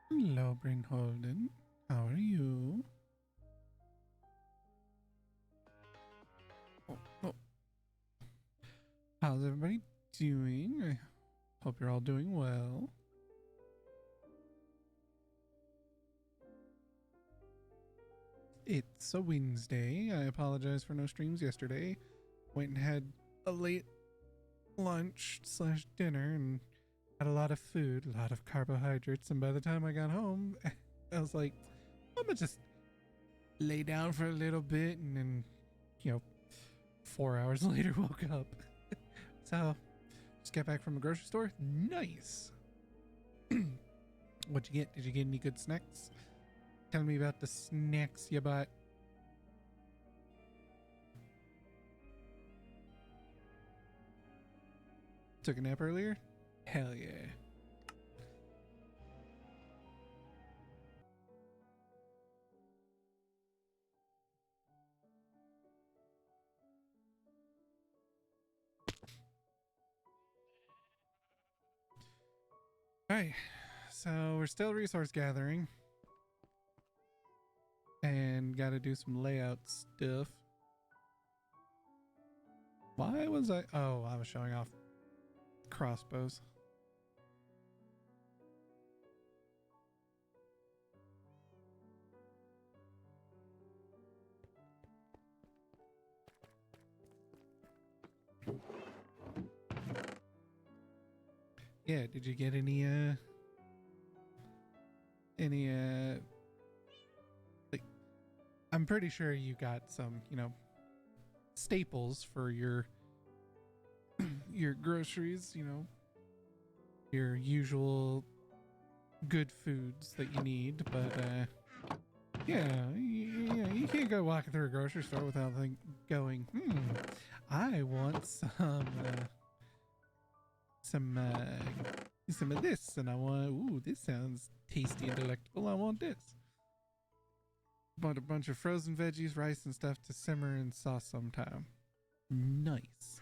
Hello, Bryn Holden. How are you? Oh. How's everybody doing? I hope you're all doing well. It's a Wednesday. I apologize for no streams yesterday. Went and had a late lunch slash dinner and had a lot of food, a lot of carbohydrates. And by the time I got home, I was like, I'm gonna just lay down for a little bit, and then, 4 hours later woke up. So just got back from the grocery store. Nice. What'd you get? Did you get any good snacks? Tell me about the snacks you bought. Took a nap earlier? Hell yeah. Alright, so we're still resource gathering. And gotta do some layout stuff. Why was I... Oh, I was showing off crossbows. Yeah, did you get any like, I'm pretty sure you got some, staples for your your groceries, your usual good foods that you need, but yeah, you can't go walking through a grocery store without going, I want some of this, and I want, ooh, this sounds tasty and delectable. I want this. Bought a bunch of frozen veggies, rice, and stuff to simmer in sauce sometime. Nice.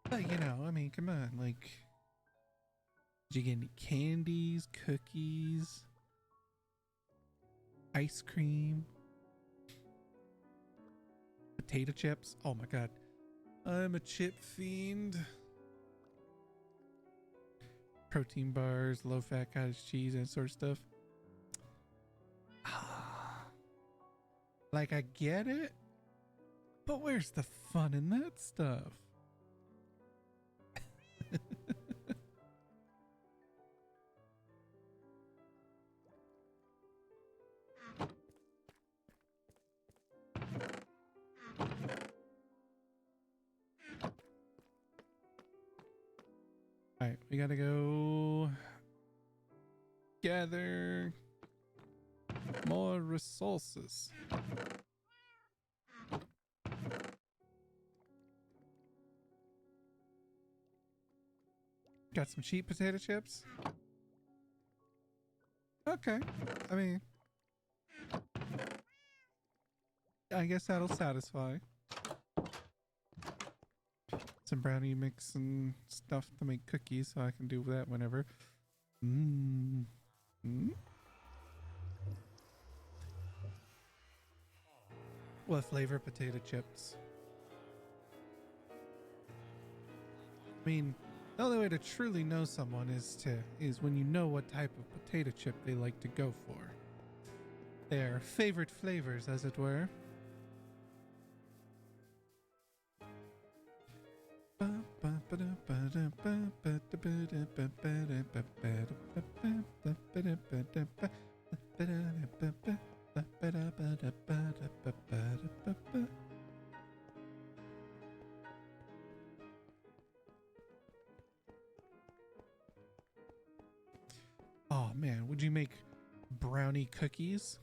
But I mean, come on, like, did you get any candies, cookies, ice cream, potato chips? Oh my god, I'm a chip fiend. Protein bars, low-fat cottage cheese, and sort of stuff. Like, I get it, but where's the fun in that stuff? All right, we gotta go gather more resources. Got some cheap potato chips? Okay. I mean, I guess that'll satisfy. Some brownie mix and stuff to make cookies, so I can do that whenever. What flavor potato chips? I mean, the only way to truly know someone is when you know what type of potato chip they like to go for. Their favorite flavors, as it were. Oh man, would you make brownie cookies?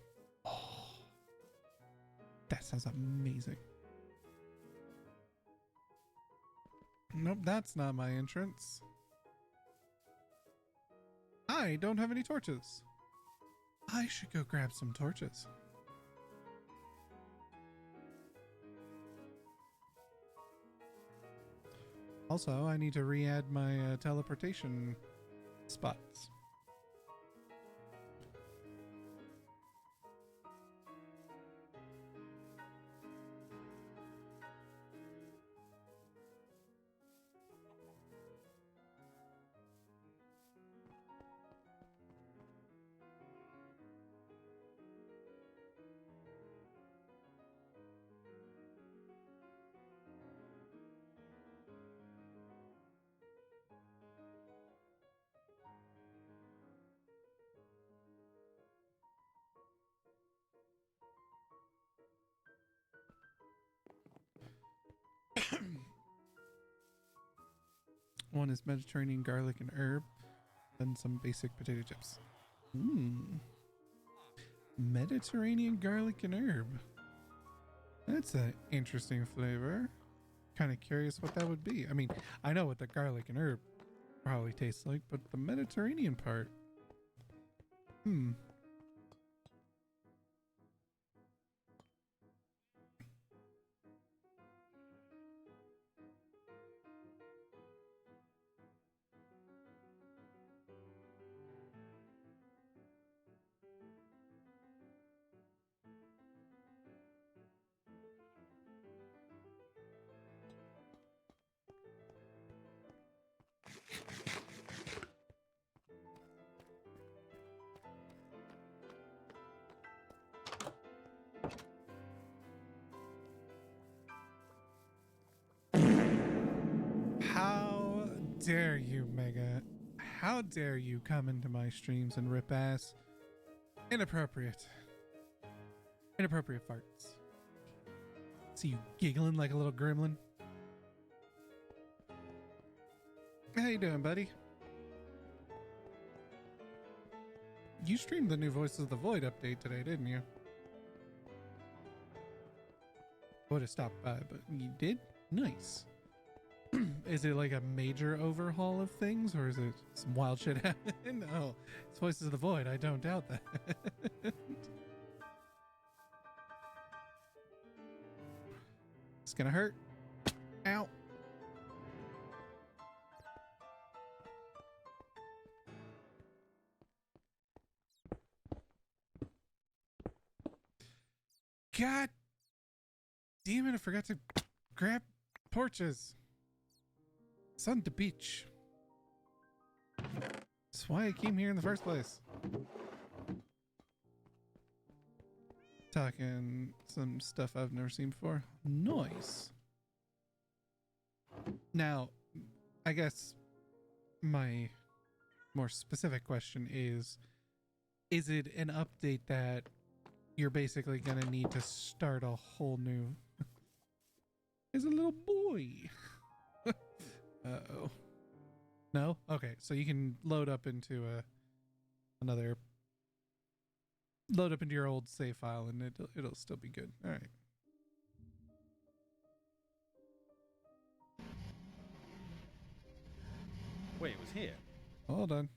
Oh, that sounds amazing. Nope, that's not my entrance. I don't have any torches. I should go grab some torches. Also, I need to re-add my teleportation spots. One is Mediterranean garlic and herb, then some basic potato chips. Mediterranean garlic and herb. That's an interesting flavor. Kind of curious what that would be. I mean, I know what the garlic and herb probably tastes like, but the Mediterranean part. How dare you, Mega? How dare you come into my streams and rip ass? Inappropriate. Inappropriate farts. See you giggling like a little gremlin. How you doing, buddy? You streamed the new Voices of the Void update today, didn't you? Would have stopped by, but you did? Nice. Is it like a major overhaul of things, or is it some wild shit happening? No, it's Voices of the Void. I don't doubt that. It's gonna hurt. Ow. God damn it, I forgot to grab torches. It's on the beach. That's why I came here in the first place. Talking some stuff I've never seen before. Nice. Now, I guess my more specific question is it an update that you're basically gonna need to start a whole new as a little boy? Uh-oh. No? Okay, so you can load up into load up into your old save file and it'll still be good. All right. Wait, it was here. Hold on.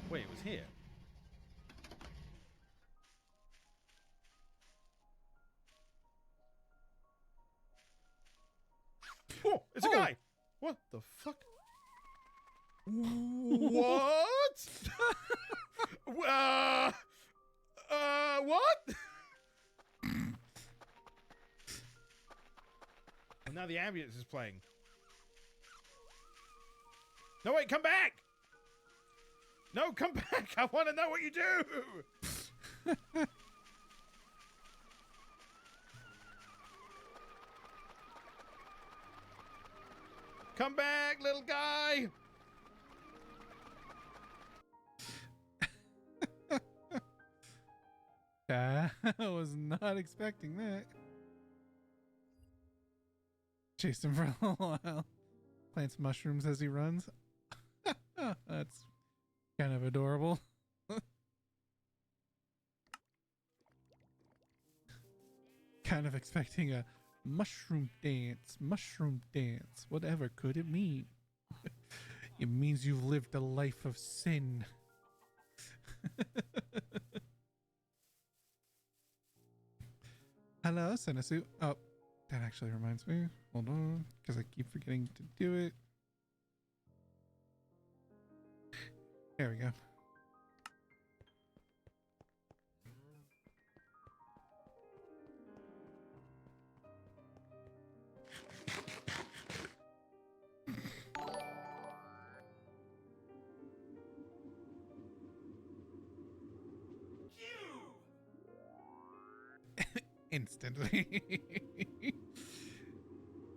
Wait, it was here. Oh, it's a guy. What the fuck? What? What? And now the ambience is playing. No, wait, come back! No, come back! I want to know what you do! Come back, little guy! I was not expecting that. Chased him for a while. Plants mushrooms as he runs. That's kind of adorable. Kind of expecting a mushroom dance. Mushroom dance. Whatever could it mean? It means you've lived a life of sin. Hello, Senesu. Oh, that actually reminds me. Hold on, because I keep forgetting to do it. There we go. Instantly.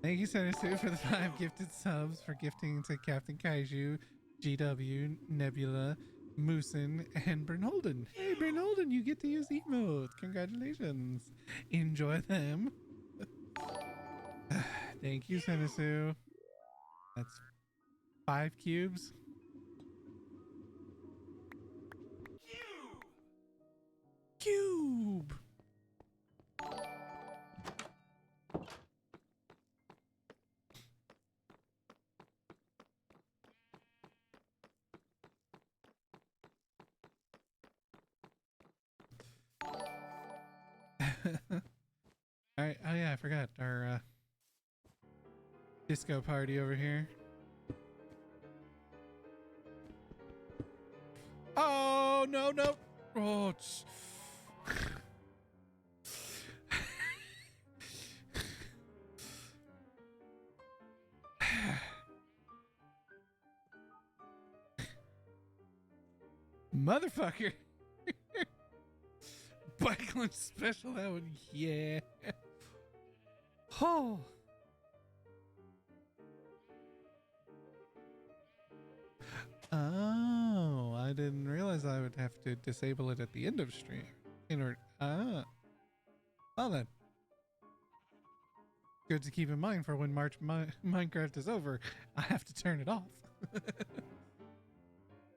Thank you, Senesu, for the 5 gifted subs, for gifting to Captain Kaiju, GW, Nebula, Moosin, and Bernholden. Hey, Bernholden, you get to use emotes. Congratulations. Enjoy them. Thank you, Senesu. That's 5 cubes. Cube! Alright, oh yeah, I forgot our disco party over here. Oh, no, no. Oh, motherfucker. Bike lunch special, that one, yeah. Oh. Oh, I didn't realize I would have to disable it at the end of stream. In order, well then. Good to keep in mind for when Minecraft is over. I have to turn it off.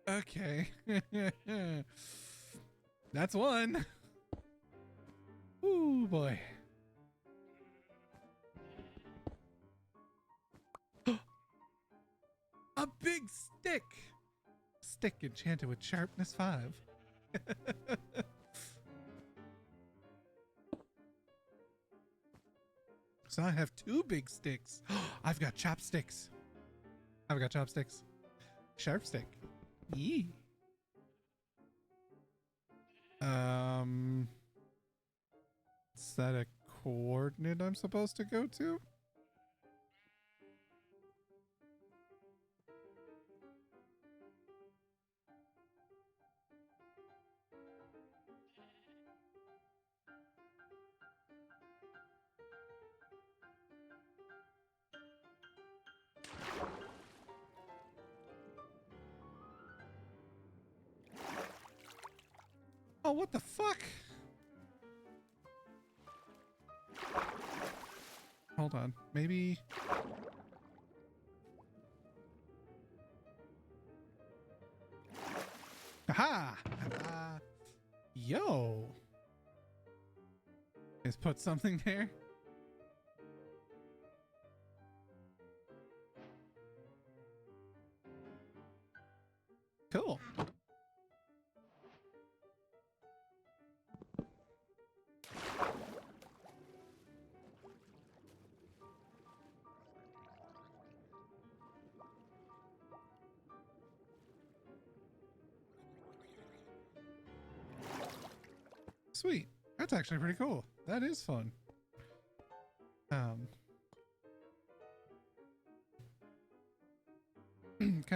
Okay. That's one. Ooh, boy. A big stick. Stick enchanted with sharpness 5. So I have 2 big sticks. I've got chopsticks. I've got chopsticks. Sharp stick. Yee. Is that a coordinate I'm supposed to go to? Oh, what the fuck? Hold on. Maybe... Aha! Yo! Just put something there. Cool. Sweet. That's actually pretty cool. That is fun. Kind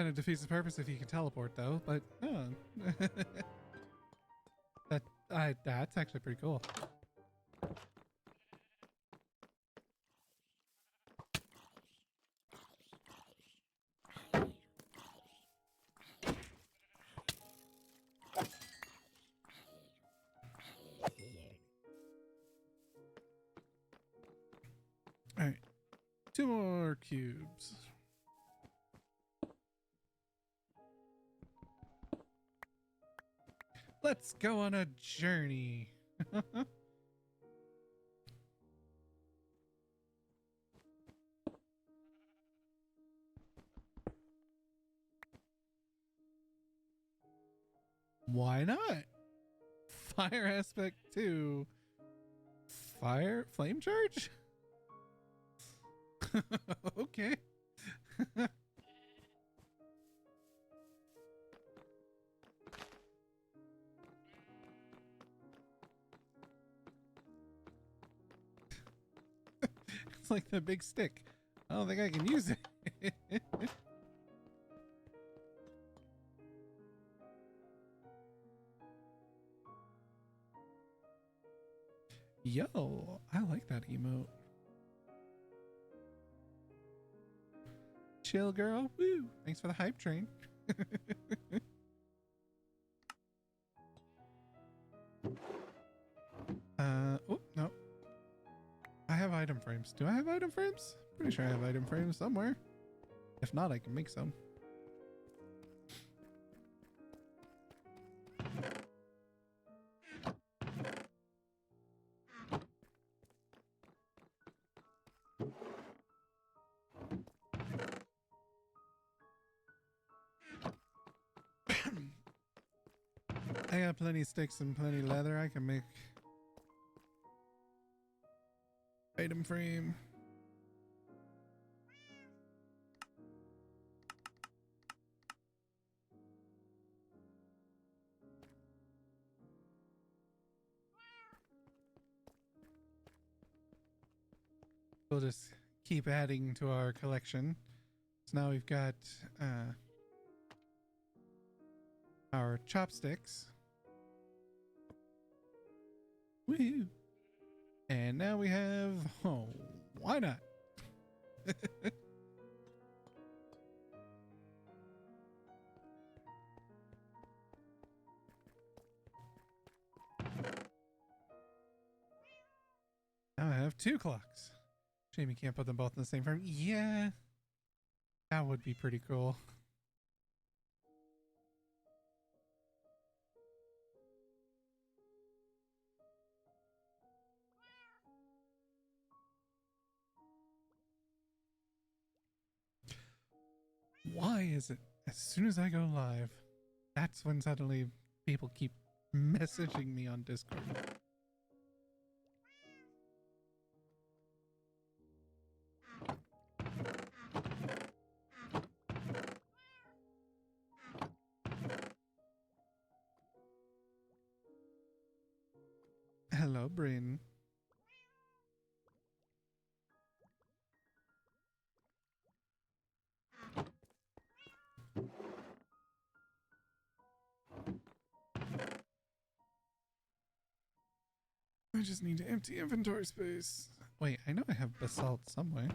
of defeats the purpose if you can teleport though, but that's actually pretty cool. 2 more cubes. Let's go on a journey. Why not? Fire aspect 2. Flame charge? Okay. It's like the big stick. I don't think I can use it. Yo, I like that emote. Chill girl. Woo. Thanks for the hype train. Oh, no. I have item frames. Do I have item frames? Pretty sure I have item frames somewhere. If not, I can make some. I got plenty of sticks and plenty of leather. I can make item frame. We'll just keep adding to our collection. So now we've got our chopsticks. Woo! And now we have, oh, why not? Now I have 2 clocks. Shame you can't put them both in the same frame. Yeah, that would be pretty cool. Why is it as soon as I go live, that's when suddenly people keep messaging me on Discord? Hello, Bryn. I just need to empty inventory space. Wait, I know I have basalt somewhere.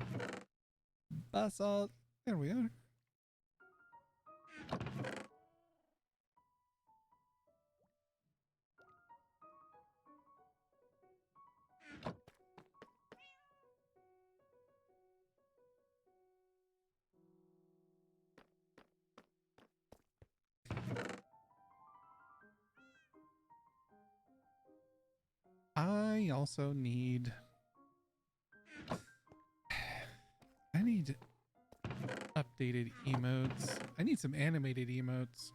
Basalt. There we are. I also need... I need updated emotes. I need some animated emotes.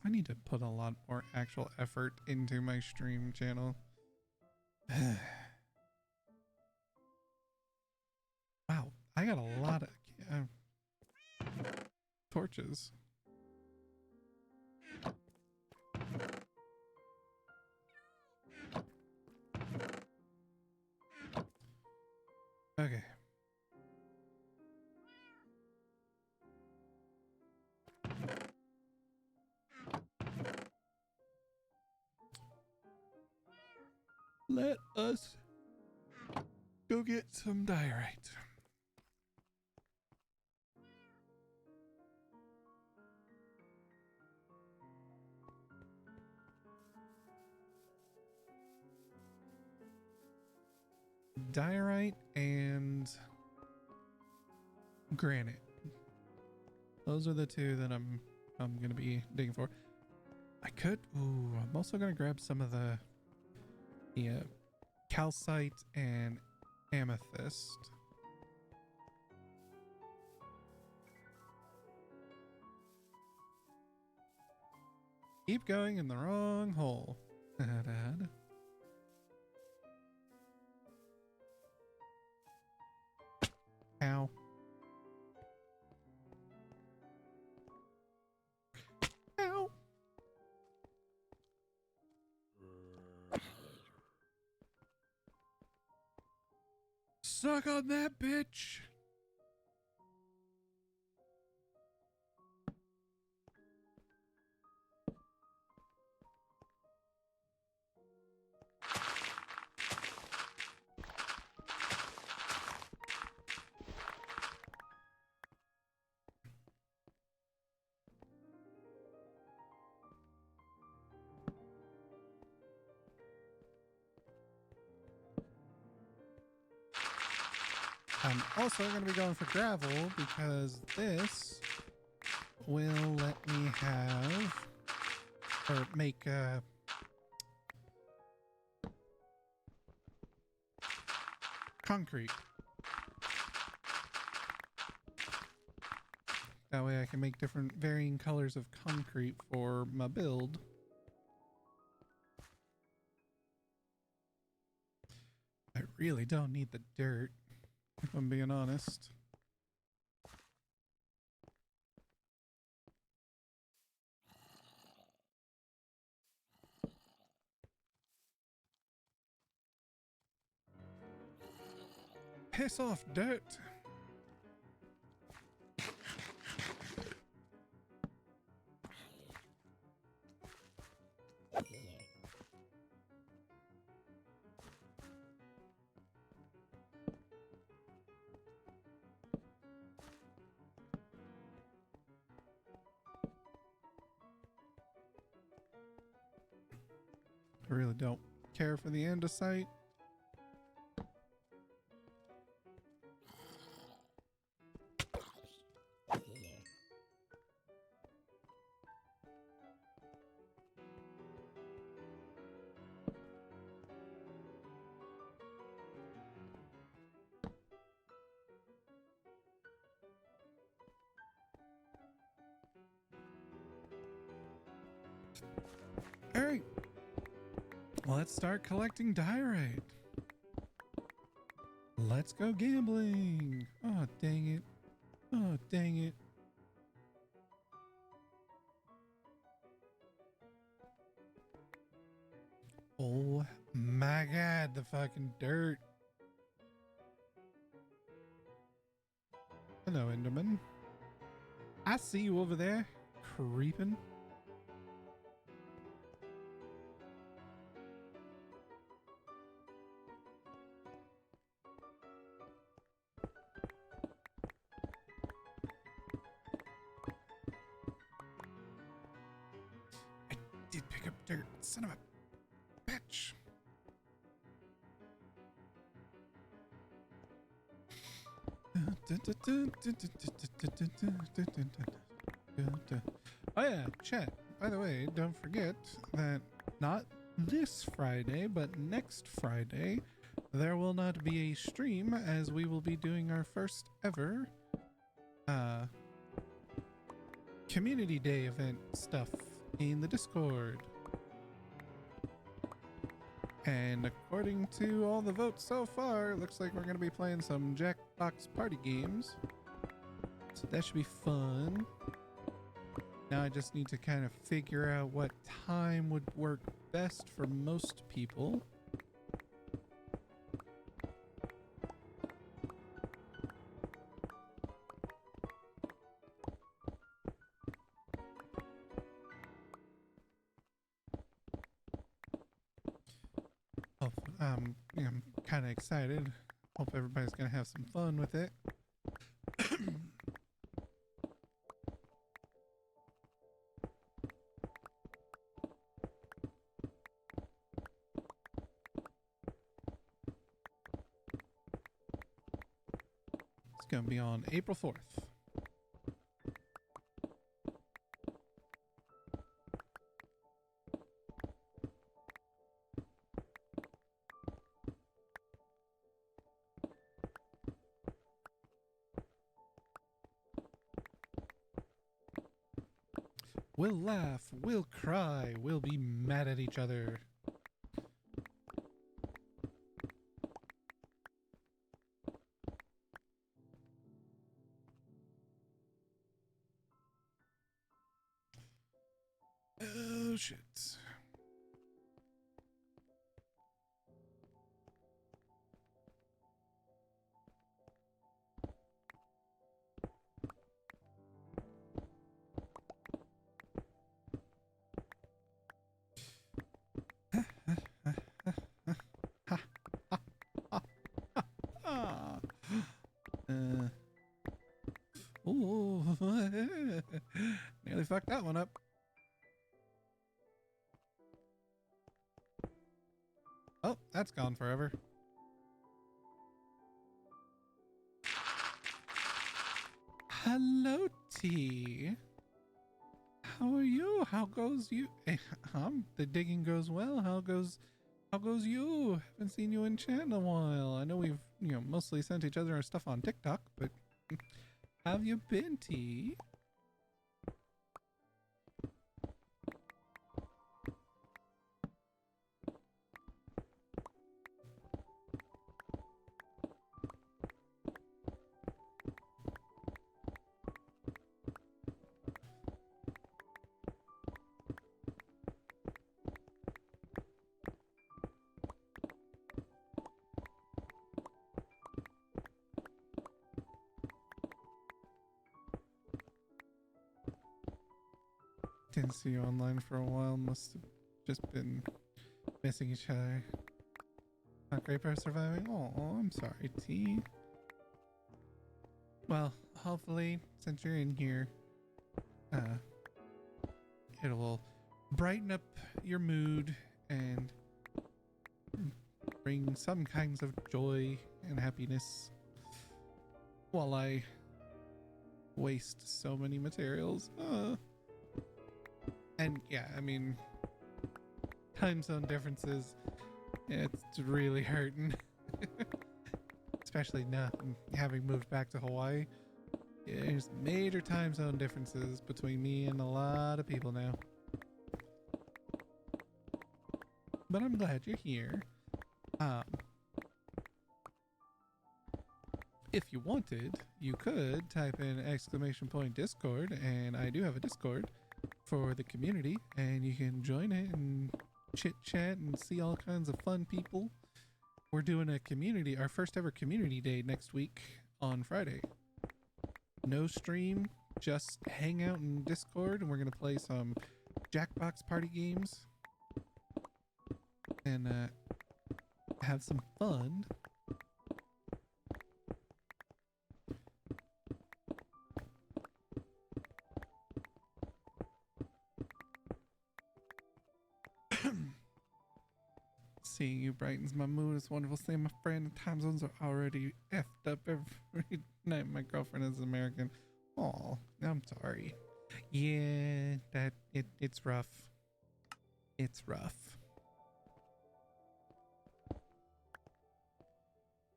I need to put a lot more actual effort into my stream channel. Wow, I got a lot of torches. Okay. Let us go get some diorite. diorite and granite. Those are the two that I'm gonna be digging for. I could. Ooh, I'm also gonna grab some of the calcite and amethyst. Keep going in the wrong hole. Ow. Ow. Suck on that, bitch. I'm also going to be going for gravel because this will let me have or make concrete. That way I can make different varying colors of concrete for my build. I really don't need the dirt, if I'm being honest. Piss off, dirt. I really don't care for the andesite. All right. Let's start collecting diorite. Let's go gambling. Oh, dang it. Oh, dang it. Oh my God, the fucking dirt. Hello, Enderman. I see you over there, creeping. I did pick up dirt, son of a bitch. Oh yeah, chat. By the way, don't forget that not this Friday, but next Friday, there will not be a stream as we will be doing our first ever community day event stuff in the Discord. And according to all the votes so far, it looks like we're going to be playing some Jackbox party games. So that should be fun. Now I just need to kind of figure out what time would work best for most people. Oh, I'm kind of excited. Hope everybody's gonna have some fun with it. gonna be on April 4th. We'll laugh, we'll cry, we'll be mad at each other. Oh shit. Ooh. Nearly fucked that one up. Oh, that's gone forever. Hello, T. How are you? How goes you? The digging goes well. How goes you? Haven't seen you in chat in a while. I know we've, mostly sent each other our stuff on TikTok, but how have you been, T? Didn't see you online for a while. Must have just been missing each other. Not great for surviving. Oh, I'm sorry, T. Well, hopefully, since you're in here, it will brighten up your mood and bring some kinds of joy and happiness while I waste so many materials. And yeah, I mean, time zone differences, it's really hurting. Especially now, having moved back to Hawaii. There's major time zone differences between me and a lot of people now. But I'm glad you're here. If you wanted, you could type in !Discord, and I do have a Discord for the community, and you can join it and chit chat and see all kinds of fun people. We're doing our first ever community day next week on Friday. No stream, just hang out in Discord, and we're gonna play some Jackbox party games and have some fun. Seeing you brightens my mood. It's wonderful seeing my friend. The time zones are already effed up every night. My girlfriend is American. Oh, I'm sorry. Yeah, it's rough. It's rough.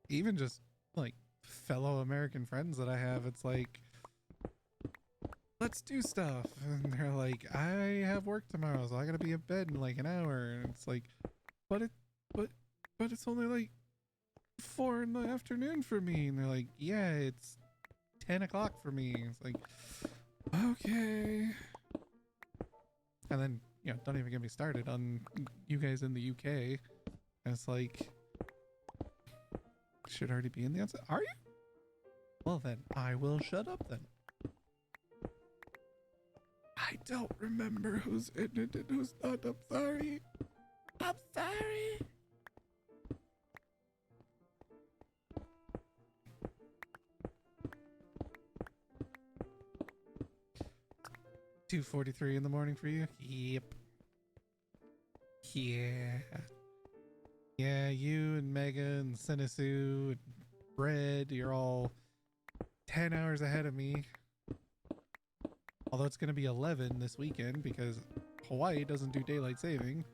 Even just like fellow American friends that I have, it's like, let's do stuff. And they're like, I have work tomorrow, so I gotta be in bed in like an hour. And it's like, but it's only like 4 in the afternoon for me. And they're like, yeah, it's 10 o'clock for me. It's like, okay. And then, don't even get me started on you guys in the UK. And it's like, should already be in the outside. Are you? Well then, I will shut up then. I don't remember who's in it and who's not. I'm sorry. I'm sorry. $2:43 in the morning for you? Yep. Yeah. Yeah, you and Mega and Sinisu and Red, you're all 10 hours ahead of me. Although it's going to be 11 this weekend because Hawaii doesn't do daylight saving.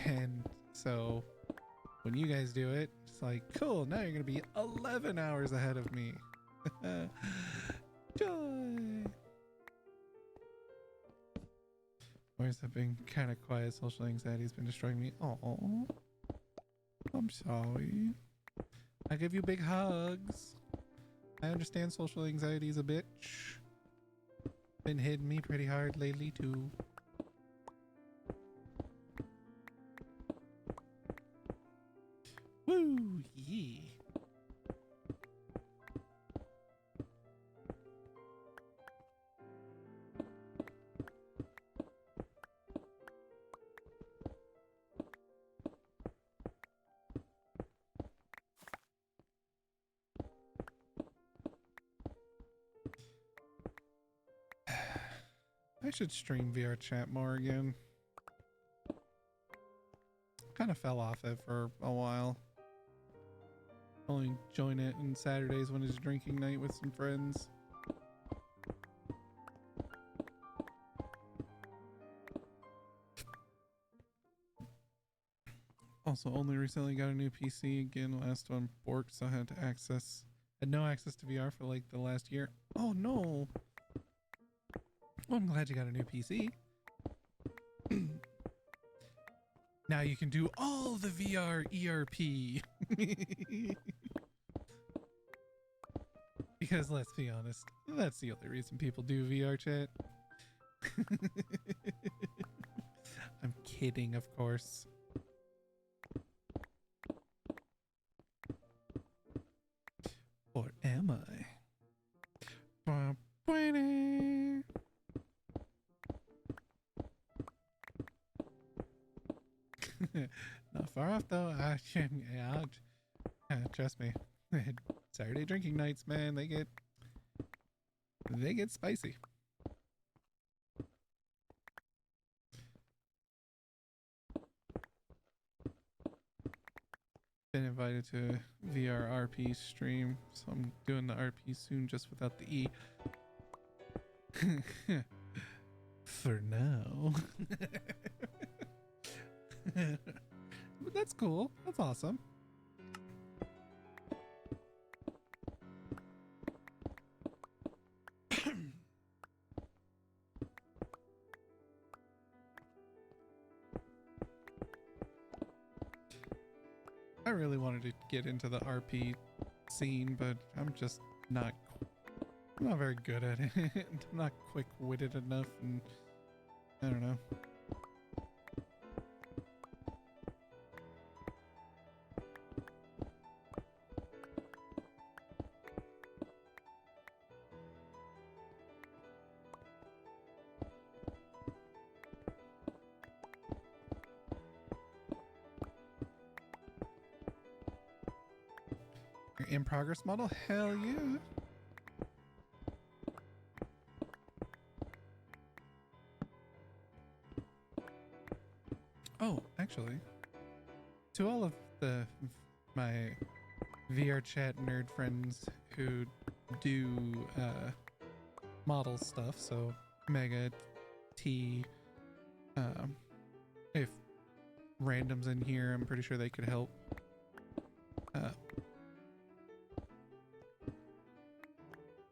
And so when you guys do it, it's like, cool, now you're going to be 11 hours ahead of me. Joy. Where's that being kind of quiet? Social anxiety's been destroying me. Oh, I'm sorry. I give you big hugs. I understand social anxiety is a bitch. Been hitting me pretty hard lately too. Woo! Yeah. I should stream VR chat more again. Kind of fell off it for a while. Only join it on Saturdays when it's drinking night with some friends. Also, only recently got a new PC again. Last one borked, so I had no access to VR for like the last year. Oh no! Well, I'm glad you got a new PC. Now you can do all the VR ERP. Because let's be honest, that's the only reason people do VR chat. I'm kidding, of course. Or am I? Not far off though. Trust me. Saturday drinking nights, man, they get spicy. Been invited to VR RP stream, so I'm doing the RP soon, just without the E. For now. But that's cool. That's awesome. I really wanted to get into the RP scene, but I'm just not very good at it. I'm not quick-witted enough, and I don't know. In progress model? Hell yeah. Oh, actually, to all of my VR chat nerd friends who do model stuff, so Mega, T, if random's in here, I'm pretty sure they could help.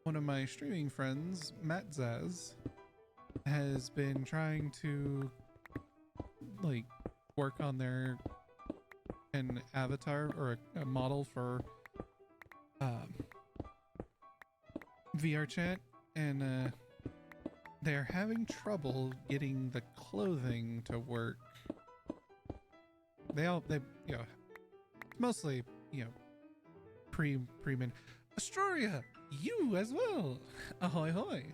One of my streaming friends, Matt Zaz, has been trying to like work on an avatar or a model for VR chat, and they're having trouble getting the clothing to work. They mostly pre-min. Astoria, you as well. Ahoy hoy.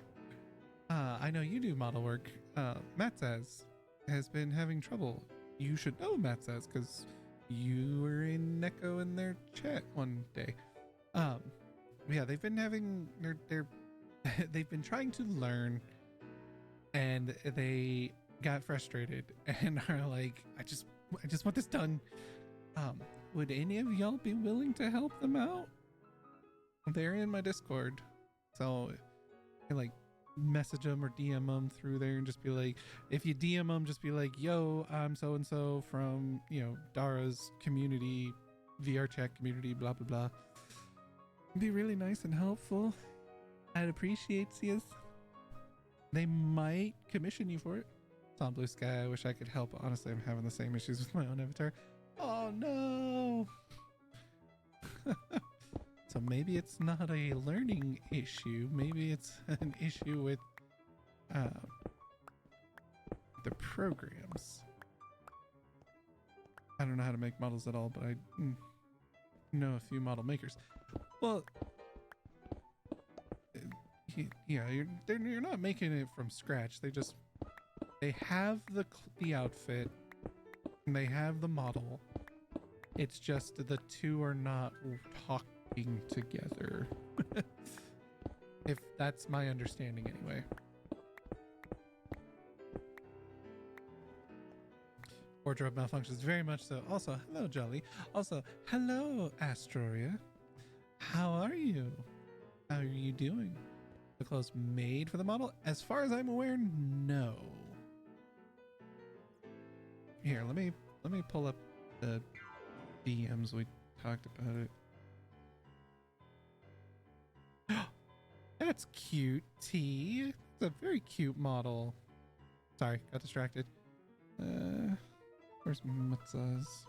I know you do model work. Matt has been having trouble. You should know Matt because you were in Neko in their chat one day. Yeah, they've been having they've been trying to learn, and they got frustrated and are like, I just want this done. Would any of y'all be willing to help them out? They're in my Discord. So you like message them or DM them through there and just be like, if you DM them, just be like, yo, I'm so and so from, you know, Dara's community, VR chat community, blah blah blah. It'd be really nice and helpful. I'd appreciate you. They might commission you for it. It's on Blue Sky. I wish I could help. Honestly, I'm having the same issues with my own avatar. Oh no. So maybe it's not a learning issue. Maybe it's an issue with the programs. I don't know how to make models at all, but I know a few model makers. Well, yeah, you're not making it from scratch. They have the outfit and they have the model. It's just the two are not talking together. If that's my understanding anyway. Wardrobe malfunctions, very much so. Also, hello Jolly. Also, hello Astoria. How are you? How are you doing? The clothes made for the model? As far as I'm aware, no. Here, let me pull up the DMs we talked about it. That's cute, T. It's a very cute model. Sorry, got distracted. Where's Mutza's?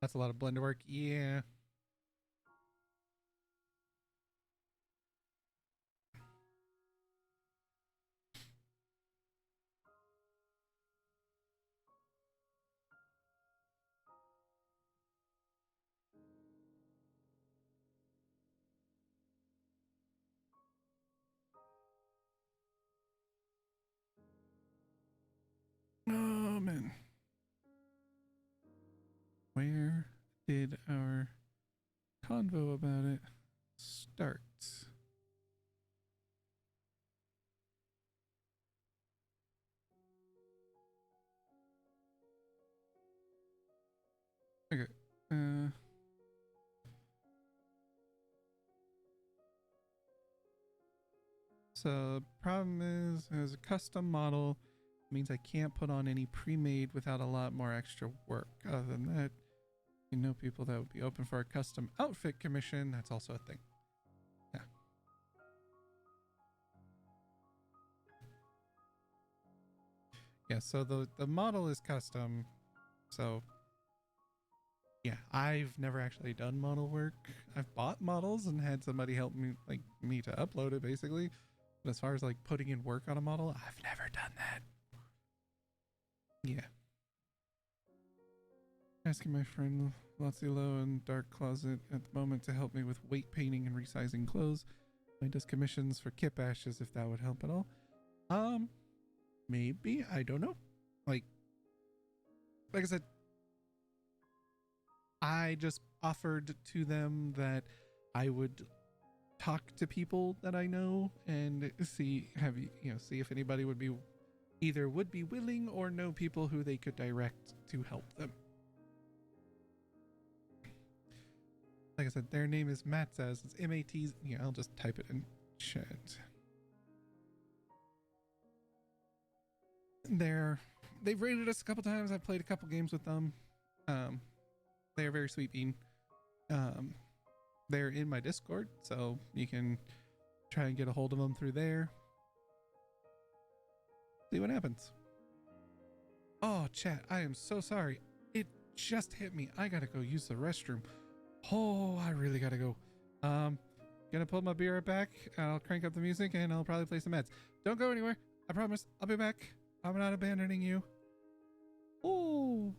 That's a lot of Blender work. Yeah. Oh man. Where did our convo about it start? Okay. So problem is, as a custom model, means I can't put on any pre-made without a lot more extra work. Other than that, you know, people that would be open for a custom outfit commission, that's also a thing. Yeah. Yeah, so the model is custom. So yeah, I've never actually done model work. I've bought models and had somebody help me to upload it basically. But as far as like putting in work on a model, I've never done that. Yeah. Asking my friend Lazilo in Dark Closet at the moment to help me with weight painting and resizing clothes. He does commissions for Kip Ashes if that would help at all. Maybe, I don't know. Like I said, I just offered to them that I would talk to people that I know and see if anybody would be willing or know people who they could direct to help them. Like I said, their name is Matt Says. It's M-A-T. Yeah, I'll just type it in chat. They've rated us a couple times. I've played a couple games with them. They are very sweet bean. They're in my Discord, so you can try and get a hold of them through there. See what happens. Oh, chat, I am so sorry. It just hit me. I gotta go use the restroom. Oh, I really gotta go. Gonna pull my beer back. I'll crank up the music and I'll probably play some meds. Don't go anywhere. I promise. I'll be back. I'm not abandoning you. Oh.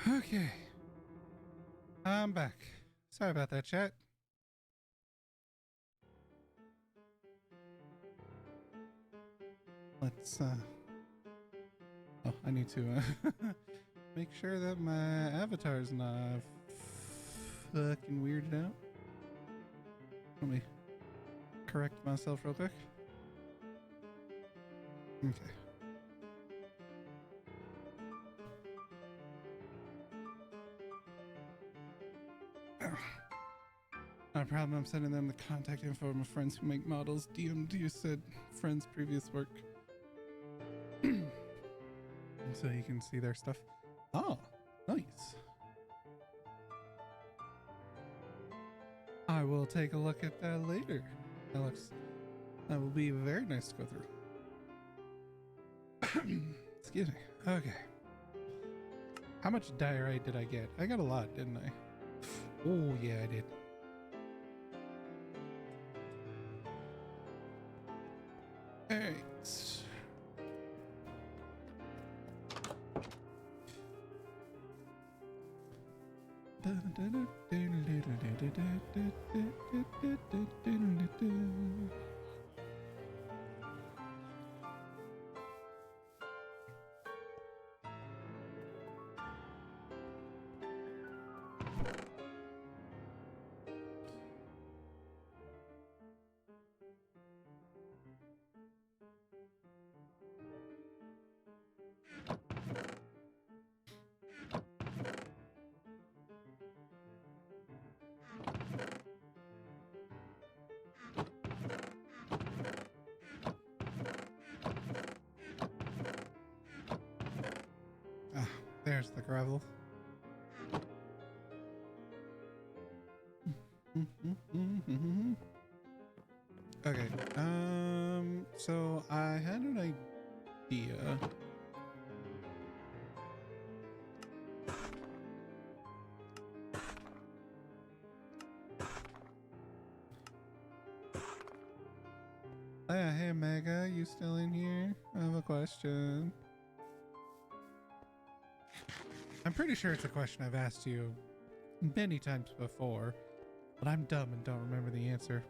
Okay. I'm back. Sorry about that, chat. Let's, oh, I need to, make sure that my avatar's not fucking weirded out. Let me correct myself real quick. Okay. Not a problem. I'm sending them the contact info of my friends who make models. DMD said friends' previous work. So you can see their stuff. Oh, nice. I will take a look at that later. That will be very nice to go through. Excuse me. Okay. How much diorite did I get? I got a lot, didn't I? Oh, yeah, I did. All right. Ah, there's the gravel. Okay, so I had an idea. Hey Mega, you still in here? I have a question. I'm pretty sure it's a question I've asked you many times before, but I'm dumb and don't remember the answer.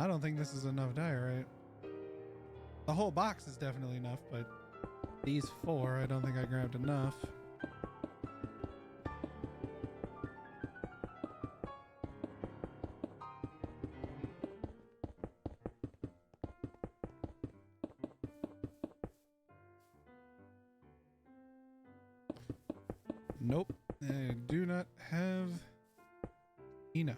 I don't think this is enough diorite. The whole box is definitely enough, but these 4, I don't think I grabbed enough. Nope, I do not have enough.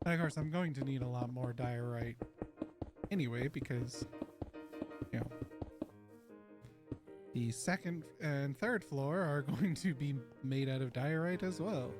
And of course, I'm going to need a lot more diorite anyway, because, you know, the second and third floor are going to be made out of diorite as well.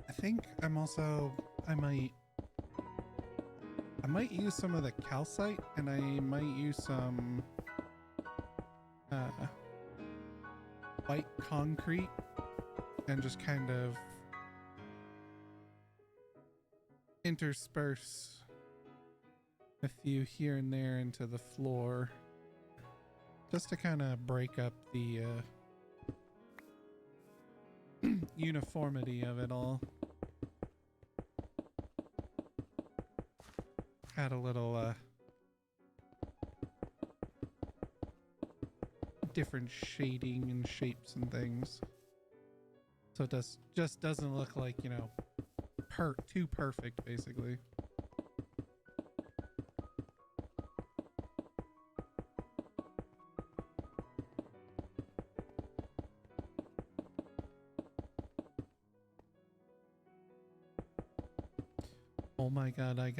I think I'm also I might use some of the calcite, and I might use some white concrete and just kind of intersperse a few here and there into the floor just to kind of break up the uniformity of it all. Add a little different shading and shapes and things, so it just doesn't look like, you know, too perfect, basically. Oh my god, I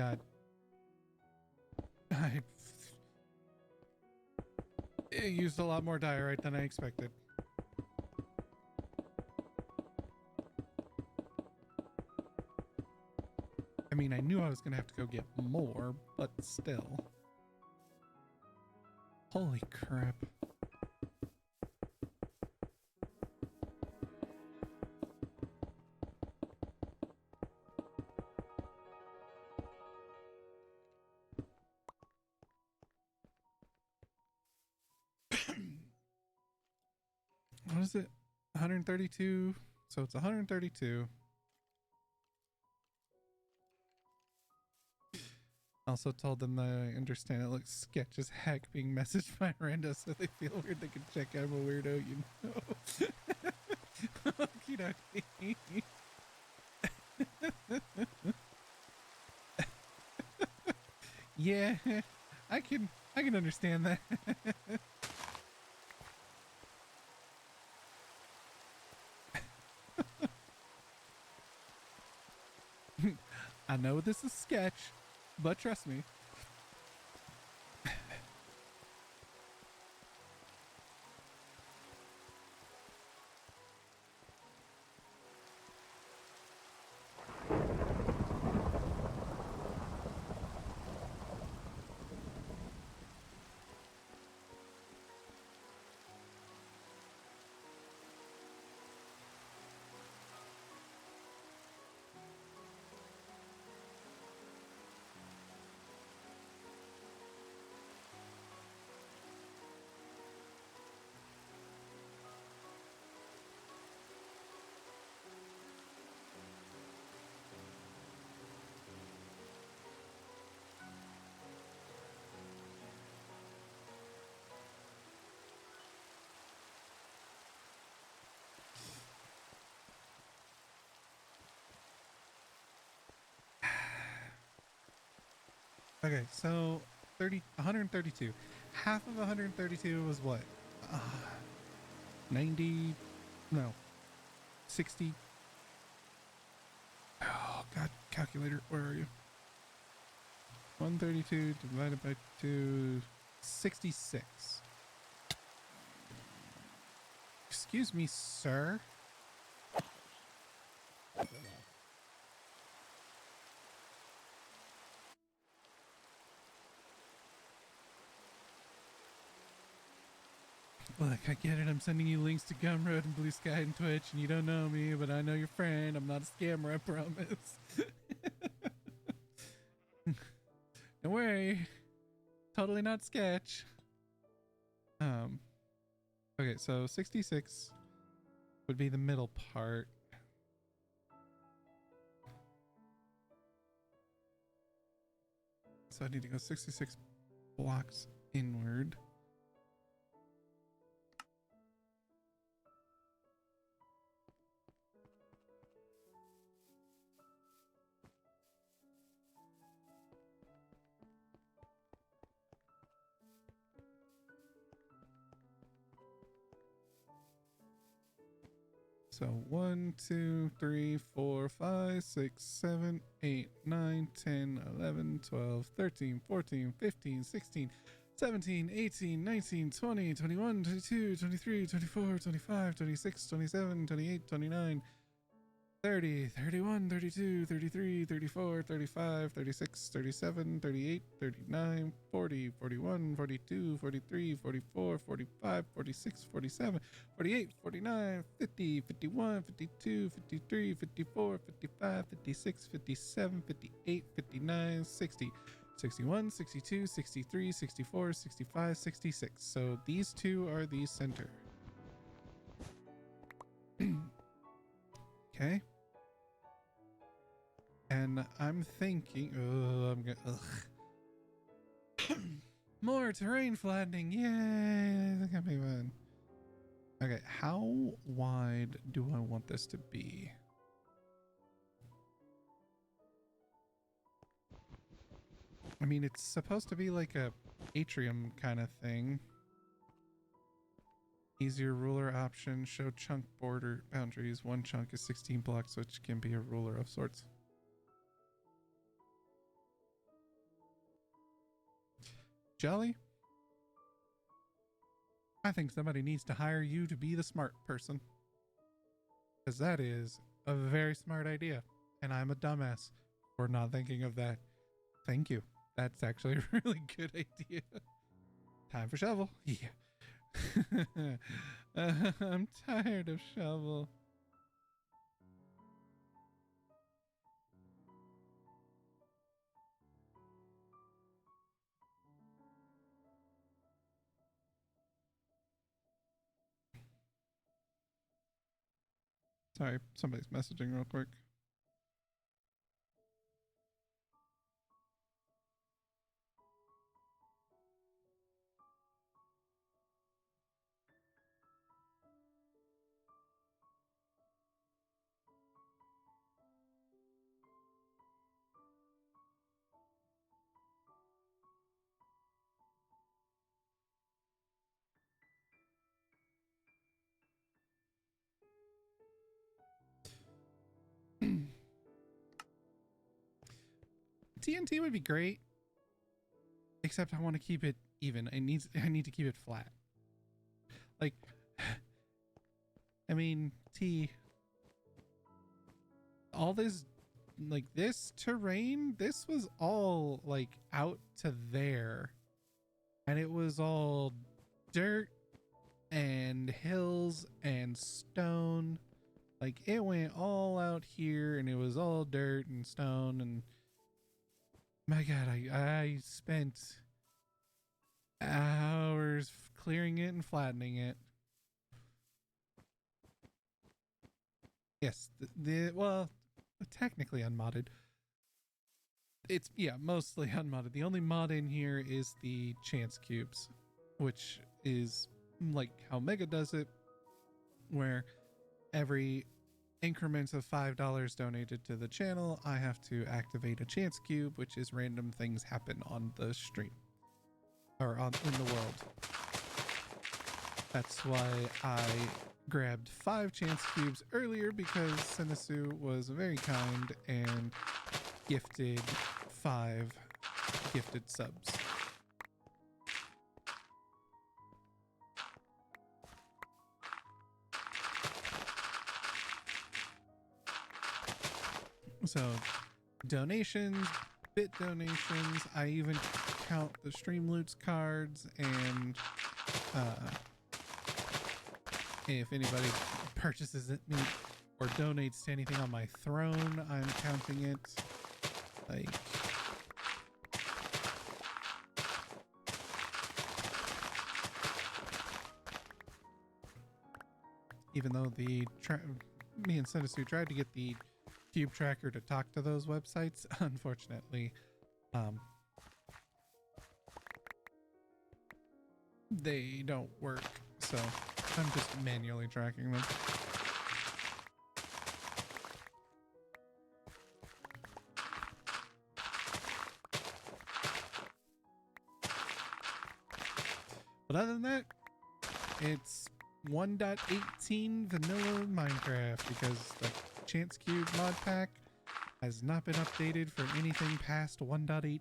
used a lot more diorite than I expected. I mean, I knew I was gonna have to go get more, but still. Holy crap. What is it? 132. So it's 132. Also told them that I understand it looks sketch as heck being messaged by Miranda, so they feel weird. They can check I'm a weirdo, you know. Okie dokie. Yeah, I can understand that. I know this is sketch, but trust me. Okay, so 132. Half of 132 was what? 90, no, 60. Oh God, calculator, where are you? 132 divided by 2, 66. Excuse me, sir. Look, I get it. I'm sending you links to Gumroad and Blue Sky and Twitch, and you don't know me, but I know your friend. I'm not a scammer, I promise. Don't worry. Totally not sketch. Okay, so 66 would be the middle part. So I need to go 66 blocks inward. So 1, 2, 3, 4, 5, 6, 7, 8, 9, 10, 11, 12, 13, 14, 15, 16, 17, 18, 19, 20, 21, 22, 23, 24, 25, 26, 27, 28, 29, 30, 31, 32, 33, 34, 35, 36, 37, 38, 39, 40, 41, 42, 43, 44, 45, 46, 47, 48, 49, 50, 51, 52, 53, 54, 55, 56, 57, 58, 59, 60, 61, 62, 63, 64, 65, 66. So these two are the center. Okay. And I'm thinking, more terrain flattening. Yay, that can be fun. Okay, how wide do I want this to be? I mean, it's supposed to be like a atrium kind of thing. Easier ruler option, show chunk border boundaries. One chunk is 16 blocks, which can be a ruler of sorts. Jelly? I think somebody needs to hire you to be the smart person. Because that is a very smart idea. And I'm a dumbass for not thinking of that. Thank you. That's actually a really good idea. Time for shovel. Yeah. I'm tired of shovel. Sorry, somebody's messaging real quick. TNT would be great, except I want to keep it even. I need to keep it flat. Like, I mean, all this, like this terrain, this was all like out to there, and it was all dirt and hills and stone. Like it went all out here, and it was all dirt and stone, and my God, I spent hours clearing it and flattening it. Yes, well, technically unmodded. It's, yeah, mostly unmodded. The only mod in here is the chance cubes, which is like how Mega does it, where every increments of $5 donated to the channel, I have to activate a chance cube, which is random things happen on the stream or in the world. That's why I grabbed 5 chance cubes earlier, because Sinisu was very kind and gifted 5 gifted subs. So donations, bit donations, I even count the Streamloots cards, and if anybody purchases it or donates to anything on my throne, I'm counting it. Like, even though me and Sinisu tried to get the Cube Tracker to talk to those websites, unfortunately, they don't work. So I'm just manually tracking them. But other than that, it's 1.18 vanilla Minecraft because the Chance Cube mod pack has not been updated for anything past 1.18.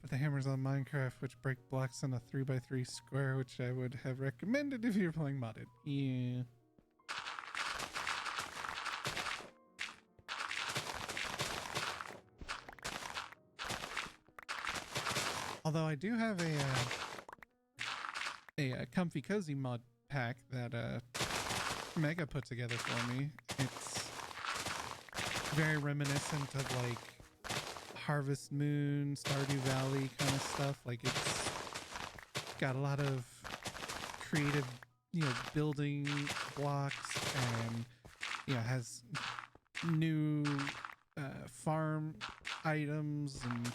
But the hammers on Minecraft, which break blocks in a 3x3 square, which I would have recommended if you're playing modded. Yeah. Although I do have a comfy cozy mod pack that Mega put together for me. It's very reminiscent of like Harvest Moon, Stardew Valley kind of stuff. Like it's got a lot of creative, building blocks, and has new farm items and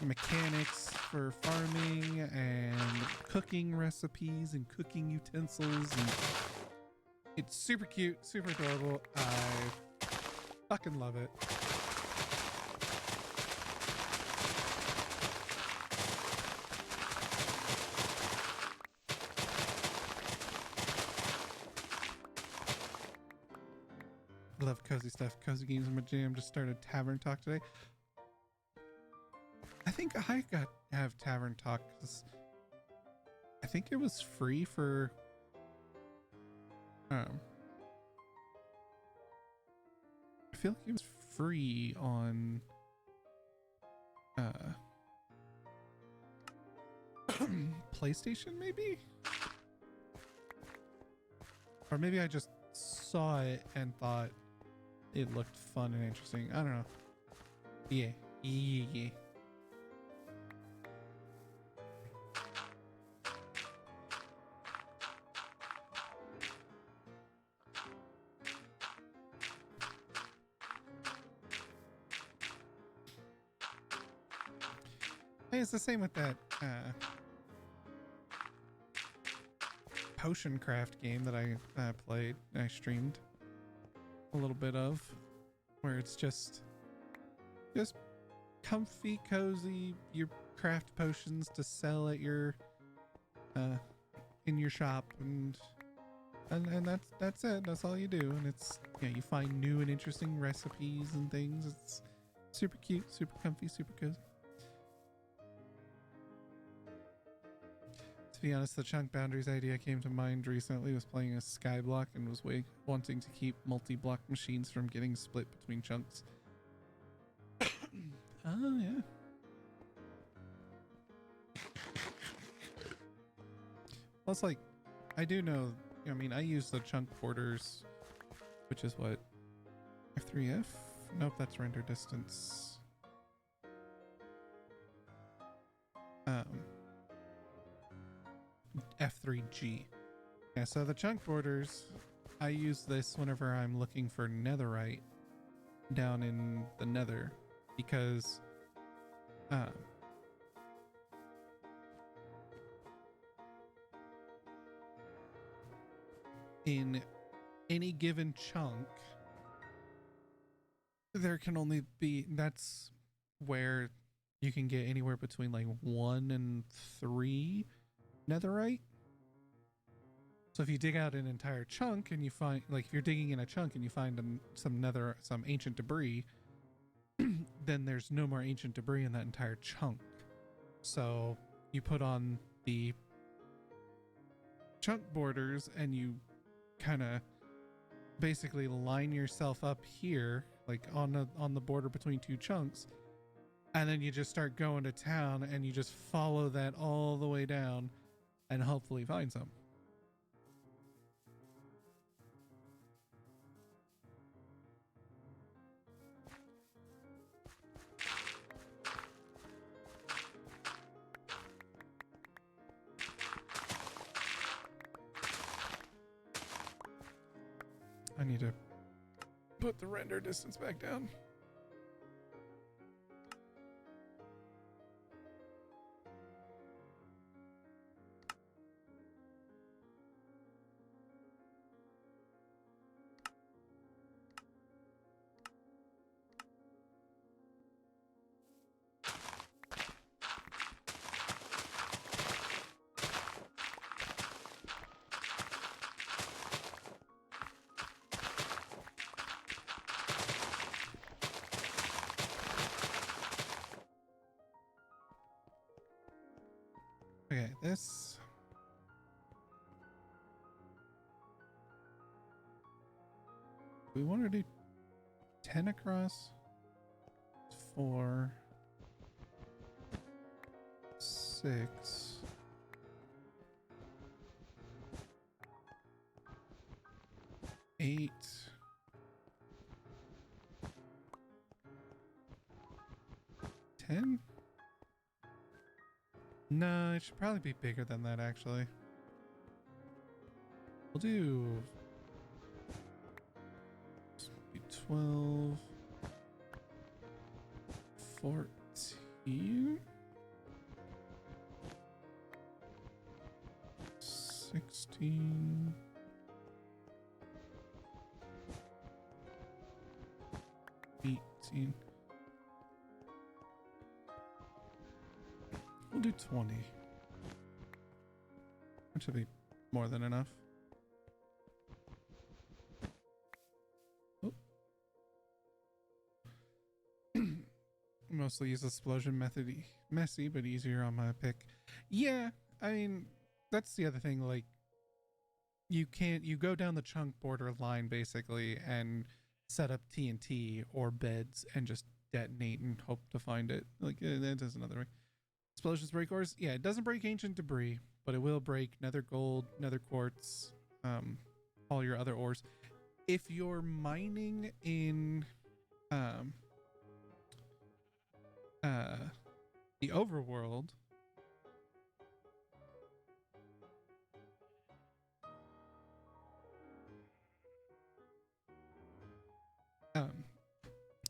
mechanics for farming and cooking recipes and cooking utensils, and it's super cute, super adorable. I fucking love it. Love cozy stuff. Cozy games are my jam. Just started Tavern Talk today. I think I have Tavern Talk because I think it was free for I feel like it was free on PlayStation maybe? Or maybe I just saw it and thought it looked fun and interesting. I don't know. Yeah. Hey, it's the same with that potion craft game that I played. I streamed a little bit of, where it's just comfy, cozy. You craft potions to sell at your in your shop, and that's it. That's all you do, and it's you find new and interesting recipes and things. It's super cute, super comfy, super cozy. To be honest, the chunk boundaries idea came to mind recently. Was playing a skyblock and was wanting to keep multi-block machines from getting split between chunks. Oh yeah. Well, it's like, I do know. I mean, I use the chunk porters, which is what, F3F? Nope, that's render distance. F3G. Yeah, so the chunk borders, I use this whenever I'm looking for netherite down in the nether, because in any given chunk there can only be, that's where you can get anywhere between like 1 and 3 netherite. So if you dig out an entire chunk and you find, like if you're digging in a chunk and you find some ancient debris, then there's no more ancient debris in that entire chunk. So you put on the chunk borders and you kind of basically line yourself up here, like on the border between two chunks, and then you just start going to town, and you just follow that all the way down, and hopefully find some. I need to put the render distance back down. Okay, this. We want to do 10 across. 4, 6. 8. 10? No, it should probably be bigger than that, actually. We'll do 12, 14, 16, 18. We'll do 20. That should be more than enough. Oh. Mostly use the explosion method. Messy, but easier on my pick. Yeah, I mean, that's the other thing. Like, you go down the chunk border line basically and set up TNT or beds and just detonate and hope to find it. Like, that is another way. Explosions break ores. Yeah, it doesn't break ancient debris, but it will break nether gold, nether quartz, all your other ores. If you're mining in the overworld,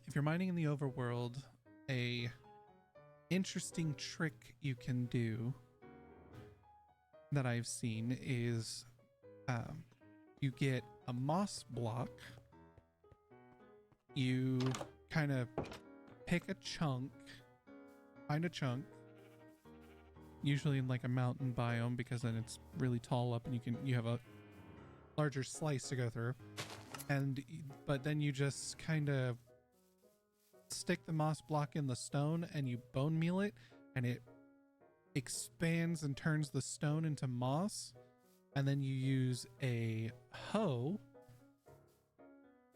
if you're mining in the overworld, a interesting trick you can do that I've seen is you get a moss block, you kind of pick a chunk, find a chunk, usually in like a mountain biome because then it's really tall up and you have a larger slice to go through, but then you just kind of stick the moss block in the stone and you bone meal it, and it expands and turns the stone into moss, and then you use a hoe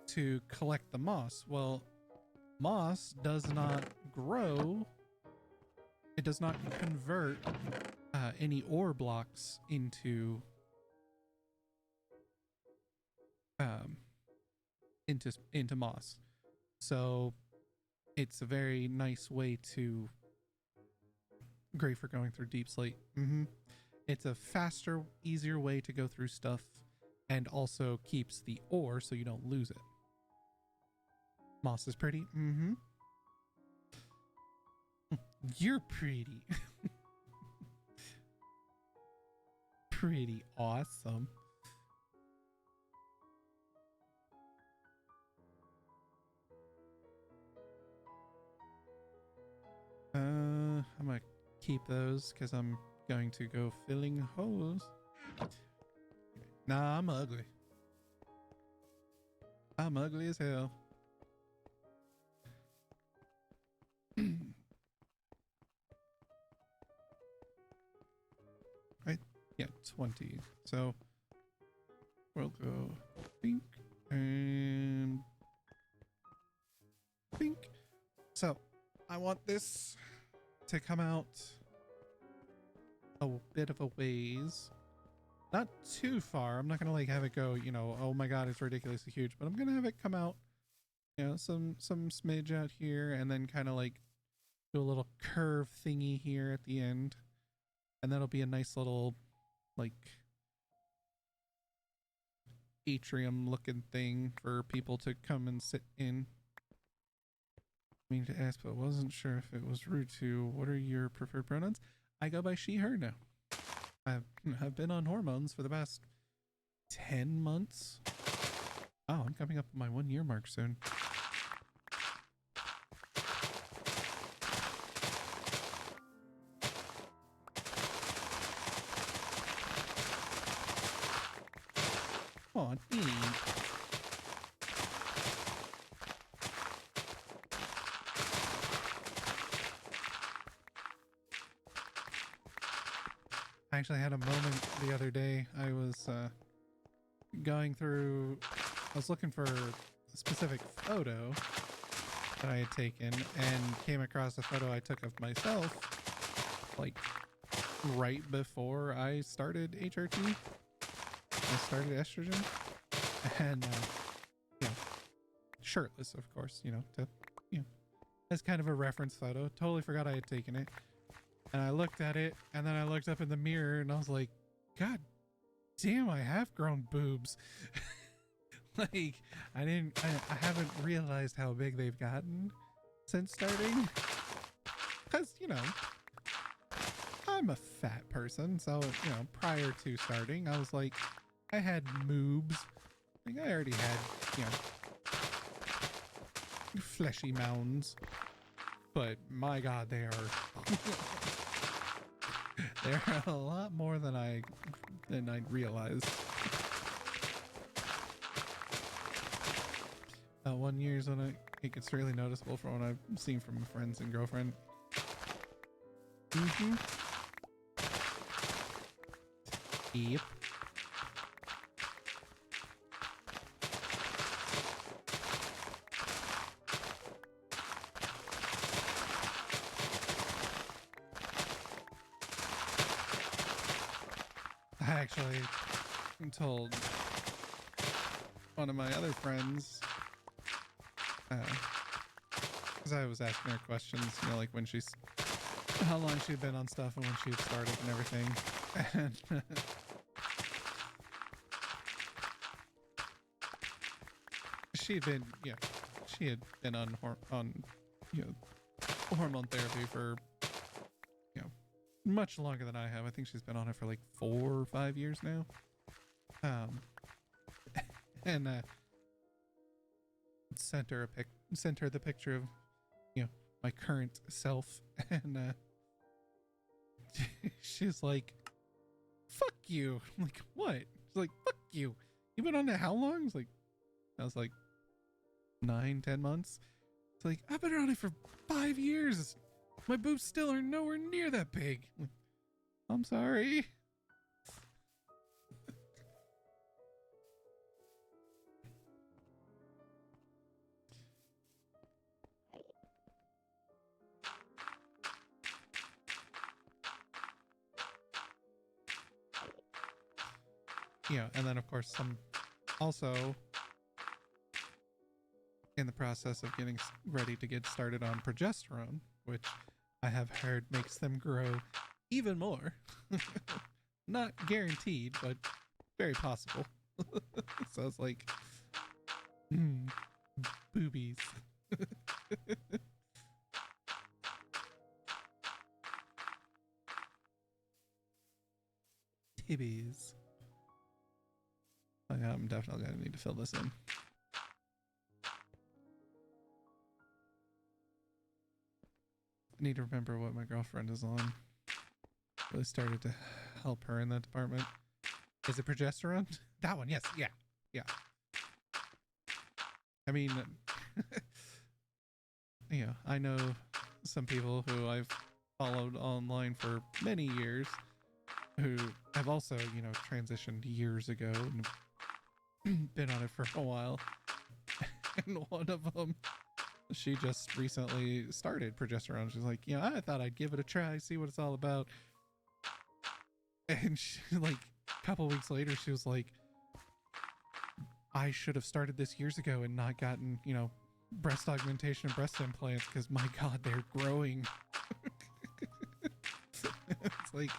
to collect the moss. Well, moss does not grow, it does not convert any ore blocks into moss, so it's a very nice way to great for going through deep slate. It's a faster, easier way to go through stuff, and also keeps the ore so you don't lose it. Moss is pretty. You're pretty. Pretty awesome. I'm gonna keep those because I'm going to go filling holes. Nah, I'm ugly. I'm ugly as hell. Right? Yeah, 20. So we'll go pink and want this to come out a bit of a ways. Not too far. I'm not gonna like have it go, you know, oh my god, it's ridiculously huge, but I'm gonna have it come out, you know, some smidge out here, and then kind of like do a little curve thingy here at the end, and that'll be a nice little like atrium looking thing for people to come and sit in. I mean to ask, but wasn't sure if it was rude to. What are your preferred pronouns? I go by she, her now. I've been on hormones for the past 10 months. Oh, I'm coming up on my 1 year mark soon. Aw, neat. I actually had a moment the other day. I was going through, I was looking for a specific photo that I had taken and came across a photo I took of myself like right before I started HRT. I started estrogen, and you know, shirtless, of course, you know, to, you know, as kind of a reference photo. Totally forgot I had taken it. And I looked at it, and then I looked up in the mirror, and I was like, God damn, I have grown boobs. Like, I haven't realized how big they've gotten since starting. Because, you know, I'm a fat person, so, you know, prior to starting, I was like, I had moobs. Like, I already had, you know, fleshy mounds. But, my God, they are... They're a lot more than I realized. 1 year is when I think it's really noticeable from what I've seen from friends and girlfriend. Mm-hmm. Yep. I actually told one of my other friends, because I was asking her questions, you know, like when she's, how long she'd been on stuff and when she had started and everything. And she'd been, yeah, she had been on you know, hormone therapy for, you know, much longer than I have. I think she's been on it for like 4 or 5 years now. And sent her the picture of, you know, my current self, and she's like, "Fuck you!" I'm like, what? She's like, "Fuck you! You've been on it how long?" I was like 9-10 months. It's like, I've been on it for 5 years. My boobs still are nowhere near that big. Like, I'm sorry. Yeah, and then of course I'm also in the process of getting ready to get started on progesterone, which I have heard makes them grow even more. Not guaranteed, but very possible. So it's like, boobies. Tibbies. I'm definitely gonna need to fill this in. I need to remember what my girlfriend is on. Really started to help her in that department. Is it progesterone? That one, yes, yeah. I mean, you know, I know some people who I've followed online for many years who have also, you know, transitioned years ago and been on it for a while. And one of them she just recently started progesterone. She's like, I thought I'd give it a try, see what it's all about. And she, like, a couple weeks later, she was like, I should have started this years ago and not gotten, breast augmentation and breast implants because, my God, they're growing. It's like,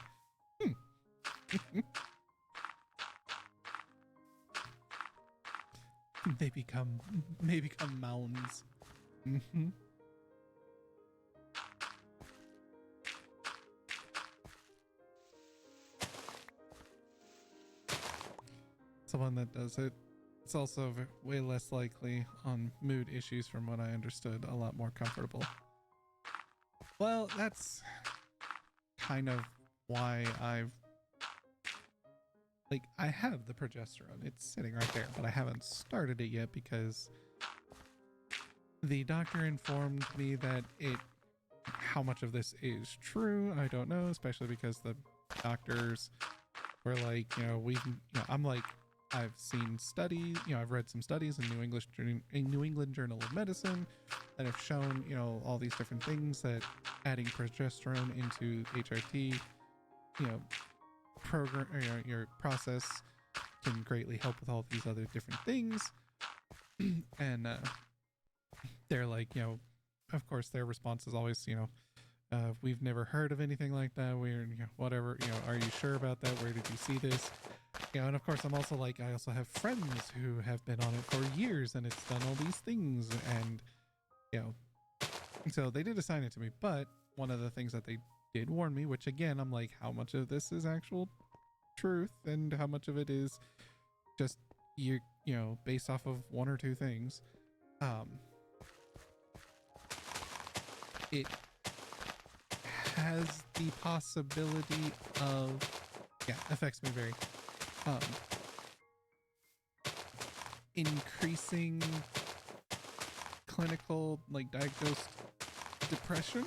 they become mounds. Mm-hmm. Someone that does it, it's also way less likely on mood issues, from what I understood, a lot more comfortable. Well, that's kind of why I have the progesterone. It's sitting right there, but I haven't started it yet because the doctor informed me that how much of this is true, I don't know, especially because the doctors were like, I'm like, I've seen studies, I've read some studies in New England Journal of Medicine that have shown, all these different things that adding progesterone into HRT, program, your process can greatly help with all these other different things. And they're like, of course their response is always, we've never heard of anything like that. We're, whatever, are you sure about that? Where did you see this? And of course I'm also like, I also have friends who have been on it for years and it's done all these things, and so they did assign it to me. But one of the things that they did warn me, which again, I'm like, how much of this is actual truth and how much of it is just based off of one or two things. It has the possibility of, affects me very, increasing clinical, diagnosed depression.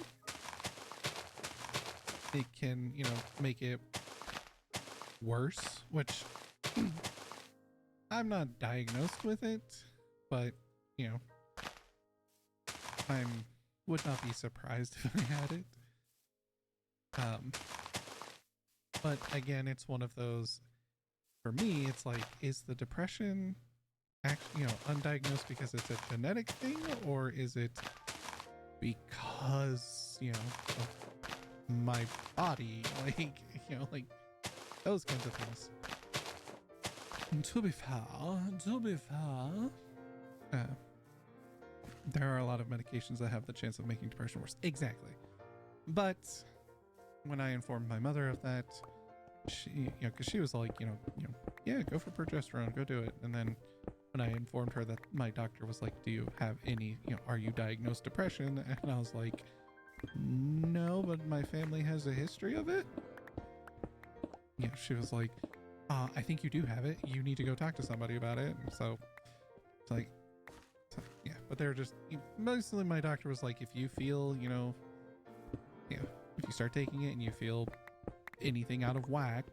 It can, make it worse, which I'm not diagnosed with it, but, I would not be surprised if I had it. But again, it's one of those, for me, it's like, is the depression actually, undiagnosed because it's a genetic thing, or is it because, of my body, like those kinds of things. And to be fair, there are a lot of medications that have the chance of making depression worse. Exactly. But when I informed my mother of that, she, because she was like, yeah, go for progesterone, go do it. And then when I informed her that my doctor was like, do you have any, are you diagnosed depression? And I was like, no, but my family has a history of it. She was like, I think you do have it. You need to go talk to somebody about it. And so it's like, but they're just, mostly my doctor was like, if you feel, if you start taking it and you feel anything out of whack,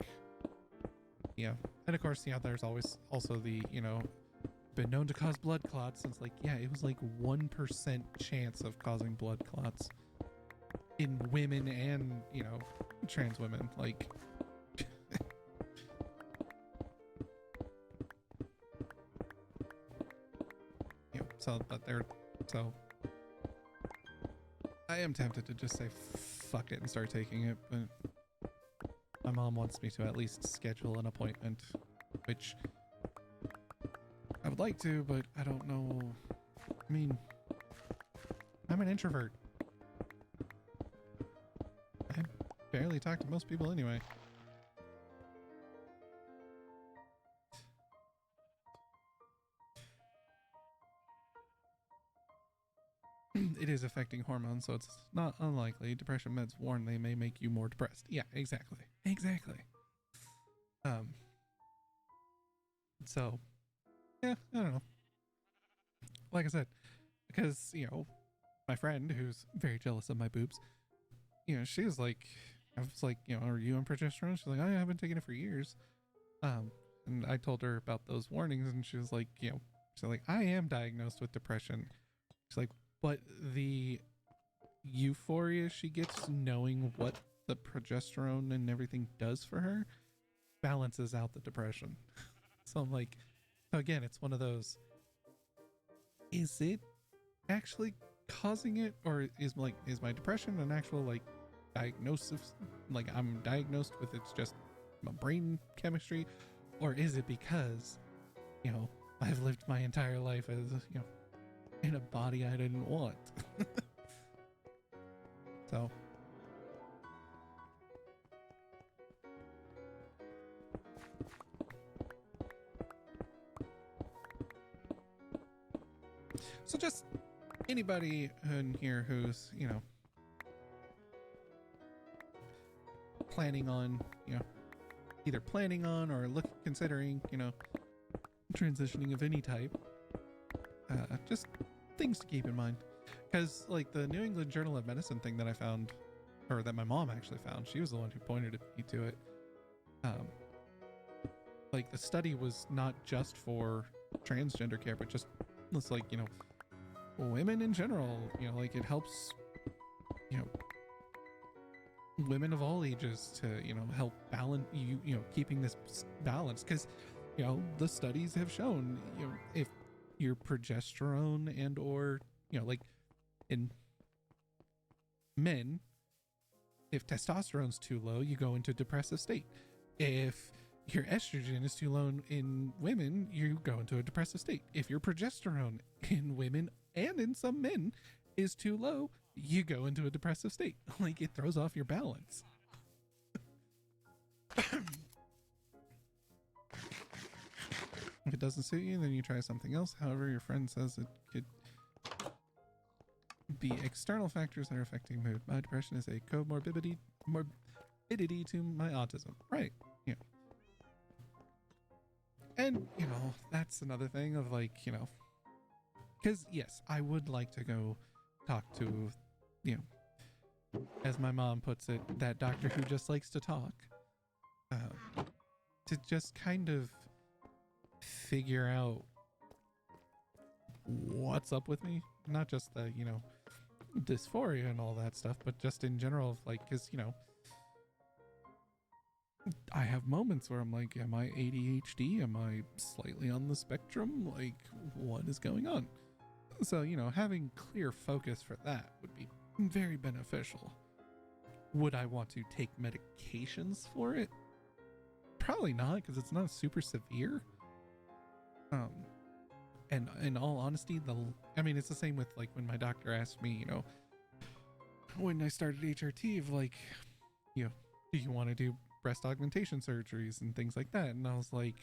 and of course, there's always also the, been known to cause blood clots. And it's like, it was like 1% chance of causing blood clots in women and, trans women. Like, so I am tempted to just say fuck it and start taking it, but my mom wants me to at least schedule an appointment, which I would like to, but I don't know. I mean, I'm an introvert. I barely talk to most people anyway. It is affecting hormones, so it's not unlikely. Depression meds warn they may make you more depressed. Yeah, exactly. So, yeah, I don't know. Like I said, because, my friend who's very jealous of my boobs, she was like, I was like, are you on progesterone? She's like, I haven't taken it for years. And I told her about those warnings, and she was like, she's like, I am diagnosed with depression. She's like, but the euphoria she gets knowing what the progesterone and everything does for her balances out the depression. So I'm like, so again, it's one of those, is it actually causing it, or is my depression an actual like diagnosis, like I'm diagnosed with it's just my brain chemistry, or is it because, you know, I've lived my entire life as, you know, in a body I didn't want. So just anybody in here who's, you know, planning on, you know, either planning on or considering, you know, transitioning of any type, just things to keep in mind. Because like the New England Journal of Medicine thing that I found, or that my mom actually found, she was the one who pointed me to it. Like the study was not just for transgender care, but just it's like, you know, women in general, you know, like it helps, you know, women of all ages to, you know, help balance you know, keeping this balance. Because, you know, the studies have shown, you know, if your progesterone and or, you know, like in men, if testosterone's too low, you go into a depressive state. If your estrogen is too low in women, you go into a depressive state. If your progesterone in women and in some men is too low, you go into a depressive state. Like it throws off your balance. If it doesn't suit you, then you try something else. However, your friend says it could be external factors that are affecting mood. My depression is a comorbidity to my autism. Right. Yeah. And, you know, that's another thing of like, you know, because yes, I would like to go talk to, you know, as my mom puts it, that doctor who just likes to talk, to just kind of figure out what's up with me. Not just the, you know, dysphoria and all that stuff, but just in general, like, because, you know, I have moments where I'm like, am I ADHD? Am I slightly on the spectrum? Like, what is going on? So, you know, having clear focus for that would be very beneficial. Would I want to take medications for it? Probably not, because it's not super severe. And in all honesty, I mean, it's the same with like when my doctor asked me, you know, when I started HRT, of like, you know, do you want to do breast augmentation surgeries and things like that? And I was like,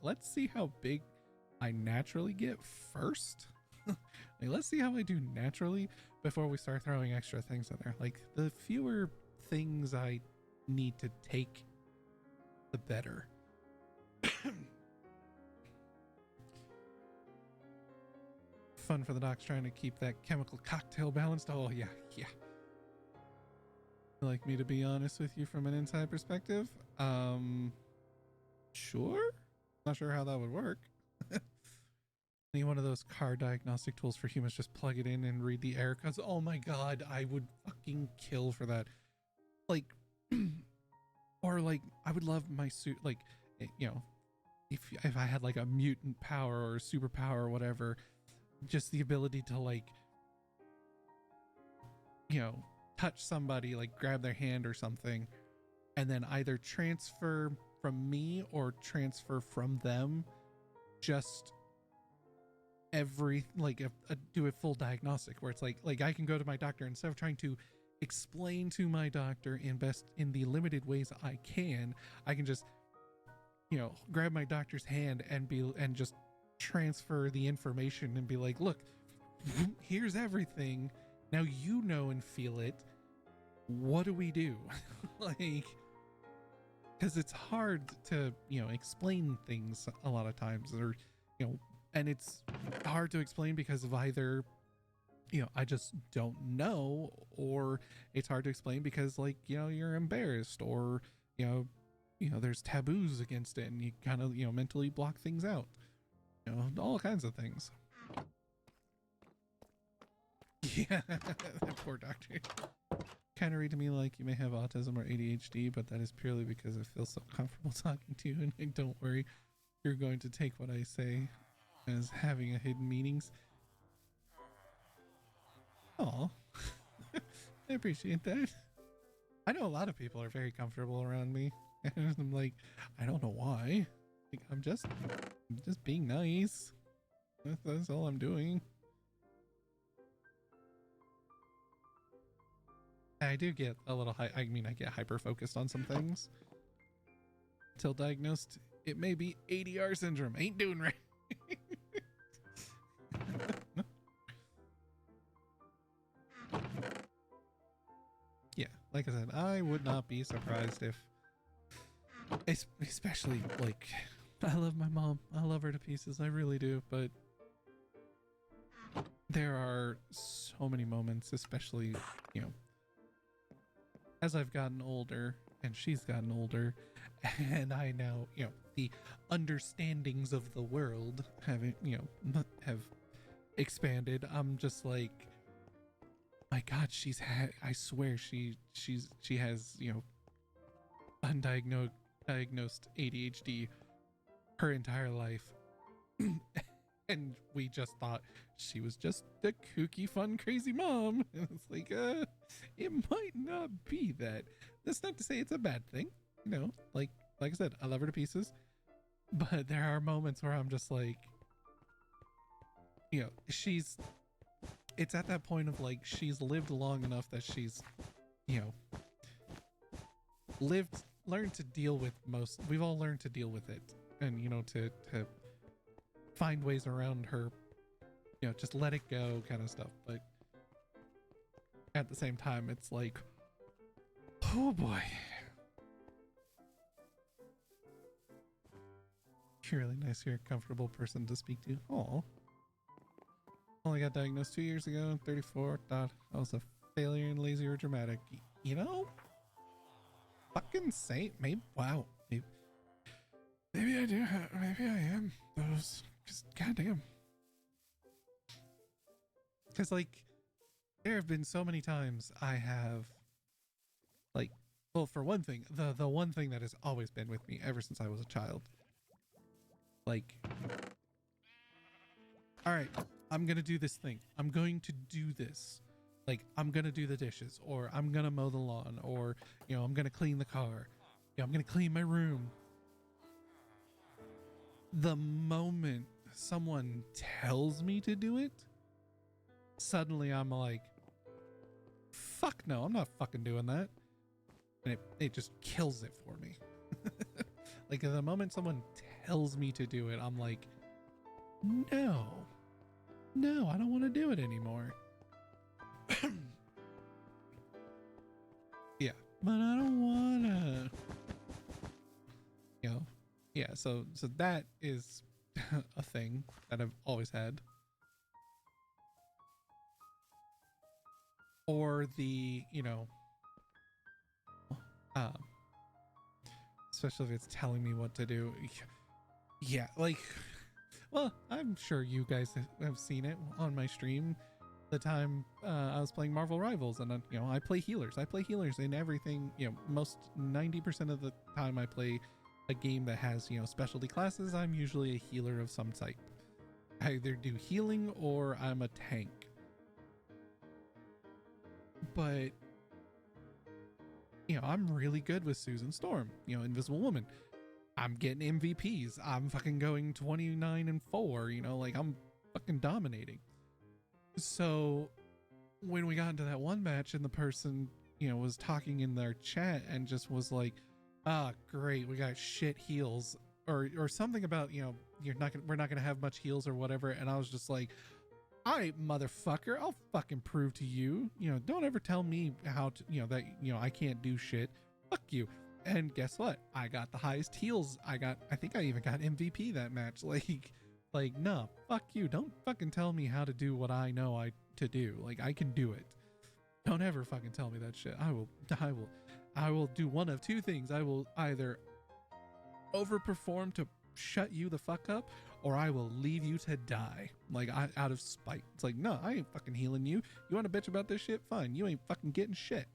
let's see how big I naturally get first. Like, let's see how I do naturally before we start throwing extra things in there. Like, the fewer things I need to take, the better. Fun for the docs trying to keep that chemical cocktail balanced. Oh, yeah. Like me to be honest with you from an inside perspective? Sure. Not sure how that would work. Need one of those car diagnostic tools for humans, just plug it in and read the air codes. Oh my god, I would fucking kill for that. Like, or like, I would love my suit, like, you know, if I had like a mutant power or superpower or whatever, just the ability to like, you know, touch somebody, like grab their hand or something, and then either transfer from me or transfer from them, just do a full diagnostic where it's like I can go to my doctor instead of trying to explain to my doctor in the limited ways I can just, you know, grab my doctor's hand and just transfer the information and be like, look, here's everything, now you know and feel it, what do we do? Like, because it's hard to, you know, explain things a lot of times, or, you know, and it's hard to explain because of either, you know, I just don't know, or it's hard to explain because, like, you know, you're embarrassed, or, you know, there's taboos against it and you kind of, you know, mentally block things out, you know, all kinds of things. Yeah, that poor doctor. Kind of read to me like you may have autism or ADHD, but that is purely because I feel so comfortable talking to you, and don't worry, you're going to take what I say as having a hidden meanings. Oh, I appreciate that. I know a lot of people are very comfortable around me, and I'm like, I don't know why. Like, I'm just being nice. That's all I'm doing. I do get a little I mean, I get hyper focused on some things. Till diagnosed, it may be ADR syndrome. Ain't doing right. Yeah, like I said, I would not be surprised if, especially like, I love my mom. I love her to pieces. I really do. But there are so many moments, especially, you know, as I've gotten older and she's gotten older, and I now, you know, the understandings of the world have expanded. I'm just like, my God, I swear she has, you know, diagnosed ADHD her entire life. And we just thought she was just a kooky, fun, crazy mom. And it's like, it might not be that. That's not to say it's a bad thing. You know, like I said, I love her to pieces. But there are moments where I'm just like, you know, it's at that point of like, she's lived long enough that she's, you know, learned to deal with we've all learned to deal with it. And, you know, to find ways around her, you know, just let it go kind of stuff. But at the same time, it's like, oh boy. You're really nice. You're a comfortable person to speak to. Oh, only got diagnosed 2 years ago. 34. Thought I was a failure and lazy or dramatic. You know, fucking say maybe. Wow. Maybe I do. Maybe I am those. Because goddamn. Because like, there have been so many times I have, like, well, for one thing, the one thing that has always been with me ever since I was a child. Like, all right, I'm gonna do this thing. I'm going to do this. Like, I'm gonna do the dishes, or I'm gonna mow the lawn, or, you know, I'm gonna clean the car. You know, I'm gonna clean my room. The moment someone tells me to do it, suddenly I'm like, fuck no, I'm not fucking doing that. And it just kills it for me. Like, the moment someone tells me to do it, I'm like, no, I don't want to do it anymore. Yeah, but I don't wanna, you know. Yeah, so that is a thing that I've always had. Or the, you know, especially if it's telling me what to do. Yeah, like, well, I'm sure you guys have seen it on my stream. The time I was playing Marvel Rivals, and you know, I play healers. I play healers in everything. You know, most 90% of the time I play a game that has, you know, specialty classes, I'm usually a healer of some type. I either do healing or I'm a tank. But, you know, I'm really good with Susan Storm, you know, Invisible Woman. I'm getting MVPs. I'm fucking going 29-4, you know, like, I'm fucking dominating. So when we got into that one match and the person, you know, was talking in their chat and just was like, ah, great, we got shit heals, or something about, you know, we're not gonna have much heals or whatever. And I was just like, all right, motherfucker, I'll fucking prove to you. You know, don't ever tell me how to, you know, that, you know, I can't do shit. Fuck you. And guess what? I got the highest heals. I think I even got MVP that match. Like, no, fuck you. Don't fucking tell me how to do what I know to do. Like, I can do it. Don't ever fucking tell me that shit. I will do one of two things. I will either overperform to shut you the fuck up, or I will leave you to die. Like, out of spite. It's like, no, I ain't fucking healing you. You want to bitch about this shit? Fine. You ain't fucking getting shit.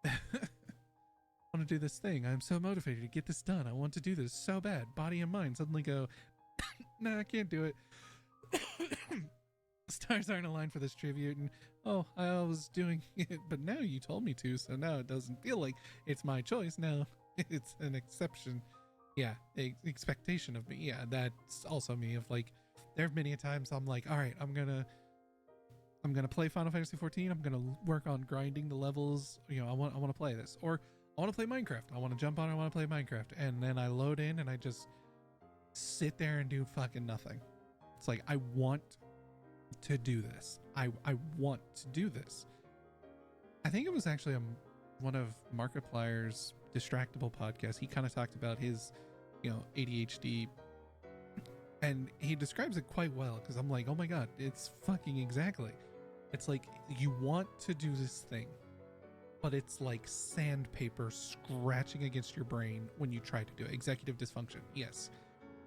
I want to do this thing. I'm so motivated to get this done. I want to do this so bad. Body and mind suddenly go, nah, I can't do it. Stars aren't aligned for this tribute, and oh, I was doing it, but now you told me to, so now it doesn't feel like it's my choice. Now it's an exception. Yeah, expectation of me. Yeah, that's also me. Of like, there have many a times I'm like, all right, I'm gonna play Final Fantasy 14. I'm gonna work on grinding the levels. You know, I want to play this, or I want to play Minecraft. I want to jump on. I want to play Minecraft, and then I load in and I just sit there and do fucking nothing. It's like, I want to do this. I want to do this. I think it was actually one of Markiplier's Distractable podcast. He kind of talked about his, you know, ADHD, and he describes it quite well, because I'm like, oh my god, it's fucking exactly. It's like, you want to do this thing, but it's like sandpaper scratching against your brain when you try to do it. Executive dysfunction. Yes.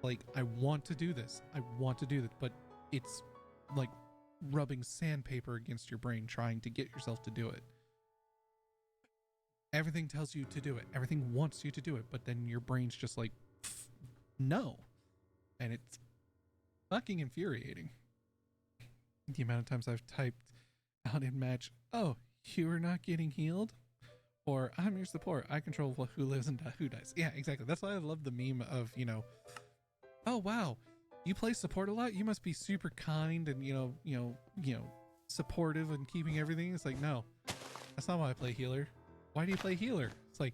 Like, I want to do this. I want to do that, but it's like rubbing sandpaper against your brain trying to get yourself to do it. Everything tells you to do it. Everything wants you to do it, but then your brain's just like, no. And it's fucking infuriating. The amount of times I've typed out in match, oh, you are not getting healed? Or, I'm your support. I control who lives and who dies. Yeah, exactly. That's why I love the meme of, you know, oh, wow, you play support a lot? You must be super kind and, you know, supportive and keeping everything. It's like, no, that's not why I play healer. Why do you play healer? It's like,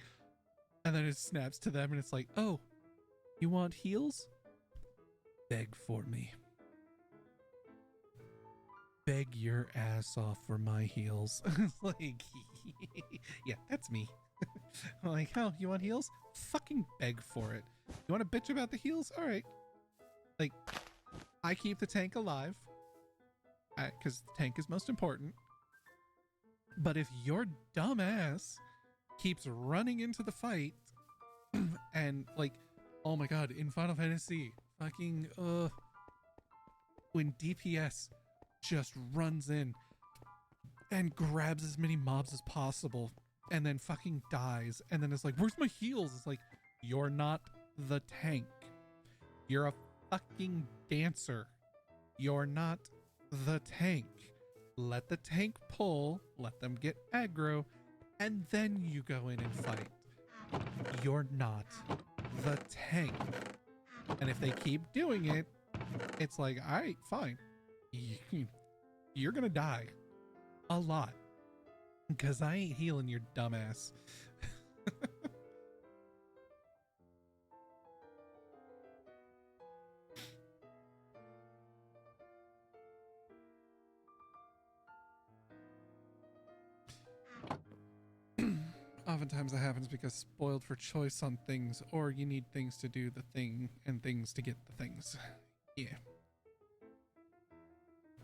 and then it snaps to them and it's like, oh, you want heals? Beg for me. Beg your ass off for my heals. It's like, yeah, that's me. I'm like, oh, you want heals? Fucking beg for it. You want to bitch about the heals? All right. Like, I keep the tank alive, because the tank is most important. But if your dumb ass keeps running into the fight, and like, oh my god, in Final Fantasy, fucking, when DPS just runs in and grabs as many mobs as possible, and then fucking dies, and then it's like, where's my heals? It's like, you're not the tank. You're a fucking dancer. You're not the tank. Let the tank pull, let them get aggro, and then you go in and fight. You're not the tank. And if they keep doing it, it's like, all right, fine. You're gonna die a lot, because I ain't healing your dumbass. Oftentimes that happens because spoiled for choice on things, or you need things to do the thing and things to get the things. Yeah.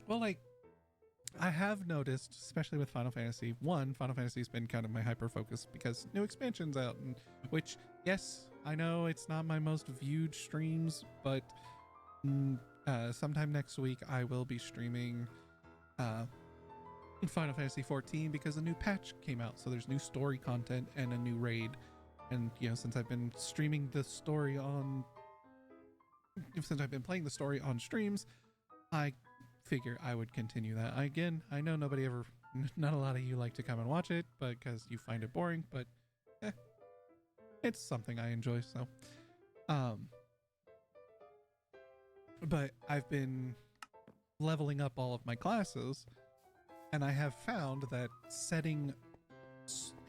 Well, like, I have noticed, especially with Final Fantasy 1, Final Fantasy's been kind of my hyper focus because new expansion's out, and which, yes, I know it's not my most viewed streams, but sometime next week I will be streaming in Final Fantasy 14 because a new patch came out, so there's new story content and a new raid. And, you know, since I've been streaming the story since I've been playing the story on streams, I figure I would continue that. Again, I know not a lot of you like to come and watch it, but because you find it boring, but it's something I enjoy. So, but I've been leveling up all of my classes, and I have found that setting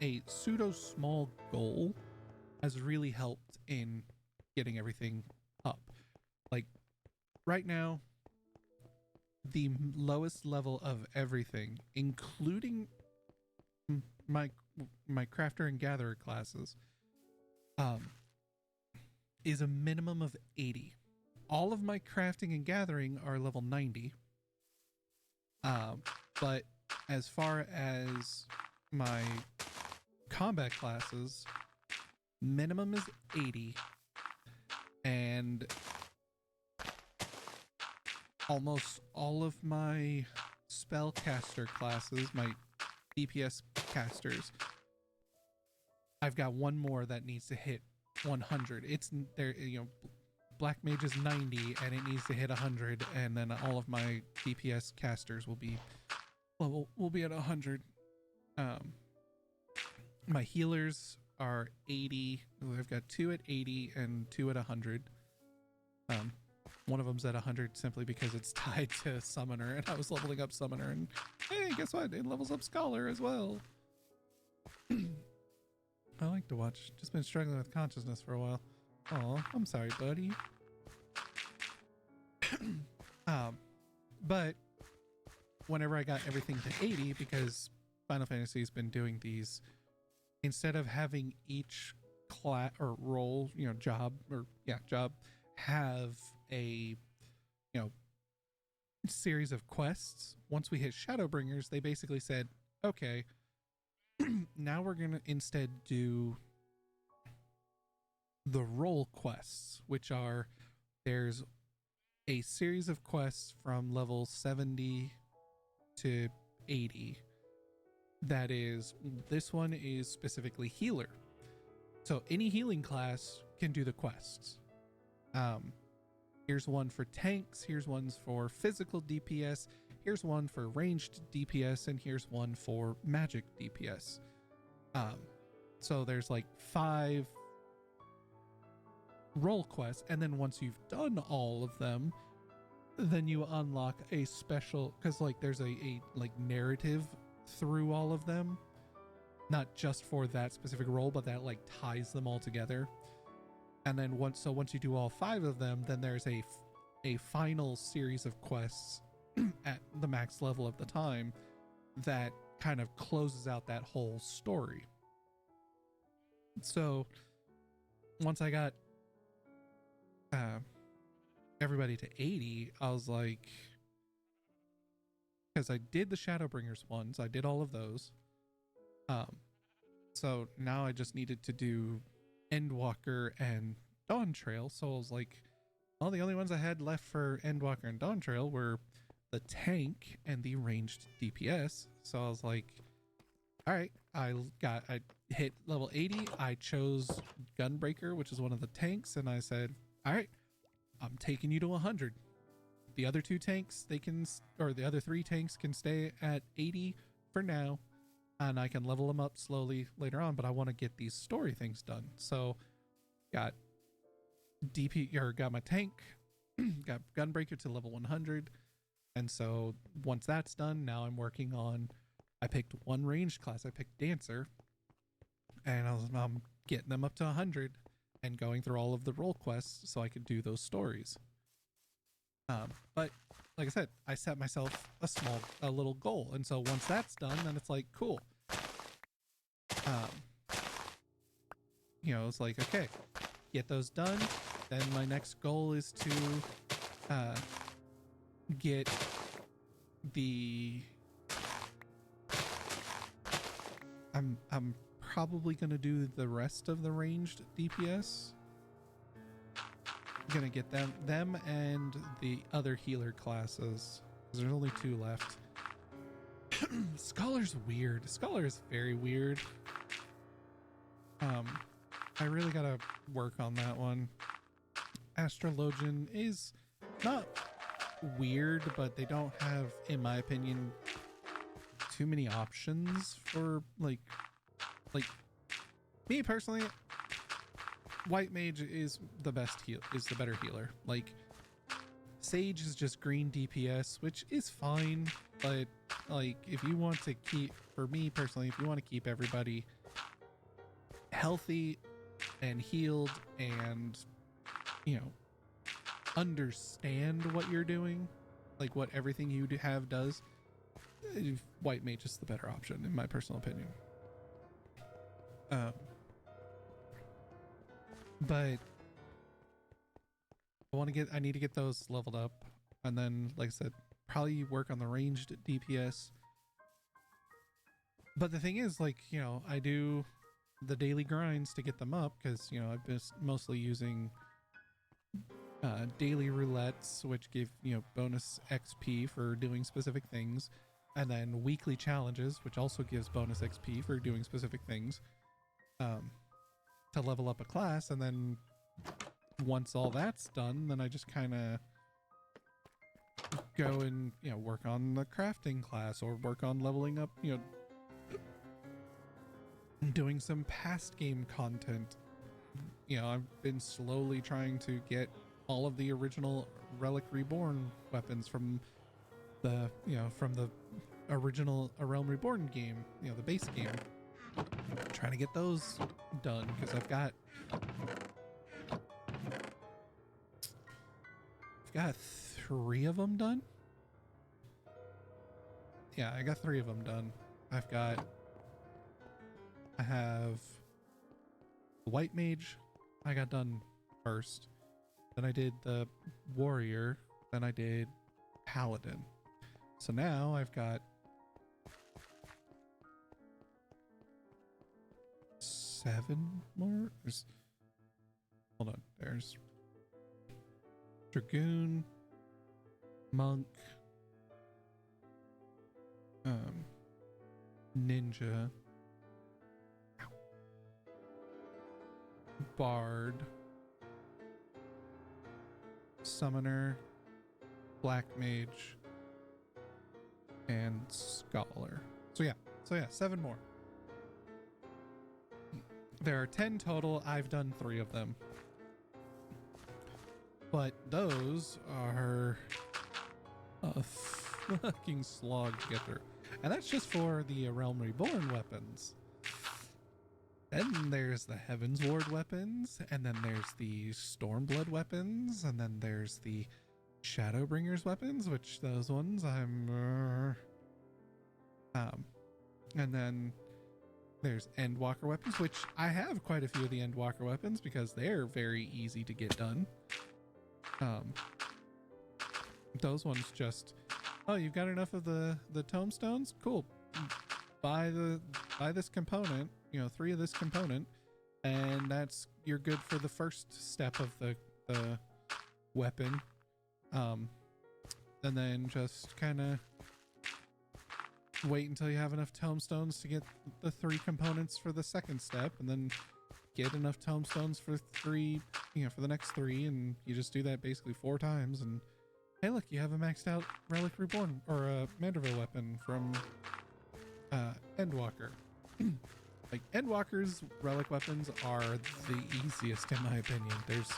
a pseudo small goal has really helped in getting everything up. Like, right now, the lowest level of everything, including my crafter and gatherer classes, is a minimum of 80. All of my crafting and gathering are level 90. But as far as my combat classes, minimum is 80. and almost all of my spellcaster classes, my DPS casters, I've got one more that needs to hit 100. It's there, you know, Black Mage is 90 and it needs to hit 100, and then all of my DPS casters will be at 100. My healers are 80. I've got 2 at 80 and 2 at 100. One of them's at 100 simply because it's tied to Summoner, and I was leveling up Summoner, and hey, guess what? It levels up Scholar as well. I like to watch. Just been struggling with consciousness for a while. Oh, I'm sorry, buddy. But whenever I got everything to 80, because Final Fantasy's been doing these, instead of having each class or role, you know, job have a, you know, series of quests. Once we hit Shadowbringers, they basically said, okay, now we're gonna instead do the role quests, which are, there's a series of quests from level 70 to 80 that is, this one is specifically healer, so any healing class can do the quests. Here's one for tanks, here's ones for physical DPS, here's one for ranged DPS, and here's one for magic DPS. So there's like 5 role quests, and then once you've done all of them, then you unlock a special, because like there's a like narrative through all of them, not just for that specific role, but that like ties them all together. And then once you do all 5 of them, then there's a final series of quests at the max level of the time that kind of closes out that whole story. So once I got everybody to 80, I was like, because I did the Shadowbringers ones, I did all of those. So now I just needed to do Endwalker and Dawntrail. So I was like, well, the only ones I had left for Endwalker and Dawntrail were the tank and the ranged DPS. So I was like, all right, I hit level 80. I chose Gunbreaker, which is one of the tanks, and I said, all right, I'm taking you to 100. The other 2 tanks, the other 3 tanks can stay at 80 for now, and I can level them up slowly later on, but I want to get these story things done. So got my tank, got Gunbreaker to level 100. And so once that's done, now I'm working on, I picked one ranged class. I picked Dancer, and I'm getting them up to 100 and going through all of the role quests so I could do those stories. But like I said, I set myself a little goal. And so once that's done, then it's like, cool. You know, it's like, okay, get those done. Then my next goal is to get the, I'm probably gonna do the rest of the ranged DPS. I'm gonna get them and the other healer classes, because there's only 2 left. Scholar's weird. Scholar is very weird. I really gotta work on that one. Astrologian is not weird, but they don't have, in my opinion, too many options for like me personally. White Mage is the better healer. Like Sage is just green DPS, which is fine, but like if you want to keep, for me personally, if you want to keep everybody healthy and healed and, you know, understand what you're doing, like what everything you have does, White Mage is the better option in my personal opinion. But I need to get those leveled up, and then like I said, probably work on the ranged DPS. But the thing is, like, you know, I do the daily grinds to get them up, because, you know, I've been mostly using daily roulettes, which give bonus XP for doing specific things, and then weekly challenges, which also gives bonus XP for doing specific things, to level up a class. And then once all that's done, then I just kind of go and work on the crafting class, or work on leveling up, doing some past game content. I've been slowly trying to get all of the original Relic Reborn weapons from the original A Realm Reborn game, the base game. Trying to get those done, because I've got 3 of them done. Yeah, I got 3 of them done. I have the White Mage I got done first. Then I did the Warrior. Then I did Paladin. So now I've got 7 more. Hold on. There's Dragoon, Monk, Ninja, Bard, Summoner, Black Mage, and Scholar. So yeah, 7 more. There are 10 total. I've done 3 of them. But those are a fucking slog to get through. And that's just for the Realm Reborn weapons. Then there's the Heaven's Ward weapons, and then there's the Stormblood weapons, and then there's the Shadowbringers weapons, which those ones and then there's Endwalker weapons, which I have quite a few of the Endwalker weapons because they're very easy to get done. Those ones just, oh, you've got enough of the tomestones? Cool. Buy this component, 3 of this component, and you're good for the first step of the weapon. And then just kind of wait until you have enough tomestones to get the 3 components for the second step, and then get enough tomestones for 3, for the next 3, and you just do that basically 4 times, and hey, look, you have a maxed out Relic Reborn, or a Manderville weapon from Endwalker. Like, Endwalker's relic weapons are the easiest in my opinion. There's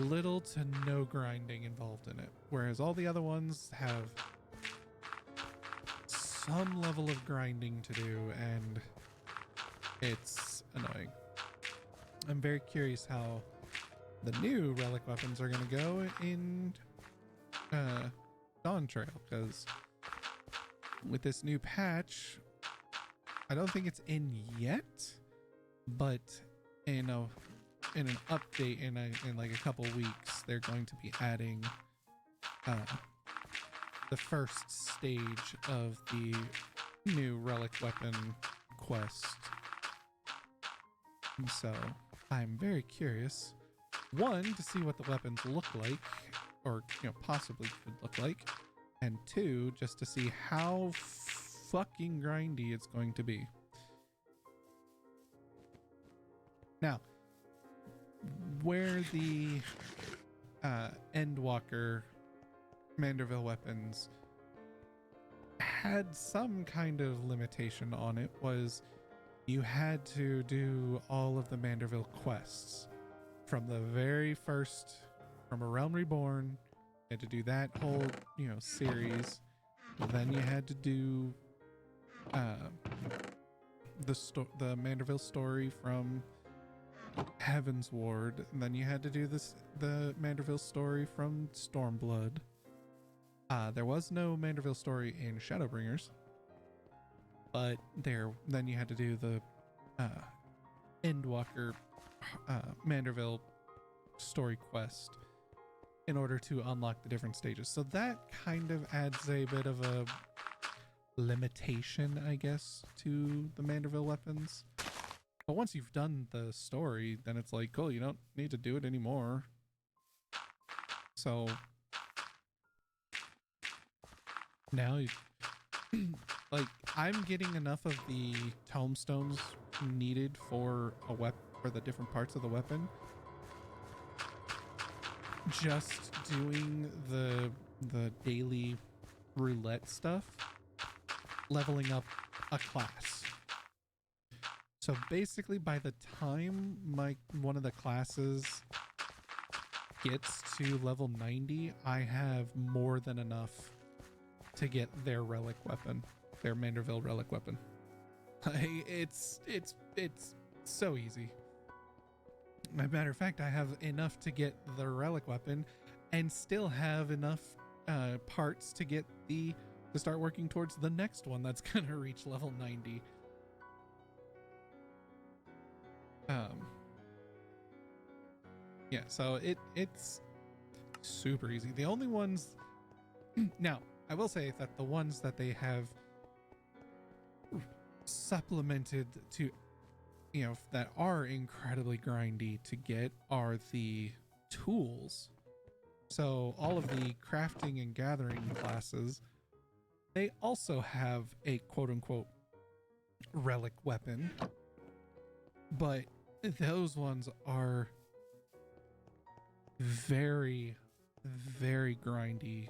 little to no grinding involved in it, whereas all the other ones have some level of grinding to do, and it's annoying. I'm very curious how the new relic weapons are going to go in Dawntrail, because with this new patch, I don't think it's in yet, but in an update in like a couple weeks, they're going to be adding the first stage of the new relic weapon quest. And so I'm very curious, 1, to see what the weapons look like, or possibly could look like, and 2, just to see how fucking grindy it's going to be. Now, where the Endwalker Manderville weapons had some kind of limitation on it was you had to do all of the Manderville quests from the very first, from A Realm Reborn. You had to do that whole series. Then you had to do the Manderville story from Heaven's Ward, and then you had to do the Manderville story from Stormblood. There was no Manderville story in Shadowbringers, but then you had to do the Endwalker Manderville story quest in order to unlock the different stages. So that kind of adds a bit of a limitation, I guess, to the Manderville weapons. But once you've done the story, then it's like, cool, you don't need to do it anymore. So now, like, I'm getting enough of the tomestones needed for a weapon, for the different parts of the weapon. Just doing the daily roulette stuff, leveling up a class. So basically, by the time one of the classes gets to level 90, I have more than enough to get their relic weapon, their Manderville relic weapon. It's so easy. As a matter of fact, I have enough to get the relic weapon, and still have enough parts to get to start working towards the next one that's gonna reach level 90. Yeah, so it's super easy. The only ones now, I will say that the ones that they have supplemented to, that are incredibly grindy to get are the tools. So all of the crafting and gathering classes, they also have a quote unquote relic weapon, but those ones are very, very grindy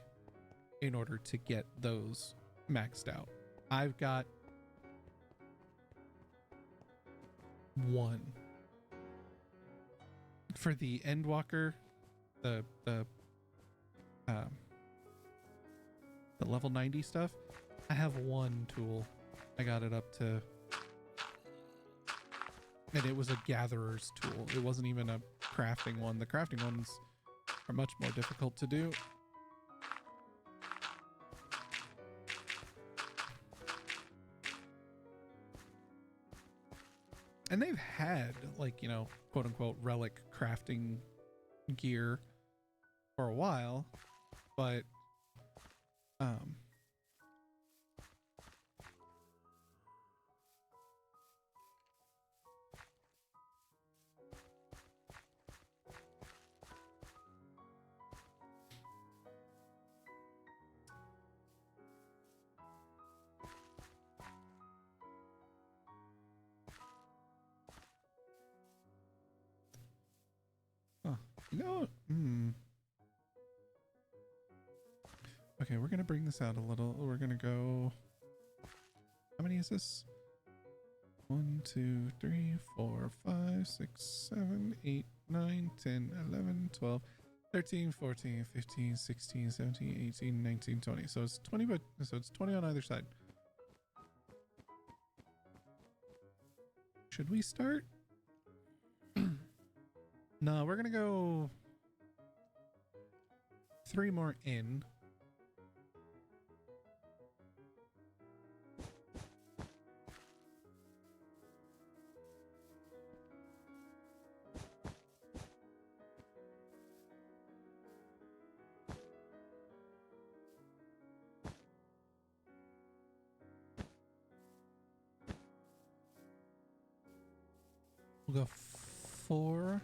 in order to get those maxed out. I've got one for the Endwalker, the level 90 stuff. I have one tool. I got it up to, and it was a gatherer's tool. It wasn't even a crafting one. The crafting ones are much more difficult to do. And they've had, like, quote unquote relic crafting gear for a while, but okay, we're gonna bring this out a little. We're gonna go, how many is this? 1, 2, 3, 4, 5, 6, 7, 8, 9, 10, 11, 12, 13, 14, 15, 16, 17, 18, 19, 20. So it's 20, so it's 20 on either side. Should we start? No, we're gonna go 3 more in. We'll go 4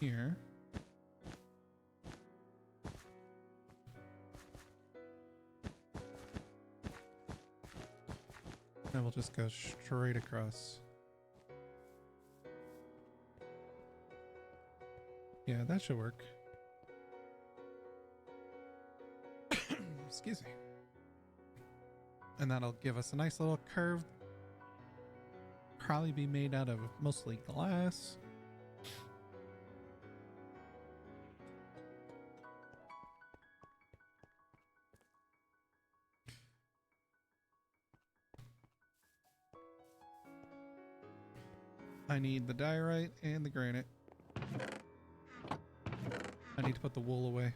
here. And we'll just go straight across. Yeah, that should work. Excuse me. And that'll give us a nice little curve. Probably be made out of mostly glass. I need the diorite and the granite. I need to put the wool away.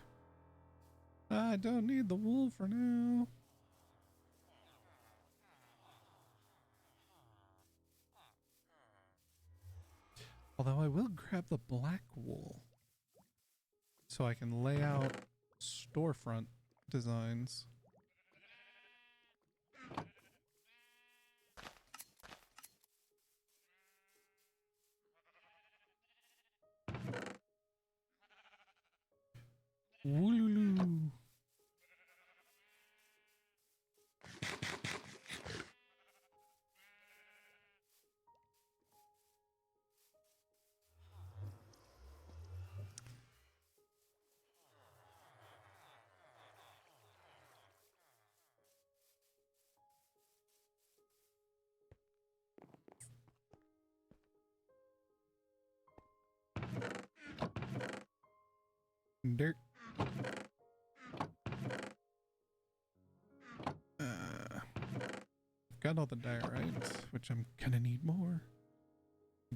I don't need the wool for now. Although I will grab the black wool so I can lay out storefront designs. Wooloo. Dirt. Got all the diorite, which I'm gonna need more.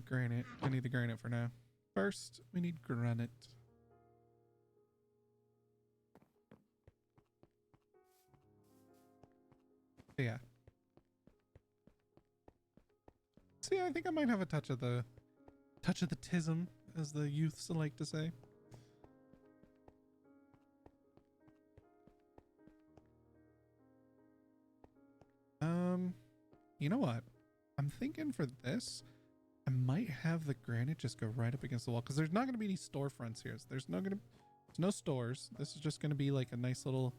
Granite. I need the granite for now. First, we need granite. Yeah. See, I think I might have a touch of the tism, as the youths like to say. You know what? I'm thinking for this, I might have the granite just go right up against the wall because there's not going to be any storefronts here. So there's no stores. This is just going to be like a nice little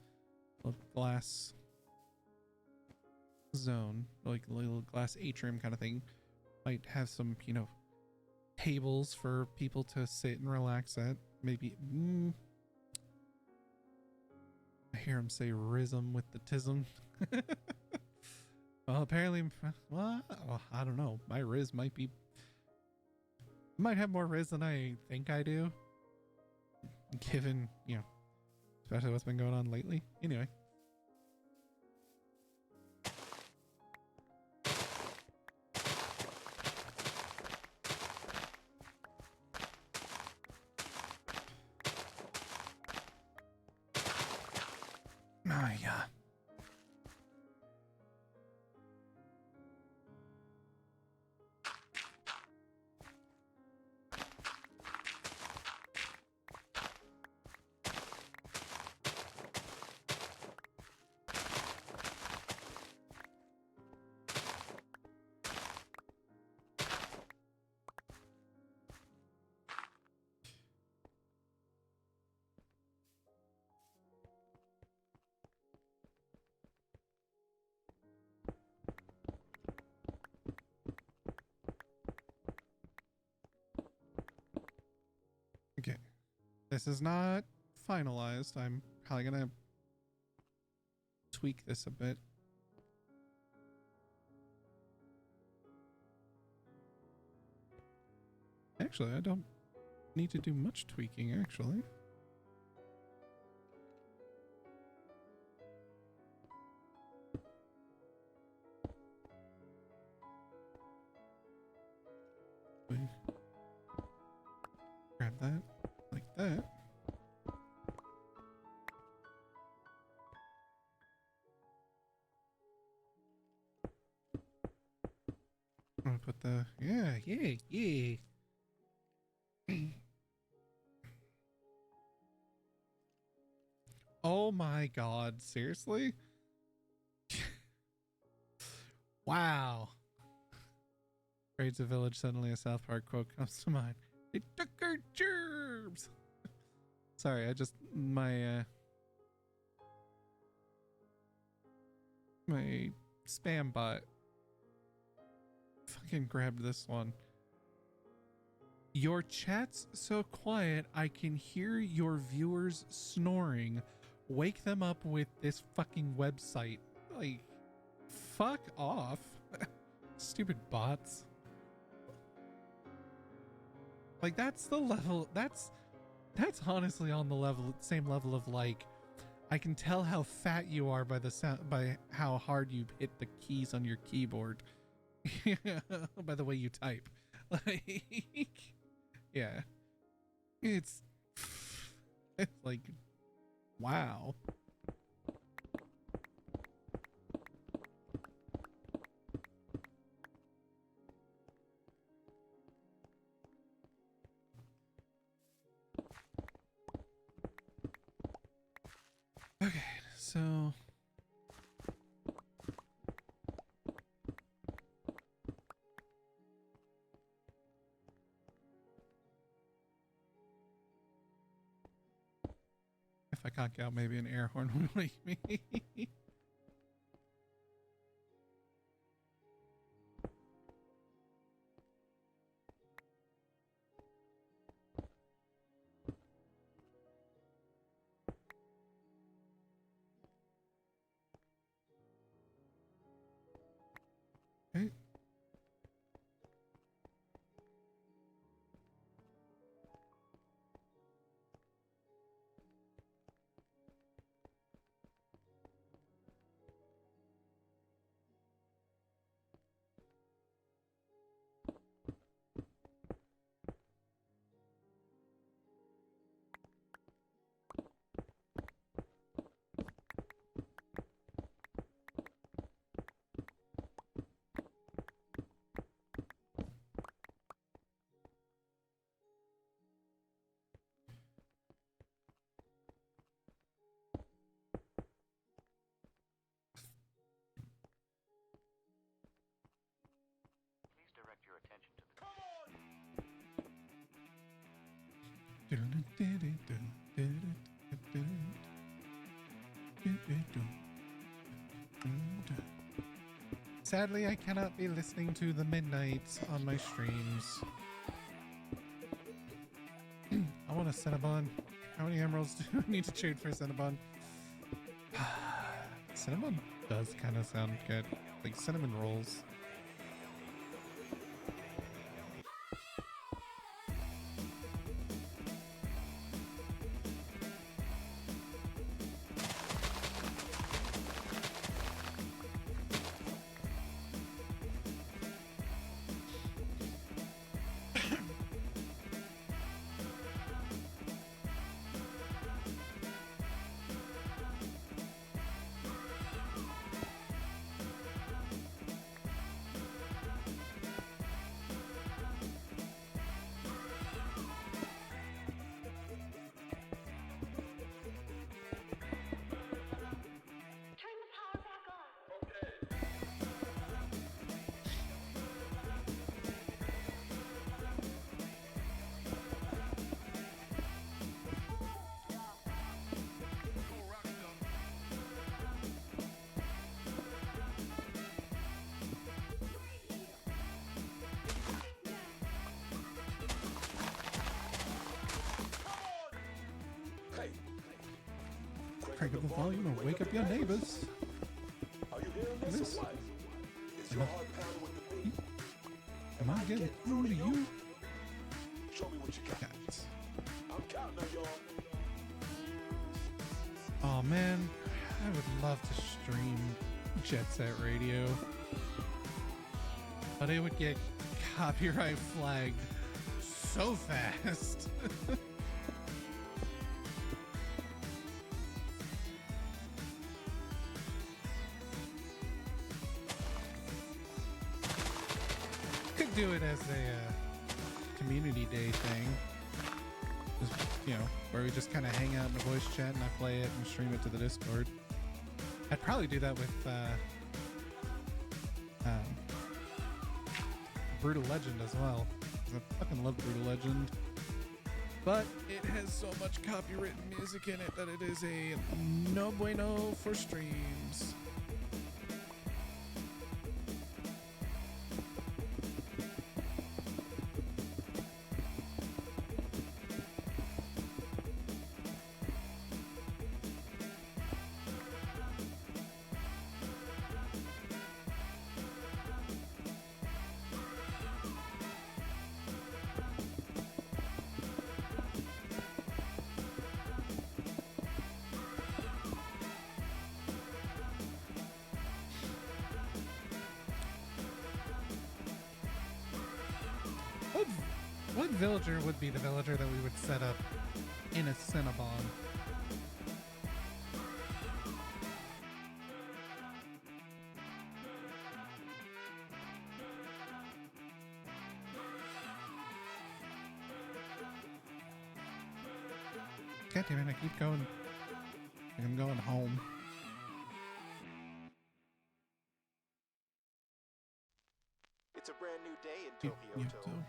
glass zone, like a little glass atrium kind of thing. Might have some, you know, tables for people to sit and relax at. Maybe. I hear him say "rism" with the tism. Well, apparently, well, I don't know. My Riz might have more Riz than I think I do. Given, you know, especially what's been going on lately. Anyway. Oh, yeah. Okay. This is not finalized. I'm probably gonna tweak this a bit. Actually, I don't need to do much tweaking, actually. Grab that, like that. I'm gonna put the, yeah. Oh my god, seriously? Wow. Raids a village, suddenly a South Park quote comes to mind. They took our germs! Sorry, I just, my spam bot fucking grabbed this one. Your chat's so quiet, I can hear your viewers snoring. Wake them up with this fucking website. Like, fuck off. Stupid bots. Like, that's the level, that's honestly on the same level of like, I can tell how fat you are by the sound, by how hard you hit the keys on your keyboard. By the way you type. Like, yeah. It's like, wow. Okay, so I conk out, maybe an air horn would wake me. Okay. Please direct your attention to the... Sadly, I cannot be listening to the midnight on my streams. I want a Cinnabon. How many emeralds do I need to trade for a Cinnabon? Cinnabon does kind of sound good. Like cinnamon rolls. Turn the power back on. Hey, Crank up the volume and wake up your neighbors. are you hearing this This- or what? Is your heart pounding with the beat? Am I getting through to you? Show me what you got. Cats. I'm counting on y'all. Oh man, I would love to stream Jet Set Radio, but it would get copyright flagged so fast. Could do it as a community day thing. Just, you know, where we just kind of hang out in the voice chat and I play it and stream it to the Discord. I'd probably do that with Brutal Legend as well, 'cause I fucking love Brutal Legend. But it has so much copywritten music in it that it is a no bueno for streams. What villager would be the villager that we would set up in a Cinnabon? God damn it, I keep going. Like I'm going home. It's a brand new day in Tokyo.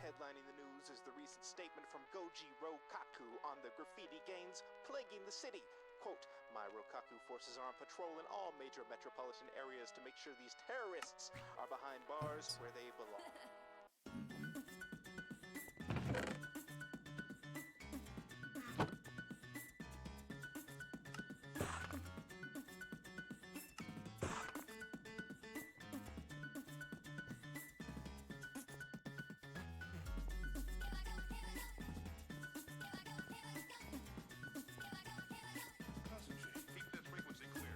Headlining the news is the recent statement from Gojiro Kaku on the graffiti gangs plaguing the city. Quote, my Rokaku forces are on patrol in all major metropolitan areas to make sure these terrorists are behind bars where they belong. Keep this frequency clear.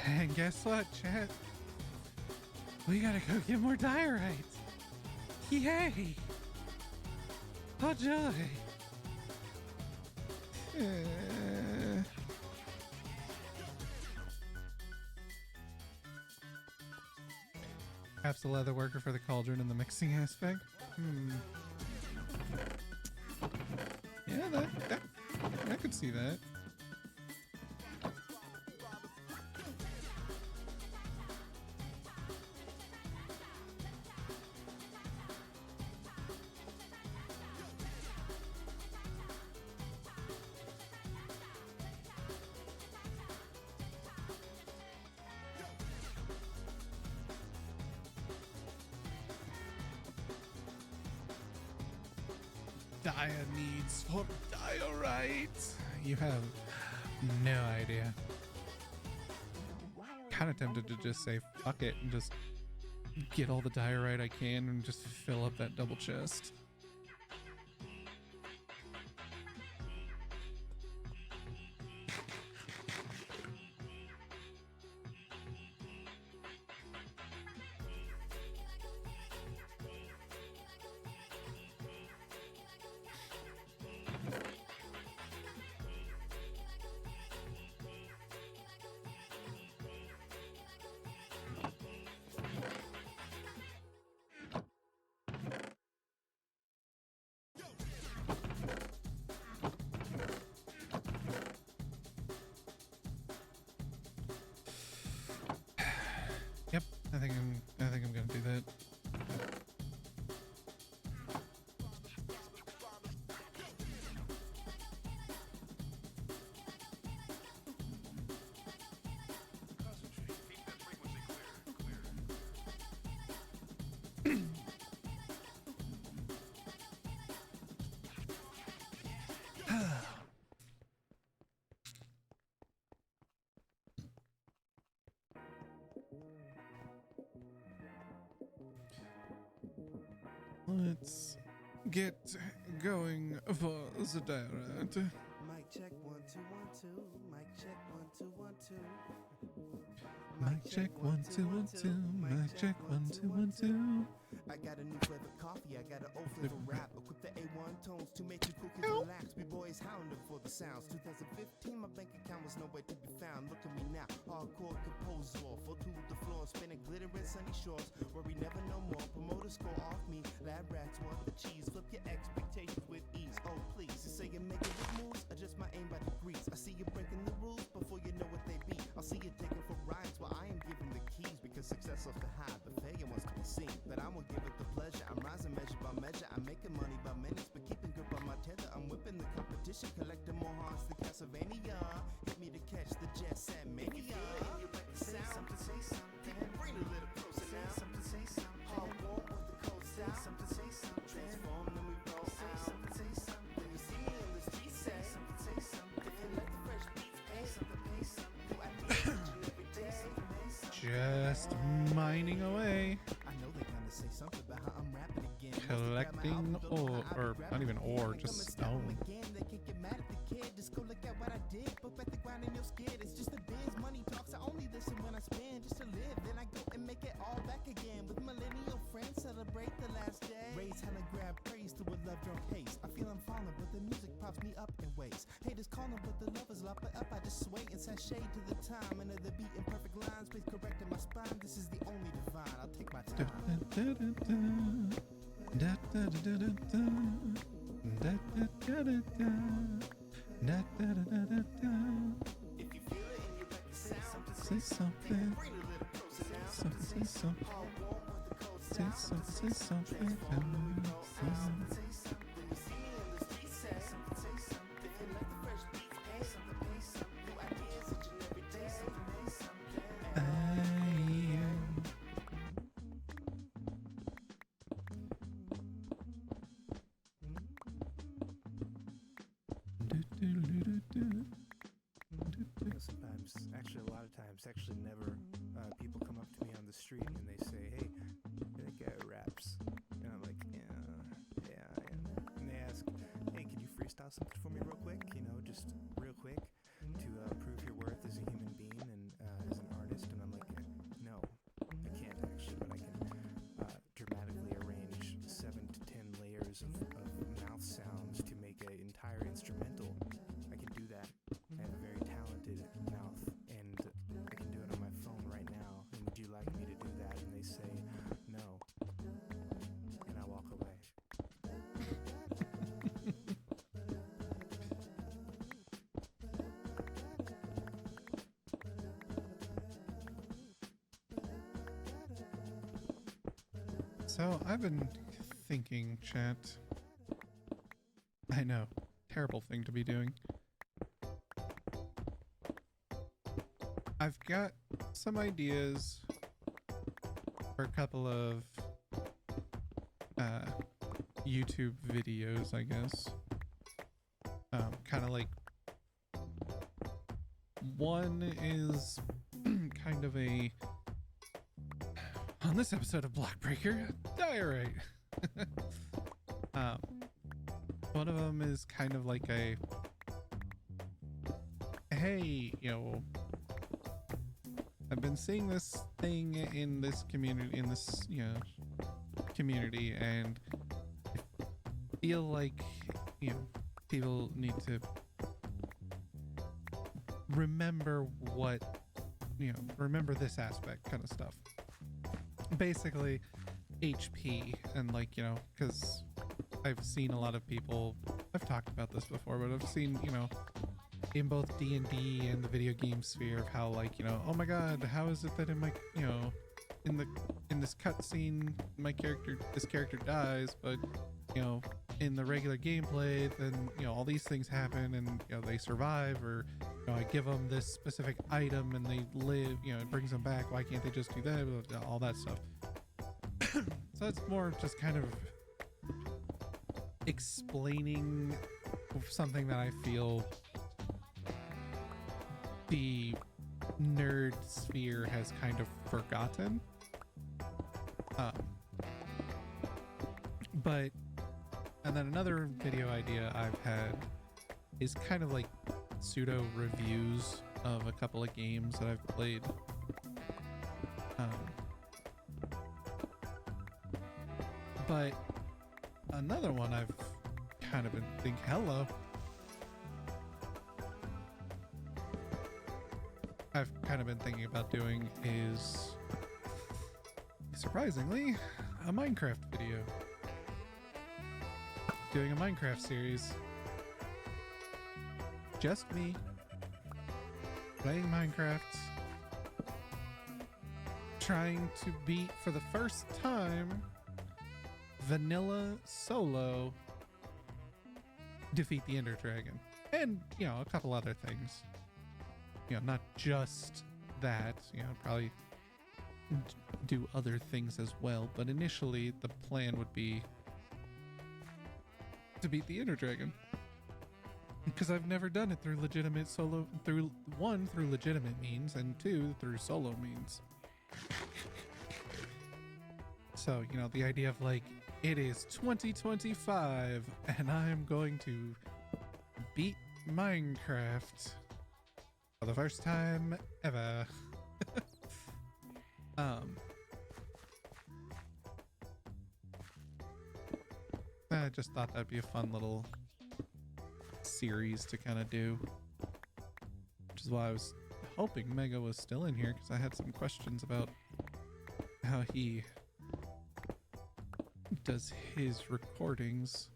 And guess what, chat? We gotta go get more diorites. Yay! Oh joy! Perhaps a leather worker for the cauldron and the mixing aspect. Yeah, that I could see that. Dia needs for diorite. You have no idea. Kind of tempted to just say fuck it and just get all the diorite I can and just fill up that double chest. Yep, I think I'm gonna do that. Keep this frequency clear. Let's get going for the diorite. Mic check 1 2 1 2. Mic check 1 2 1 2. Mic check 1 2 1 2. Mic check 1 2 1 2. I got a new flavor coffee, I got an old flavor rap. Equip the A1 tones to make you cool kids relax. We boys hounding for the sounds. 2015, my bank account was nowhere to be found. Look at me now, hardcore composer. Fall to the floor, spinning glitter in sunny shores. Worry never no more, promoters score off me. Lab rats want the cheese, flip your expectations with ease. Oh please, you say you're making good moves, adjust my aim by degrees. I see you breaking the rules before you know what they be. I'll see you taking for rides while I am giving the keys. Because success off the high, but failure wants to be seen. But I won't give it the pleasure. I'm rising measure by measure. I'm making money by minutes, but keeping grip on my tether. I'm whipping the competition, collecting more hearts than Castlevania. Hit me to catch the jet set mania. Say something, say something. Bring it a little closer now. Say something, say something. Hard warm with the cold south. Say something, say something. Transform, then we roll out. Say something, say something. You see me in the street, say something, say something. If you let the fresh beats pay something, pay something. Do I do it every day? Just mining away. I know they're gonna say something about how I'm rapping again. Collecting ore, or not even ore, just stone. Again, they can't get mad at the kid. Just go look at what I did. But at the grind and you're scared. It's just a biz. Money talks. I only listen when I spend just to live. Then I go and make it all back again. With millennial friends, celebrate the last day. Raise hella grab praise to a love drunk haze. I feel I'm falling, but the music props me up in ways. Haters calling, but the lovers lop it up. I just sway and sashay to the time. Under the beat in perfect lines, please correcting my spine. This is the Da da da da da da. Da da da da da. Da da da da da da. Say something. Say something. Say something. Say something. Sometimes, actually a lot of times, actually never, people come up to me on the street and they say, hey, that guy raps. And I'm like, yeah. And they ask, hey, can you freestyle something for me real quick? You know, just real quick to prove your worth as a human being and as an artist. And I'm like, no, I can't actually, but I can dramatically arrange 7 to 10 layers of mouth sounds to make an entire instrumental. I can do that. I have a very talented mouth, and I can do it on my phone right now. And would you like me to do that? And they say, no. And I walk away. So I've been thinking, chat. I know, terrible thing to be doing. I've got some ideas for a couple of YouTube videos, I guess. Kind of like one is kind of a on this episode of Blockbreaker diorite. One of them is kind of like a hey, you know, I've been seeing this thing in this community, community, and I feel like, people need to remember remember this aspect kind of stuff. Basically, HP, and because I've seen a lot of people, I've talked about this before, but I've seen, in both D&D and the video game sphere of how oh my god, how is it that in my in this cutscene this character dies, but in the regular gameplay then all these things happen and they survive, or I give them this specific item and they live, it brings them back, why can't they just do that, all that stuff. So it's more just kind of explaining something that I feel the nerd sphere has kind of forgotten. And then another video idea I've had is kind of like pseudo reviews of a couple of games that I've played. But another one I've kind of been thinking, I've kind of been thinking about doing is, surprisingly, a Minecraft video. Doing a Minecraft series. Just me playing Minecraft, trying to beat for the first time vanilla solo, defeat the Ender Dragon, and a couple other things. Not just that, probably do other things as well, but initially the plan would be to beat the Ender Dragon, because I've never done it through legitimate solo, through legitimate means, and 2 through solo means. So the idea of it is 2025 and I'm going to beat Minecraft for the first time ever. I just thought that'd be a fun little series to kind of do, which is why I was hoping Mega was still in here, because I had some questions about how he does his recordings.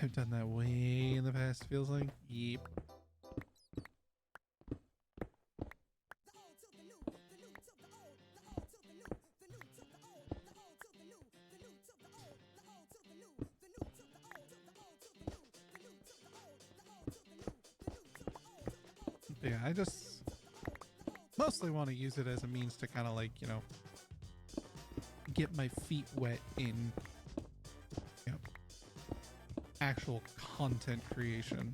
I've done that way in the past, feels like. Yep. But yeah, I just mostly want to use it as a means to kind of like, you know, get my feet wet in, you know, actual content creation.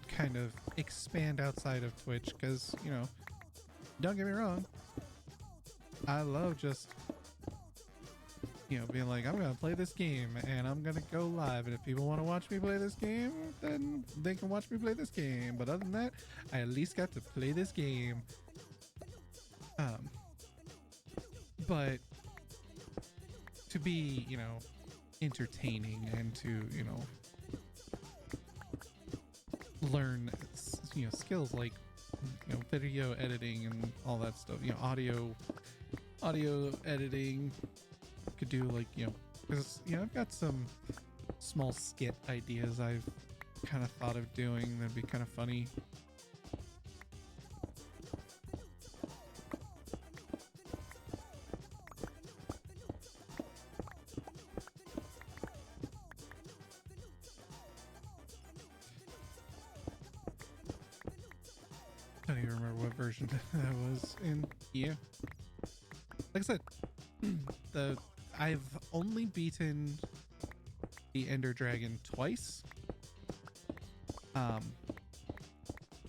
Kind of expand outside of Twitch, because, you know, don't get me wrong, I love just, you know, being like, I'm gonna play this game and I'm gonna go live, and if people want to watch me play this game, then they can watch me play this game. But other than that, I at least got to play this game. But to be, you know, entertaining and to, you know, learn, you know, skills like, you know, video editing and all that stuff, you know, audio editing. Could do like, you know, because, you know, I've got some small skit ideas I've kind of thought of doing that'd be kind of funny. I don't even remember what version that was in. Yeah, like I said, I've only beaten the Ender Dragon twice. And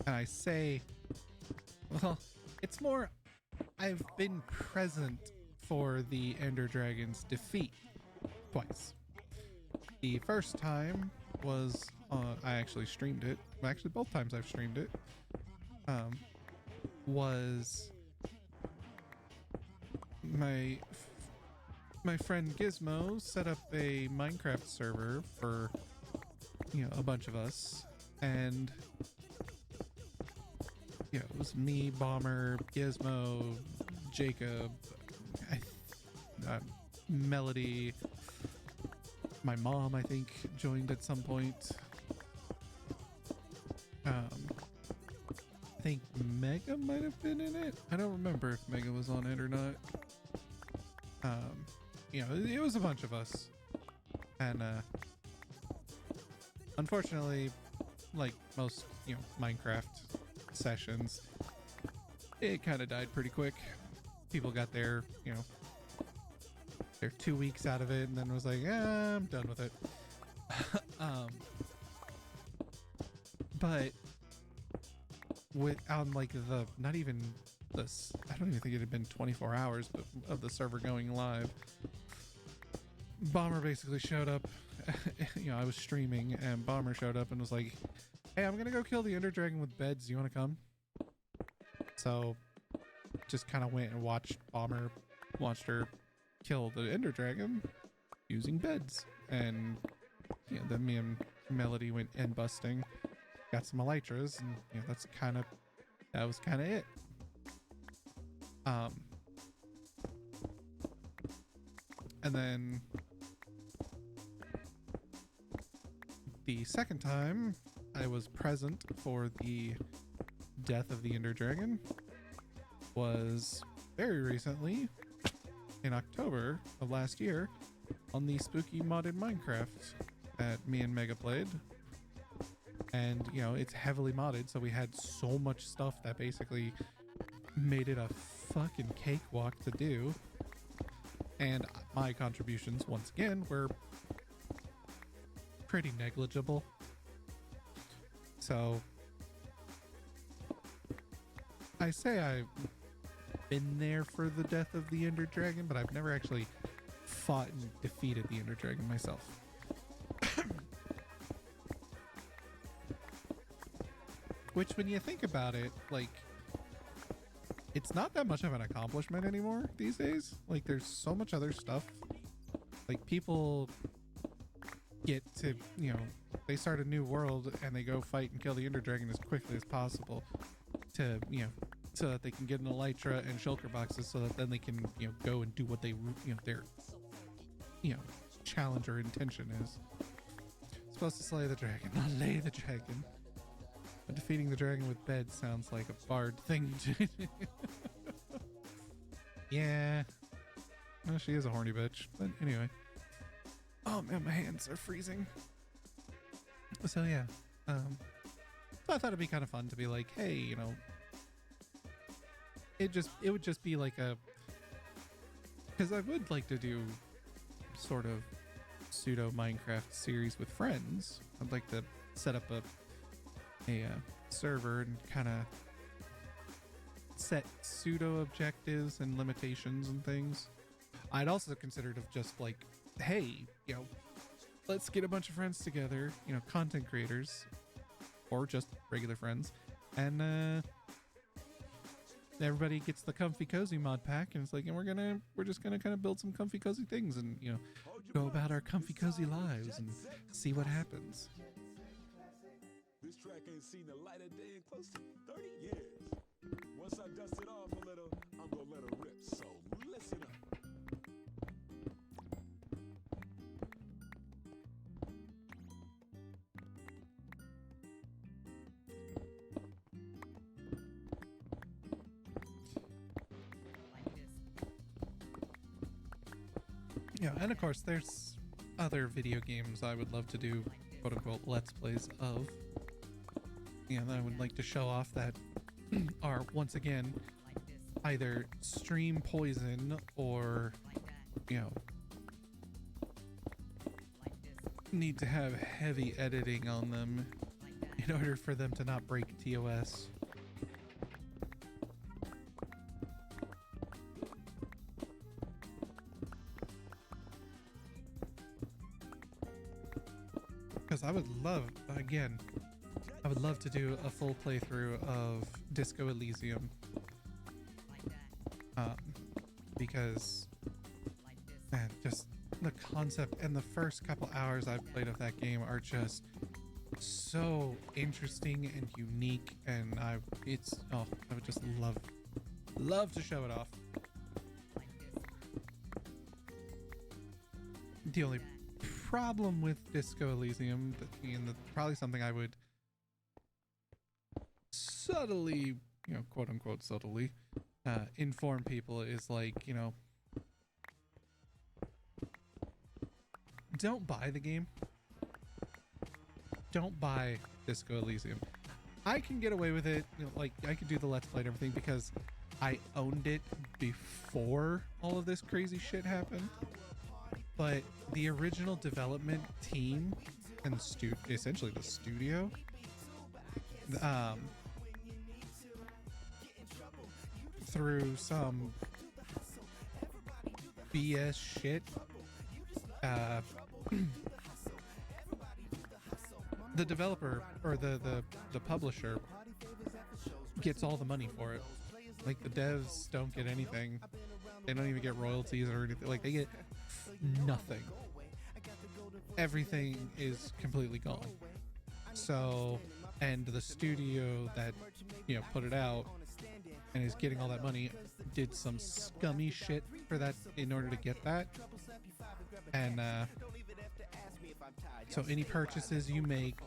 I say, well, it's more, I've been present for the Ender Dragon's defeat twice. The first time was, I actually streamed it. Well, actually, both times I've streamed it. Was my friend Gizmo set up a Minecraft server for, you know, a bunch of us, and, you know, it was me, Bomber, Gizmo, Jacob, Melody, my mom, I think, joined at some point. I think Mega might have been in it. I don't remember if Mega was on it or not. You know, it was a bunch of us, and unfortunately, like most, you know, Minecraft sessions, it kind of died pretty quick. People got their, you know, their 2 weeks out of it, and then was like, I'm done with it. But on like the, not even this, I don't even think it had been 24 hours but of the server going live, Bomber basically showed up. You know, I was streaming and Bomber showed up and was like, hey, I'm gonna go kill the Ender Dragon with beds, you want to come? So just kind of went and watched her kill the Ender Dragon using beds. And, you know, then me and Melody went end busting, got some elytras, and, you know, that was kind of it. And then the second time I was present for the death of the Ender Dragon was very recently, in October of last year, on the Spooky Modded Minecraft that me and Mega played. And, you know, it's heavily modded, so we had so much stuff that basically made it a fucking cakewalk to do. And my contributions, once again, were pretty negligible. So I say I've been there for the death of the Ender Dragon, but I've never actually fought and defeated the Ender Dragon myself. Which, when you think about it, like, it's not that much of an accomplishment anymore these days. Like, there's so much other stuff Like people get to, you know, they start a new world and they go fight and kill the Ender Dragon as quickly as possible to, you know, so that they can get an Elytra and shulker boxes so that then they can, you know, go and do what they, you know, their, you know, challenge or intention is. Supposed to slay the dragon, not lay the dragon. But defeating the dragon with bed sounds like a bard thing to do. Yeah. Well, she is a horny bitch. But anyway. Oh man, my hands are freezing. So yeah. So I thought it'd be kind of fun to be like, hey, you know, it would just be like a, because I would like to do sort of pseudo Minecraft series with friends. I'd like to set up a server and kind of set pseudo objectives and limitations and things. I'd also considered of just like, hey, you know, let's get a bunch of friends together, you know, content creators or just regular friends, and everybody gets the comfy cozy mod pack, and it's like, and we're just gonna kind of build some comfy cozy things and, you know, go about our comfy cozy lives and see what happens. This track ain't seen the light of day in close to 30 years. Once I dust it off a little, I'm gonna let it rip, so listen up. Yeah, and of course there's other video games I would love to do quote unquote let's plays of. Yeah, that I would like to show off that are once again either stream poison or, you know, need to have heavy editing on them in order for them to not break TOS. Because I would love, again, I would love to do a full playthrough of Disco Elysium. Because, man, just the concept and the first couple hours I've played of that game are just so interesting and unique, and I would just love to show it off. The only problem with Disco Elysium, and probably something I would subtly, you know, quote unquote subtly, inform people is like, you know, don't buy the game. Don't buy Disco Elysium. I can get away with it, you know, like I could do the let's play and everything because I owned it before all of this crazy shit happened. But the original development team and essentially the studio, through some BS shit, the developer or the publisher gets all the money for it. Like the devs don't get anything. They don't even get royalties or anything. Like they get nothing. Everything is completely gone. So, and the studio that, you know, put it out and is getting all that money did some scummy shit for that in order to get that. And so any purchases you make,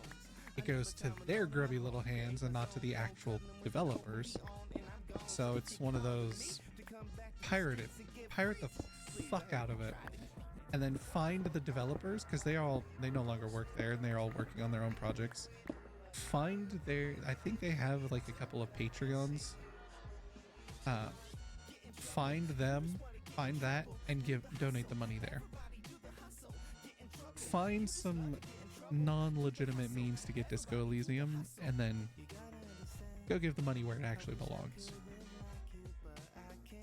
it goes to their grubby little hands and not to the actual developers. So it's one of those pirate the fuck out of it, and then find the developers, because they no longer work there and they're all working on their own projects. I think they have like a couple of Patreons. Find that and donate the money there. Find some non-legitimate means to get Disco Elysium, and then go give the money where it actually belongs.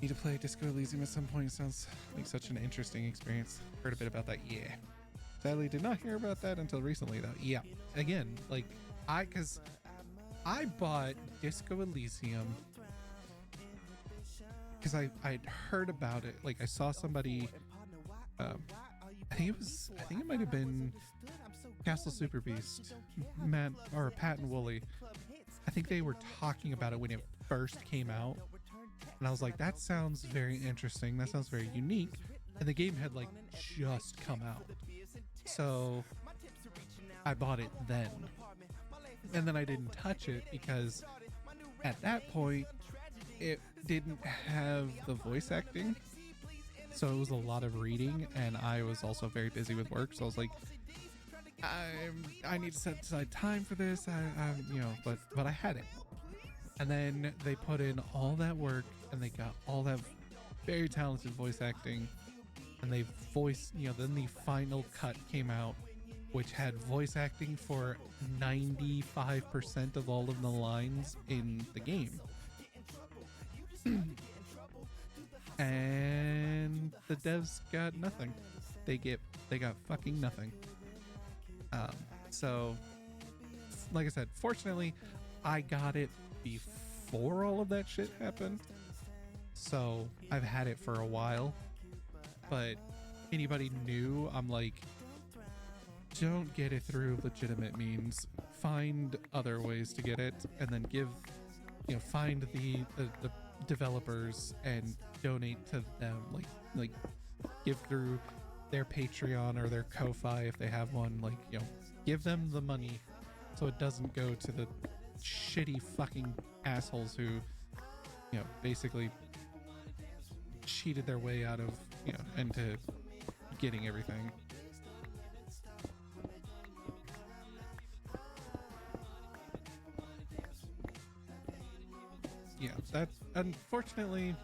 Need to play Disco Elysium at some point. It sounds like such an interesting experience. Heard a bit about that, yeah. Sadly, did not hear about that until recently, though. Yeah, again, like, because I bought Disco Elysium because I'd heard about it. Like, I saw somebody I think it might have been Castle Super Beast, Matt or Pat and Wooly. I think they were talking about it when it first came out, and I was like, that sounds very interesting. That sounds very unique. And the game had like just come out, so I bought it then, and then I didn't touch it because at that point it didn't have the voice acting, so it was a lot of reading, and I was also very busy with work, so I was like, I need to set aside time for this. But I had it, and then they put in all that work, and they got all that very talented voice acting, and they voiced, then the final cut came out, which had voice acting for 95% of all of the lines in the game. And the devs got nothing. They got fucking nothing. So like I said, fortunately I got it before all of that shit happened, so I've had it for a while. But anybody new, I'm like, don't get it through legitimate means. Find other ways to get it, and then find the developers and donate to them. Like give through their Patreon or their Ko-Fi if they have one. Give them the money so it doesn't go to the shitty fucking assholes who, basically cheated their way out of, into getting everything. Yeah, that unfortunately.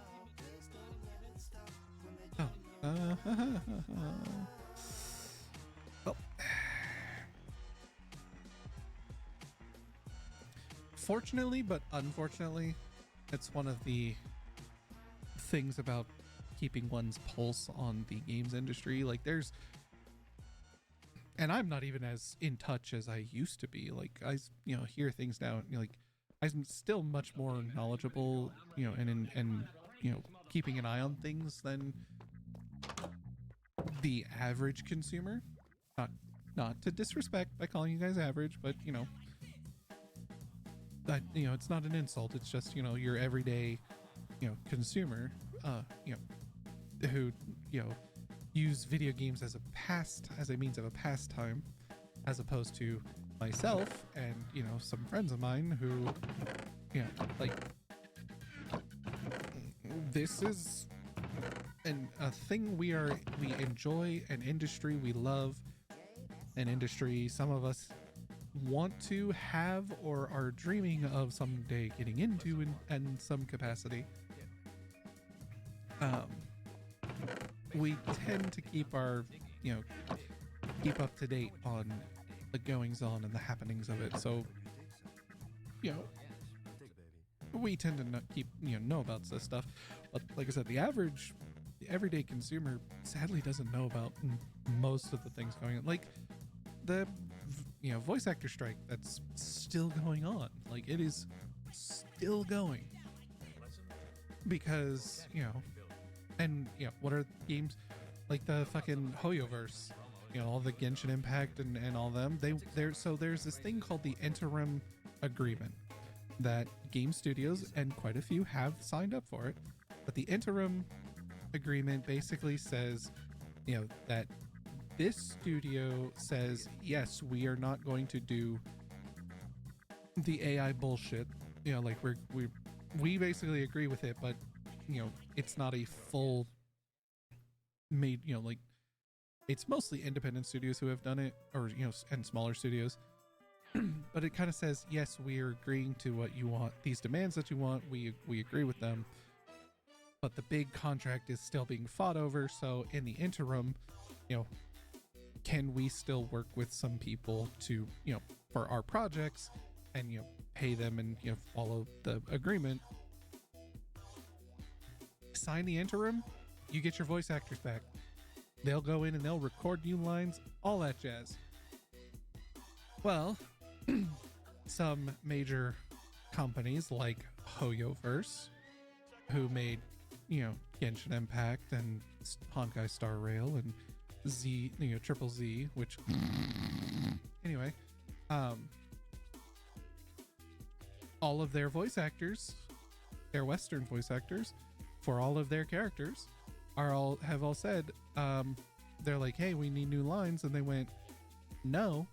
Well, fortunately, but unfortunately, it's one of the things about keeping one's pulse on the games industry. And I'm not even as in touch as I used to be. I hear things now. I'm still much more knowledgeable, and keeping an eye on things than the average consumer. Not to disrespect by calling you guys average, but that it's not an insult. It's just your everyday consumer who use video games as a means of a pastime, as opposed to myself and some friends of mine who this is a thing we enjoy, an industry we love, an industry some of us want to have or are dreaming of someday getting into in some capacity. We tend to keep our keep up to date on the goings on and the happenings of it, so we tend to not keep know about this stuff. But like I said, the everyday consumer sadly doesn't know about most of the things going on, like the voice actor strike that's still going on. It is still going because and what are games like the fucking Hoyoverse, all the Genshin Impact and all them, there's this thing called the interim agreement that game studios and quite a few have signed up for it. But the interim agreement basically says that this studio says, yes, we are not going to do the AI bullshit, we basically agree with it, but it's not a full made, it's mostly independent studios who have done it, or and smaller studios. But it kind of says, yes, we are agreeing to what you want, these demands that you want, we agree with them, but the big contract is still being fought over. So in the interim, can we still work with some people to for our projects and pay them and follow the agreement? Sign the interim, you get your voice actors back. They'll go in and they'll record new lines, all that jazz. Well, some major companies like Hoyoverse, who made Genshin Impact and Honkai Star Rail and Z, Triple Z, which anyway, all of their voice actors, their Western voice actors, for all of their characters, have all said, they're like, hey, we need new lines, and they went, no.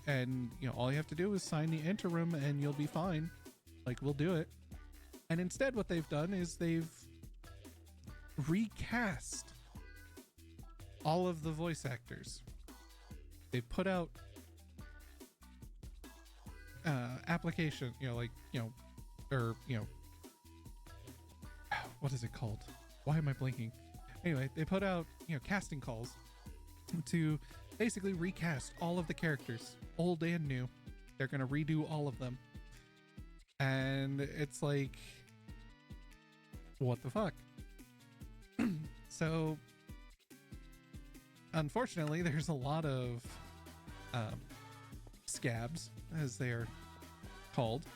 And all you have to do is sign the interim, and you'll be fine. Like, we'll do it. And instead, what they've done is they've recast all of the voice actors. They put out application, what is it called? Why am I blanking? Anyway, they put out, casting calls to basically recast all of the characters, old and new. They're going to redo all of them. And it's like, what the fuck? So, unfortunately, there's a lot of scabs, as they're called,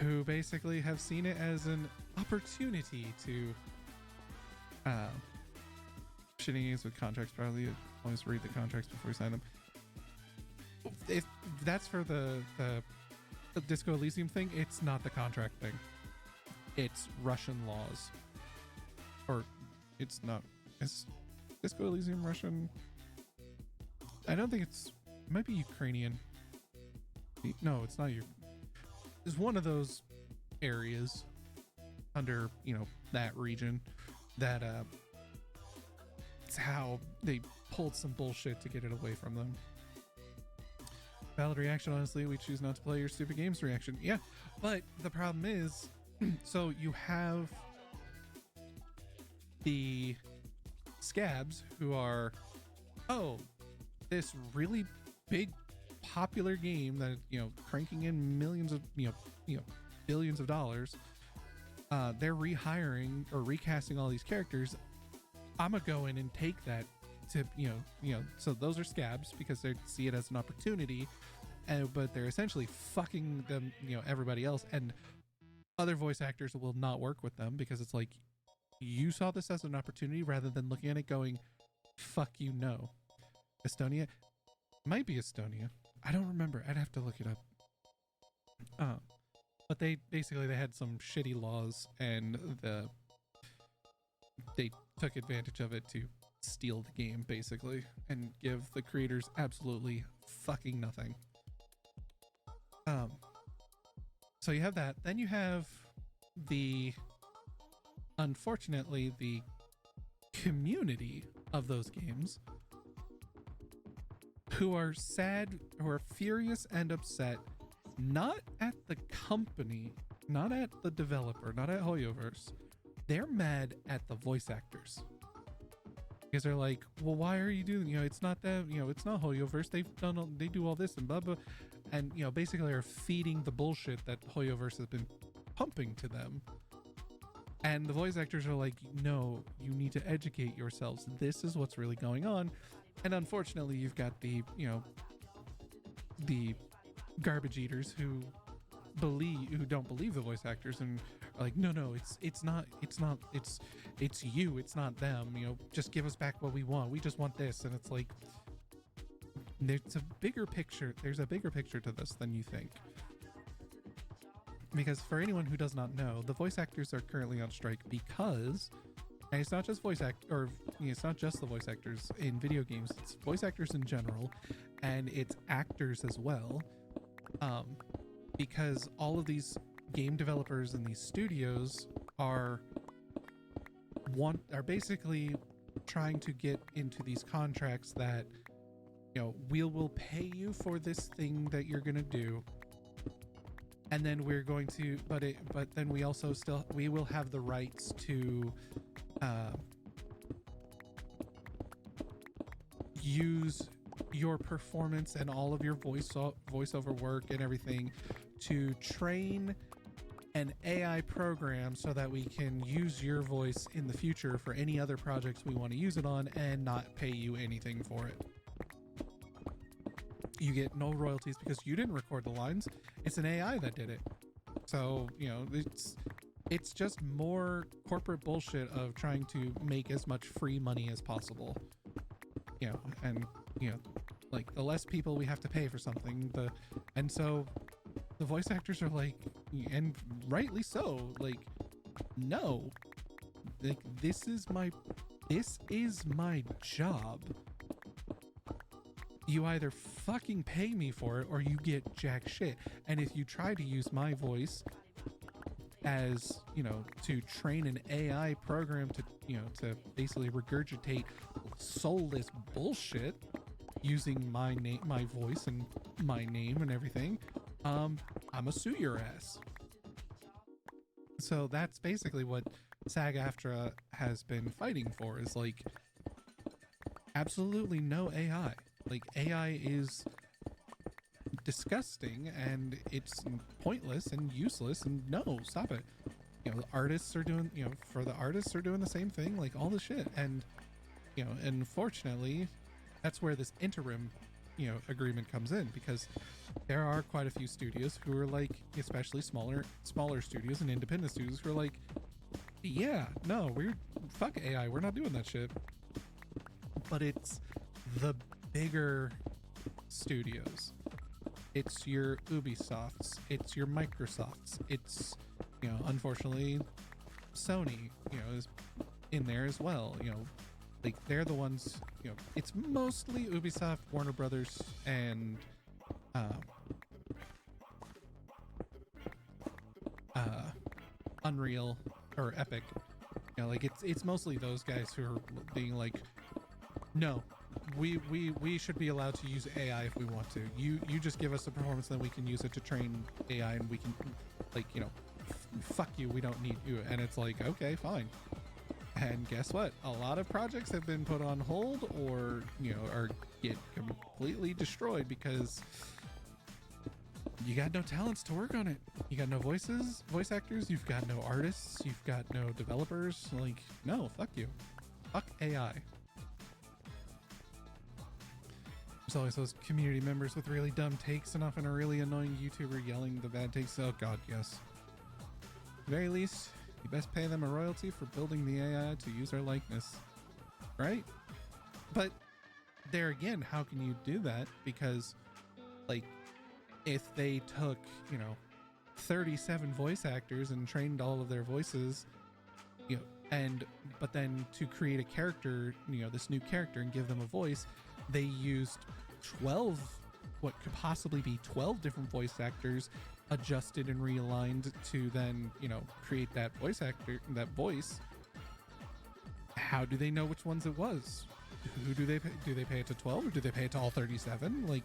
who basically have seen it as an opportunity to shenanigans with contracts. Probably always read the contracts before you sign them. If that's for the Disco Elysium thing, it's not the contract thing. It's Russian laws. Or it's not. Is Disco Elysium Russian? I don't think it might be Ukrainian. No, it's not. It's one of those areas under, that region that it's how they pulled some bullshit to get it away from them. Valid reaction, honestly. We choose not to play your stupid games reaction. Yeah, but the problem is, so you have the scabs who are, this really big popular game that, cranking in millions of, billions of dollars. They're rehiring or recasting all these characters. I'm gonna go in and take that to, so those are scabs because they see it as an opportunity, but they're essentially fucking them, everybody else, and other voice actors will not work with them because it's like, you saw this as an opportunity rather than looking at it going, fuck you, no. Estonia, might be Estonia. I don't remember. I'd have to look it up. But they had some shitty laws, and they took advantage of it to steal the game, basically, and give the creators absolutely fucking nothing. So you have that. Then you have unfortunately, the community of those games who are sad, who are furious and upset, not at the company, not at the developer, not at Hoyoverse. They're mad at the voice actors. Because they're like, well, why are you doing, it's not that, it's not Hoyoverse. They do all this and blah, blah. And, basically are feeding the bullshit that Hoyoverse has been pumping to them. And the voice actors are like, no, you need to educate yourselves. This is what's really going on. And unfortunately, you've got the garbage eaters who don't believe the voice actors and are like, no, it's you, it's not them. Just give us back what we want. We just want this. And it's like, there's a bigger picture. There's a bigger picture to this than you think. Because for anyone who does not know, the voice actors are currently on strike because, and it's not just it's not just the voice actors in video games, it's voice actors in general, and it's actors as well. Because all of these game developers and these studios are basically trying to get into these contracts that, we will pay you for this thing that you're gonna do. And then we're going to, but then we also we will have the rights to use your performance and all of your voiceover work and everything to train an AI program so that we can use your voice in the future for any other projects we want to use it on and not pay you anything for it. You get no royalties because you didn't record the lines. It's an AI that did it. So, it's just more corporate bullshit of trying to make as much free money as possible. You know, and you know, like the less people we have to pay for something, and so the voice actors are like, and rightly so, like, no, like this is my job. You either fucking pay me for it or you get jack shit. And if you try to use my voice as, you know, to train an AI program to, you know, to basically regurgitate soulless bullshit using my name, my voice and my name and everything, I'ma sue your ass. So that's basically what SAG-AFTRA has been fighting for, is like absolutely no AI. Like, AI is disgusting and it's pointless and useless, and no, stop it. You know, the artists are doing, you know, for the artists are doing the same thing, like all the shit. And, you know, unfortunately, that's where this interim, you know, agreement comes in, because there are quite a few studios who are like, especially smaller studios and independent studios who are like, yeah, no, fuck AI, we're not doing that shit. But it's the bigger studios. It's your Ubisofts, it's your Microsofts, it's, you know, unfortunately Sony, you know, is in there as well. You know, like they're the ones, you know, it's mostly Ubisoft, Warner Brothers, and Unreal or Epic. You know, like it's mostly those guys who are being like, no, we should be allowed to use AI if we want to. You just give us a performance, then we can use it to train AI, and we can, like, you know, fuck you, we don't need you. And it's like, okay, fine. And guess what? A lot of projects have been put on hold, or, you know, or get completely destroyed because you got no talents to work on it. You got no voice actors, you've got no artists, you've got no developers. Like, no, fuck you. Fuck AI. There's always those community members with really dumb takes, and often a really annoying YouTuber yelling the bad takes. Oh god, yes. At the very least, you best pay them a royalty for building the AI to use their likeness. Right? But there again, how can you do that? Because, like, if they took, you know, 37 voice actors and trained all of their voices, you know, but then to create a character, you know, this new character, and give them a voice, they used 12, what could possibly be 12 different voice actors, adjusted and realigned to then, you know, create that voice actor, that voice. How do they know which ones it was? Who do they pay? Do they pay it to 12, or do they pay it to all 37? Like,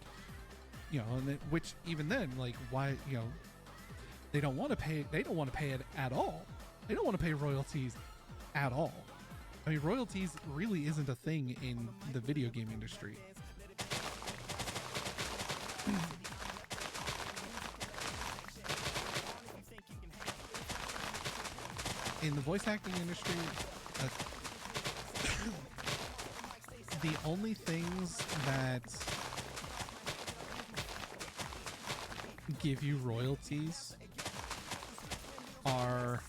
you know, and which even then, like, why, you know, they don't want to pay it at all. They don't want to pay royalties at all. I mean, royalties really isn't a thing in the video game industry. In the voice acting industry, the only things that give you royalties are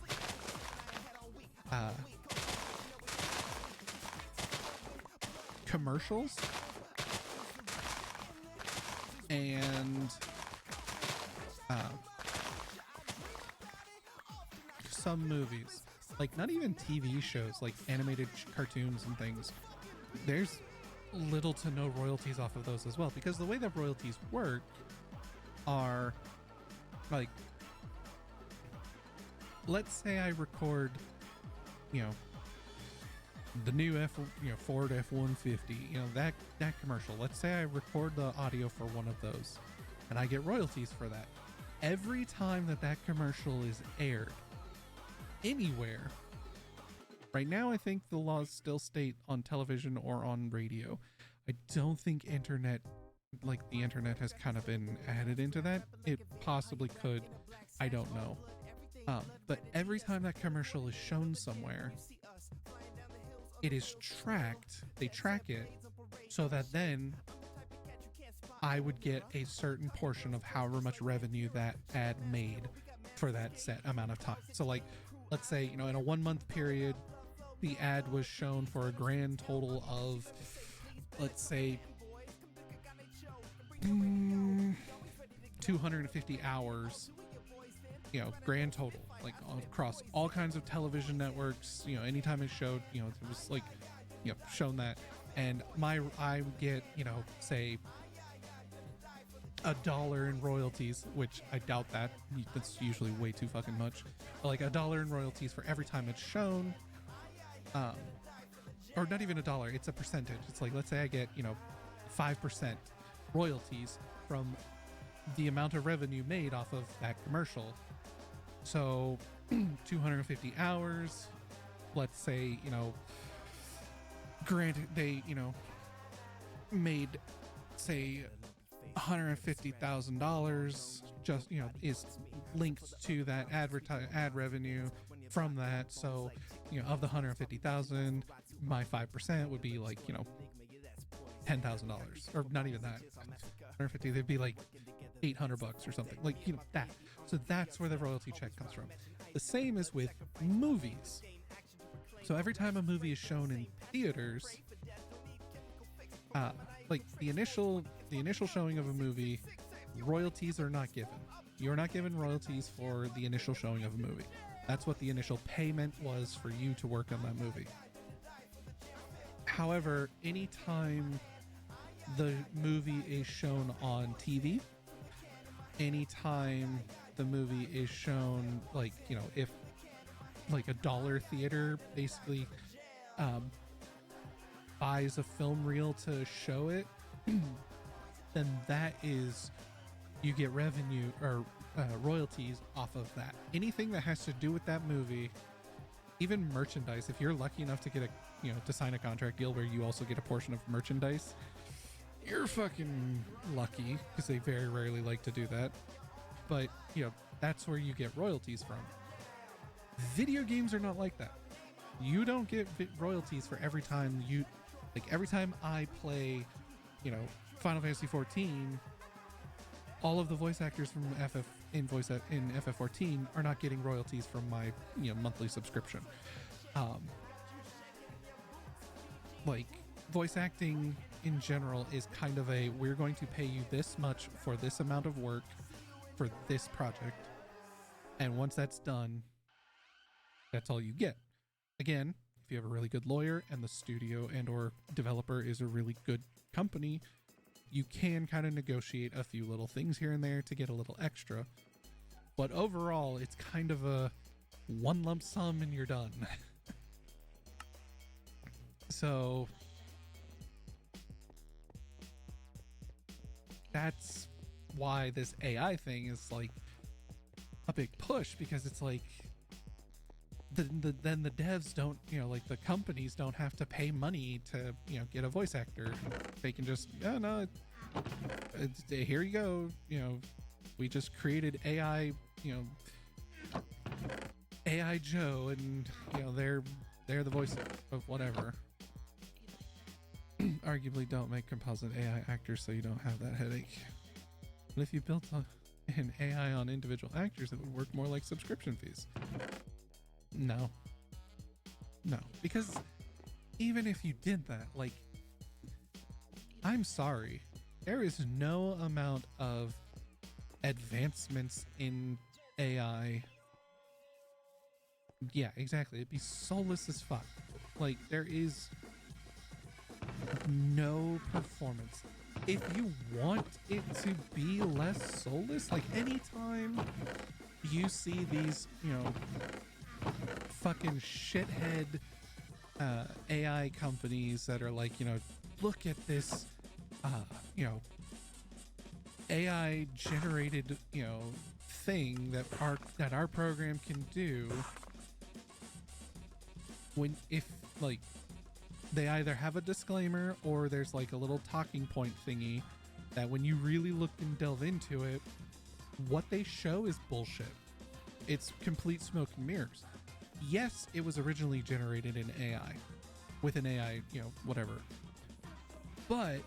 commercials and some movies. Like, not even TV shows, like animated cartoons and things. There's little to no royalties off of those as well, because the way that royalties work are, like, let's say I record, you know, the new Ford F-150, you know, that commercial. Let's say I record the audio for one of those, and I get royalties for that. Every time that commercial is aired anywhere. Right now, I think the laws still state on television or on radio. I don't think internet, like the internet, has kind of been added into that. It possibly could. I don't know. But every time that commercial is shown somewhere, it is tracked. They track it so that then I would get a certain portion of however much revenue that ad made for that set amount of time. So, like, let's say, you know, in a 1 month period, the ad was shown for a grand total of, let's say, 250 hours, you know, grand total, like across all kinds of television networks, you know, anytime it showed, you know, it was like, you know, shown that. And I would get, you know, say $1 in royalties, which I doubt that. That's usually way too fucking much. But like $1 in royalties for every time it's shown. Or not even $1, it's a percentage. It's like, let's say I get, you know, 5% royalties from the amount of revenue made off of that commercial. So 250 hours, let's say, you know, granted they, you know, made, say, $150,000 just, you know, is linked to that ad revenue from that. So, you know, of the 150,000, my 5% would be like, you know, $10,000, or not even that. 150, they'd be like $800 or something, like, you know, that. So that's where the royalty check comes from. The same is with movies. So every time a movie is shown in theaters, like the initial showing of a movie, royalties are not given. You're not given royalties for the initial showing of a movie. That's what the initial payment was for you to work on that movie. However, anytime the movie is shown on TV, anytime the movie is shown, like, you know, if like a dollar theater basically buys a film reel to show it, then that is, you get revenue or royalties off of that. Anything that has to do with that movie, even merchandise, if you're lucky enough to get a, you know, to sign a contract deal where you also get a portion of merchandise, you're fucking lucky, because they very rarely like to do that. But, you know, that's where you get royalties from. Video games are not like that. You don't get royalties for every time you, like every time I play, you know, Final Fantasy 14, all of the voice actors from in FF14 are not getting royalties from my, you know, monthly subscription. Like, voice acting in general is kind of a, we're going to pay you this much for this amount of work for this project, and once that's done, that's all you get. Again, if you have a really good lawyer and the studio and or developer is a really good company, you can kind of negotiate a few little things here and there to get a little extra. But overall, it's kind of a one lump sum and you're done. So that's why this AI thing is like a big push, because it's like then the devs don't, you know, like the companies don't have to pay money to, you know, get a voice actor. They can just, oh no, here you go, you know, we just created AI, you know, AI Joe, and you know they're the voice of whatever. Arguably, don't make composite AI actors so you don't have that headache. But if you built an AI on individual actors, it would work more like subscription fees. No, because even if you did that, like, I'm sorry, there is no amount of advancements in AI. Yeah, exactly. It'd be soulless as fuck. Like, there is no performance. If you want it to be less soulless, like anytime you see these, you know, fucking shithead AI companies that are like, you know, look at this, you know, AI generated, you know, thing that our program can do. When, if like, they either have a disclaimer or there's like a little talking point thingy that when you really look and delve into it, what they show is bullshit. It's complete smoke and mirrors. Yes, it was originally generated in AI, with an AI, you know, whatever. But,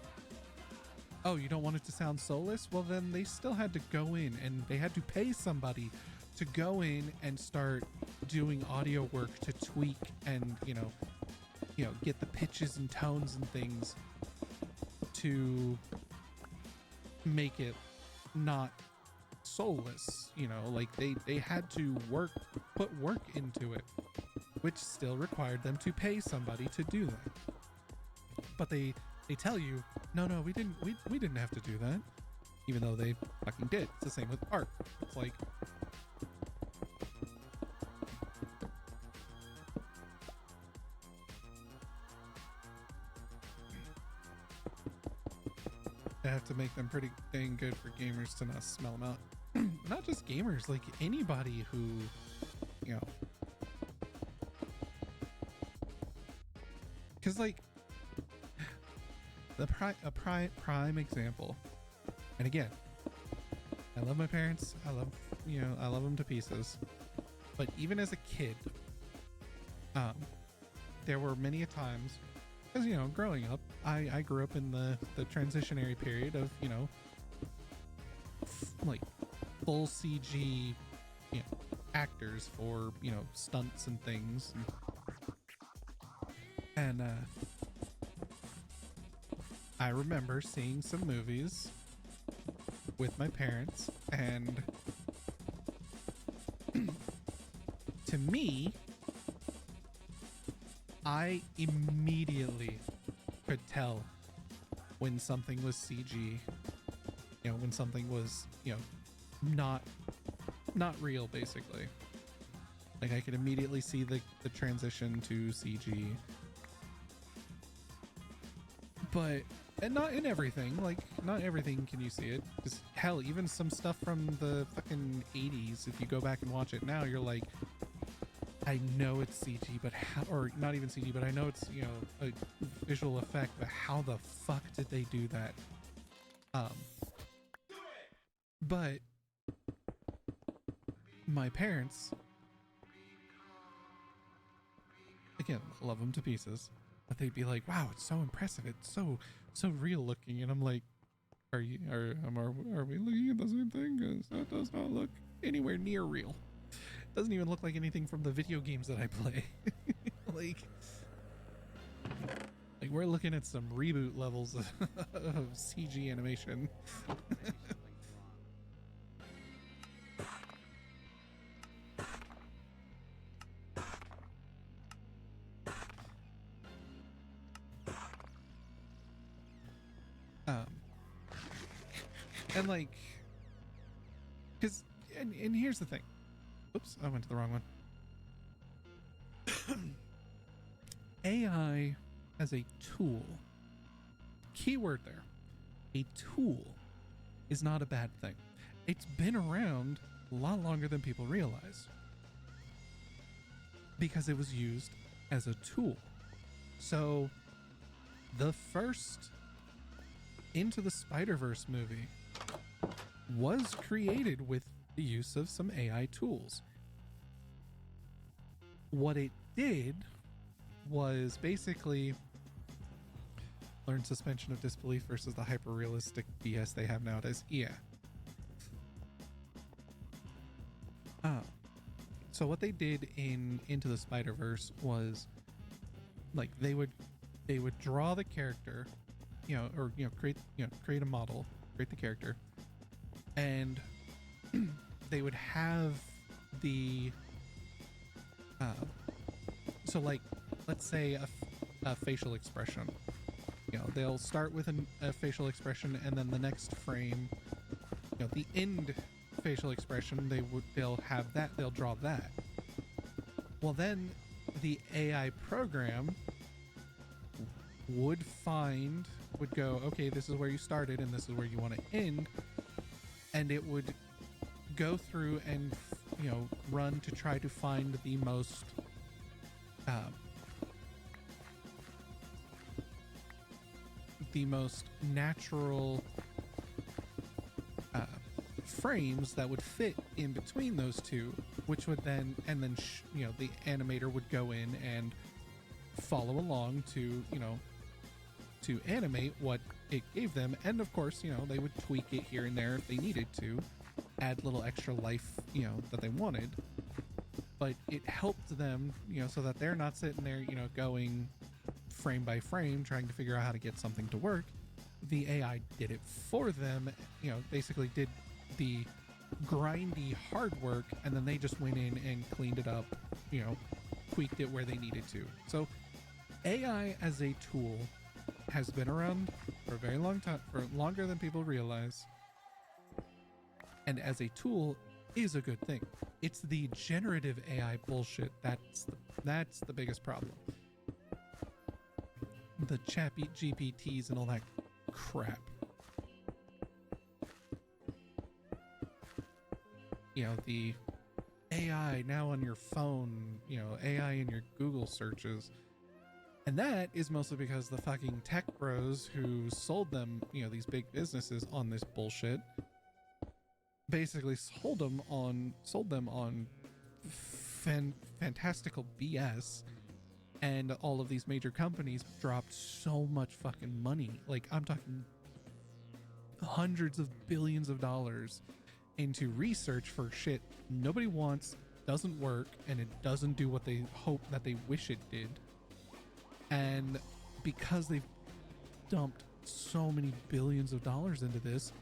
oh, you don't want it to sound soulless? Well, then they still had to go in and they had to pay somebody to go in and start doing audio work to tweak and get the pitches and tones and things to make it not soulless. Like they had to put work into it, which still required them to pay somebody to do that. But they tell you, no, we didn't have to do that, even though they fucking did. It's the same with art. It's like, I have to make them pretty dang good for gamers to not smell them out. Not just gamers, like anybody who, because like a prime example, and again, I love my parents. I love them to pieces. But even as a kid, there were many a times, because growing up, I grew up in the transitionary period of like full CG actors for stunts and things, and I remember seeing some movies with my parents, and to me, I immediately could tell when something was CG, when something was, not real, basically. Like I could immediately see the transition to CG. But, and not in everything, like not everything can you see it. Because hell, even some stuff from the fucking 80s, if you go back and watch it now, you're like, I know it's CG, but how, or not even CG, but I know it's, a visual effect, but how the fuck did they do that? But my parents, again, love them to pieces, but they'd be like, wow, it's so impressive. It's so real looking. And I'm like, are we looking at the same thing? Because that does not look anywhere near real. Doesn't even look like anything from the video games that I play. like we're looking at some reboot levels of CG animation. And like, because and here's the thing. Oops, I went to the wrong one. AI as a tool, keyword there, a tool is not a bad thing. It's been around a lot longer than people realize because it was used as a tool. So the first Into the Spider-Verse movie was created with the use of some AI tools. What it did was basically learn suspension of disbelief versus the hyper-realistic BS they have nowadays. Yeah. So what they did in Into the Spider-Verse was like they would draw the character, create a model, create the character, and they would have the so like let's say a facial expression. They'll start with a facial expression, and then the next frame, the end facial expression, they'll draw that. Well, then the AI program would go, okay, this is where you started and this is where you want to end, and it would go through and run to try to find the most natural frames that would fit in between those two, which would then the animator would go in and follow along to animate what it gave them, and of course they would tweak it here and there if they needed to add little extra life that they wanted. but it helped them, so that they're not sitting there, going frame by frame trying to figure out how to get something to work. The AI did it for them, basically did the grindy hard work, and then they just went in and cleaned it up, tweaked it where they needed to. So AI as a tool has been around for a very long time, for longer than people realize, and as a tool is a good thing. It's the generative AI bullshit that's the biggest problem. The chat GPTs and all that crap. The AI now on your phone, AI in your Google searches. And that is mostly because the fucking tech bros who sold them, these big businesses on this bullshit, basically sold them on fantastical BS. And all of these major companies dropped so much fucking money. Like, I'm talking hundreds of billions of dollars into research for shit nobody wants, doesn't work, and it doesn't do what they hope that they wish it did. And because they've dumped so many billions of dollars into this,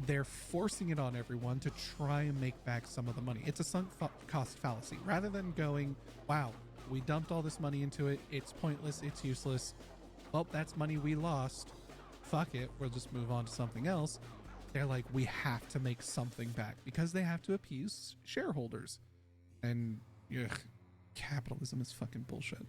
they're forcing it on everyone to try and make back some of the money. It's a sunk cost fallacy. Rather than going, wow, we dumped all this money into it, it's pointless, it's useless, well, that's money we lost, fuck it, we'll just move on to something else. They're like, we have to make something back because they have to appease shareholders. And capitalism is fucking bullshit.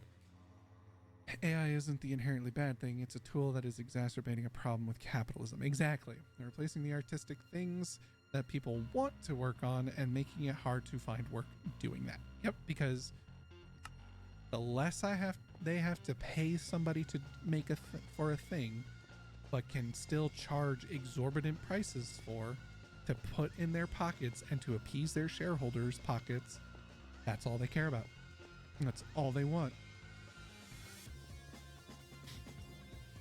AI isn't the inherently bad thing. It's a tool that is exacerbating a problem with capitalism. Exactly. They're replacing the artistic things that people want to work on and making it hard to find work doing that. Yep, because the less they have to pay somebody to make for a thing, but can still charge exorbitant prices to put in their pockets and to appease their shareholders' pockets. That's all they care about. That's all they want.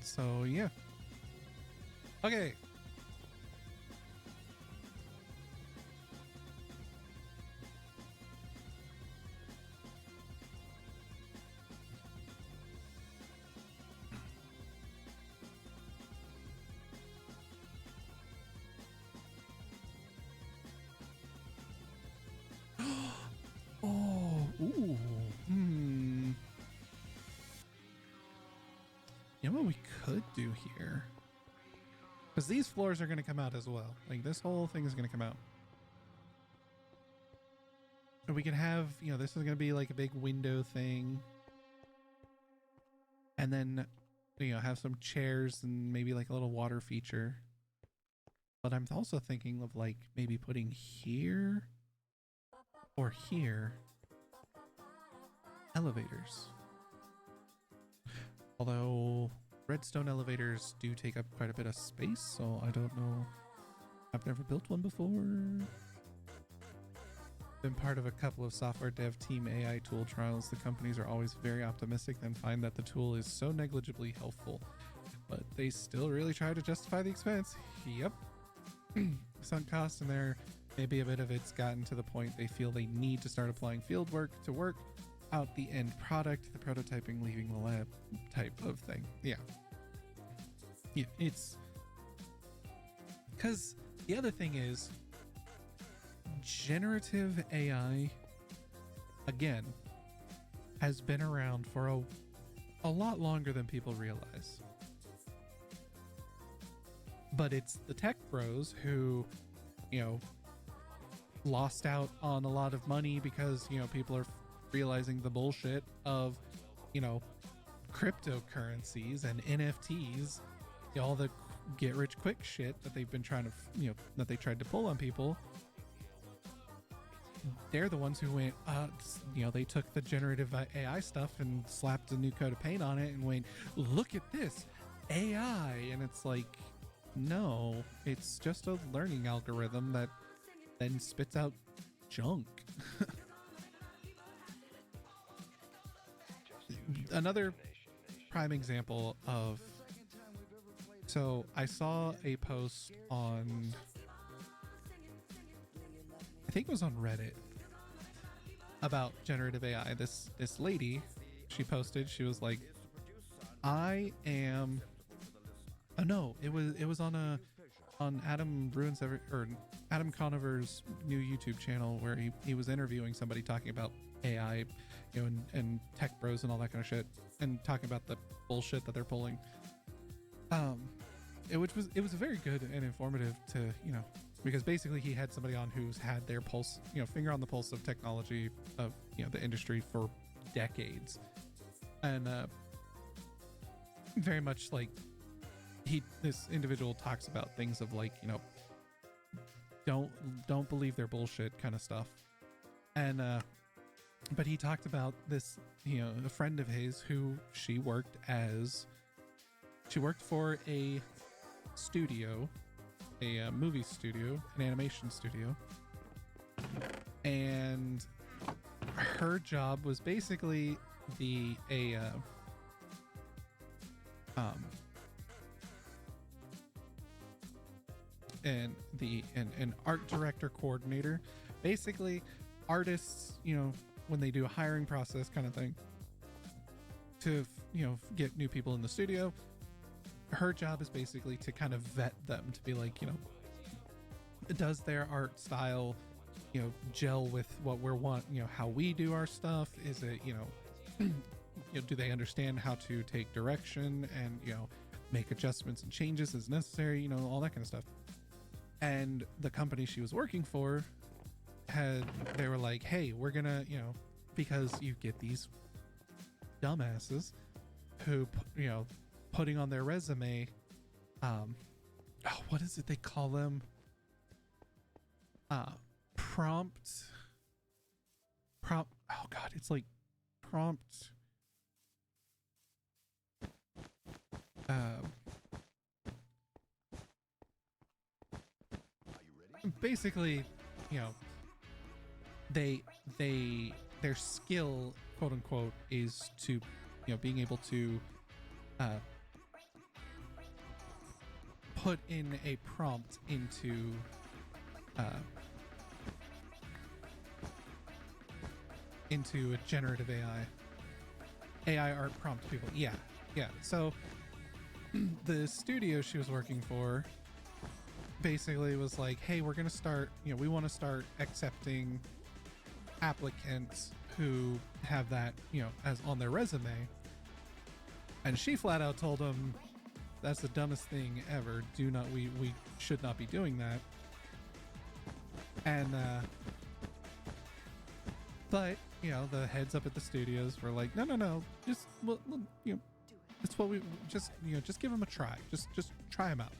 So yeah. Okay. You know what we could do here? Because these floors are going to come out as well. Like, this whole thing is going to come out. And we can have, this is going to be like a big window thing. And then, have some chairs and maybe like a little water feature. But I'm also thinking of like maybe putting here or here elevators. Although redstone elevators do take up quite a bit of space, so I don't know. I've never built one before. Been part of a couple of software dev team AI tool trials. The companies are always very optimistic and find that the tool is so negligibly helpful, but they still really try to justify the expense. Yep. Sunk costs in there. Maybe a bit of it's gotten to the point they feel they need to start applying field work to work out the end product, the prototyping leaving the lab type of thing. Yeah, it's because the other thing is generative AI, again, has been around for a lot longer than people realize. But it's the tech bros who, lost out on a lot of money because, people are realizing the bullshit of, cryptocurrencies and NFTs, all the get rich quick shit that they've been trying to, that they tried to pull on people. They're the ones who went, they took the generative AI stuff and slapped a new coat of paint on it and went, look at this AI. And it's like, no, it's just a learning algorithm that then spits out junk. Another prime example of, so I saw a post on, I think it was on Reddit, about generative AI. This lady, she posted, she was like, I am, oh no, it was on Adam Ruins Every, or Adam Conover's new YouTube channel, where he was interviewing somebody talking about AI, you know, and tech bros and all that kind of shit, and talking about the bullshit that they're pulling. It was very good and informative to, you know, because basically he had somebody on who's had their pulse, you know, finger on the pulse of technology, of, you know, the industry for decades, and very much like this individual talks about things of like, you know, don't believe their bullshit kind of stuff, and but he talked about this, you know, a friend of his who she worked for a studio, a movie studio, an animation studio, and her job was basically an art director coordinator. Basically, artists, you know, when they do a hiring process kind of thing to, you know, get new people in the studio, her job is basically to kind of vet them, to be like, you know, does their art style, you know, gel with what we're you know, how we do our stuff? Is it, you know, you know, do they understand how to take direction and, you know, make adjustments and changes as necessary, you know, all that kind of stuff. And the company she was working for they were like, hey, we're gonna, you know, because you get these dumbasses who, you know, putting on their resume, what is it they call them? Prompt. Oh God, it's like prompt. Basically, you know, their skill, quote unquote, is to, you know, being able to put in a prompt into a generative AI art prompt people. Yeah. So the studio she was working for basically was like, hey, we're gonna start, you know, we want to start accepting applicants who have that, you know, as on their resume. And she flat out told them, that's the dumbest thing ever. We should not be doing that. And but, you know, the heads up at the studios were like, no, just, well, you know, it's what we just, you know, just give them a try. Just try them out.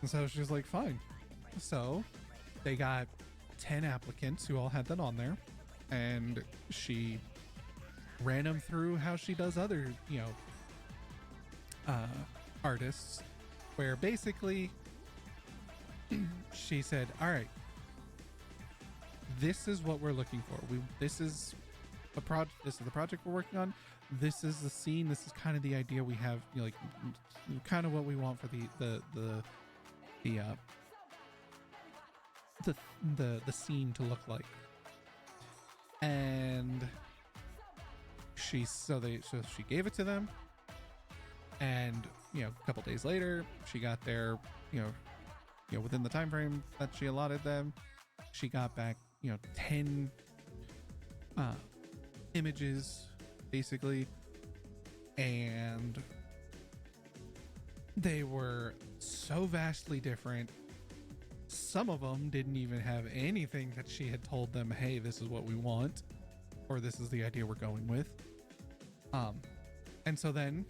And so she was like, fine. So they got 10 applicants who all had that on there, and she ran them through how she does other, you know, artists, where basically she said, all right, this is what we're looking for. This is the project we're working on. This is the scene. This is kind of the idea we have, you know, like kind of what we want for the scene to look like. And she gave it to them, and, you know, a couple days later she got their, you know, within the time frame that she allotted them, she got back, you know, 10 images basically, and they were so vastly different. Some of them didn't even have anything that she had told them, hey, this is what we want, or this is the idea we're going with. And so then,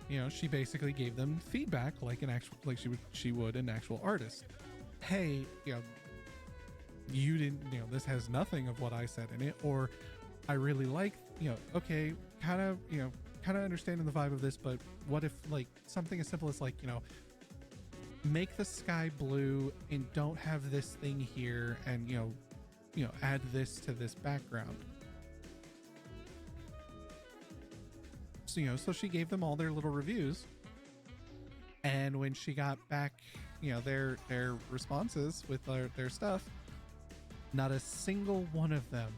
you know, she basically gave them feedback like she would an actual artist. Hey, you know, you didn't, you know, this has nothing of what I said in it, or I really like, you know, okay, kind of understanding the vibe of this, but what if, like, something as simple as, like, you know, make the sky blue and don't have this thing here, and, you know, add this to this background. So, you know, so she gave them all their little reviews, and when she got back, you know, their responses with their stuff, not a single one of them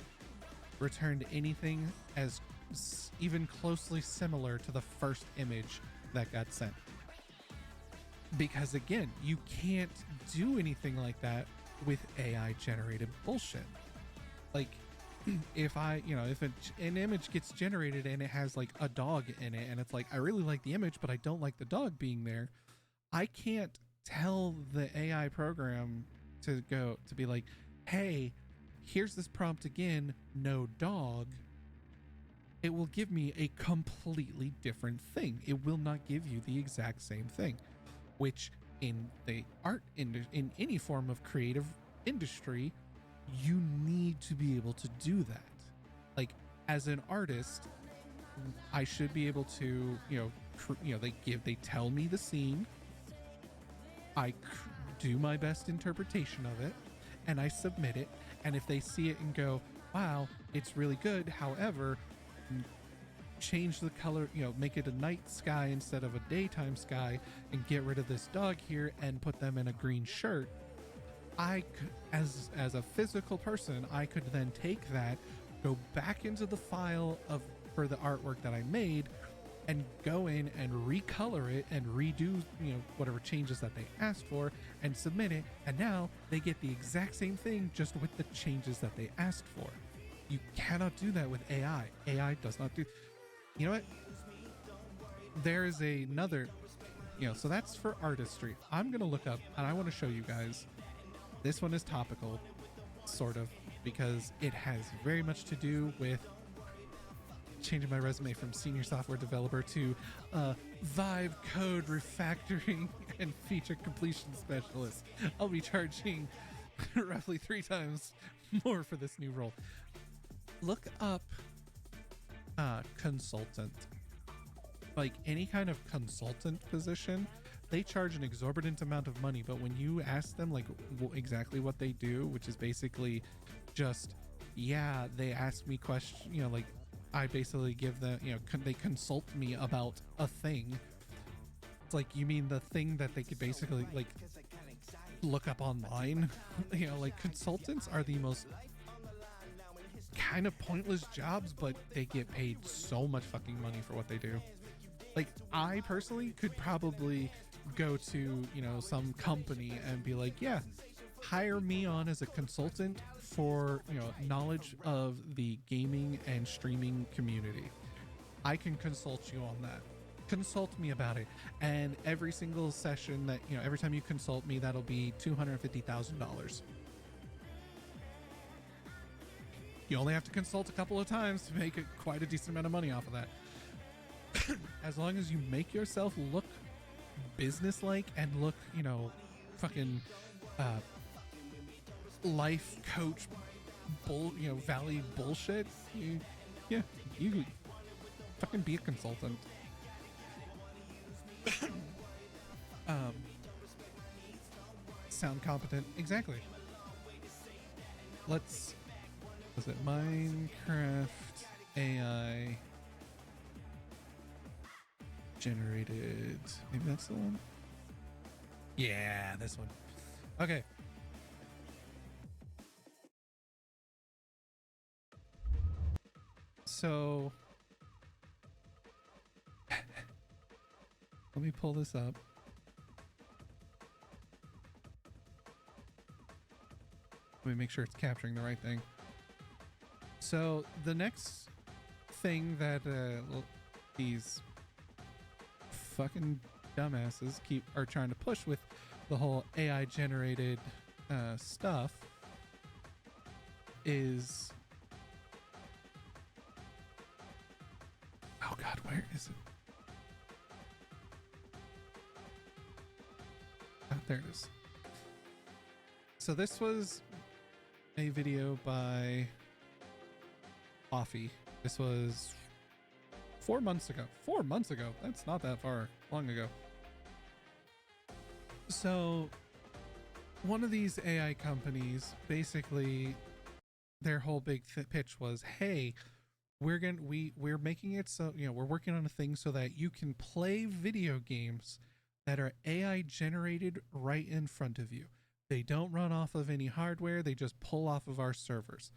returned anything as even closely similar to the first image that got sent. Because again, you can't do anything like that with AI generated bullshit. Like, if an image gets generated and it has like a dog in it, and it's like, I really like the image, but I don't like the dog being there, I can't tell the AI program to be like, hey, here's this prompt again, no dog. It will give me a completely different thing. It will not give you the exact same thing, which in the in any form of creative industry, you need to be able to do that. Like, as an artist, I should be able to, they tell me the scene, I do my best interpretation of it, and I submit it. And if they see it and go, wow, it's really good, however, change the color, make it a night sky instead of a daytime sky, and get rid of this dog here and put them in a green shirt, I could, as a physical person, I could then take that, go back into the file for the artwork that I made, and go in and recolor it and redo, whatever changes that they asked for, and submit it. And now they get the exact same thing, just with the changes that they asked for. You cannot do that with AI. AI does not do. You know what? There is another, so that's for artistry. I'm going to look up, and I want to show you guys. This one is topical, sort of, because it has very much to do with changing my resume from senior software developer to Vibe code refactoring and feature completion specialist. I'll be charging roughly 3 times more for this new role. Look up consultant. Like, any kind of consultant position, they charge an exorbitant amount of money, but when you ask them like exactly what they do, which is basically just, they ask me questions, like I basically give them, they consult me about a thing. It's like, you mean the thing that they could basically like look up online? Like, consultants are the most kind of pointless jobs, but they get paid so much fucking money for what they do. Like, I personally could probably go to, some company and be like, yeah, hire me on as a consultant for, knowledge of the gaming and streaming community. I can consult you on that. Consult me about it. And every single session that, every time you consult me, that'll be $250,000. You only have to consult a couple of times to make it quite a decent amount of money off of that. As long as you make yourself look businesslike and look, fucking life coach valley bullshit, you fucking be a consultant. Sound competent. Exactly. Was it Minecraft AI generated? Maybe that's the one. Yeah, this one. Okay. So let me pull this up. Let me make sure it's capturing the right thing. So the next thing that these fucking dumbasses are trying to push with the whole AI generated stuff is, oh god, where is it? Oh, there it is. So this was a video by Offie. This was 4 months ago. 4 months ago. That's not that long ago. So one of these AI companies, basically their whole big pitch was, hey, we're making it so, we're working on a thing so that you can play video games that are AI generated right in front of you. They don't run off of any hardware. They just pull off of our servers.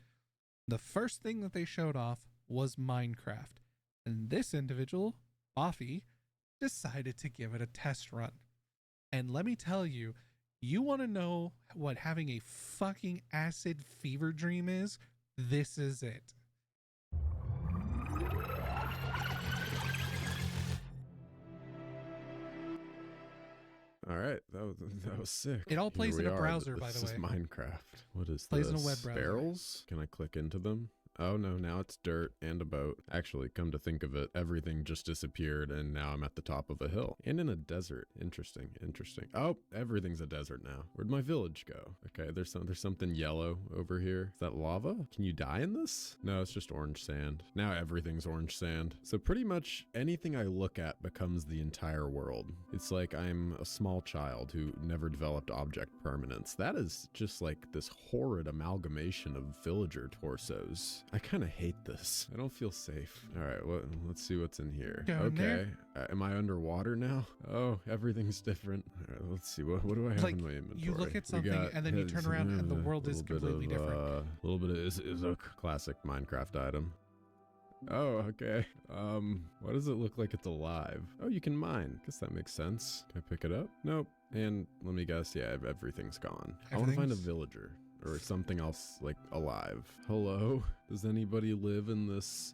The first thing that they showed off was Minecraft. And this individual, Boffy, decided to give it a test run. And let me tell you, you want to know what having a fucking acid fever dream is? This is it. All right, that was sick. It all plays Here in we a are. browser, by This the is way. Minecraft. What is Plays in this? a web browser. Barrels? Can I click into them? Oh no, now it's dirt and a boat. Actually, come to think of it, everything just disappeared and now I'm at the top of a hill. And in a desert. Interesting, interesting. Oh, everything's a desert now. Where'd my village go? Okay, there's something yellow over here. Is that lava? Can you die in this? No, it's just orange sand. Now everything's orange sand. So pretty much anything I look at becomes the entire world. It's like I'm a small child who never developed object permanence. That is just like this horrid amalgamation of villager torsos. I kind of hate this. I don't feel safe. All right, let's see what's in here. Go in Okay, there. am I underwater now? Oh, everything's different. All right, let's see. What do I have Like, in my inventory? you look at We something got and then you turn around and the a world is little bit completely of, different. A little bit of is a classic Minecraft item. Oh, okay. Why does it look like it's alive? Oh, you can mine. Guess that makes sense. Can I pick it up? Nope. And let me guess, yeah, everything's gone. I want to find a Everything's- villager or something else like alive. Hello? Does anybody live in this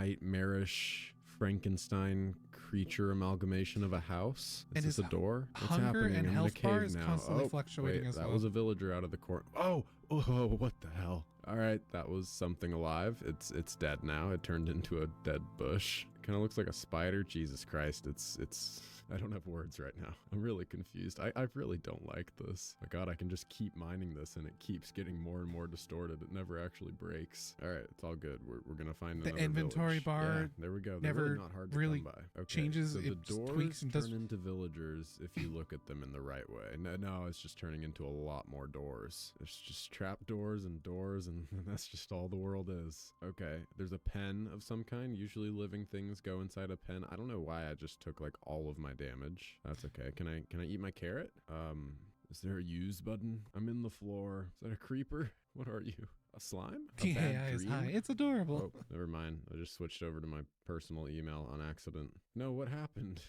nightmarish Frankenstein creature amalgamation of a house? And Is this his a door? What's hunger happening? and I'm in a health bar cave is now. constantly Oh, fluctuating wait, as that well. was a villager out of the corner. Oh, what the hell? All right, that was something alive. It's dead now. It turned into a dead bush. Kind of looks like a spider. Jesus Christ, it's I don't have words right now. I'm really confused. I really don't like this. My God, I can just keep mining this and it keeps getting more and more distorted. It never actually breaks. All right, it's all good. We're gonna find The another inventory village. bar Yeah, there we go. They're never really not hard to really come by. Okay, changes, so the it doors tweaks and does- turn into villagers if you look at them in the right way. No, it's just turning into a lot more doors. There's just trap doors and that's just all the world is. Okay, there's a pen of some kind. Usually living things go inside a pen. I don't know why I just took like all of my damage. That's okay. Can I eat my carrot? Is there a use button? I'm in the floor. Is that a creeper? What are you? A slime? A The bad AI is dream? high. It's adorable. Oh, never mind. I just switched over to my personal email on accident. No, what happened?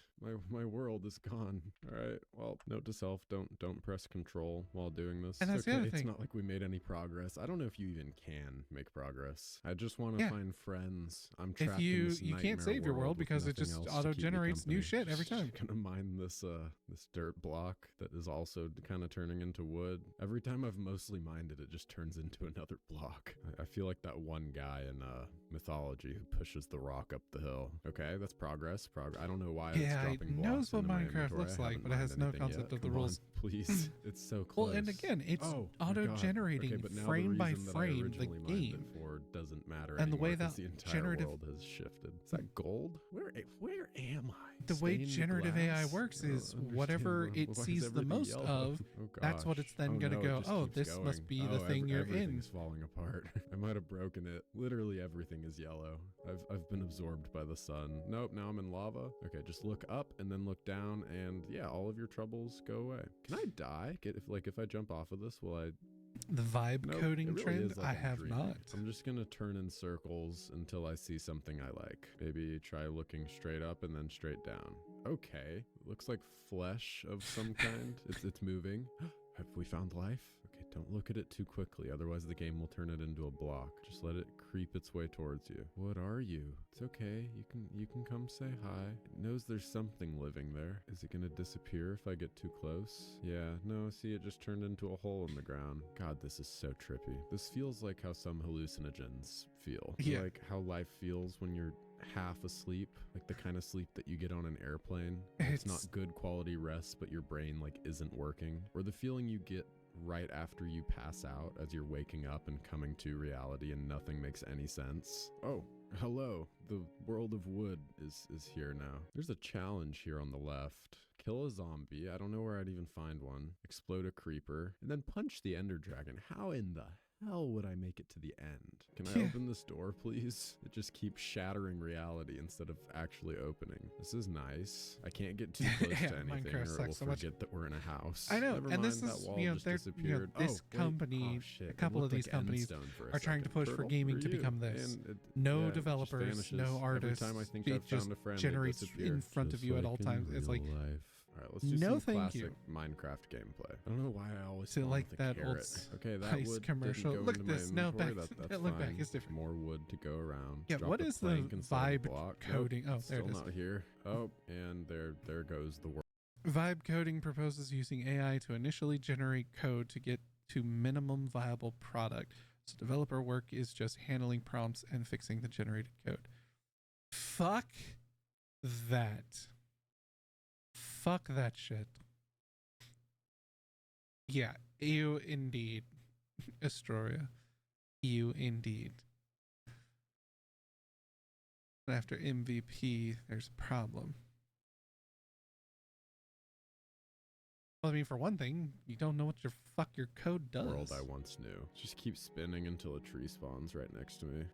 My world is gone. All right. Well, note to self: don't press control while doing this. And that's the okay. other It's thing. not like we made any progress. I don't know if you even can make progress. I just want to Yeah. find friends. I'm If trapped in you this can't nightmare save your world with because it nothing just else to keep me auto-generates new company. shit every time. Just gonna mine this this dirt block that is also kind of turning into wood. Every time I've mostly mined it, it just turns into another block. I feel like that one guy in mythology who pushes the rock up the hill. Okay, that's progress. I don't know why it's Yeah, dropping it blocks knows what into my Minecraft inventory. looks I like, haven't but it has mined no anything concept yet. of the Come on, rules. please. It's so close. Well, and again, it's Oh, my God. auto-generating Okay, but now the frame by reason that I frame the originally mined it game. for doesn't matter And the way anymore 'cause that the entire generative- world has shifted. Is that gold? Where am I? The way Stained generative AI glass? works I don't is understand whatever why it is sees the everything most yellow? of, Oh, that's what it's gosh. then Oh, gonna no, it go, just oh, keeps this must going. be the thing you're in. Everything's falling apart. I might have broken it. Literally everything is yellow. I've been absorbed by the sun. Nope, now I'm in lava. Okay, just look up and then look down and yeah, all of your troubles go away. Can I die? If I jump off of this, will I? The vibe Nope, coding it really trend, is like I I'm have dreaming. not. I'm just gonna turn in circles until I see something I like. Maybe try looking straight up and then straight down. Okay, looks like flesh of some kind. It's moving. Have we found life? Okay, don't look at it too quickly, otherwise the game will turn it into a block. Just let it creep its way towards you. What are you? It's okay. You can come say hi. It knows there's something living there. Is it gonna disappear if I get too close? Yeah, no, see, it just turned into a hole in the ground. God, this is so trippy. This feels like how some hallucinogens feel. Yeah. Like how life feels when you're half asleep, like the kind of sleep that you get on an airplane. It's not It's- good quality rest, but your brain like isn't working. Or the feeling you get right after you pass out as you're waking up and coming to reality and nothing makes any sense. Oh, hello. The world of wood is here now. There's a challenge here on the left. Kill a zombie. I don't know where I'd even find one. Explode a creeper. And then punch the ender dragon. How in the hell would I make it to the end? Can I Yeah. open this door, please? It just keeps shattering reality instead of actually opening. This is nice. I can't get too close Yeah, to anything Minecraft or it will sucks so much. forget that we're in a house. I know, Never and this mind, that is, wall you know, just they're, disappeared. this Oh, wait. company, Oh, shit. a It couple of looked these like companies Endstone for a are trying to second. push for Turtle, gaming where to are you? become this. And No yeah, it just developers, vanishes. no artists. Every time I think It I've just found a friend, generates they disappear. in front of Just you at like all in times. It's like, real life. All right, let's do no, some thank classic you. Minecraft gameplay. I don't know why I always So fall like with the that old carrot. Okay, that Spice wood commercial. didn't go Look into at this. my No, inventory. back. That's Look back. fine. It's different. More wood to go around. Yeah, Drop what the is the plank inside the vibe block. coding? Nope, Oh, there it still is. not here. Oh, and there goes the word. Vibe Coding proposes using AI to initially generate code to get to minimum viable product. So developer work is just handling prompts and fixing the generated code. Fuck that. Fuck that shit. Yeah, you indeed. Astoria. You indeed. And after MVP, there's a problem. Well, I mean, for one thing, you don't know what your code does. World I once knew. Just keep spinning until a tree spawns right next to me.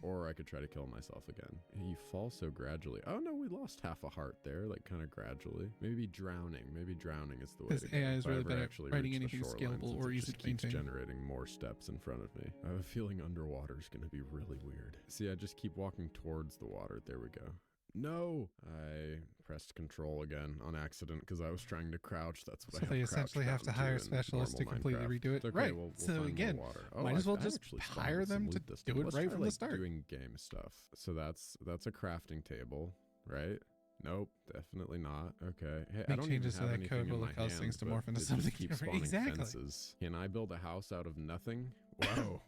Or I could try to kill myself again. You fall so gradually. Oh no, we lost half a heart there, like kind of gradually. Maybe drowning. Maybe drowning is the way Because to go. AI is If I really ever bad at actually writing reach the anything shoreline, scalable since or it easy just to keeps maintain. generating more steps in front of me. I have a feeling underwater is going to be really weird. See, I just keep walking towards the water. There we go. No! I pressed control again on accident because I was trying to crouch. That's what So I have they crouch essentially have to bound hire in specialists to normal completely Minecraft. redo it. It's okay, Right. we'll So find more again, water. might as well I just actually hire spawned some them to loot this do time. it Let's right try, from the like, start. Doing game stuff. So that's a crafting table, right? Nope, definitely not. Okay. Hey, I Make don't changes to even have that anything code in will my cause things hand, to but morph into it something just keeps different. spawning Exactly. fences. Can I build a house out of nothing? Whoa.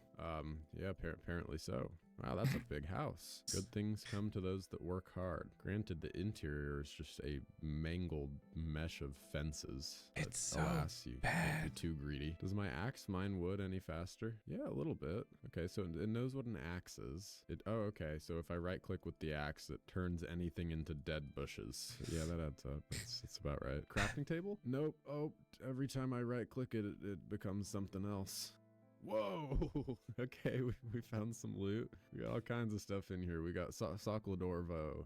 Yeah, apparently so. Wow, that's a big house. Good things come to those that work hard. Granted, the interior is just a mangled mesh of fences. But It's so alas, you can't bad. be too greedy. Does my axe mine wood any faster? Yeah, a little bit. Okay, so it knows what an axe is. Okay, so if I right click with the axe, it turns anything into dead bushes. Yeah, that adds up. That's about right. Crafting table? Nope. Oh, every time I right click it, it becomes something else. Whoa! Okay, we found some loot. We got all kinds of stuff in here. We got Socladorvo.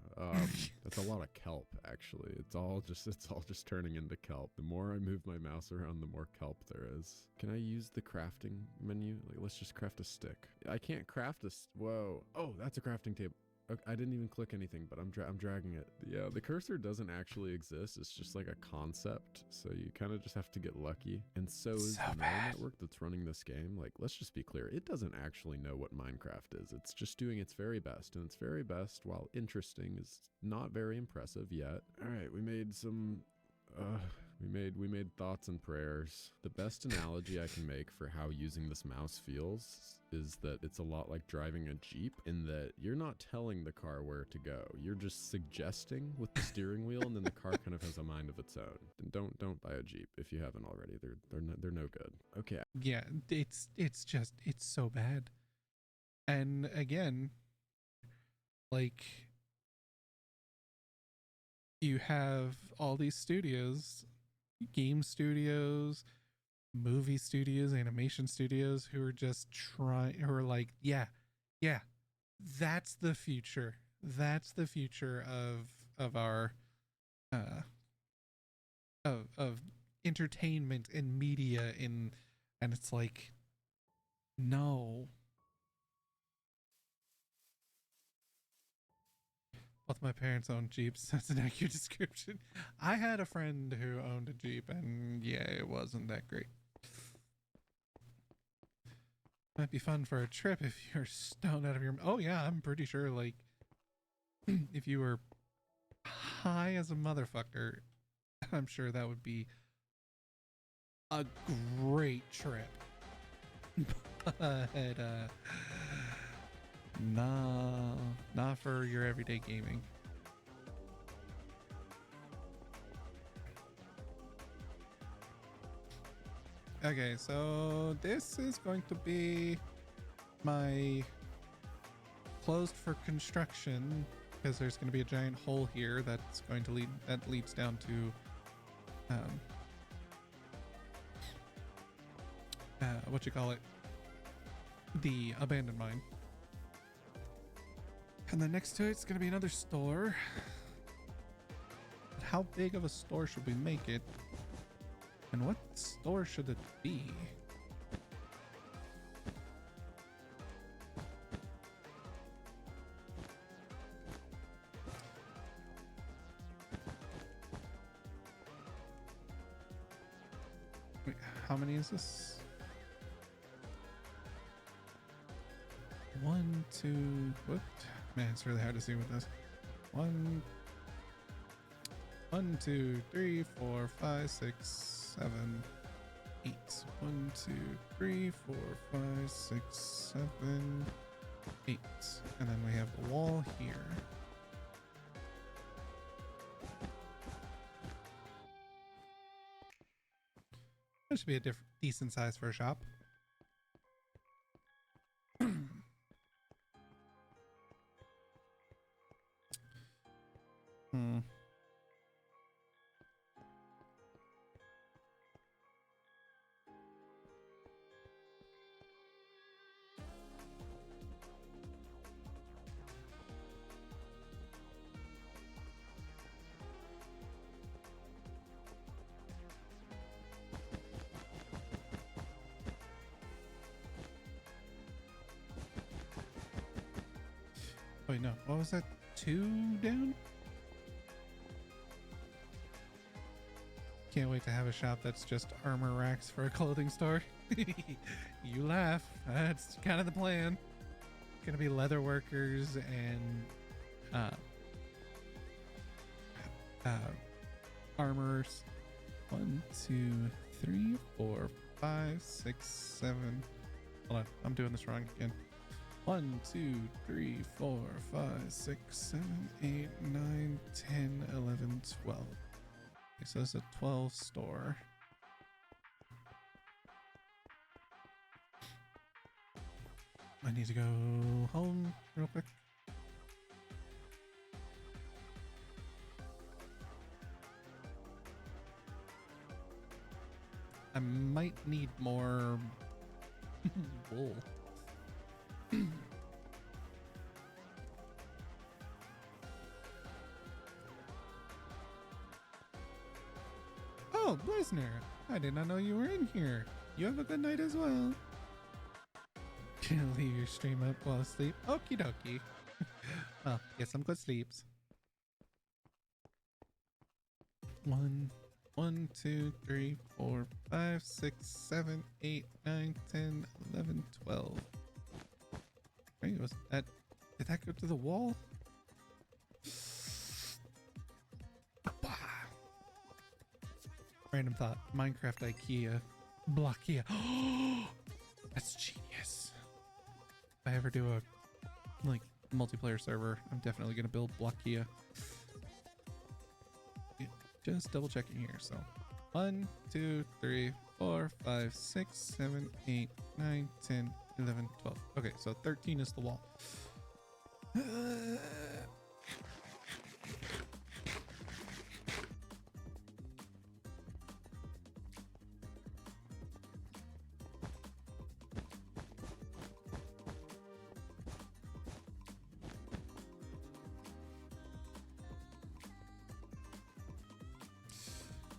That's a lot of kelp, actually. It's all just turning into kelp. The more I move my mouse around, the more kelp there is. Can I use the crafting menu? Like, let's just craft a stick. I can't craft whoa. Oh, that's a crafting table. Okay, I didn't even click anything, but I'm dragging it. Yeah, the cursor doesn't actually exist. It's just like a concept. So you kind of just have to get lucky. And so is the neural network that's running this game. Like, let's just be clear. It doesn't actually know what Minecraft is. It's just doing its very best. And its very best, while interesting, is not very impressive yet. All right, we made some... We made thoughts and prayers. The best analogy I can make for how using this mouse feels is that it's a lot like driving a Jeep, in that you're not telling the car where to go. You're just suggesting with the steering wheel, and then the car kind of has a mind of its own. And don't buy a Jeep if you haven't already. They're no good. Okay. Yeah, it's so bad. And again, like, you have all these studios, game studios, movie studios, animation studios, who are just who are like, yeah, that's the future. That's the future of our of entertainment and media and it's like, no. Both my parents owned Jeeps. That's an accurate description. I had a friend who owned a Jeep, and yeah, it wasn't that great. Might be fun for a trip if you're stoned out of your... Oh yeah, I'm pretty sure, like, if you were high as a motherfucker, I'm sure that would be a great trip. But nah, not for your everyday gaming. Okay, so this is going to be my closed for construction, because there's going to be a giant hole here that's going to leads down to what you call it, the abandoned mine. And then next to it's gonna be another store. But how big of a store should we make it? And what store should it be? Wait, how many is this? 1, 2, what? Man, it's really hard to see with this. 1, 2, 3, 4, 5, 6, 7, 8. 1, 2, 3, 4, 5, 6, 7, 8. And then we have the wall here. That should be a decent size for a shop. Hmm. Wait, no. What was that? 2 down? Can't wait to have a shop that's just armor racks for a clothing store. You laugh. That's kind of the plan. Gonna be leather workers and armors. 1, 2, 3, 4, 5, 6, 7. Hold on, I'm doing this wrong again. 1, 2, 3, 4, 5, 6, 7, 8, 9, 10, 11, 12. Okay, so it's a 12 store. I need to go home real quick. I might need more wool. Oh, Blazner, I did not know you were in here. You have a good night as well. Can you leave your stream up while asleep? Okie dokie. Well, get some good sleeps. 1, 2, 3, 4, 5, 6, 7, 8, 9, 10, 11, 12. Wait, was that? Did that go to the wall? Bah. Random thought. Minecraft IKEA. Blockia. That's genius. If I ever do a multiplayer server, I'm definitely gonna build Blockia. Yeah, just double checking here. So 1, 2, 3, 4, 5, 6, 7, 8, 9, 10, 11, 12. Okay, so 13 is the wall.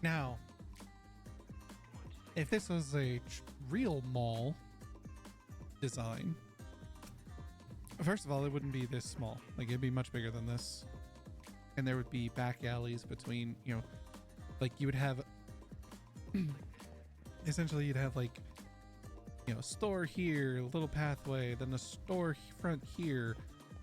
Now, if this was a real mall design, first of all, it wouldn't be this small. Like, it'd be much bigger than this. And there would be back alleys between, you know, like you would have, essentially you'd have like, you know, store here, a little pathway, then a store front here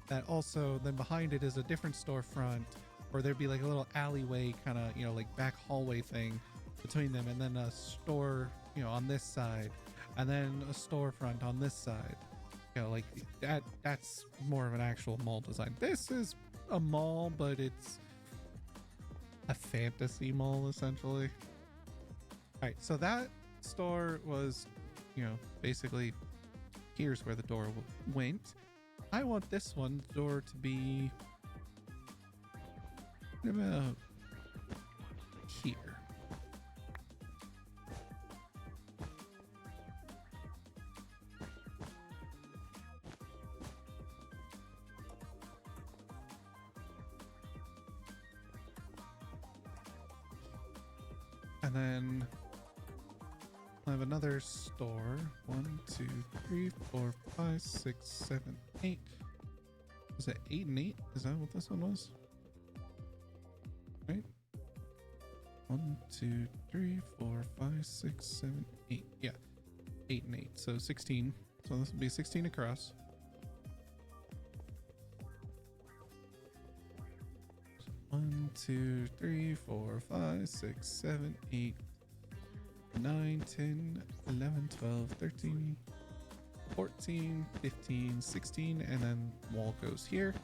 that also, then behind it is a different storefront, or there'd be like a little alleyway kind of, you know, like back hallway thing between them, and then a store, you know, on this side, and then a storefront on this side. You know, like that's more of an actual mall design. This is a mall, but it's a fantasy mall essentially. All right, so that store was, you know, basically here's where the door went. I want this one door to be about here. And then I have another store. 1, 2, 3, 4, 5, 6, 7, 8. Was it 8 and 8? Is that what this one was? Right? 1, 2, 3, 4, 5, 6, 7, 8. Yeah. 8 and 8. So 16. So this will be 16 across. So 1, 2, 3, 4, 5, 6, 7, 8, 9, 10, 11, 12, 13, 14, 15, 16, and then wall goes here.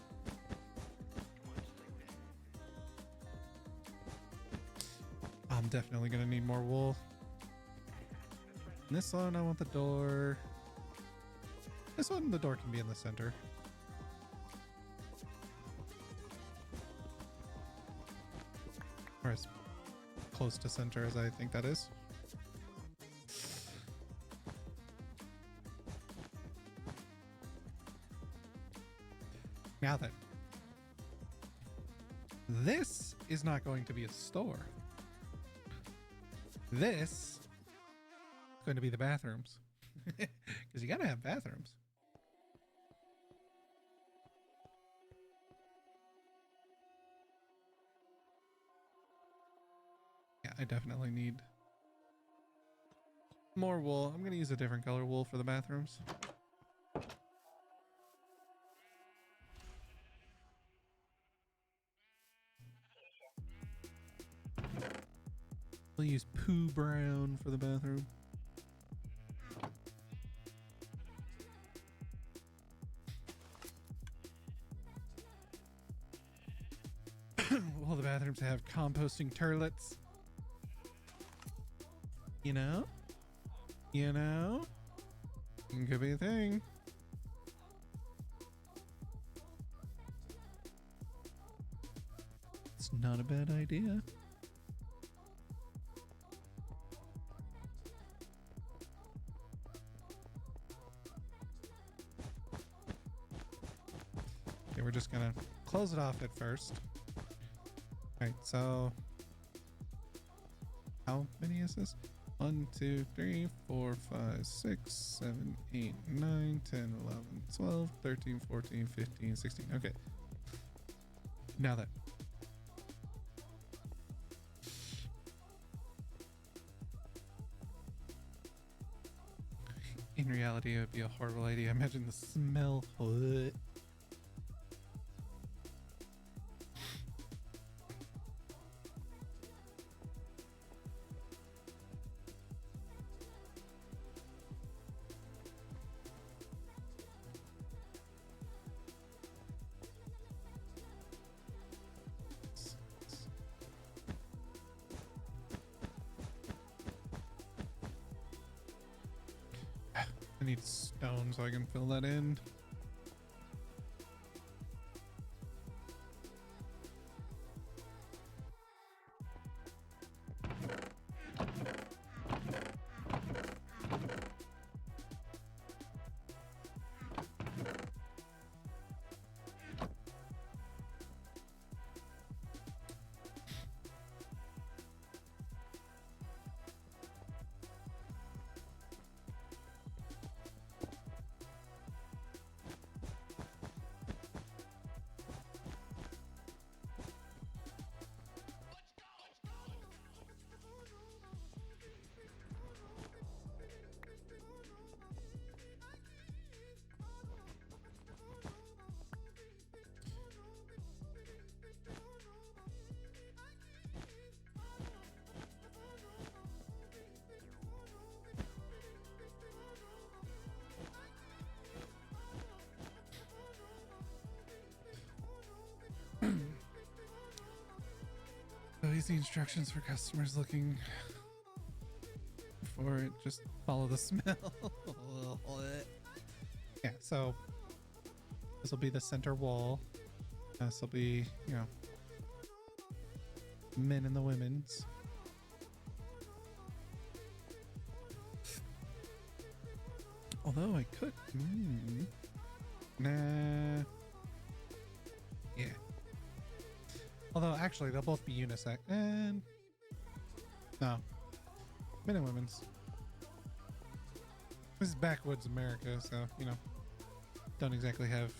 I'm definitely gonna need more wool. And this one, I want the door. This one, the door can be in the center. Or as close to center as I think that is. Now then, this is not going to be a store. This is going to be the bathrooms. Because you gotta have bathrooms. Yeah, I definitely need more wool. I'm gonna use a different color wool for the bathrooms. We'll use poo brown for the bathroom. Will the bathrooms have composting toilets? You know? You know? Could be a thing. It's not a bad idea. Okay, we're just gonna close it off at first. Alright, so how many is this? 1, 2, 3, 4, 5, 6, 7, 8, 9, 10, 11, 12, 13, 14, 15, 16. Okay. Now that. In reality, it would be a horrible idea. Imagine the smell. What? I need stone so I can fill that in. So easy instructions for customers looking for it. Just follow the smell. Yeah, so this will be the center wall. This will be, you know, men and the women's. Although I could. Nah. Yeah. Although actually they'll both be unisex. And No. Men and women's. This is backwoods America, so, you know, don't exactly have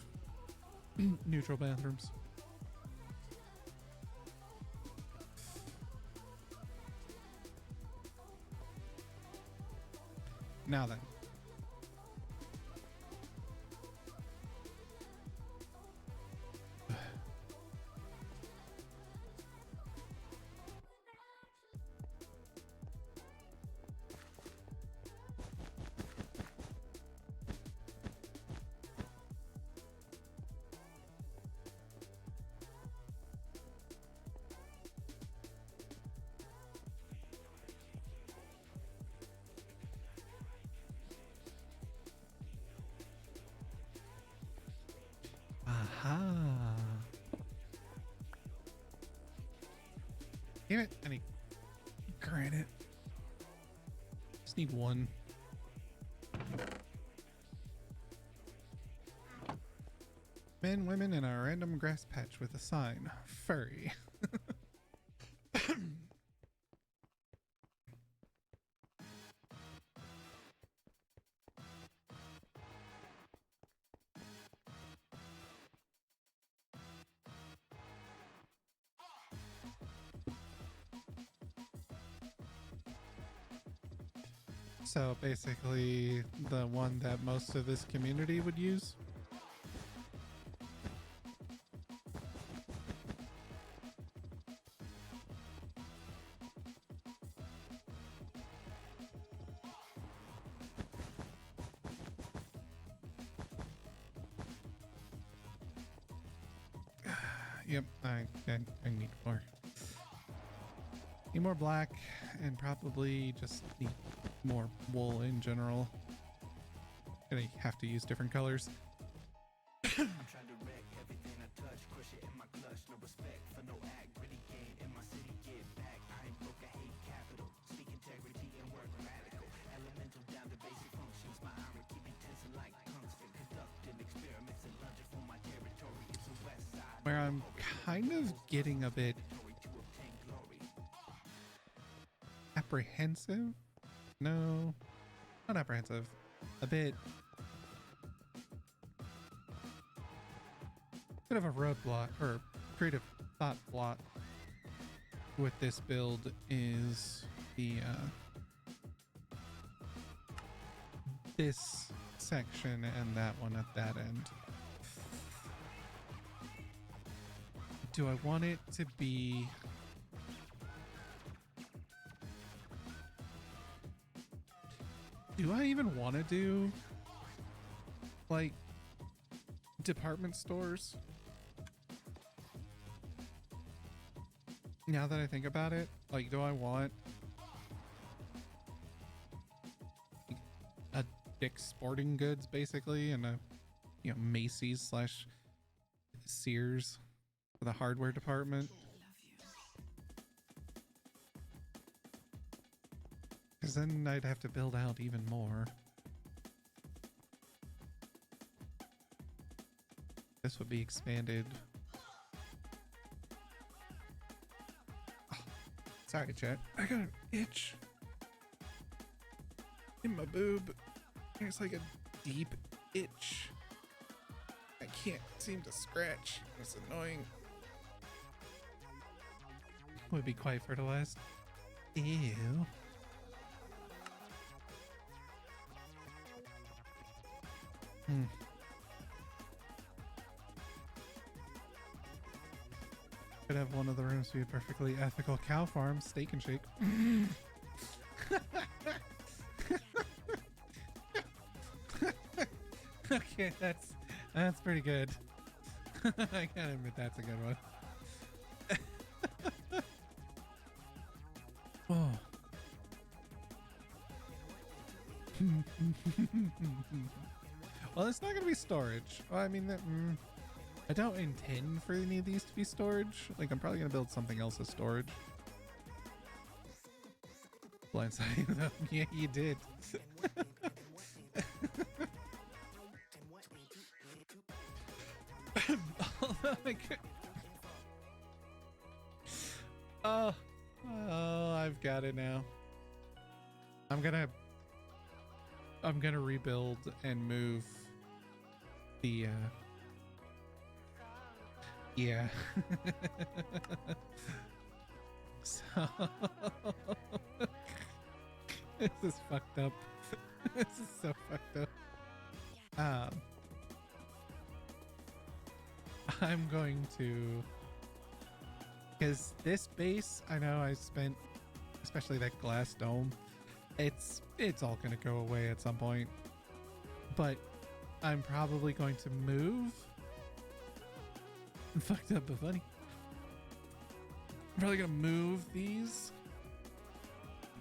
neutral bathrooms. Now then. Aha. Damn it. I need granite. Just need one. Men, women, and a random grass patch with a sign. Furry. So basically the one that most of this community would use. Yep, I need more. Need more black and probably just need more wool in general. Gonna have to use different colors. I'm trying to wreck everything I touch, crush it in my clutch, no respect for no act, pretty game in my city, get back. I ain't broke, I hate capital, speak integrity and work radical, elemental down to basic functions, my iron keep me tensing like tungsten, conducting experiments and lunging for my territory. It's a west side Where I'm kind of getting a bit to obtain glory. apprehensive. No, not apprehensive. A bit of a roadblock or creative thought block with this build is the this section and that one at that end. Do I want it to be do I even want to do like department stores? Now that I think about it, like, do I want a Dick's Sporting Goods basically and a, you know, Macy's slash Sears for the hardware department? Because then I'd have to build out even more. This would be expanded. Oh, sorry, chat. I got an itch in my boob. It's like a deep itch. I can't seem to scratch. It's annoying. Would be quite fertilized. Ew. Could have one of the rooms be a perfectly ethical cow farm, steak and shake. Okay, that's pretty good. I gotta admit that's a good one. Oh. Well, it's not gonna be storage. Well, I mean, I don't intend for any of these to be storage. Like, I'm probably gonna build something else as storage. Blindsiding though. Yeah, you did. Although I could... Oh, I've got it now. I'm gonna rebuild and move the yeah. So this is fucked up. This is so fucked up. I'm going to, because this base, I know I spent, especially that glass dome, it's all gonna go away at some point, but I'm probably going to move. Fucked up but funny. I'm probably gonna move these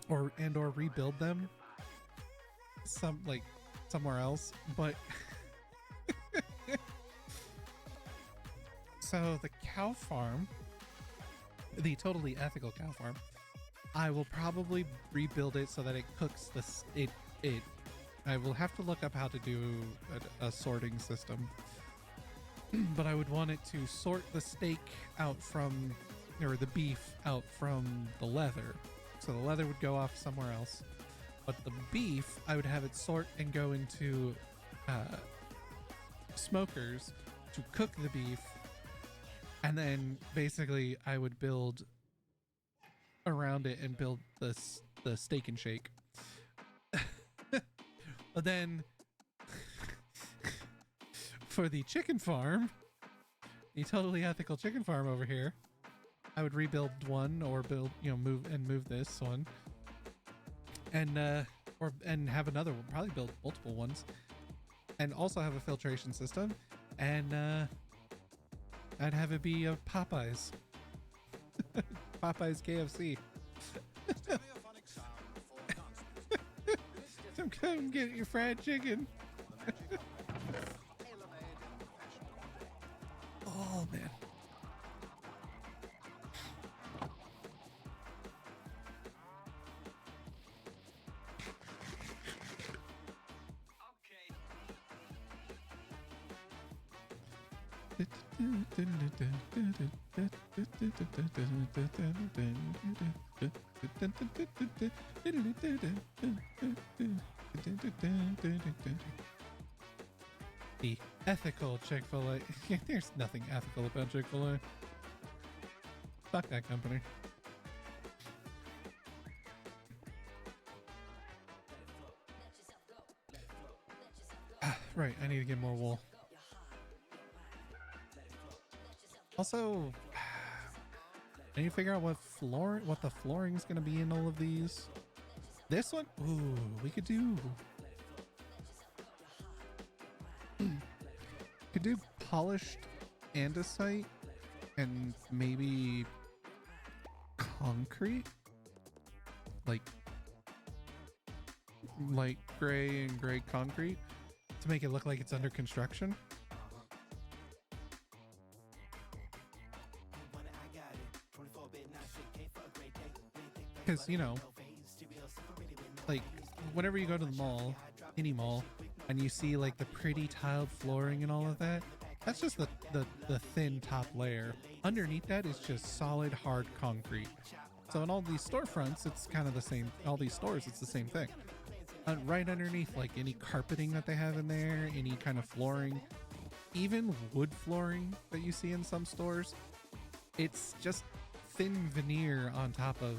or rebuild them somewhere else, but so the cow farm, the totally ethical cow farm, I will probably rebuild it so that it cooks this. I will have to look up how to do a sorting system, but I would want it to sort the steak out from, or the beef out from the leather. So the leather would go off somewhere else, but the beef, I would have it sort and go into smokers to cook the beef. And then basically I would build around it and build the steak and shake. But then for the chicken farm, the totally ethical chicken farm over here, I would rebuild one or build, move this one and have another one, probably build multiple ones, and also have a filtration system, and I'd have it be a Popeyes. Popeyes KFC. Come get your fried chicken. Oh man. The ethical Chick-fil-A. There's nothing ethical about Chick-fil-A. Fuck that company. Right, I need to get more wool. Also, I need to figure out what the flooring is going to be in all of these. This one? Ooh, we could do... could do polished andesite and maybe concrete? Like light gray and gray concrete to make it look like it's under construction. Because, like whenever you go to the mall, any mall, and you see like the pretty tiled flooring and all of that, that's just the thin top layer. Underneath that is just solid hard concrete. So in all these storefronts, it's kind of the same. All these stores, it's the same thing. Right underneath, like any carpeting that they have in there, any kind of flooring, even wood flooring that you see in some stores, it's just thin veneer on top of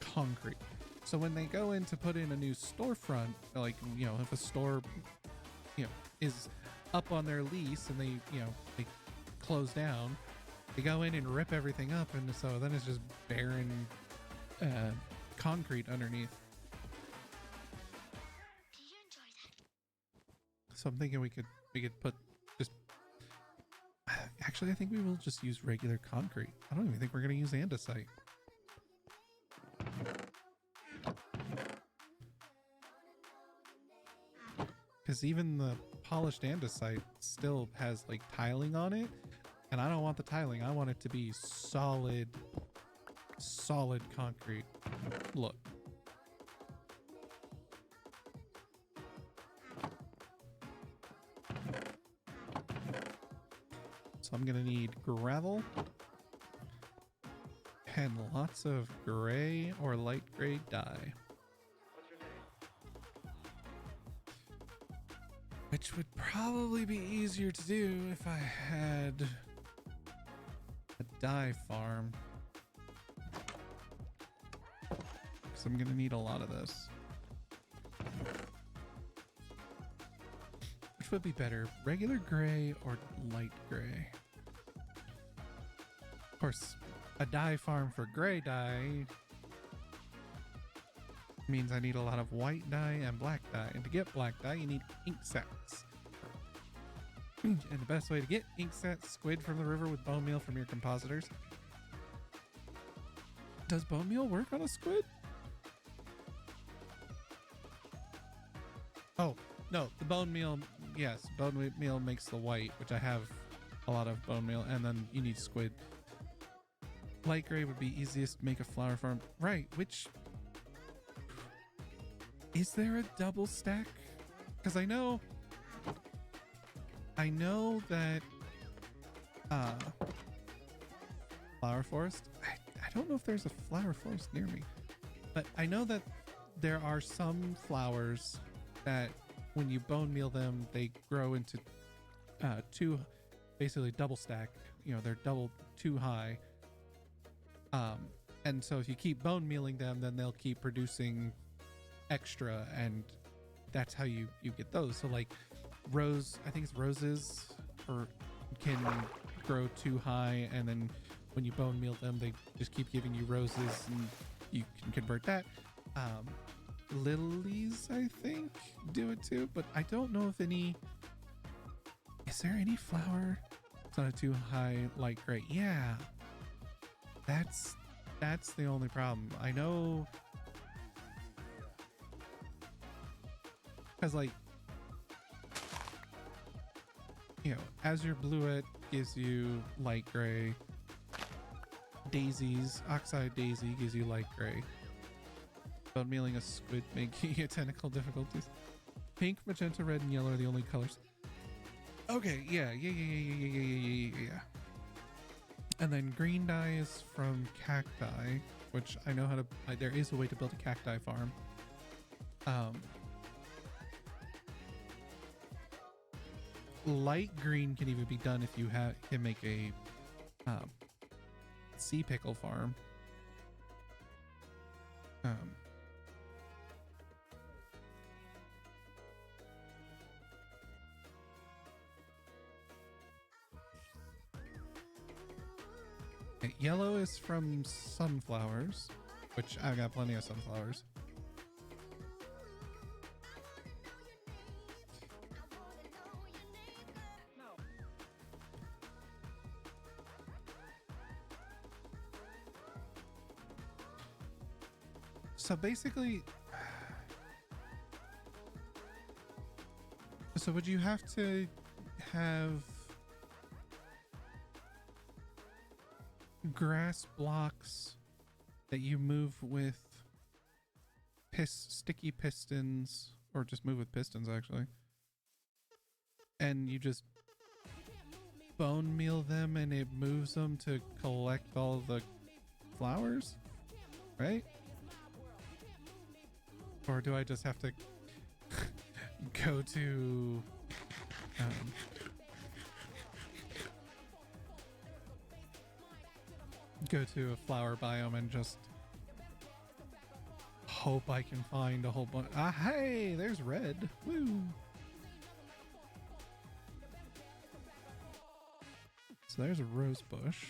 concrete. So when they go in to put in a new storefront, like, if a store, is up on their lease and they close down, they go in and rip everything up, and so then it's just barren concrete underneath. So I'm thinking we could put just, actually I think we will just use regular concrete. I don't even think we're going to use andesite. Because even the polished andesite still has like tiling on it, and I don't want the tiling. I want it to be solid concrete. Look. So I'm gonna need gravel, and lots of gray or light gray dye. Which would probably be easier to do if I had a dye farm. So I'm gonna need a lot of this. Which would be better, regular gray or light gray? Of course, a dye farm for gray dye means I need a lot of white dye and black dye. And to get black dye, you need ink sets. And the best way to get ink sets, squid from the river with bone meal from your compositors. Does bone meal work on a squid? Oh, no, the bone meal, yes, bone meal makes the white, which I have a lot of bone meal, and then you need squid. Light gray would be easiest to make a flower farm. Right, which... Is there a double stack? Because I know that flower forest. I don't know if there's a flower forest near me, but I know that there are some flowers that when you bone meal them, they grow into two, basically double stack. You know, they're double too high. And so if you keep bone mealing them, then they'll keep producing extra, and that's how you get those. So like rose, I think it's roses, or can grow too high, and then when you bone meal them, they just keep giving you roses, and you can convert that. Lilies, I think, do it too, but I don't know if any. Is there any flower? It's not a too high light gray. Yeah, that's the only problem. I know. Because, like, you know, Azure Bluet gives you light gray. Daisies, Oxide Daisy gives you light gray. Bone mealing a squid making it technical difficulties. Pink, magenta, red, and yellow are the only colors. Okay, yeah. And then green dye is from cacti, which I know how to. There is a way to build a cacti farm. Light green can even be done if you can make a sea pickle farm. Yellow is from sunflowers, which I've got plenty of sunflowers. So basically, so would you have to have grass blocks that you move with sticky pistons, or just move with pistons actually, and you just bone meal them and it moves them to collect all the flowers, right? Or do I just have to go to a flower biome and just hope I can find a whole bunch? Ah, hey, there's red. Woo! So there's a rose bush.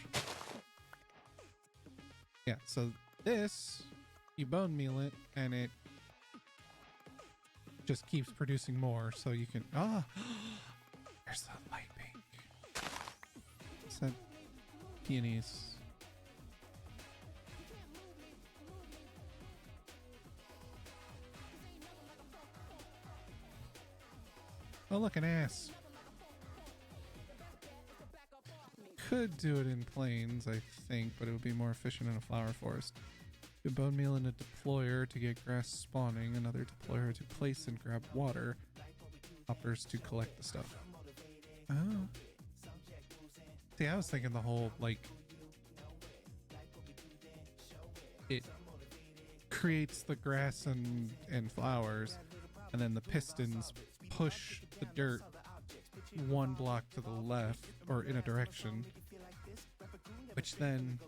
Yeah, so this, you bone meal it and it just keeps producing more, so you can there's the light pink. Is that peonies? Oh, look, an ass. Could do it in plains, I think, but it would be more efficient in a flower forest. You bone meal in a deployer to get grass spawning, another deployer to place and grab water, hoppers to collect the stuff. Oh. See, I was thinking the whole, like, creates the grass and flowers, and then the pistons push the dirt one block to the left or in a direction, which then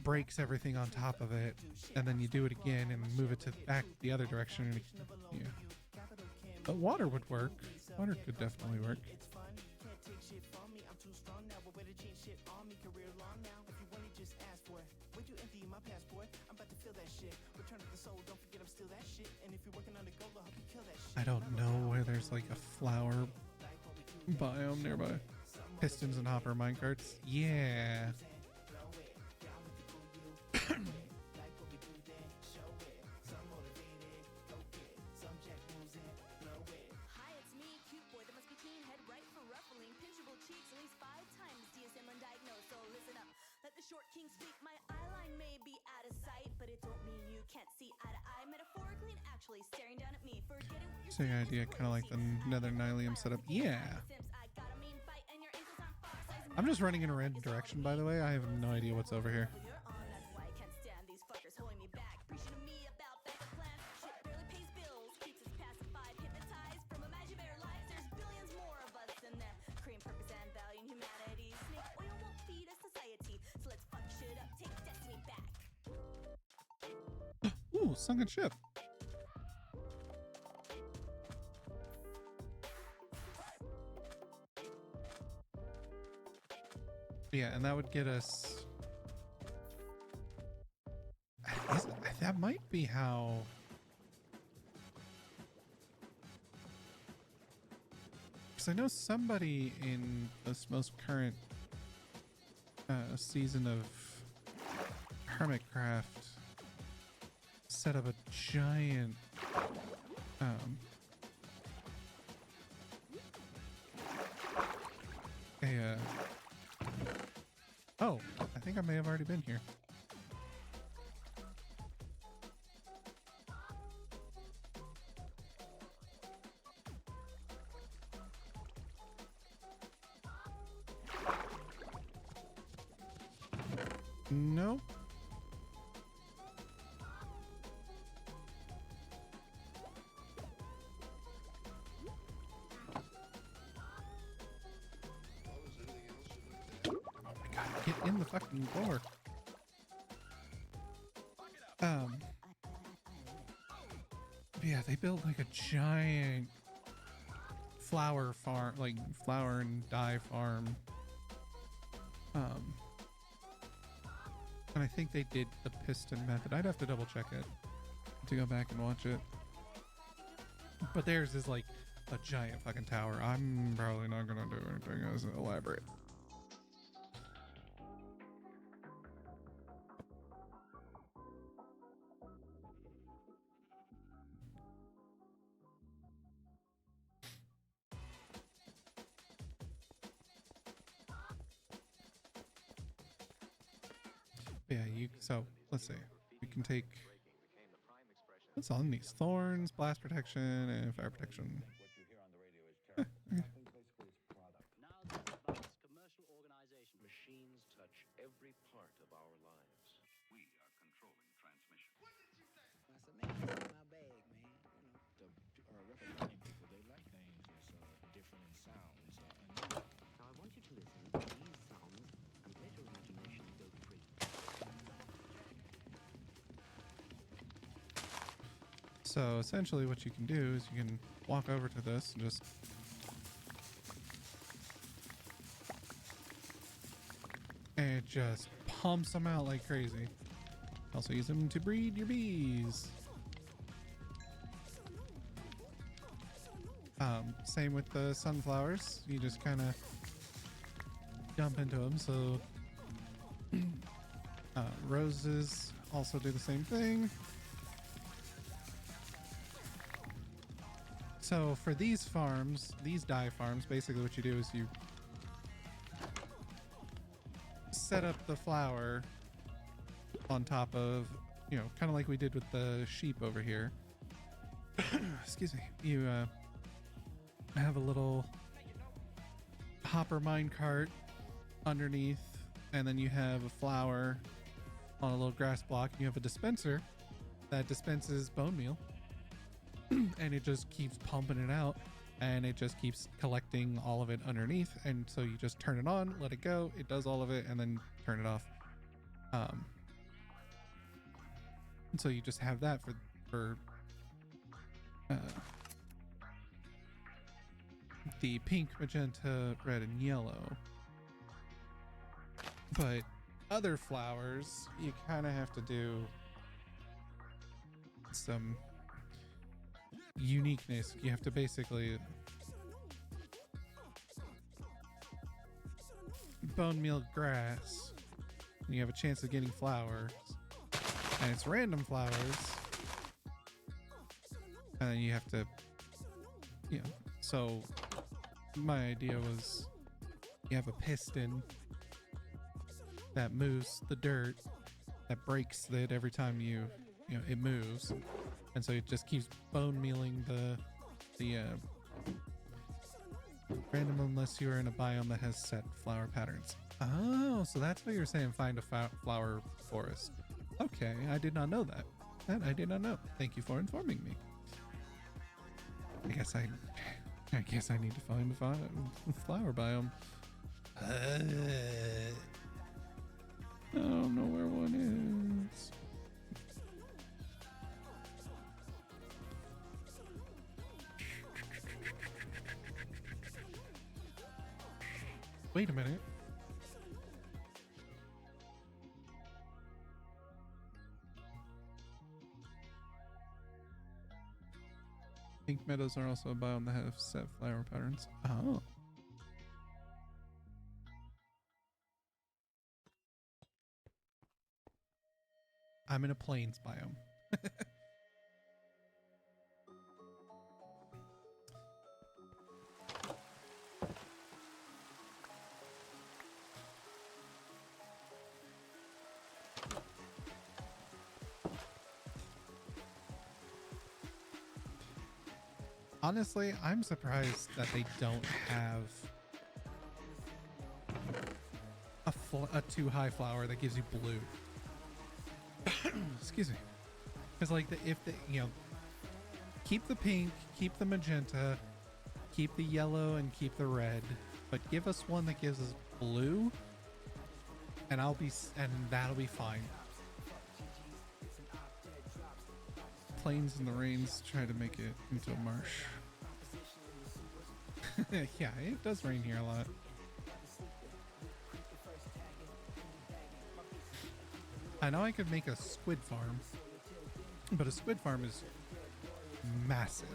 breaks everything on top of it, and then you do it again and move it to back the other direction. And yeah. But water would work. Water could definitely work. I don't know where there's like a flower biome nearby. Pistons and hopper minecarts. Yeah. Hi, it's me, cute boy that must be teen, head right for ruffling, pinchable cheeks at least 5 times DSM undiagnosed, so listen up. Let the short king speak. My eyeline may be out of sight, but it don't mean you can't see eye to eye. Metaphorically and actually staring down at me, forgetting what you're Same idea, kind of like the Nether Nylium setup. Yeah. I'm just running in a random direction, by the way. I have no idea what's over here. Ooh, sunken ship. Yeah, and that would get us. That might be how. Because I know somebody in this most current season of Hermitcraft set up a giant oh, I think I may have already been here. No. Get in the fucking door. Yeah, they built like a giant flower farm, like flower and dye farm. And I think they did the piston method. I'd have to double check it to go back and watch it. But theirs is like a giant fucking tower. I'm probably not gonna do anything as elaborate. Yeah, so let's see. We can take what's on these thorns, blast protection, and fire protection. Okay. Commercial organization. Machines touch every part of our lives. We are controlling transmission. I said, man, it's in my bag, man. You know, the record mining people, they like things that's different in sounds. Now I want you to listen to these sounds and let your imagination go free. So essentially what you can do is you can walk over to this and just and it just pumps them out like crazy. Also use them to breed your bees. Same with the sunflowers. You just kind of dump into them. So roses also do the same thing. So for these farms, these dye farms, basically what you do is you set up the flower on top of, you know, kind of like we did with the sheep over here. Excuse me. You have a little hopper minecart underneath, and then you have a flower on a little grass block. You have a dispenser that dispenses bone meal. And it just keeps pumping it out, and it just keeps collecting all of it underneath. And so you just turn it on, let it go, it does all of it, and then turn it off. And so you just have that for the pink, magenta, red, and yellow. But other flowers, you kind of have to do some uniqueness. You have to basically bone meal grass, and you have a chance of getting flowers, and it's random flowers, and then you have to, you know. So my idea was you have a piston that moves the dirt, that breaks it every time you know it moves, and so it just keeps bone mealing the random, unless you're in a biome that has set flower patterns. Oh, so that's what you're saying, find a flower forest. Okay, I did not know that. That I did not know. Thank you for informing me. I guess I need to find a flower biome. I don't know where one is. Wait a minute. Pink meadows are also a biome that have set flower patterns. Oh. I'm in a plains biome. Honestly, I'm surprised that they don't have a too high flower that gives you blue. Excuse me. Because like keep the pink, keep the magenta, keep the yellow, and keep the red, but give us one that gives us blue, and that'll be fine. Plains and the rains try to make it into a marsh. Yeah, it does rain here a lot. I know I could make a squid farm, but a squid farm is massive.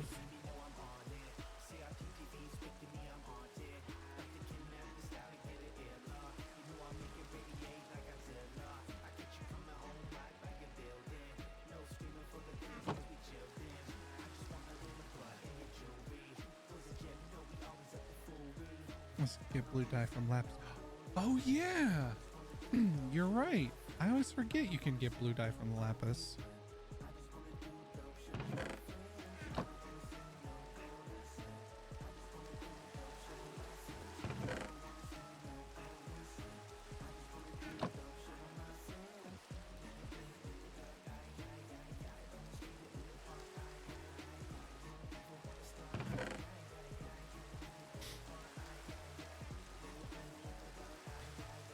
Let's get blue dye from lapis. Oh yeah, you're right. I always forget you can get blue dye from the lapis.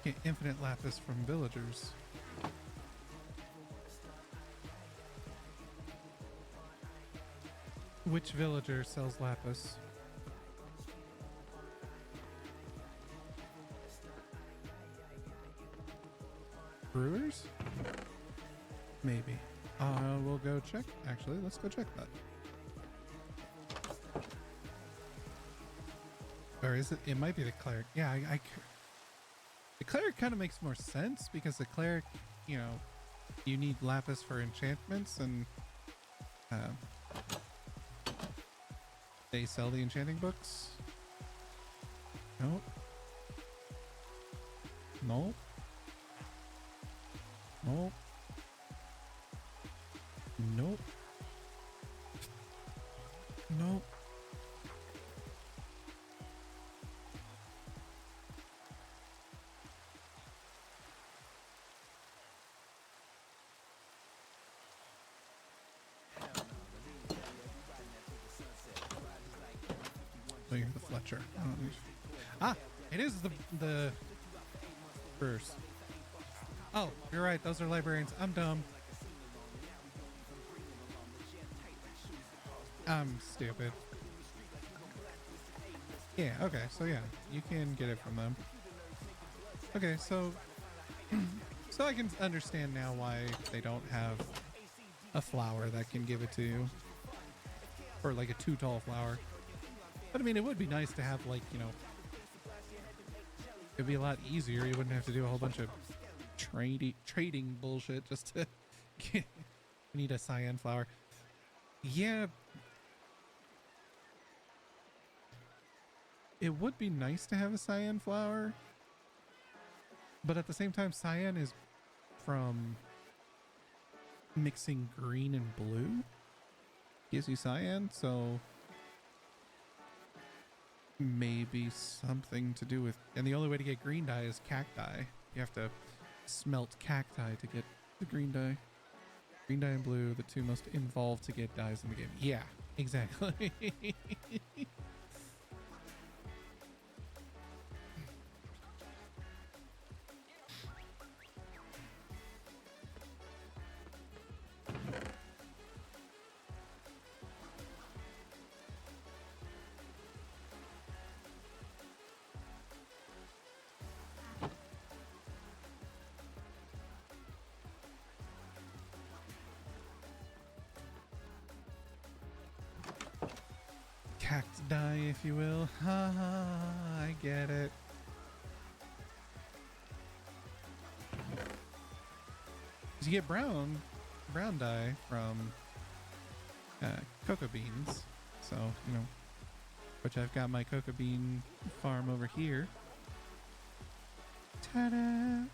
Get infinite lapis from villagers. Which villager sells lapis? Brewers? Maybe. We'll go check. Actually, let's go check that. Or is it? It might be the cleric. Yeah, the cleric kind of makes more sense because the cleric, you know, you need lapis for enchantments, and they sell the enchanting books. Nope. Nope. Nope. Nope. Nope. Oh, you're the Fletcher. It is the first. Oh, you're right. Those are librarians. I'm dumb. I'm stupid. Yeah, okay, so yeah, you can get it from them. Okay, so so I can understand now why they don't have a flower that can give it to you. Or like a too tall flower. But I mean, it would be nice to have, like, you know, it'd be a lot easier. You wouldn't have to do a whole bunch of trading bullshit just to get, you need a cyan flower. Yeah. It would be nice to have a cyan flower, but at the same time, cyan is from mixing green and blue. Gives you cyan, so maybe something to do with... And the only way to get green dye is cacti. You have to smelt cacti to get the green dye. Green dye and blue, the two most involved to get dyes in the game. Yeah, exactly. Cacti, if you will. Ha ha, I get it. You get brown dye from cocoa beans. So, you know, which I've got my cocoa bean farm over here. Ta-da!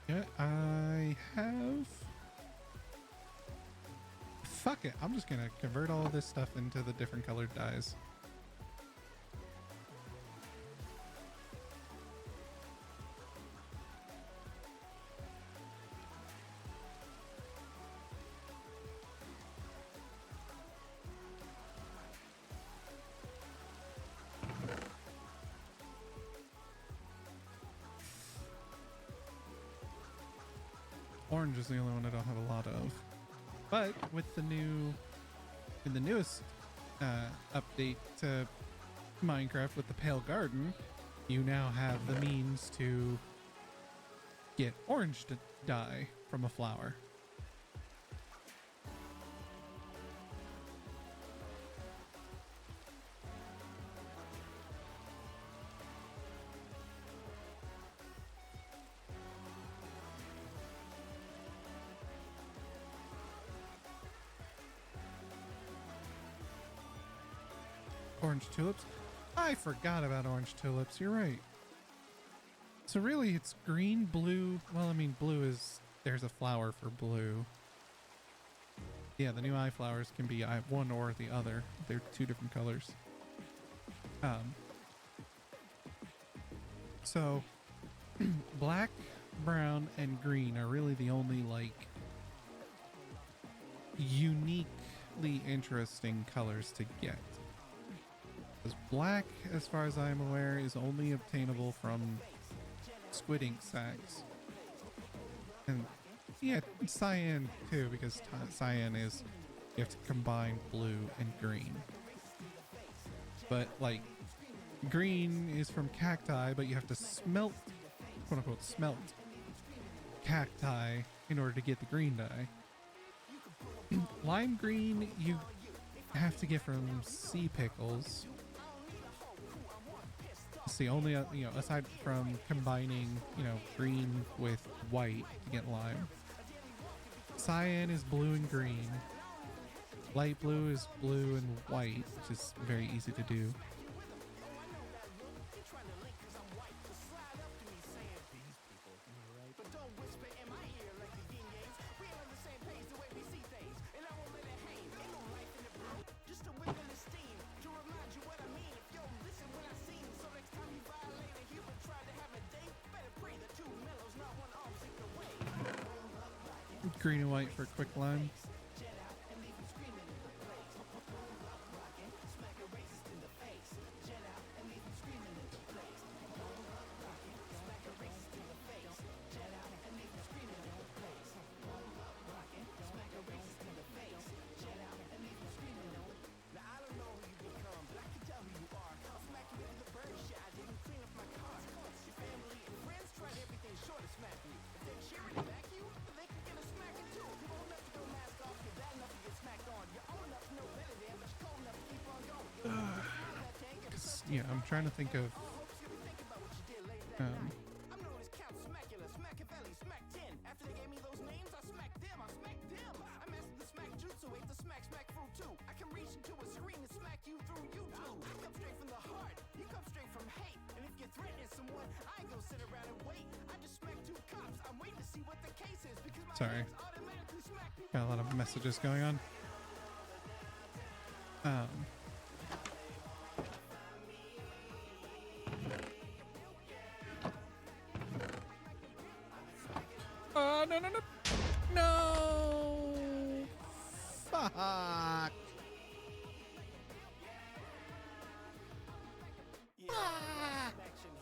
Yeah, I have... Fuck it, I'm just gonna convert all this stuff into the different colored dyes. Orange is the only one I don't have a lot of. But with the newest update to Minecraft with the Pale Garden, you now have the means to get orange dye from a flower. Orange tulips? I forgot about orange tulips, you're right. So really it's green, blue. Well, I mean, blue is, there's a flower for blue. Yeah, the new eye flowers can be one or the other. They're two different colors. So black, brown, and green are really the only, like, uniquely interesting colors to get. Because black, as far as I'm aware, is only obtainable from squid ink sacs. And yeah, cyan too, because cyan is, you have to combine blue and green. But like, green is from cacti, but you have to smelt, quote unquote, smelt cacti in order to get the green dye. Lime green, you have to get from sea pickles. It's the only, you know, aside from combining, you know, green with white to get lime. Cyan is blue and green. Light blue is blue and white, which is very easy to do. green and white for quick lime. Yeah, I'm trying to think of sorry, got a lot of messages going on. No, no, no. No. Fuck. Action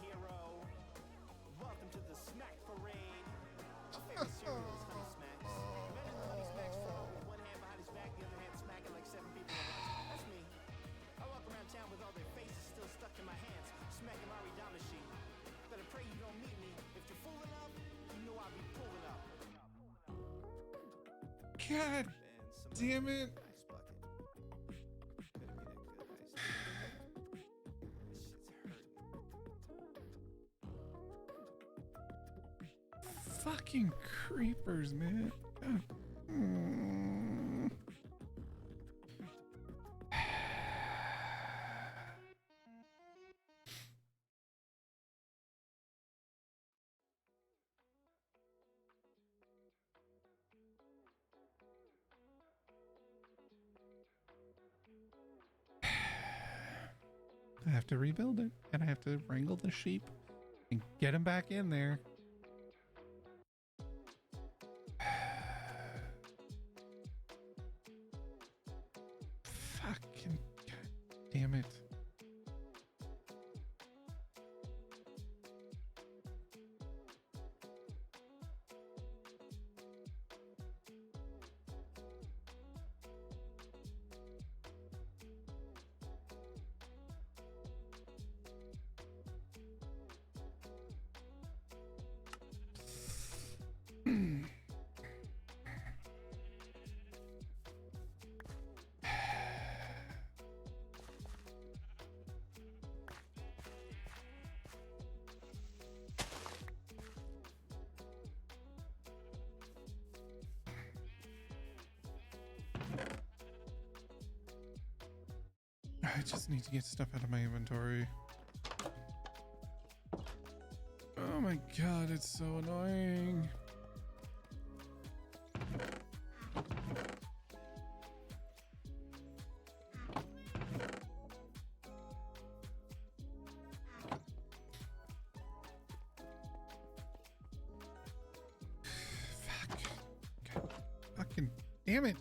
hero. Welcome to the Smack Parade. My favorite cereal is Honey Smacks. Imagine Honey Smacks Frog with one hand behind his back, the other hand smacking like 7 people at once. That's me. I walk around town with all their faces still stuck in my hands, smacking Mari Damashi. Better pray you don't meet me. If you're fooling up, you know I'll be pulling up. God damn it. Fucking creepers, man. God. I have to rebuild it, and I have to wrangle the sheep and get them back in there. Fucking god damn it. I just need to get stuff out of my inventory. Oh my god, it's so annoying. Fuck. God, fucking damn it.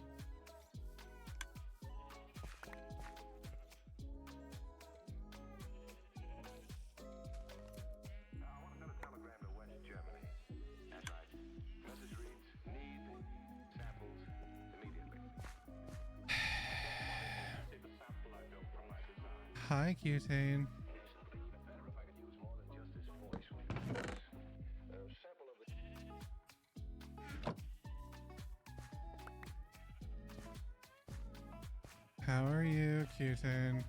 Hi, Cutane. How are you, Cutane?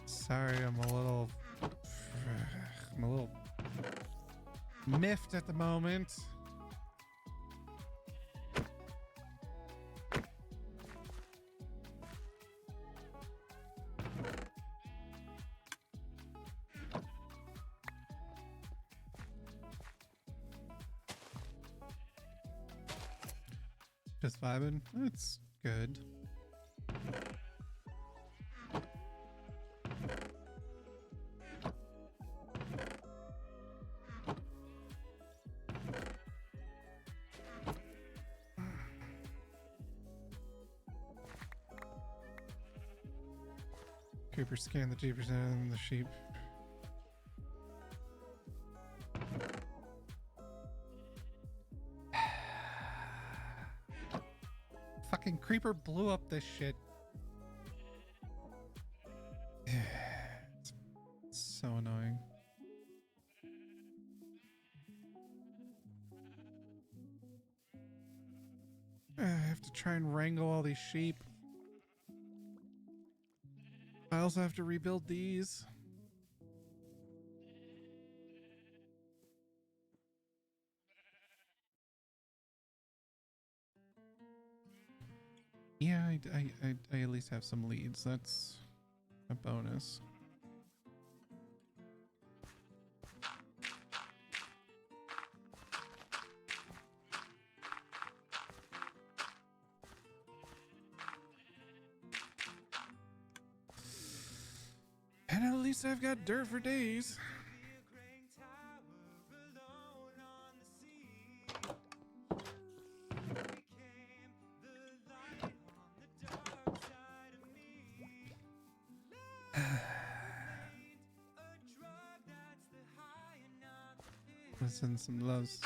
Sorry, I'm a little miffed at the moment. Just vibing. That's good. Creeper scan the jeepers and the sheep. Fucking creeper blew up this shit. It's so annoying. I have to try and wrangle all these sheep. I also have to rebuild these. Yeah, I at least have some leads. That's a bonus. And at least I've got dirt for days. Let's send some loves.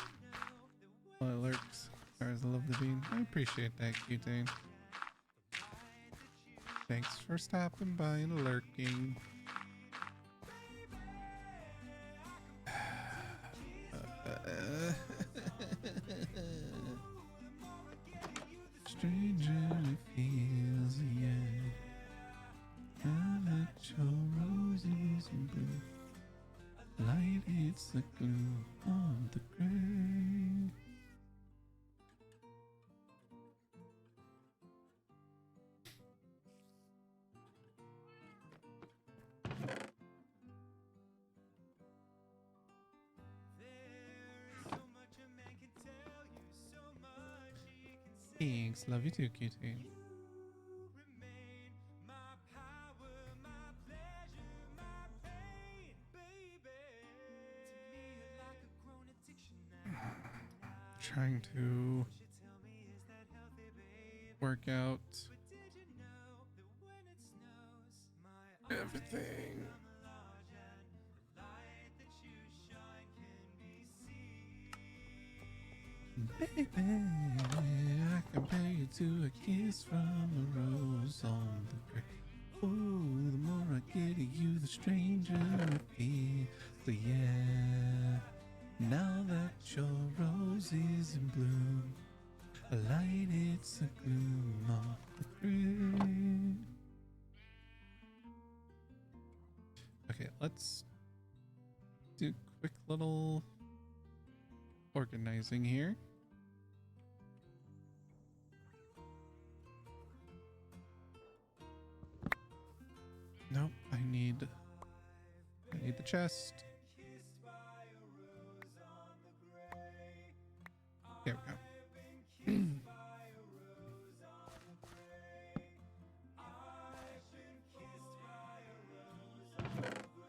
While it lurks. Stars love the bean. I appreciate that, Cutane. Thanks for stopping by and lurking. Stranger it feels, yeah. Now that your roses and blue light hits the glue on the grave. Thanks, love you too, cutie. Trying to work out everything. Baby, I compare you to a kiss from a rose on the grave. Oh, the more I get at you, the stranger it feels. So yeah, now that your rose is in bloom, a light it's a gloom on the grave. Okay, let's do a quick little organizing here. Nope, I need the chest. There we go.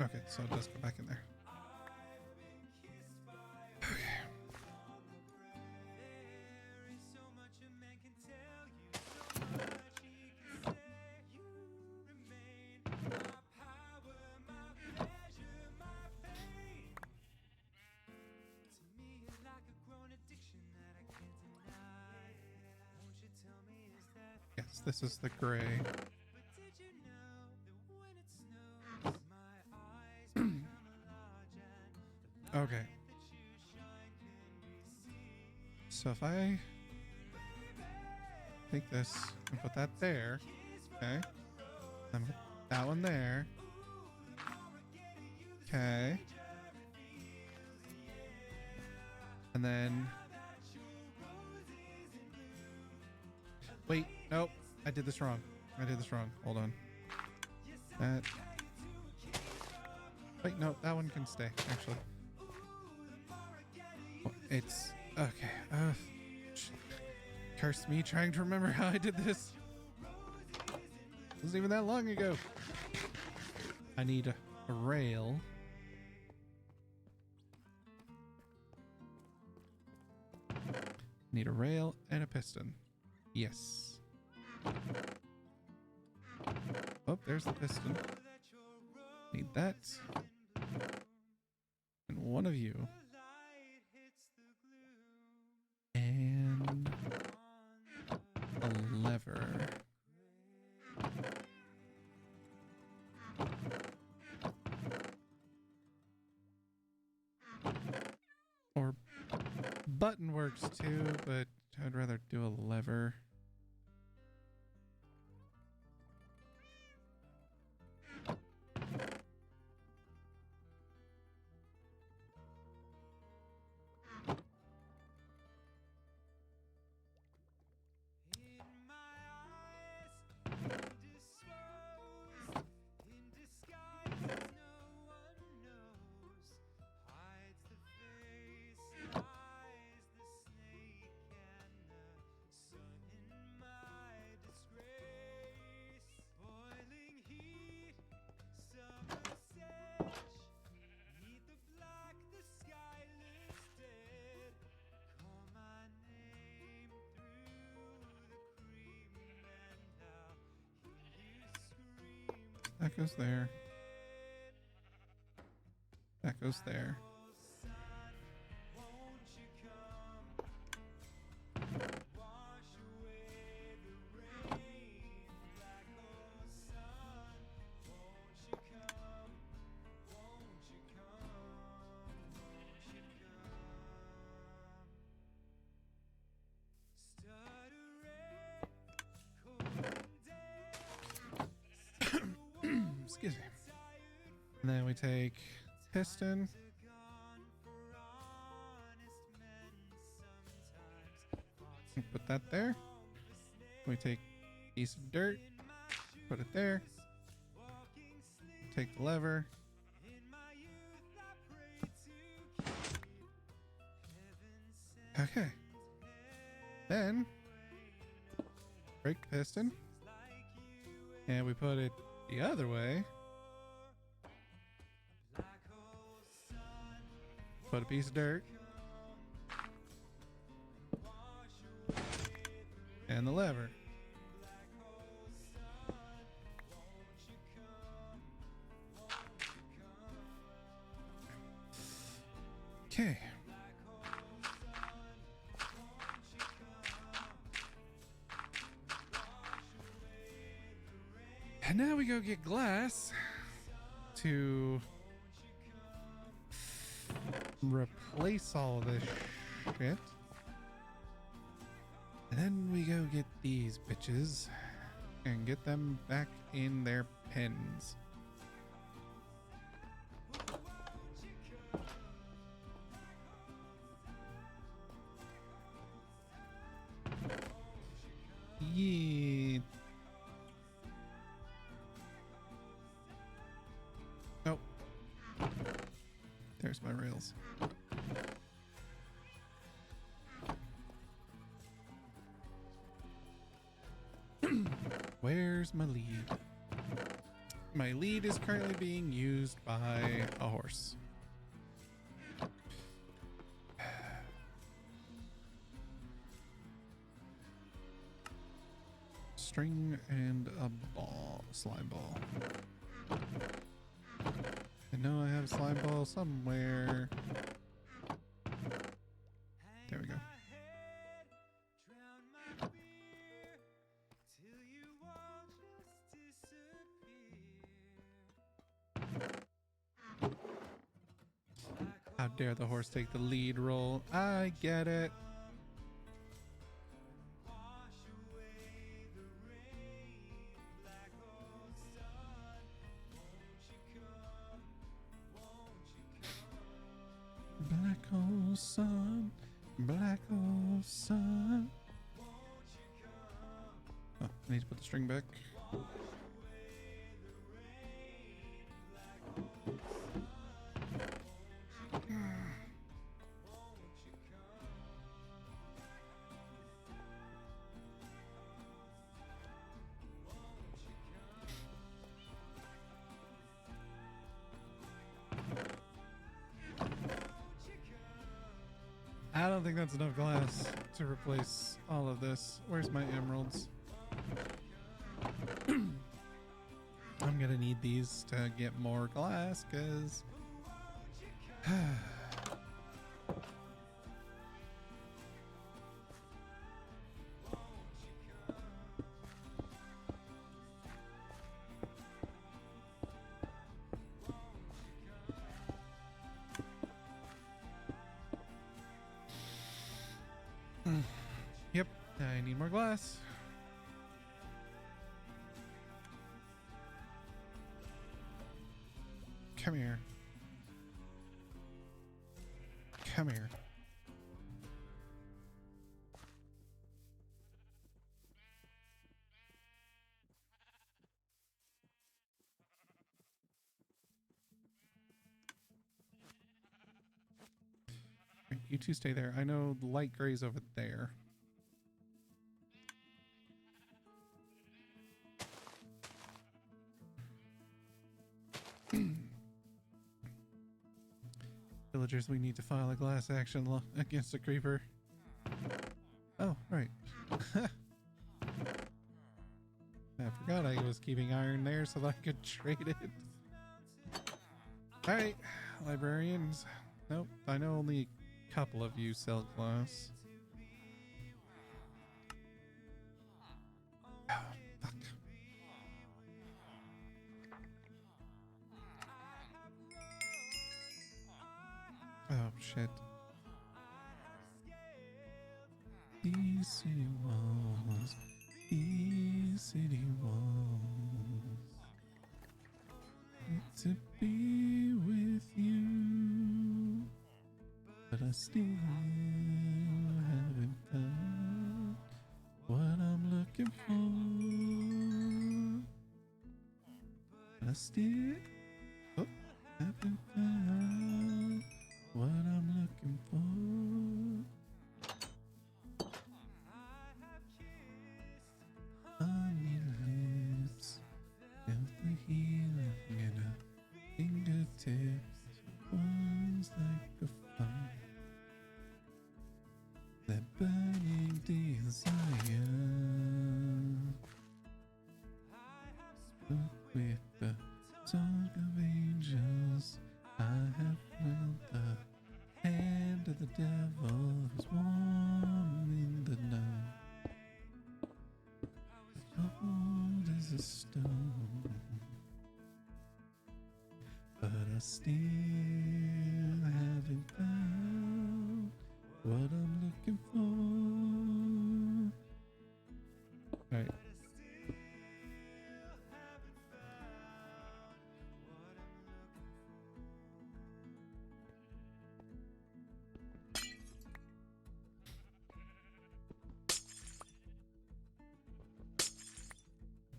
Okay, so it does go back in there. Yes, this is the gray. Okay. So if I take this and put that there, okay, then put that one there, okay, and then wait, nope, I did this wrong. Hold on. That. Wait, no, that one can stay, actually. It's okay. Curse me trying to remember how I did this. It wasn't even that long ago. I need a rail. Need a rail and a piston. Yes. Oh, there's the piston. Need that. And one of you. And a lever. Or button works too, but I'd rather do a lever. That goes there. That goes there. Excuse me. And then we take piston. Put that there. We take a piece of dirt. Put it there. Take the lever. Okay. Then break the piston. And we put it the other way. Put a piece of dirt. And the lever. Okay. And now we go get glass to replace all of this shit. And then we go get these bitches and get them back in their pens. Yeah. Nope. There's my rails. Where's my lead? My lead is currently being used by a horse. String and a ball, slime ball. I know I have a slime ball somewhere. There we go. How dare the horse take the lead role? I get it. Black hole sun, black hole sun. Oh, I need to put the string back. I don't think that's enough glass to replace all of this. Where's my emeralds? I'm gonna need these to get more glass, cause yep, I need more glass. Come here. Come here. You two stay there. I know the light gray's over there. Villagers, we need to file a glass action law against a creeper. Oh, right. I forgot I was keeping iron there so that I could trade it. Alright, librarians. Nope, I know only a couple of you sell glass. Oh, fuck. Oh, shit. These city walls, these city walls, need to be with you, but I still haven't found what I'm looking for. I still haven't found what I'm looking for. On your lips, felt the healing in her fingertips. Was like a fire, that burning desire. Spoke with the song of angels. I have felt the hand of the devil who's warm in the night, cold as a stone, but I still haven't found what I'm looking for. Alright.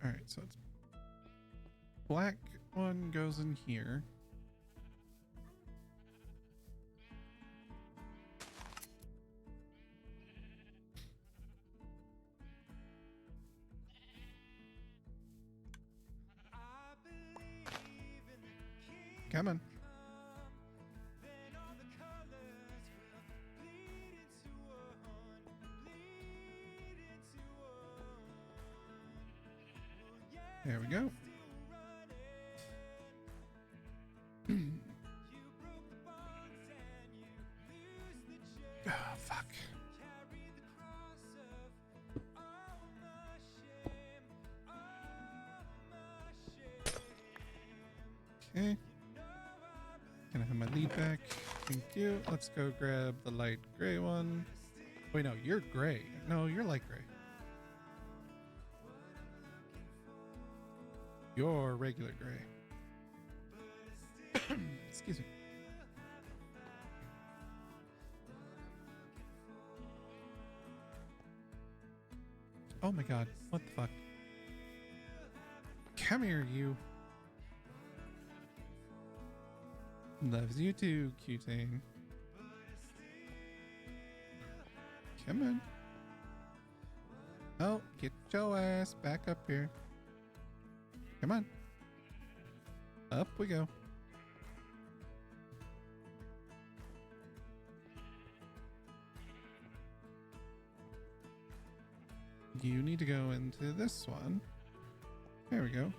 Alright, so it's black one goes in here. Come on. There we go. Oh, fuck. Okay. Can I have my lead back? Thank you. Let's go grab the light gray one. Wait, no, you're gray. No, you're light gray. You're regular gray. Excuse me. Oh my god, what the fuck? Come here, you. Loves you too, Cutane. Come on. Oh, get your ass back up here. Come on. Up we go. You need to go into this one. There we go.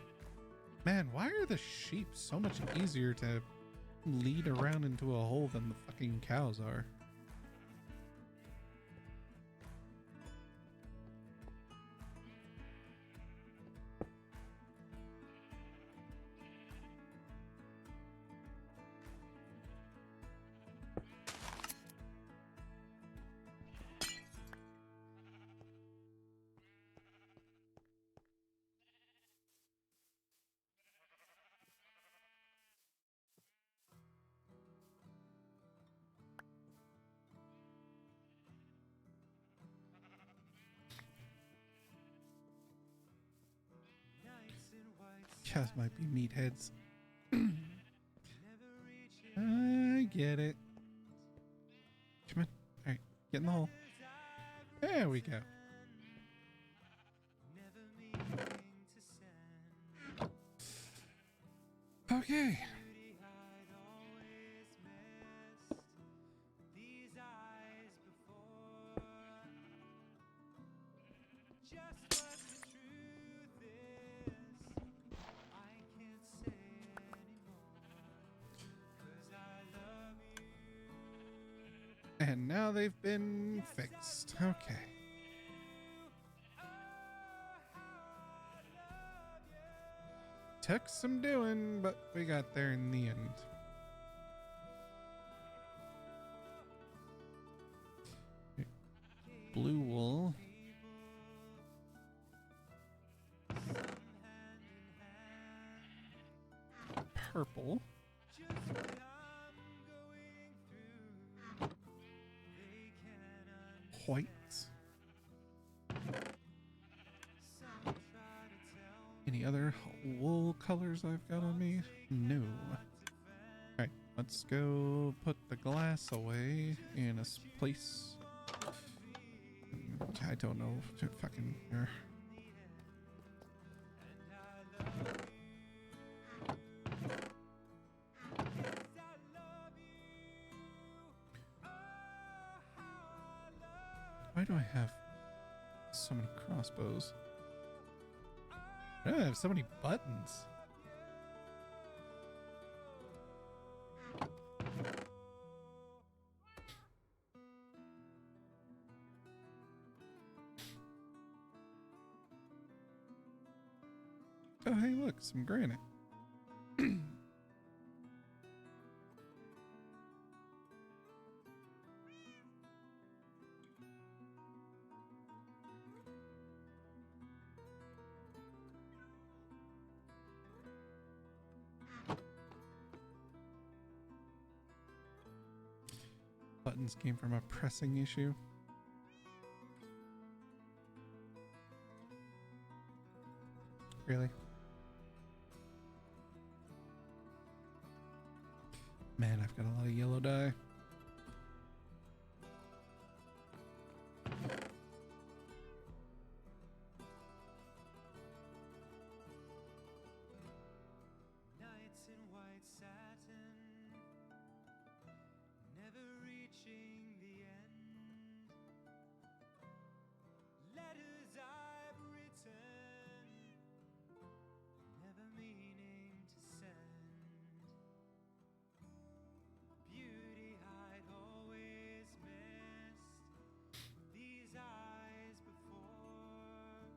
Man, why are the sheep so much easier to lead around into a hole than the fucking cows are? Yeah, it might be meatheads. I get it. Come on. Alright, get in the hole. There we go. Okay. And now they've been fixed. Okay. Took some doing, but we got there in the end. Blue wool. Purple. White. Any other wool colors I've got on me? No. Alright, let's go put the glass away in a place. I don't know. Fucking. Why do I have so many crossbows? Why do I have so many buttons? Oh, hey, look, some granite. Buttons came from a pressing issue. Really? Man, I've got a lot of yellow dye. Nights in white satin, never reaching the end. Letters I've written, never meaning to send. Beauty I'd always missed, these eyes before.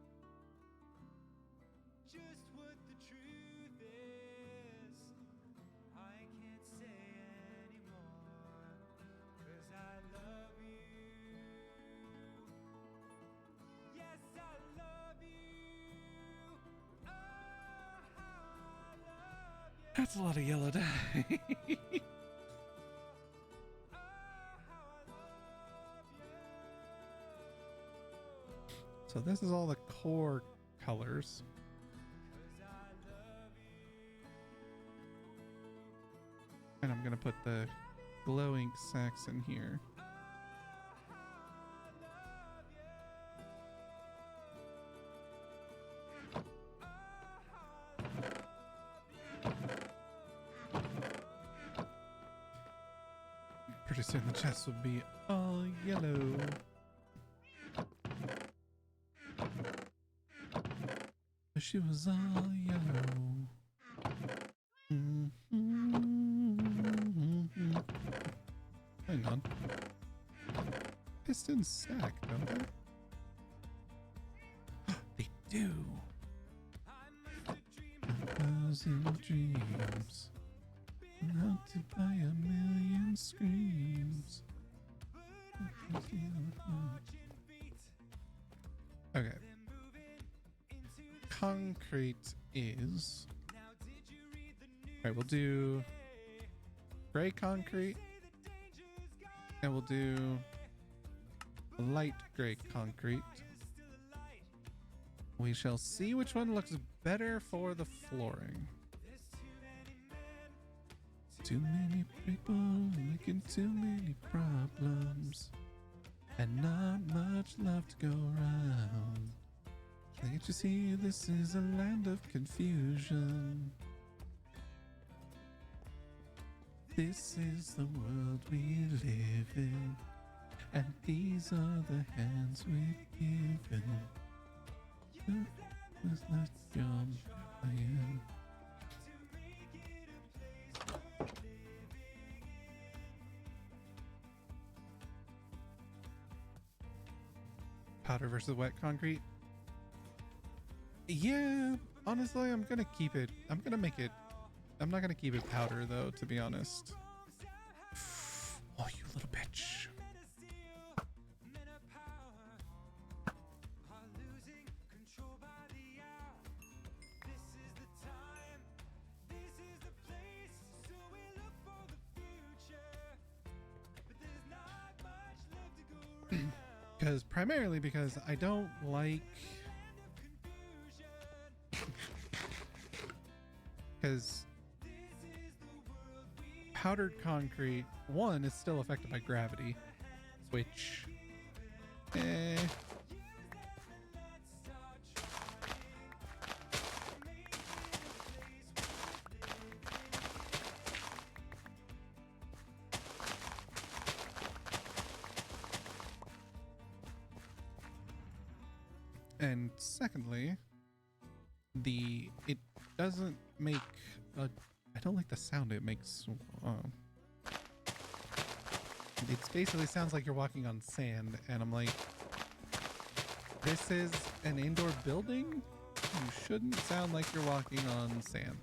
Just what the truth is, I can't say anymore, 'cause I love you. Yes, I love you. Oh, how I love you. That's a lot of yellow dye. So this is all the core colors. And I'm gonna put the glow ink sacks in here. Pretty soon the chest will be all yellow. She was all yellow. Hang on. Pistons stack, don't they? They do. A thousand dreams, haunted by a million screams. Okay. Concrete is. Alright, we'll do gray concrete. And we'll do light gray concrete. We shall see which one looks better for the flooring. Too many people making too many problems, and not much love to go around. Can't you see this is a land of confusion? This is the world we live in, and these are the hands we're given. Was not your plan. Powder versus wet concrete. Yeah, honestly, I'm gonna keep it. I'm gonna make it. I'm not gonna keep it powder though, to be honest. Oh, you little bitch. Primarily because I don't like, because powdered concrete, one, is still affected by gravity, which and secondly, it doesn't make a, I don't like the sound it makes. It basically sounds like you're walking on sand, and I'm like, this is an indoor building? You shouldn't sound like you're walking on sand.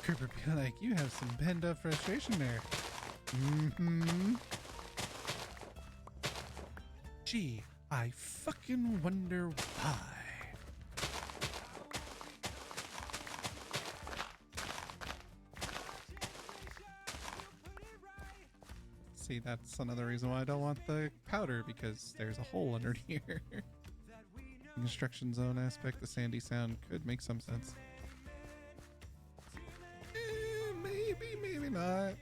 Cooper be like, you have some pent up frustration there. Mm-hmm. Gee, I fucking wonder why. See, that's another reason why I don't want the powder, because there's a hole under here. Construction zone aspect, the sandy sound could make some sense. Maybe not.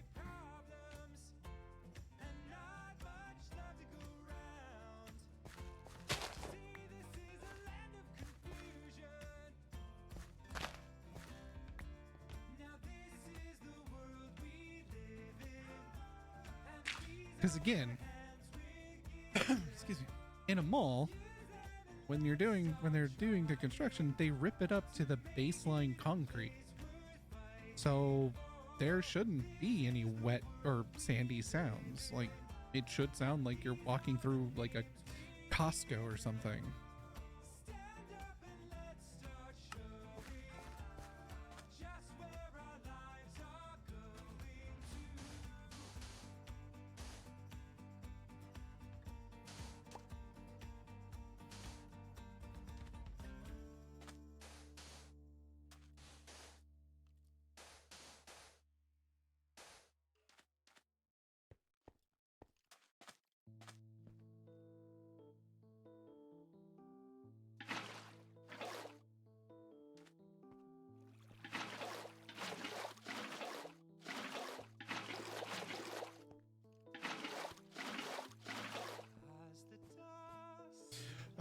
Because again, excuse me, in a mall, when they're doing the construction, they rip it up to the baseline concrete. So there shouldn't be any wet or sandy sounds. Like, it should sound like you're walking through like a Costco or something.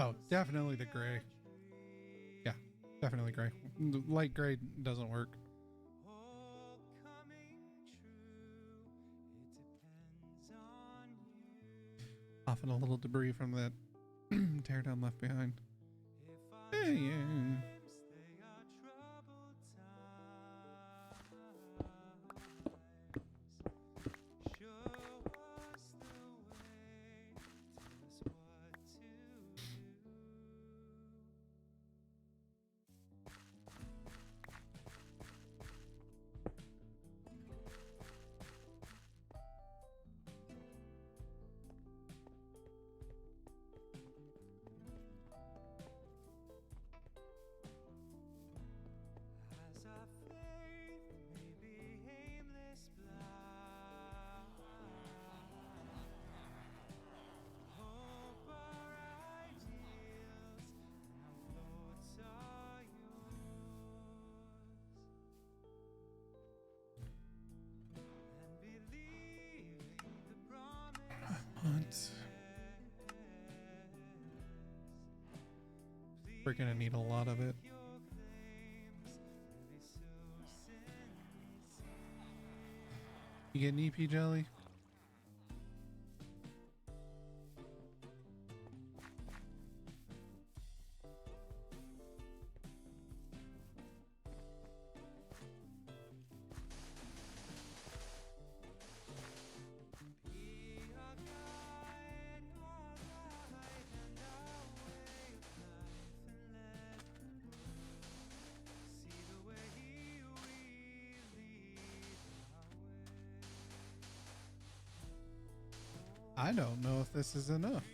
Oh, definitely the gray. Yeah, definitely gray. The light gray doesn't work. Often a little debris from that teardown left behind. Yeah. We're gonna need a lot of it. You get an EP jelly? I don't know if this is enough.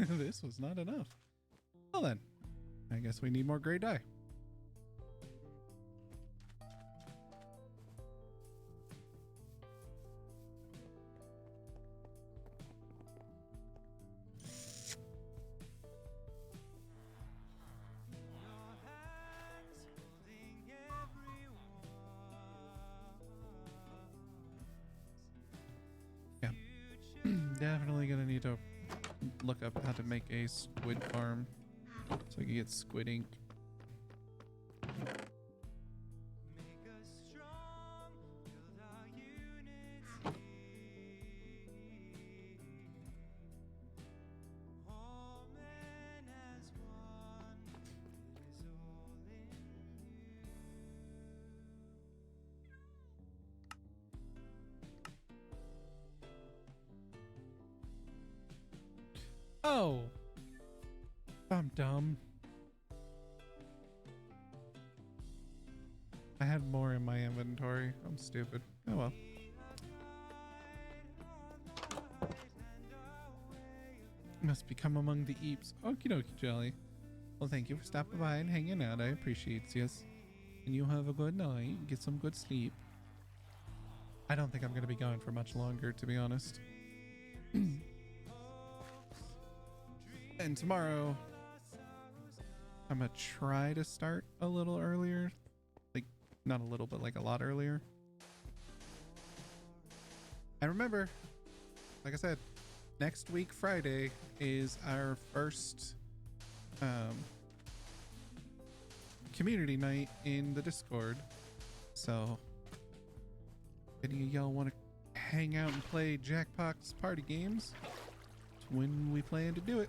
This was not enough. Well then, I guess we need more gray dye. Definitely gonna need to look up how to make a squid farm so I can get squid ink. Oh, I'm dumb. I had more in my inventory. I'm stupid. Oh well. Must become among the eeps. Okie dokie, Jelly. Well, thank you for stopping by and hanging out. I appreciate you. And you have a good night. Get some good sleep. I don't think I'm going to be going for much longer, to be honest. And tomorrow, I'm gonna try to start a little earlier. Like, not a little, but like a lot earlier. And remember, like I said, next week, Friday, is our first community night in the Discord. So, if any of y'all want to hang out and play Jackbox party games, it's when we plan to do it.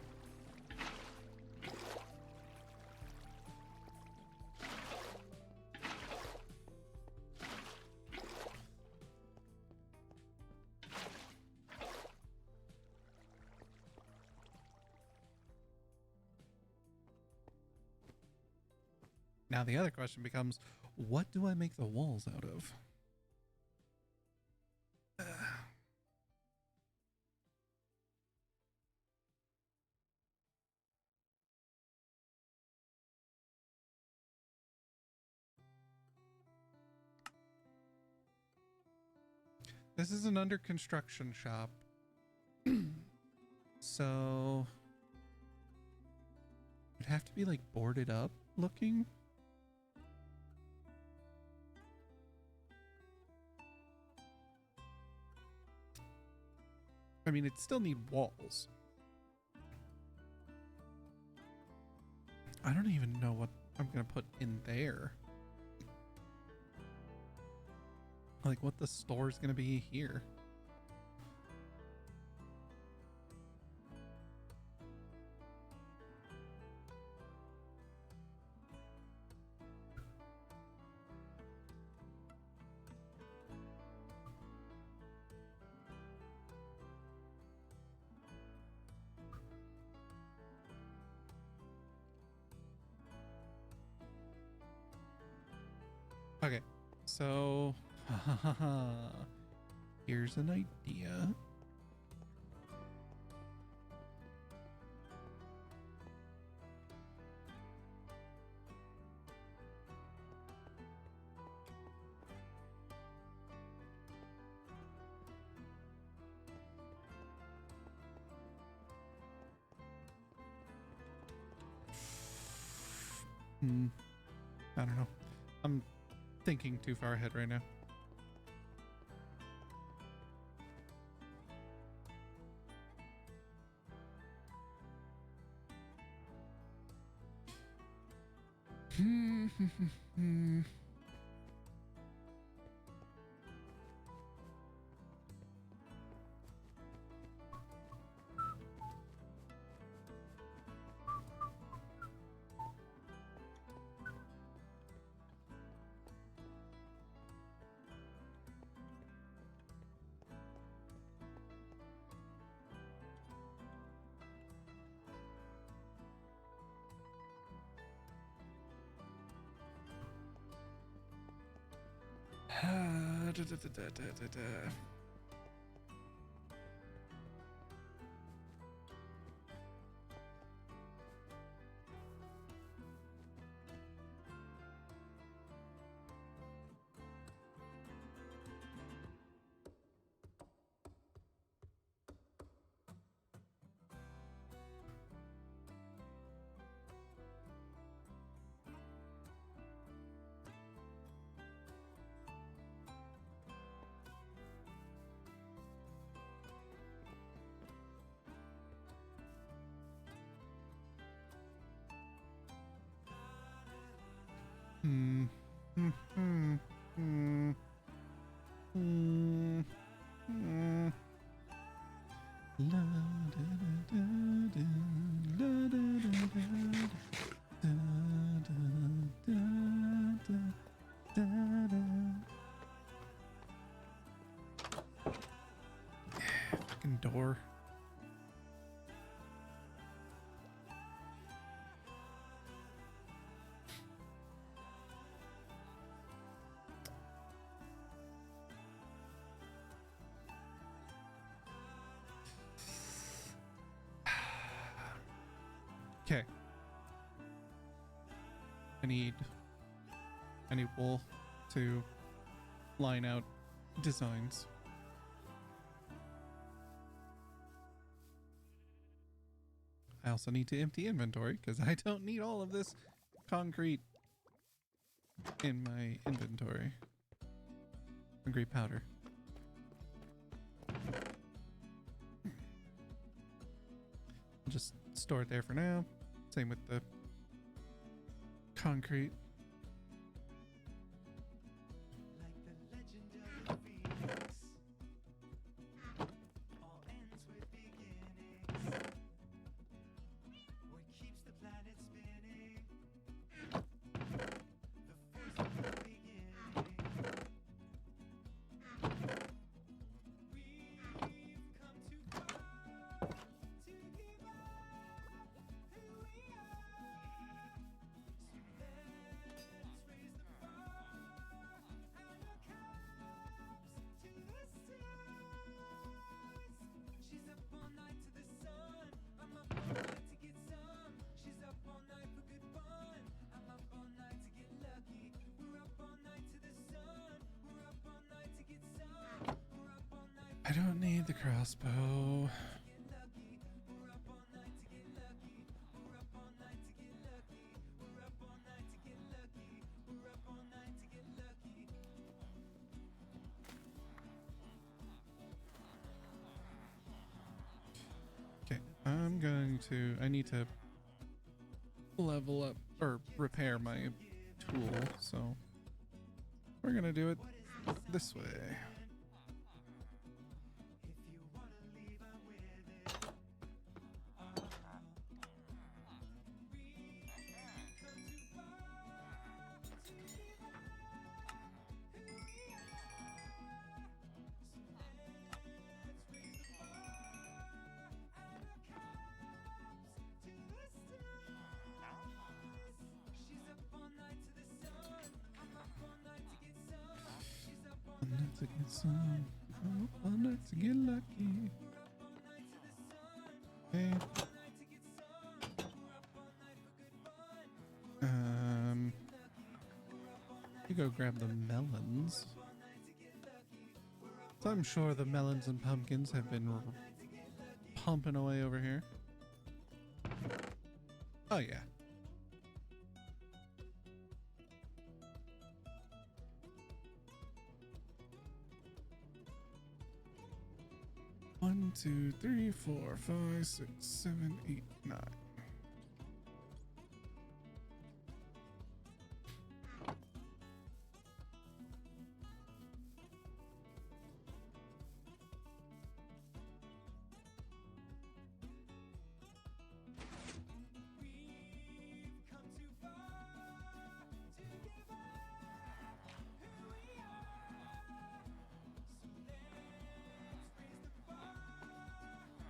Now the other question becomes, what do I make the walls out of? This is an under construction shop. So it'd have to be like boarded up looking. I mean, it still need walls. I don't even know what I'm gonna put in there. Like what the store's gonna be here. Okay, so here's an idea. I don't know. I'm thinking too far ahead right now. Fucking door. Okay. I need wool to line out designs. I also need to empty inventory because I don't need all of this concrete in my inventory. Concrete powder. I'll just store it there for now. Same with the concrete. I don't need the crossbow. I need to level up or repair my tool, so we're gonna do it this way. To get some, all night to get lucky. Okay. You go grab the melons. So I'm sure the melons and pumpkins have been pumping away over here. Oh yeah. One, two, three, 4, 5, 6, 7, 8, 9.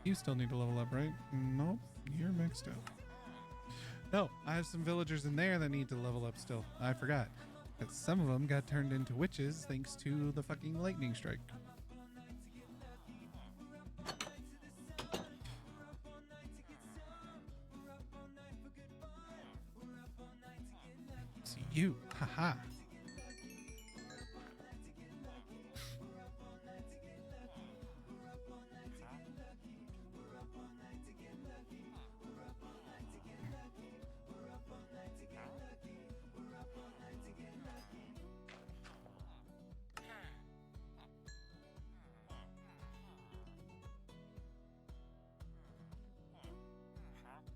You still need to level up, right? Nope, you're mixed up. No, I have some villagers in there that need to level up still. I forgot. Because some of them got turned into witches thanks to the fucking lightning strike. See you. Haha.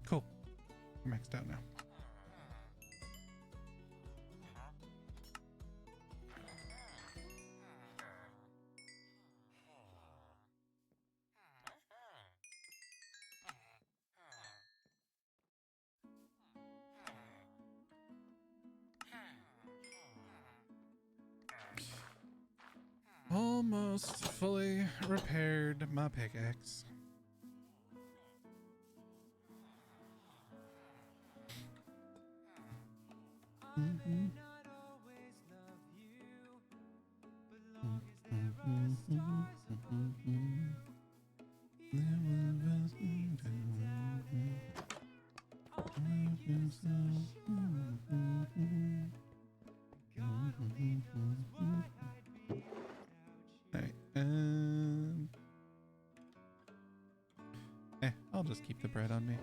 Cool. I'm maxed out now. Almost fully repaired my pickaxe. I'll just keep the bread on me.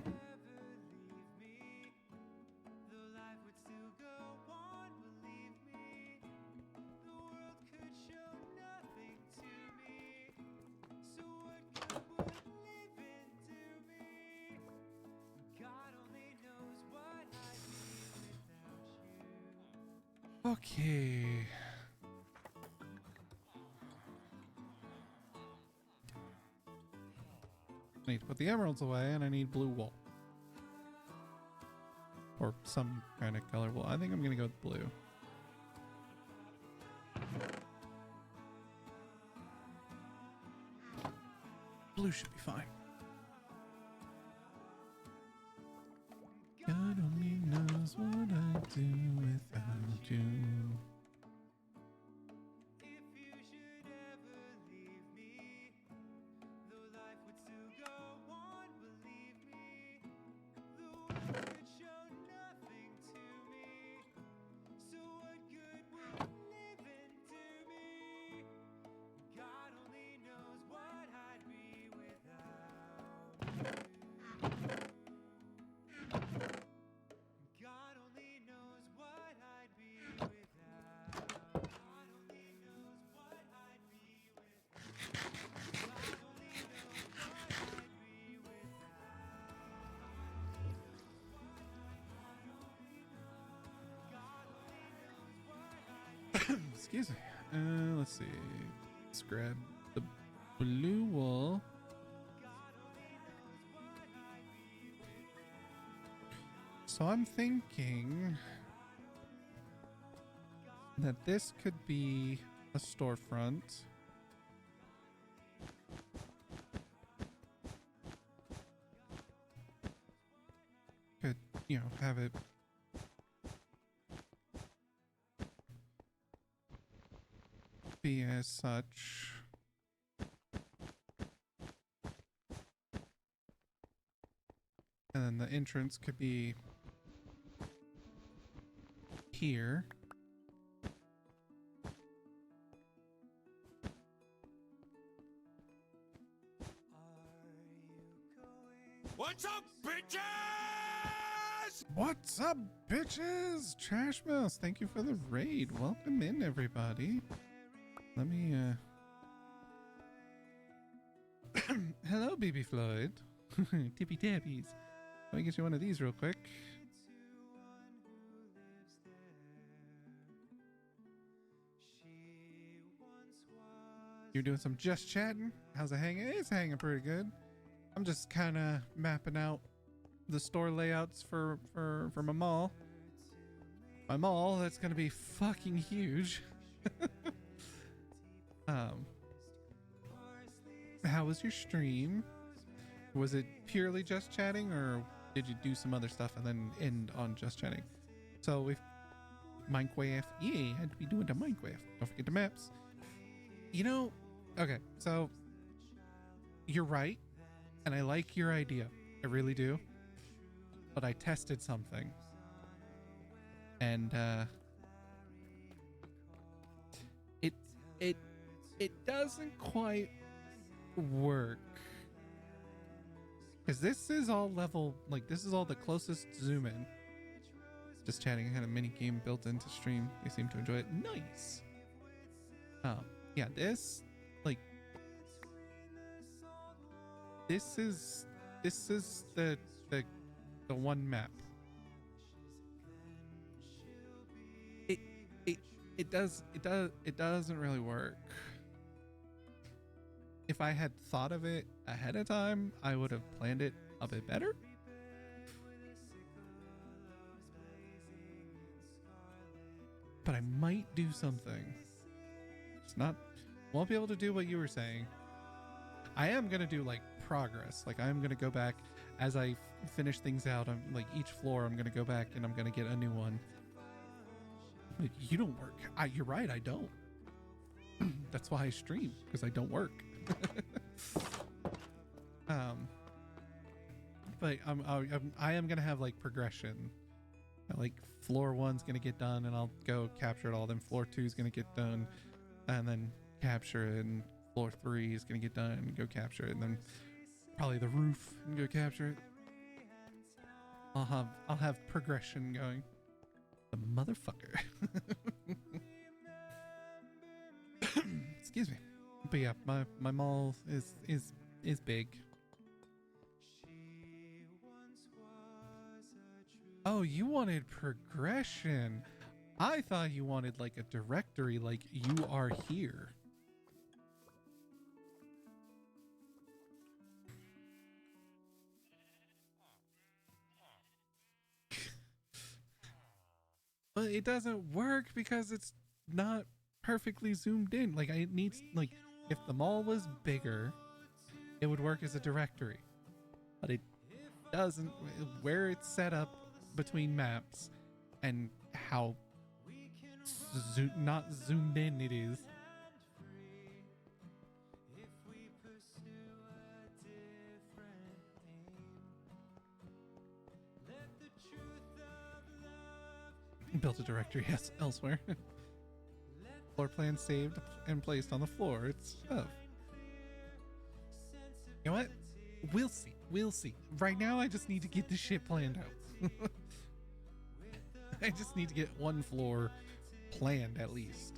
Okay. I need to put the emeralds away, and I need blue wool. Or some kind of color wool. I think I'm gonna go with blue. Blue should be fine. God only knows what I'd do without you. Excuse me. Let's see. Let's grab the blue wool. So I'm thinking that this could be a storefront. Could, you know, have it be as such. And then the entrance could be here. What's up, bitches? What's up, bitches? Trash Mouse, thank you for the raid. Welcome in, everybody. Let me, hello, BB Floyd. Tippy tappies. Let me get you one of these real quick. You're doing some just chatting? How's it hanging? It's hanging pretty good. I'm just kind of mapping out the store layouts for my mall. My mall, that's going to be fucking huge. How was your stream? Was it purely just chatting, or did you do some other stuff and then end on just chatting? So if Minecraft, yeah, had to be doing the Minecraft. Don't forget the maps. You know, okay, so you're right, and I like your idea. I really do. But I tested something, and it doesn't quite work, because this is all level, like this is all the closest zoom in. Just chatting, I had a mini game built into stream. They seem to enjoy it. Nice. Yeah, this, like, this is the one map. It doesn't really work. If I had thought of it ahead of time, I would have planned it a bit better. But I might do something. It's not, won't be able to do what you were saying. I am gonna do like progress. Like I am gonna go back as I finish things out. I'm like each floor I'm gonna go back and I'm gonna get a new one. Like, you don't work. You're right, I don't. That's why I stream, because I don't work. But I am gonna have like progression. Like floor 1's gonna get done and I'll go capture it all. Then floor 2's gonna get done and then capture it, and floor 3 is gonna get done and go capture it, and then probably the roof and go capture it. I'll have progression going. The motherfucker. Excuse me. But yeah, my mall is big. Oh, you wanted progression. I thought you wanted like a directory, like you are here. But it doesn't work because it's not perfectly zoomed in. Like it needs, like if the mall was bigger, it would work as a directory. But it doesn't, where it's set up between maps and how not zoomed in it is. Built a directory, yes, elsewhere. Floor plan saved and placed on the floor. It's stuff. You know what? We'll see. We'll see. Right now, I just need to get this shit planned out. I just need to get one floor planned at least.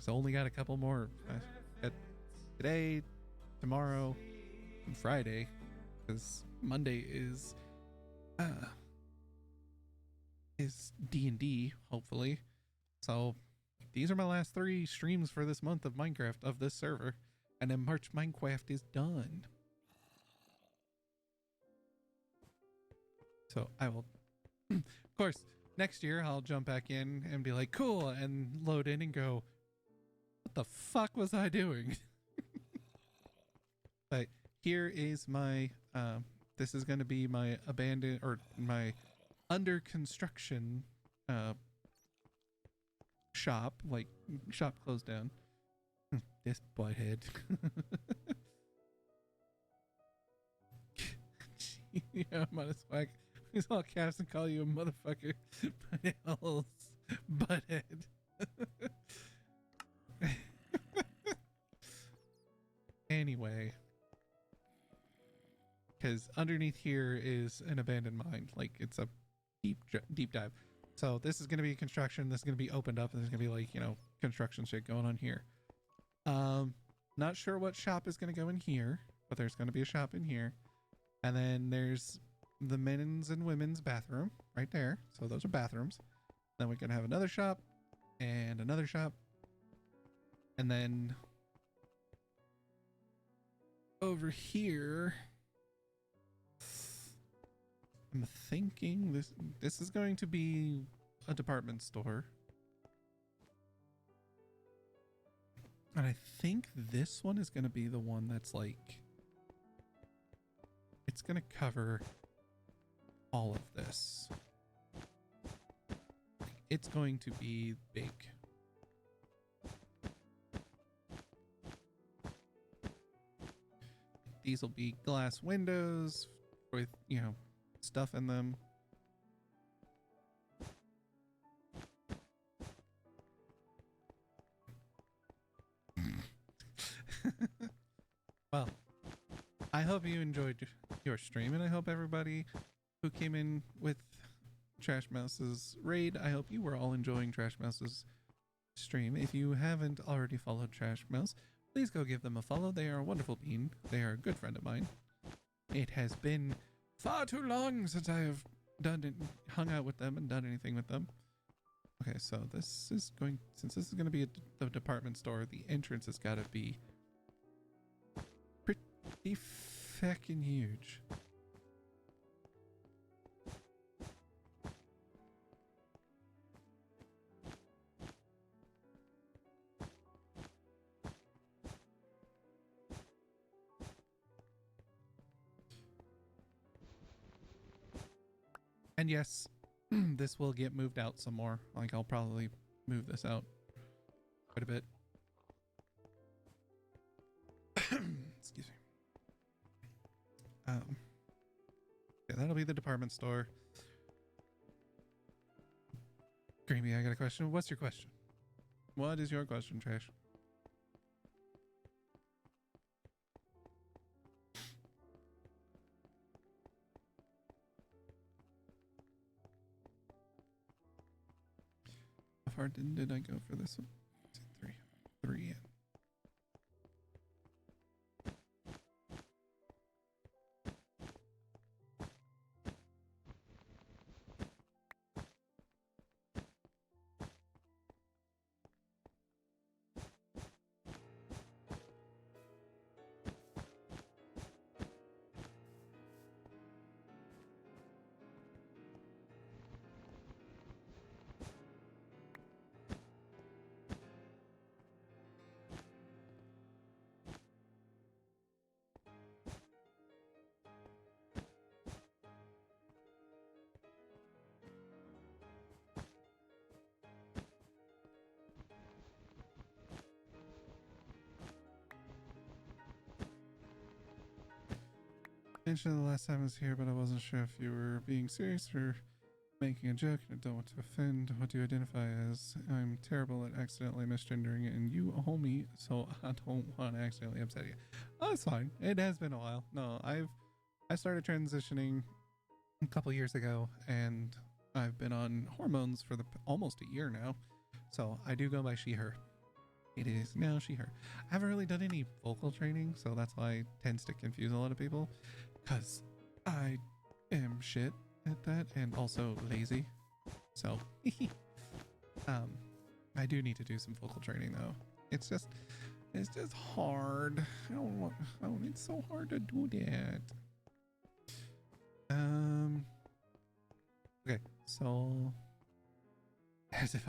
So only got a couple more today, tomorrow, and Friday, because Monday is D&D, hopefully. So these are my last 3 streams for this month of Minecraft of this server, and then March Minecraft is done. So I will, of course, next year I'll jump back in and be like, cool, and load in and go, what the fuck was I doing? But here is my, this is going to be my abandoned, or my under construction shop, like shop closed down. This butthead. Yeah, I'm on a swag. He's all caps and call you a motherfucker. But else, butthead. Anyway, because underneath here is an abandoned mine. Like, it's a deep dive. So this is going to be construction. This is going to be opened up, and there's going to be, like, you know, construction shit going on here. Not sure what shop is going to go in here, but there's going to be a shop in here. And then there's the men's and women's bathroom right there. So those are bathrooms. Then we're going to have another shop and another shop. And then over here, I'm thinking this is going to be a department store. And I think this one is going to be the one that's like, it's going to cover all of this. It's going to be big. These will be glass windows with, you know, stuff in them. Well, I hope you enjoyed your stream, and I hope everybody who came in with Trash Mouse's raid, I hope you were all enjoying Trash Mouse's stream. If you haven't already followed Trash Mouse, please go give them a follow. They are a wonderful bean. They are a good friend of mine. It has been far too long since I have hung out with them and done anything with them. Okay, so this is going, since this is going to be the department store, the entrance has got to be pretty fucking huge. And yes, this will get moved out some more. Like, I'll probably move this out quite a bit. Excuse me. Yeah, that'll be the department store. Creamy, I got a question. What's your question? What is your question, Trash? How far did I go for this one? 3 in. Mentioned the last time I was here, but I wasn't sure if you were being serious or making a joke, and I don't want to offend. What do you identify as? I'm terrible at accidentally misgendering it, and you a homie, so I don't want to accidentally upset you. Oh, it's fine. It has been a while. No, I started transitioning a couple years ago, and I've been on hormones for almost a year now. So I do go by she, her. It is now she, her. I haven't really done any vocal training, so that's why it tends to confuse a lot of people. Because I am shit at that, and also lazy. So, I do need to do some vocal training though. It's just hard. I don't want. Oh, it's so hard to do that. Okay, so as if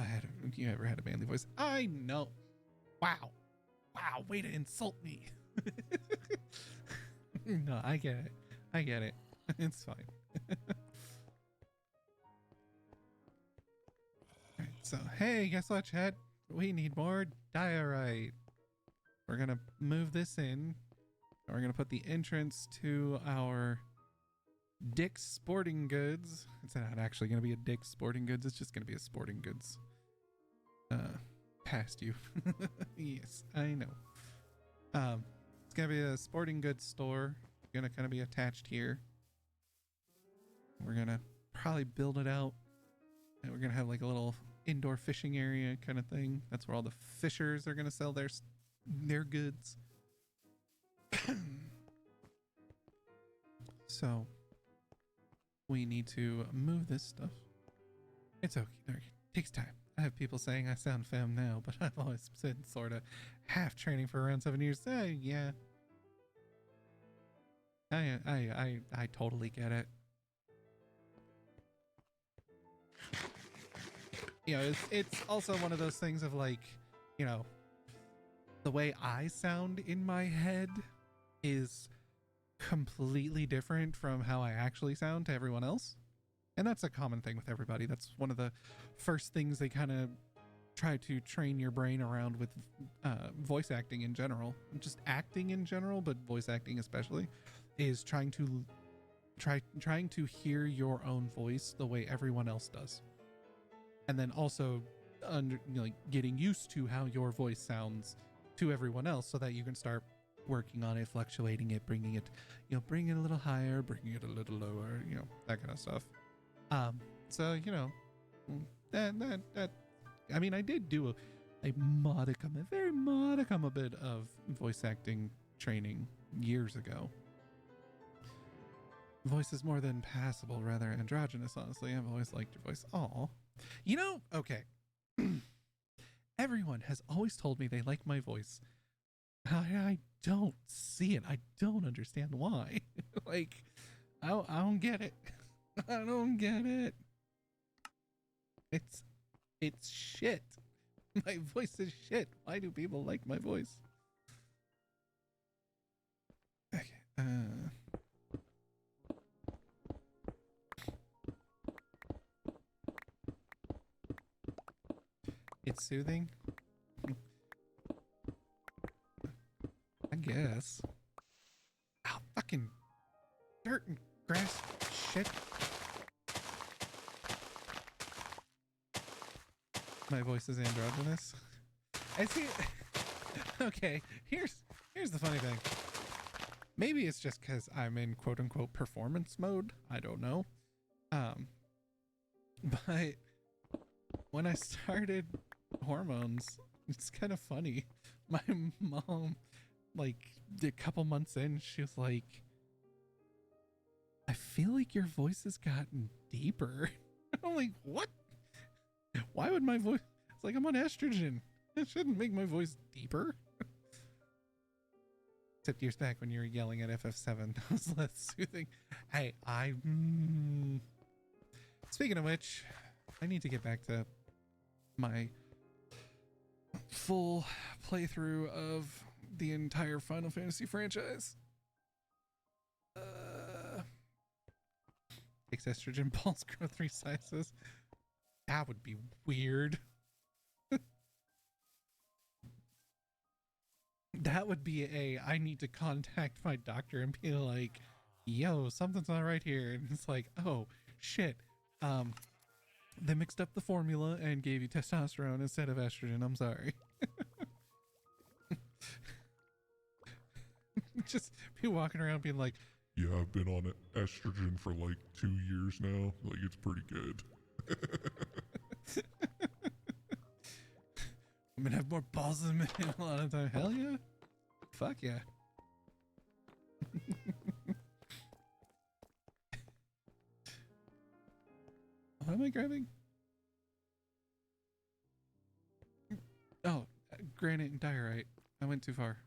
you ever had a manly voice. I know. Wow, way to insult me. No, I get it. It's fine. Alright, so hey, guess what, Chad? We need more diorite. We're gonna move this in. We're gonna put the entrance to our Dick's Sporting Goods. It's not actually gonna be a Dick's Sporting Goods. It's just gonna be a Sporting Goods. Past you. Yes, I know. It's gonna be a sporting goods store. Gonna kind of be attached here. We're gonna probably build it out, and we're gonna have like a little indoor fishing area kind of thing. That's where all the fishers are gonna sell their goods. So we need to move this stuff. It's okay. It takes time. I have people saying I sound femme now, but I've always been sort of half training for around 7 years. Yeah. I totally get it. You know, it's also one of those things of like, you know, the way I sound in my head is completely different from how I actually sound to everyone else. And that's a common thing with everybody. That's one of the first things they kind of try to train your brain around with voice acting in general. Just acting in general, but voice acting especially, is trying to hear your own voice the way everyone else does. And then also getting used to how your voice sounds to everyone else so that you can start working on it, fluctuating it, bringing it a little higher, bringing it a little lower, that kind of stuff. So, that I mean, I did do a very modicum a bit of voice acting training years ago. Voice is more than passable, rather androgynous, honestly. I've always liked your voice. Aw. Okay. Everyone has always told me they like my voice. I don't see it. I don't understand why. Like, I don't get it. I don't get it. It's shit. My voice is shit. Why do people like my voice? Okay. It's soothing. I guess. Ow, fucking dirt and grass shit. My voice is androgynous. I see. Okay, here's the funny thing. Maybe it's just because I'm in quote unquote performance mode. I don't know. But when I started hormones, it's kind of funny. My mom, like a couple months in, she was like, I feel like your voice has gotten deeper. I'm like, what? Why would my voice? It's like I'm on estrogen. It shouldn't make my voice deeper. Except years back when you were yelling at FF7, that was less soothing. Hey, speaking of which, I need to get back to my full playthrough of the entire Final Fantasy franchise. Takes estrogen balls grow 3 sizes. That would be weird. That would be I need to contact my doctor and be like, yo, something's not right here. And it's like, oh, shit. They mixed up the formula and gave you testosterone instead of estrogen. I'm sorry. Just be walking around being like, yeah, I've been on estrogen for like 2 years now. Like, it's pretty good. I'm gonna have more balls than men a lot of time. Hell yeah. Fuck yeah. What am I grabbing? granite and diorite. I went too far.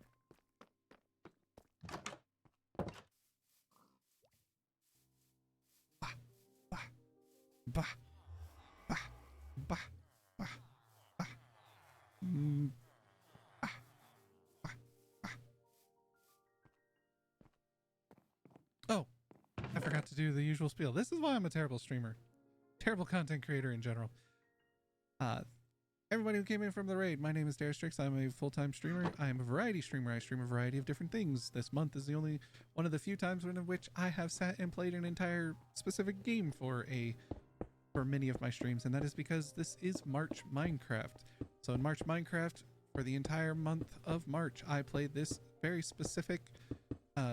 Bah, bah, bah, bah, bah, bah, bah. Bah, bah, bah. Oh, I forgot to do the usual spiel. This is why I'm a terrible streamer. Terrible content creator in general. Everybody who came in from the raid, my name is Darastrix. I'm a full-time streamer. I am a variety streamer. I stream a variety of different things. This month is the only one of the few times in which I have sat and played an entire specific game for many of my streams, and that is because this is March Minecraft. So in March Minecraft, for the entire month of March, I played this very specific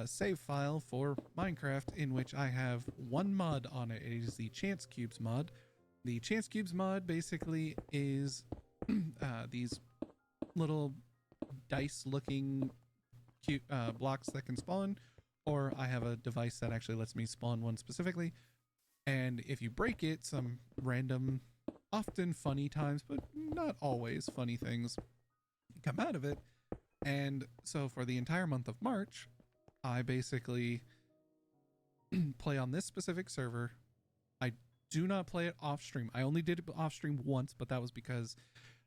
save file for Minecraft, in which I have one mod on it. It is the Chance Cubes mod. The Chance Cubes mod basically is these little dice-looking blocks that can spawn, or I have a device that actually lets me spawn one specifically. And if you break it, some random, often funny times, but not always funny things come out of it. And so for the entire month of March, I basically play on this specific server. I do not play it off stream. I only did it off stream once, but that was because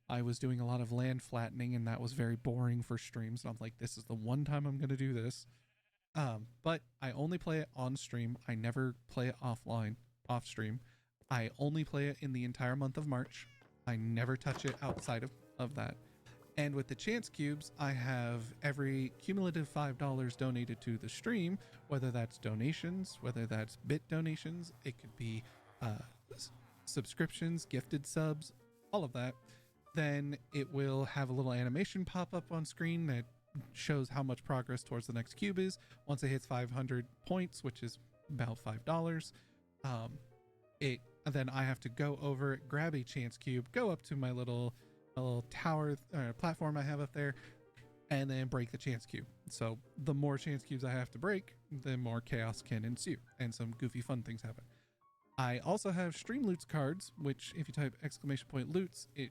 I was doing a lot of land flattening, and that was very boring for streams. And I'm like, this is the one time I'm going to do this. But I only play it on stream. I never play it offline, off stream. I only play it in the entire month of March. I never touch it outside of that. And with the Chance Cubes, I have every cumulative $5 donated to the stream, whether that's donations, whether that's bit donations, it could be subscriptions, gifted subs, all of that. Then it will have a little animation pop up on screen that shows how much progress towards the next cube is. Once it hits 500 points, which is about $5, then I have to go over, grab a Chance Cube, go up to my little tower platform I have up there, and then break the Chance Cube. So the more Chance Cubes I have to break, the more chaos can ensue, and some goofy fun things happen. I also have Stream Loots cards, which if you type !loots, it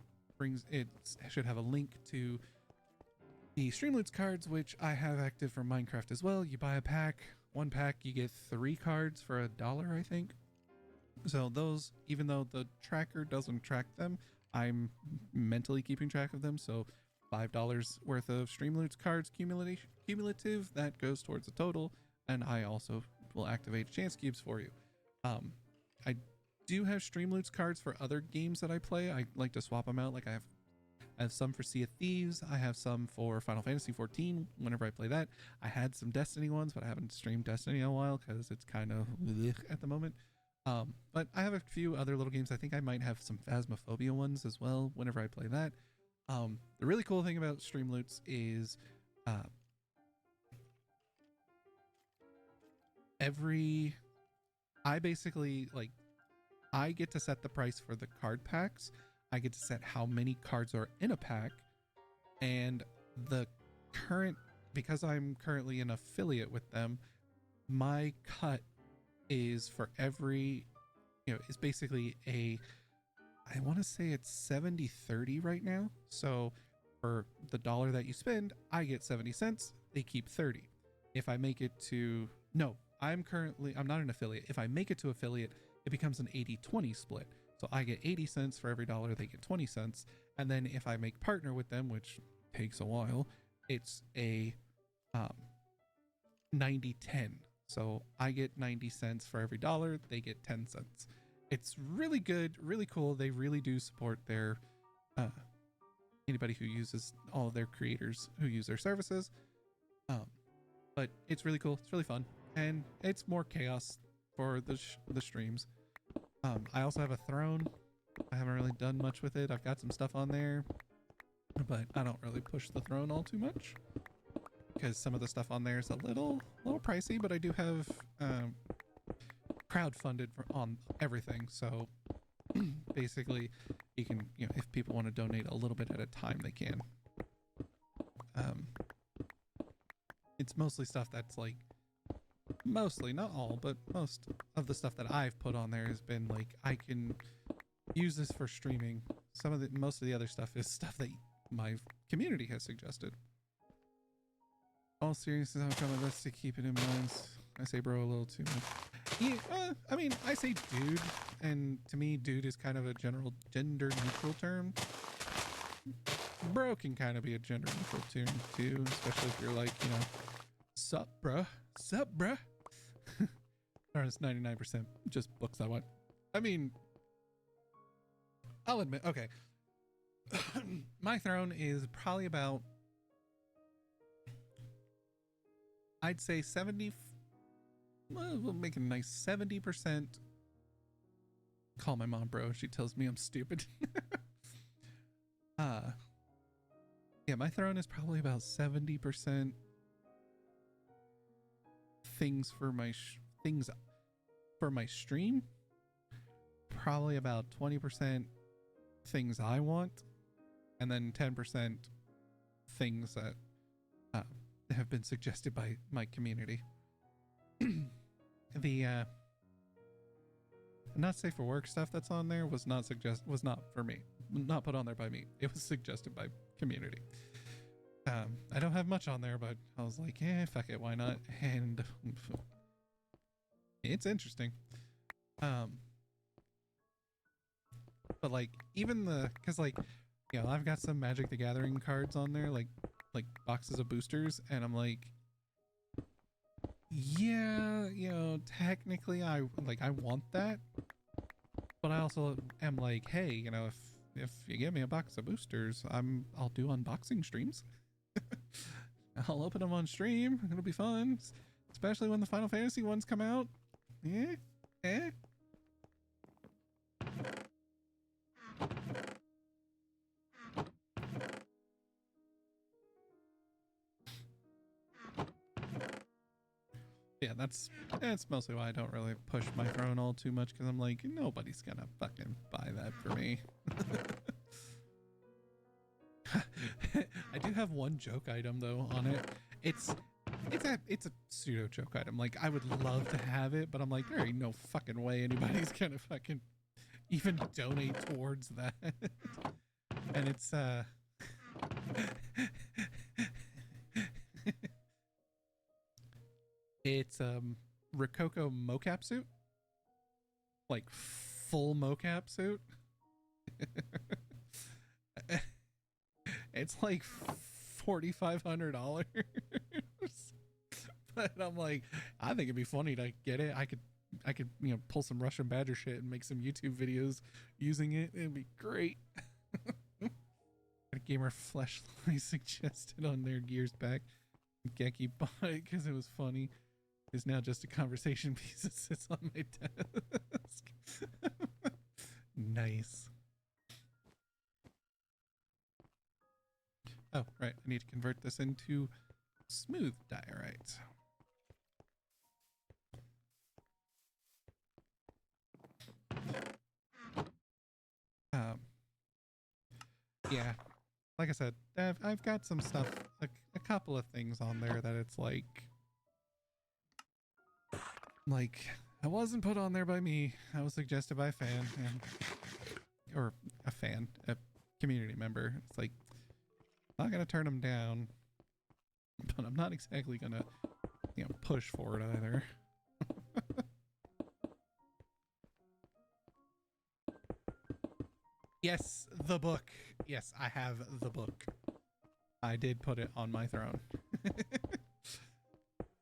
should have a link to the Stream Loots cards, which I have active for Minecraft as well. You buy a pack, one pack, you get 3 cards for $1, I think. So those, even though the tracker doesn't track them, I'm mentally keeping track of them. So $5 worth of Stream Loots cards cumulative, that goes towards the total, and I also will activate Chance Cubes for you. I do have Stream Loots cards for other games that I play. I like to swap them out. Like I have some for Sea of Thieves. I have some for Final Fantasy 14 whenever I play that. I had some Destiny ones, but I haven't streamed Destiny in a while because it's kind of at the moment. But I have a few other little games. I think I might have some Phasmophobia ones as well whenever I play that. The really cool thing about Stream Loots is I get to set the price for the card packs. I get to set how many cards are in a pack, and because I'm currently an affiliate with them, my cut is for every, is basically I want to say it's 70-30 right now. So for the $1 that you spend, I get 70 cents, they keep 30. If I make it to, no, I'm not an affiliate. If I make it to affiliate, it becomes an 80-20 split. So I get 80 cents for every $1, they get 20 cents. And then if I make partner with them, which takes a while, it's a 90-10. So I get 90 cents for every $1, they get 10 cents. It's really good, really cool. They really do support their anybody who uses all of their creators who use their services. But it's really cool. It's really fun, and it's more chaos for the streams. I also have a throne. I haven't really done much with it. I've got some stuff on there, but I don't really push the throne all too much because some of the stuff on there is a little pricey. But I do have crowdfunded on everything, so basically you can, if people want to donate a little bit at a time, they can. It's mostly stuff that's like, mostly, not all, but most of the stuff that I've put on there has been like, I can use this for streaming. Most of the other stuff is stuff that my community has suggested. All seriousness, I'll try my best to keep it in mind. I say bro a little too much. Yeah, I mean, I say dude, and to me, dude is kind of a general gender neutral term. Bro can kind of be a gender neutral term too, especially if you're like, you know, sup bruh, or it's 99% just books I want. I mean, I'll admit, okay. My throne is probably about, I'd say 70, well, we'll make it a nice 70%. Call my mom bro, she tells me I'm stupid. Yeah, my throne is probably about 70% things for my stream, probably about 20% things I want, and then 10% things that have been suggested by my community. The not safe for work stuff that's on there was not for me, not put on there by me. It was suggested by community. I don't have much on there, but I was like, yeah, fuck it, why not? And it's interesting. But like, even because like, you know, I've got some Magic the Gathering cards on there, like boxes of boosters, and I'm like, yeah, you know, technically I want that, but I also am like, hey, you know, if you give me a box of boosters, I'll do unboxing streams. I'll open them on stream. It'll be fun, especially when the Final Fantasy ones come out. Yeah, yeah, that's mostly why I don't really push my throne all too much, because I'm like, nobody's gonna fucking buy that for me. I do have one joke item though on it. It's a pseudo joke item. Like, I would love to have it, but I'm like, there ain't no fucking way anybody's gonna fucking even donate towards that. And it's it's Rococo mocap suit, like full mocap suit. It's like $4,500. But I'm like, I think it'd be funny to get it. I could, you know, pull some Russian Badger shit and make some YouTube videos using it. It'd be great. A gamer fleshlight suggested on their Gears back. Geki bought it because it was funny. It's now just a conversation piece that sits on my desk. Nice. Oh, right. I need to convert this into smooth diorite. Yeah, like I said, I've got some stuff, a couple of things on there that it's like I wasn't put on there by me. I was suggested by a fan, or a community member. It's like, I'm not gonna turn them down, but I'm not exactly gonna, you know, push for it either. Yes, the book. Yes, I have the book. I did put it on my throne.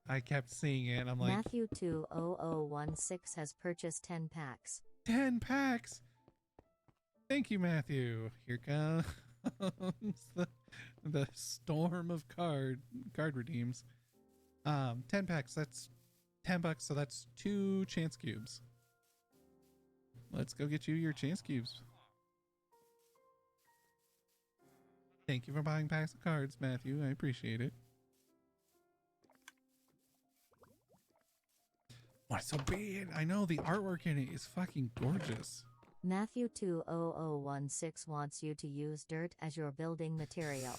I kept seeing it and I'm like, Matthew 20016 has purchased 10 packs. 10 packs. Thank you, Matthew. Here comes the storm of card redeems. 10 packs. That's $10, so that's 2 chance cubes. Let's go get you your chance cubes. Thank you for buying packs of cards, Matthew. I appreciate it. Why so big? I know the artwork in it is fucking gorgeous. Matthew 20016 wants you to use dirt as your building material.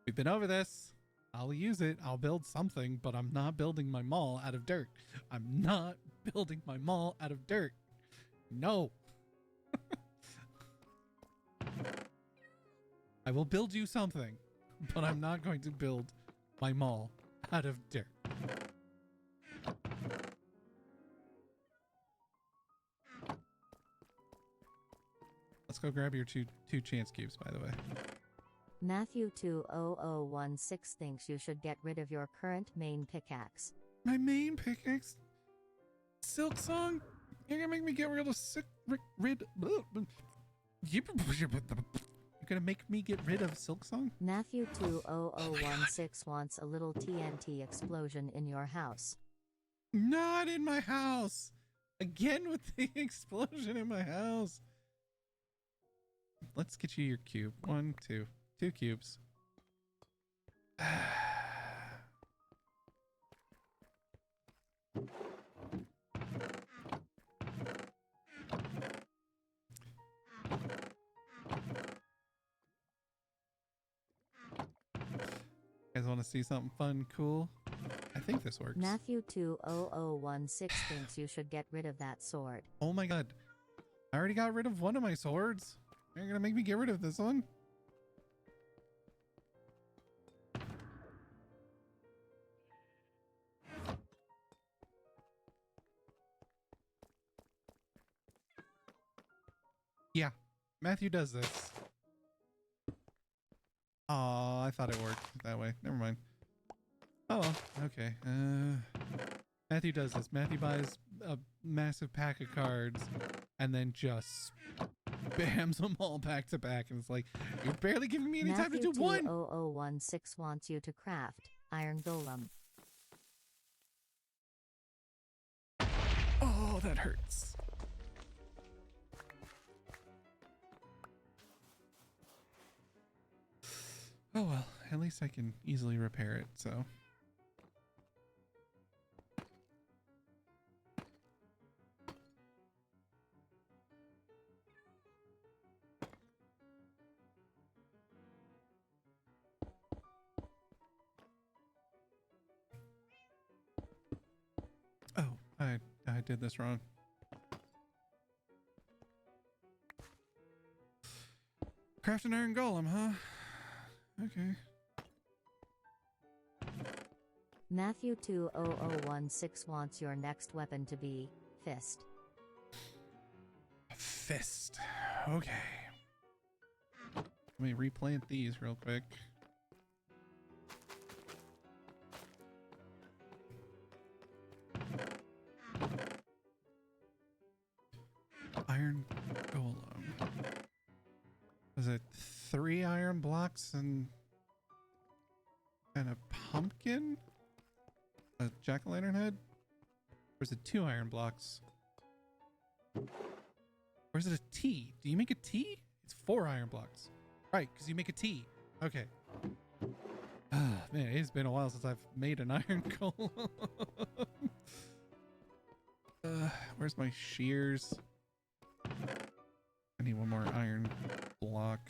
We've been over this. I'll use it. I'll build something, but I'm not building my mall out of dirt. I'm not building my mall out of dirt. No. I will build you something, but I'm not going to build my mall out of dirt. Let's go grab your two chance cubes, by the way. Matthew 20016 thinks you should get rid of your current main pickaxe. My main pickaxe? Silk Song? You're gonna make me get rid of You're gonna make me get rid of Silk Song? Matthew 20016 wants a little TNT explosion in your house. Not in my house! Again with the explosion in my house. Let's get you your cube. 1, 2. 2 cubes. Guys want to see something fun, cool? I think this works. Matthew 20016 thinks you should get rid of that sword. Oh my god. I already got rid of one of my swords. You're gonna make me get rid of this one? Yeah, Matthew does this. Oh, I thought it worked that way. Never mind. Oh, well, okay. Matthew does this. Matthew buys a massive pack of cards and then just bams them all back to back. And it's like, you're barely giving me any time to do one. Matthew 20016 wants you to craft Iron Golem. Oh, that hurts. Oh well, at least I can easily repair it, so. Oh, I did this wrong. Craft an iron golem, huh? Okay. Matthew 20016 wants your next weapon to be fist. Fist. Okay. Let me replant these real quick. Iron golem. Was it 3 iron blocks and a pumpkin? A jack-o'-lantern head? Or is it 2 iron blocks? Or is it a T? Do you make a T? It's 4 iron blocks. Right, because you make a T. Okay. Man, it's been a while since I've made an iron golem. Where's my shears? I need one more iron block.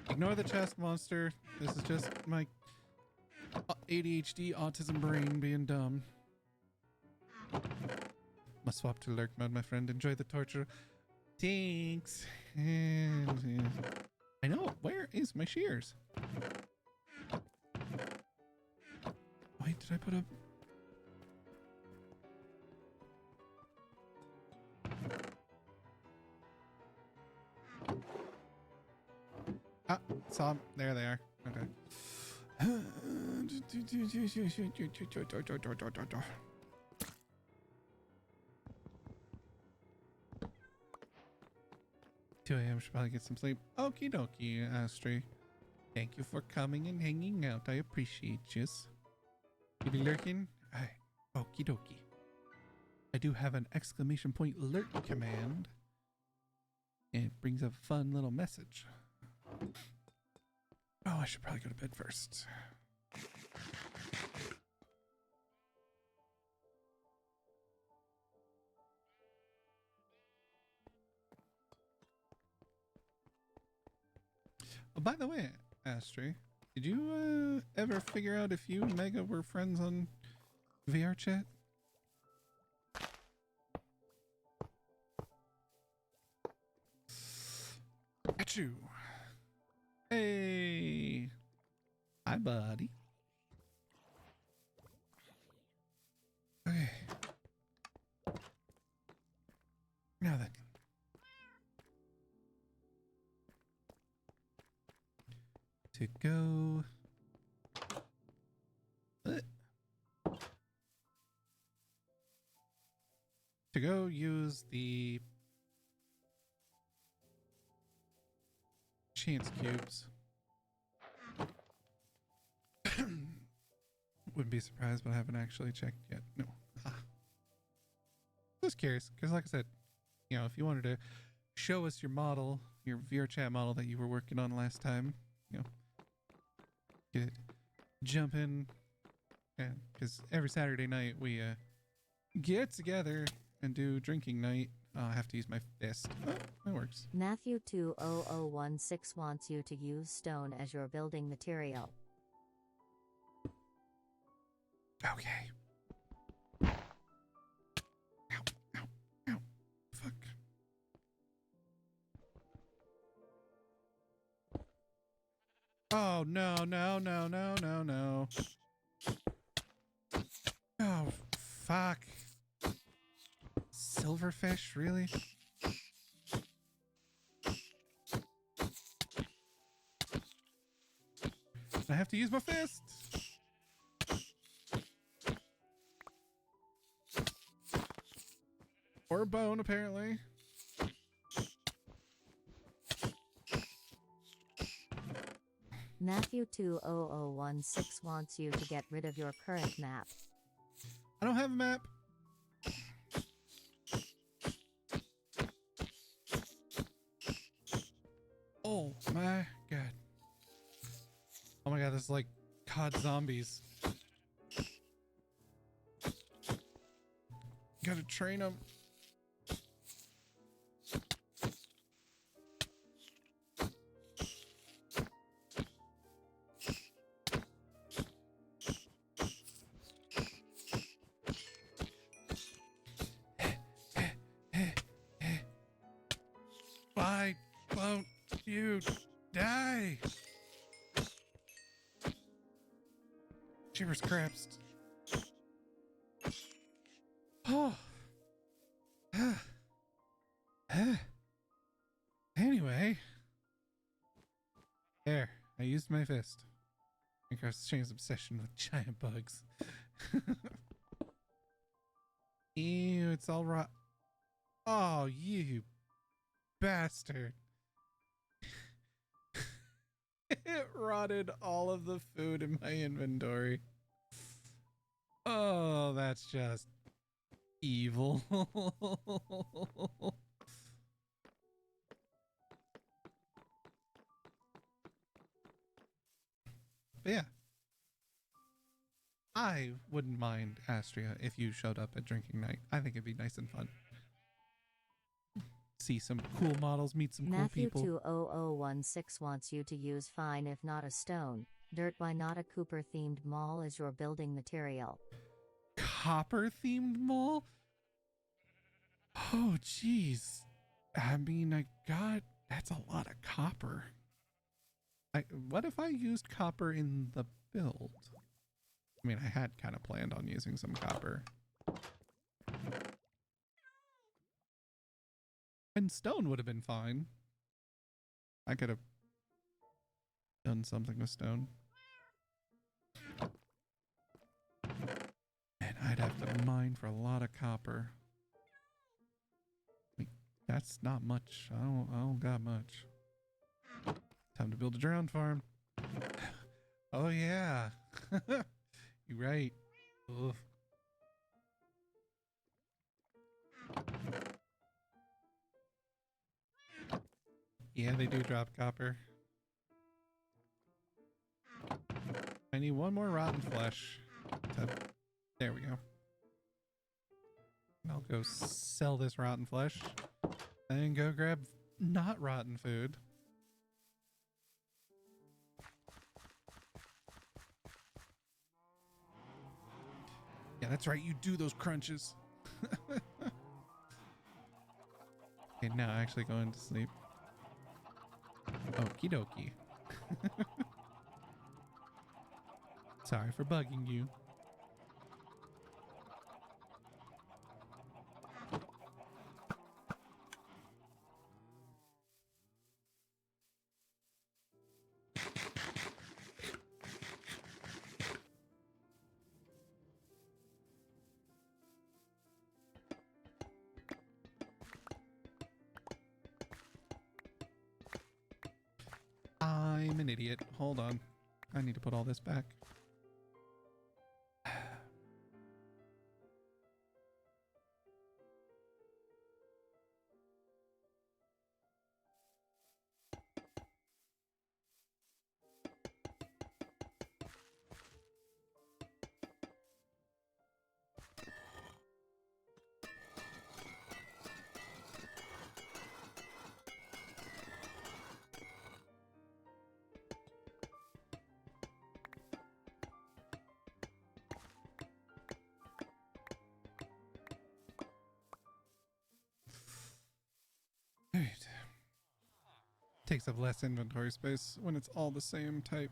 Ignore the chest monster. This is just my ADHD autism brain being dumb. Must swap to lurk mode, my friend. Enjoy the torture. Thanks. And, I know. Where is my shears? Wait, did I put up? Ah, saw them. There they are. Okay. Two a.m. Should probably get some sleep. Okie dokie, Astri. Thank you for coming and hanging out. I appreciate you. You be lurking? Aye. Okie dokie. I do have an exclamation point lurk command. And it brings up a fun little message. Oh, I should probably go to bed first. Oh, by the way, Astri, Did you ever figure out if you and Mega were friends on VR chat? Achoo. Hey. Hi, buddy. Okay. Now then. To go. To go use the chance cubes. Wouldn't be surprised, but I haven't actually checked yet. No. Just curious, because like I said, you know, if you wanted to show us your model, your VRChat model that you were working on last time, you know, jump in, and because every Saturday night we get together and do drinking night. I have to use my fist. Oh, that works. Matthew 20016 wants you to use stone as your building material. Okay. Ow, ow, ow. Fuck. Oh, no, no, no, no, no, no. Oh, fuck. Silverfish, really? I have to use my fist. Or a bone, apparently. Matthew 20016 wants you to get rid of your current map. I don't have a map. Oh my god. Oh my god, this is like COD zombies. Gotta train them. Why won't you die? Shivers craps. Oh. Anyway. There. I used my fist. I think I was Shane's obsession with giant bugs. Ew, it's all rot. Oh, you bastard. It rotted all of the food in my inventory. Oh, that's just evil. But yeah. I wouldn't mind, Astria, if you showed up at drinking night. I think it'd be nice and fun. See some cool models, meet some Matthew cool people. 20016 wants you to use fine if not a stone, dirt. Why not a Cooper themed mall as your building material? Copper themed mall? Oh, jeez. I mean, that's a lot of copper. What if I used copper in the build? I mean, I had kind of planned on using some copper. And stone would have been fine. I could have done something with stone. And I'd have to mine for a lot of copper. I mean, that's not much. I don't got much. Time to build a drown farm. Oh yeah. You're right. Ugh. Yeah, they do drop copper. I need one more rotten flesh. There we go. I'll go sell this rotten flesh and go grab not rotten food. that's right. You do those crunches. Okay, now actually going to sleep. Okie dokie. Sorry for bugging you. I'm an idiot. Hold on. I need to put all this back. Alright. Takes up less inventory space when it's all the same type.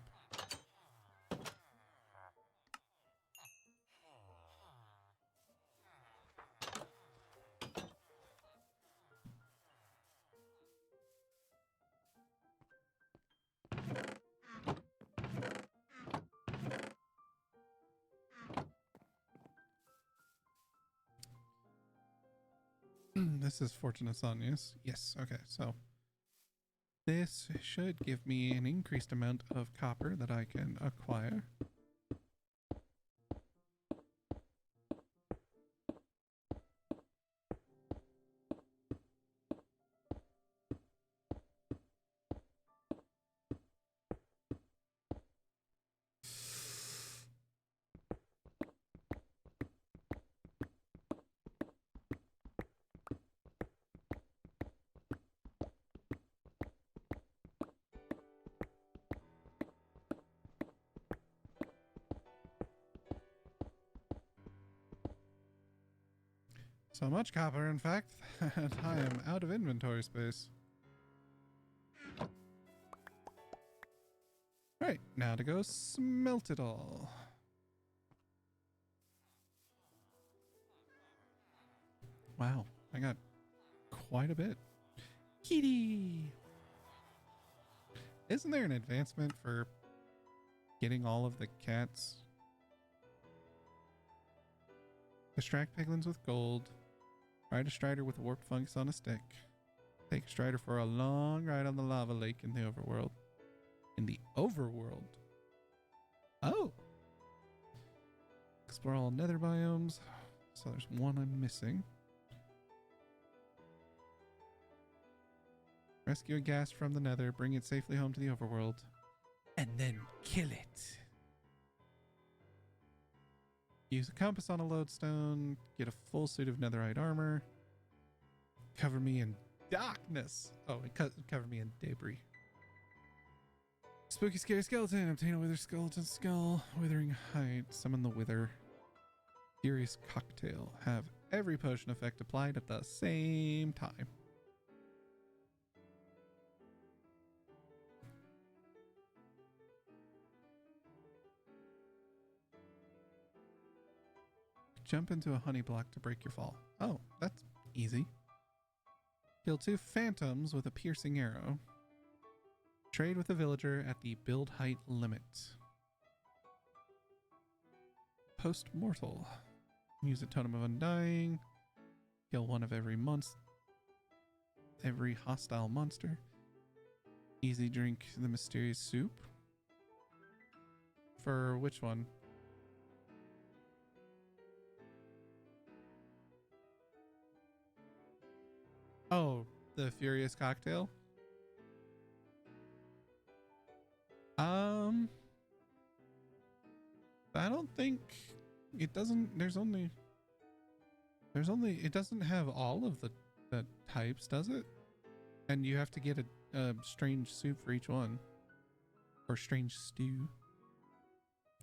This is Fortunate Sonius. Yes, okay, so this should give me an increased amount of copper that I can acquire. So much copper, in fact, that I am out of inventory space. Right, now to go smelt it all. Wow, I got quite a bit. Kitty! Isn't there an advancement for getting all of the cats? Distract piglins with gold. Ride a strider with warp fungus on a stick. Take a strider for a long ride on the lava lake in the overworld. In the overworld? Oh! Explore all nether biomes. So there's one I'm missing. Rescue a ghast from the nether. Bring it safely home to the overworld. And then kill it. Use a compass on a lodestone. Get a full suit of netherite armor. Cover me in darkness. Oh, and cover me in debris. Spooky, scary skeleton. Obtain a withered skeleton skull. Withering hide. Summon the wither. Furious cocktail. Have every potion effect applied at the same time. Jump into a honey block to break your fall. Oh, that's easy. Kill 2 phantoms with a piercing arrow. Trade with a villager at the build height limit. Post-mortal. Use a totem of undying. Kill one of every hostile monster. Easy drink the mysterious soup. For which one? Oh, the Furious Cocktail? I don't think it doesn't, it doesn't have all of the types, does it? And you have to get a strange soup for each one. Or strange stew.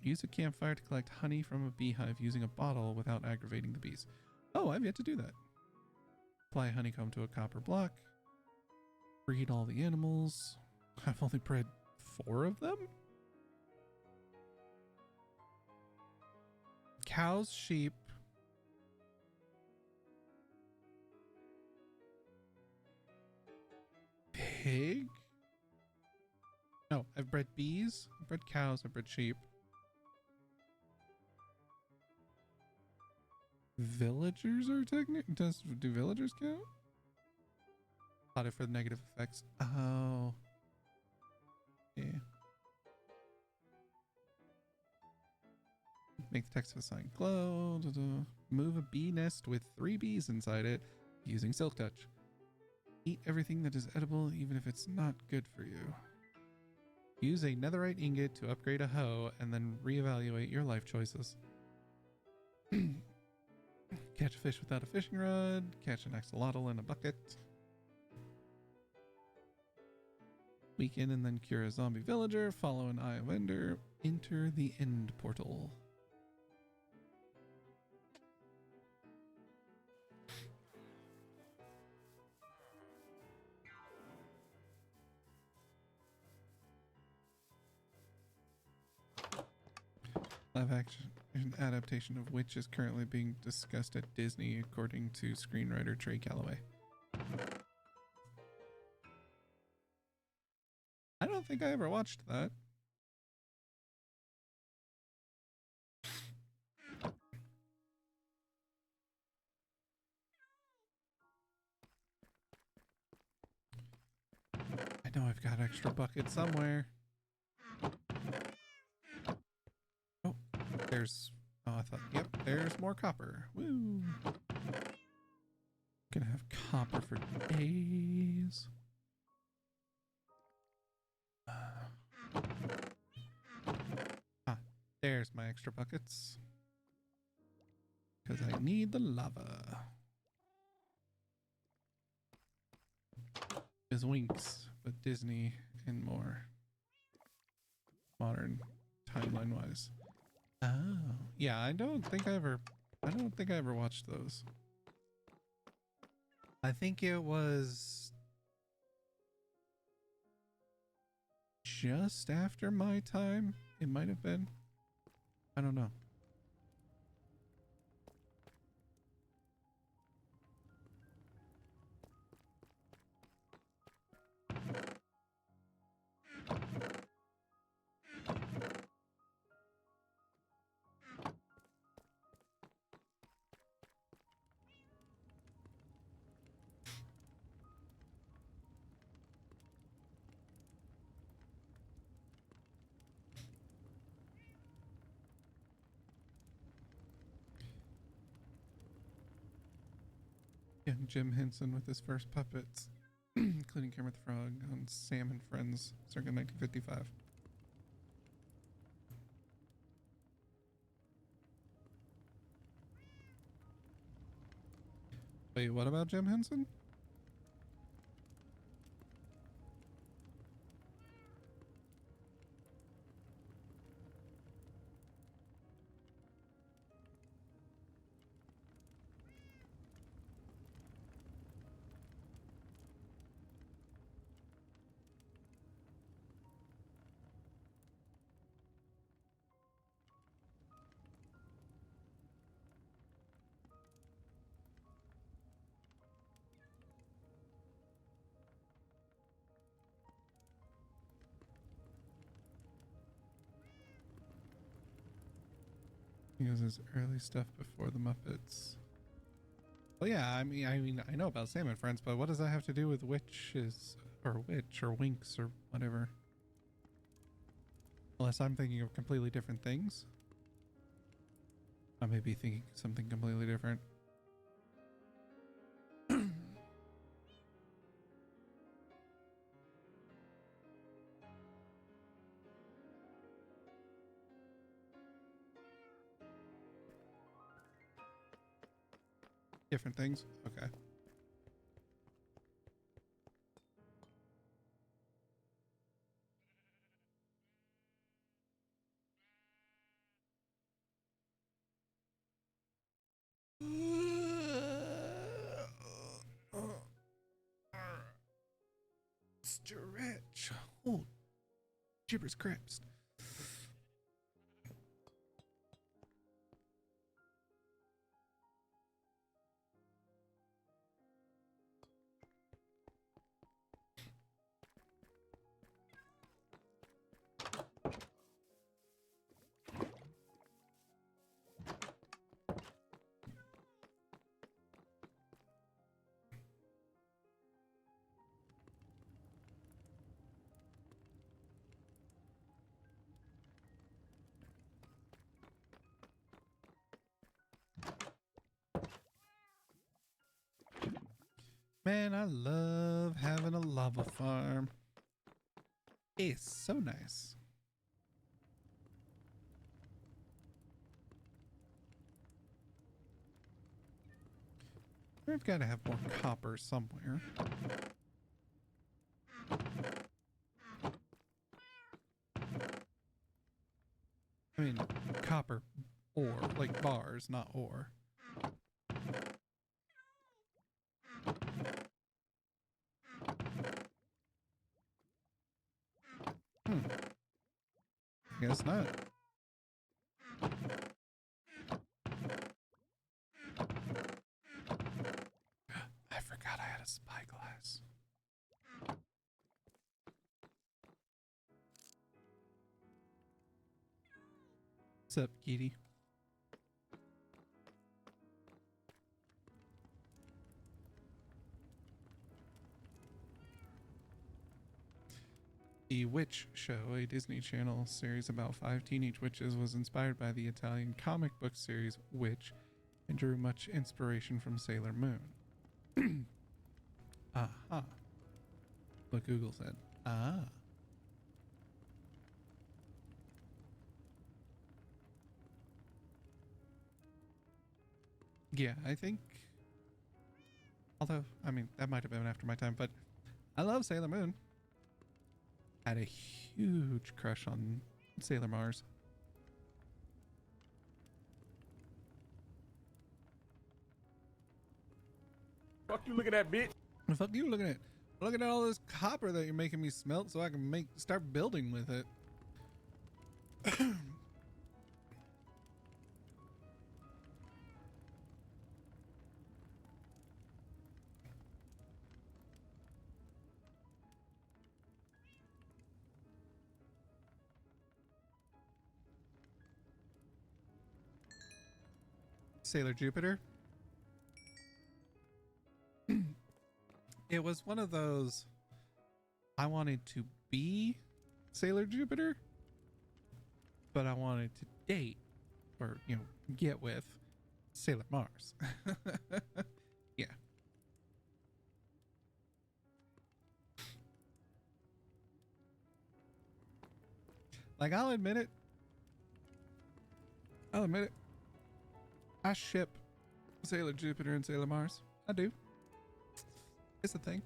Use a campfire to collect honey from a beehive using a bottle without aggravating the bees. Oh, I've yet to do that. Apply honeycomb to a copper block. Breed all the animals. I've only bred 4 of them? Cows, sheep. Pig? No, I've bred bees, I've bred cows, I've bred sheep. Villagers are do villagers count? Plotted for the negative effects. Oh. Yeah. Make the text of a sign glow. Move a bee nest with 3 bees inside it using Silk Touch. Eat everything that is edible, even if it's not good for you. Use a netherite ingot to upgrade a hoe and then reevaluate your life choices. Catch a fish without a fishing rod. Catch an axolotl in a bucket. Weaken and then cure a zombie villager. Follow an Eye of Ender. Enter the end portal. Live action adaptation of which is currently being discussed at Disney, according to screenwriter Trey Calloway. I don't think I ever watched that. I know I've got extra buckets somewhere. Oh, I thought, yep, there's more copper. Woo! Gonna have copper for days. There's my extra buckets. Because I need the lava. Is Winx with Disney and more. Modern timeline wise. Oh, yeah, I don't think I ever watched those. I think it was just after my time. It might have been. I don't know. Young Jim Henson with his first puppets, including Kermit the Frog on Sam and Friends, circa 1955. Wait, what about Jim Henson? He has his early stuff before the Muppets. Well, yeah, I mean, I know about Sam and Friends, but what does that have to do with witches or witch or Winx or whatever? Unless I'm thinking of completely different things. I may be thinking something completely different. Different things? Okay. stretch. Oh, jibbers crips. Man, I love having a lava farm. It's so nice. We've got to have more copper somewhere. I mean, copper ore, like bars, not ore. Guess not. I forgot I had a spyglass. What's up, Kitty? The Witch Show, a Disney Channel series about 5 teenage witches, was inspired by the Italian comic book series Witch and drew much inspiration from Sailor Moon. Aha. What Google said. Ah. Yeah, I think. Although, I mean, that might have been after my time, but I love Sailor Moon. Had a huge crush on Sailor Mars. Fuck you looking at, bitch. The fuck you looking at? Looking at all this copper that you're making me smelt so I can start building with it. Sailor Jupiter. It was one of those, I wanted to be Sailor Jupiter, but I wanted to date or, you know, get with Sailor Mars. Yeah. Like, I'll admit it. I ship Sailor Jupiter and Sailor Mars. I do. It's a thing.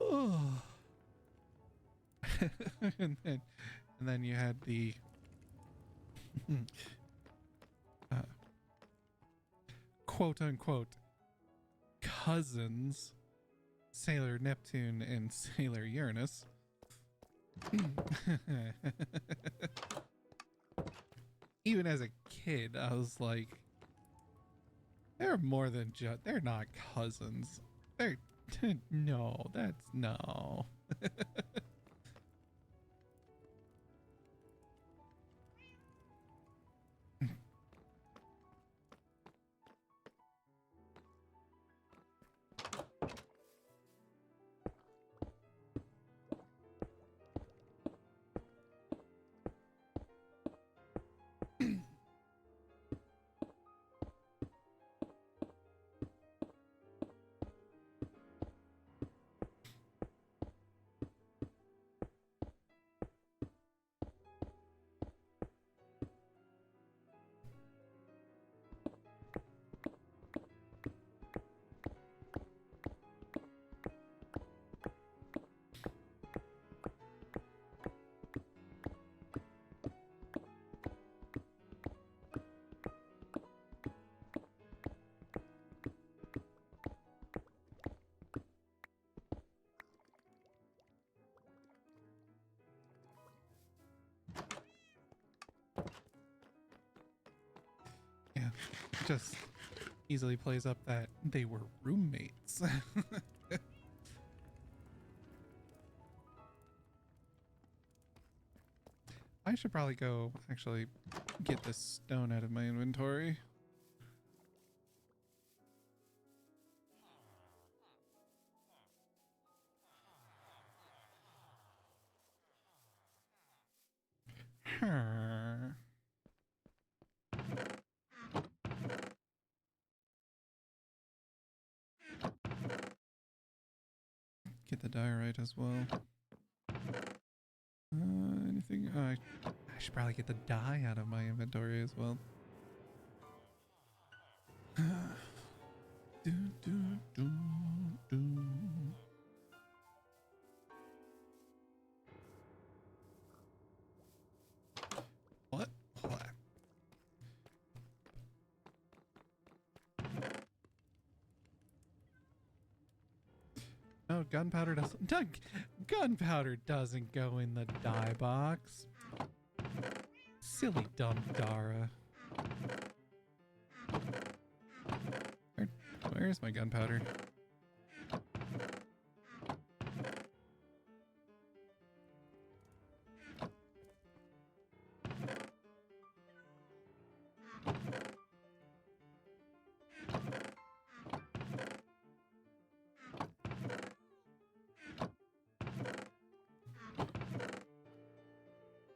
Oh. and then you had the quote unquote cousins, Sailor Neptune and Sailor Uranus. Even as a kid, I was like, they're more than just, they're not cousins. They're, no, that's no. just easily plays up that they were roommates. I should probably go actually get this stone out of my inventory. Get the diorite as well. Anything? I should probably get the dye out of my inventory as well. Do, do, do, do. What? What? No, gunpowder doesn't. Gunpowder doesn't go in the dye box. Silly dumb Dara. Where's my gunpowder?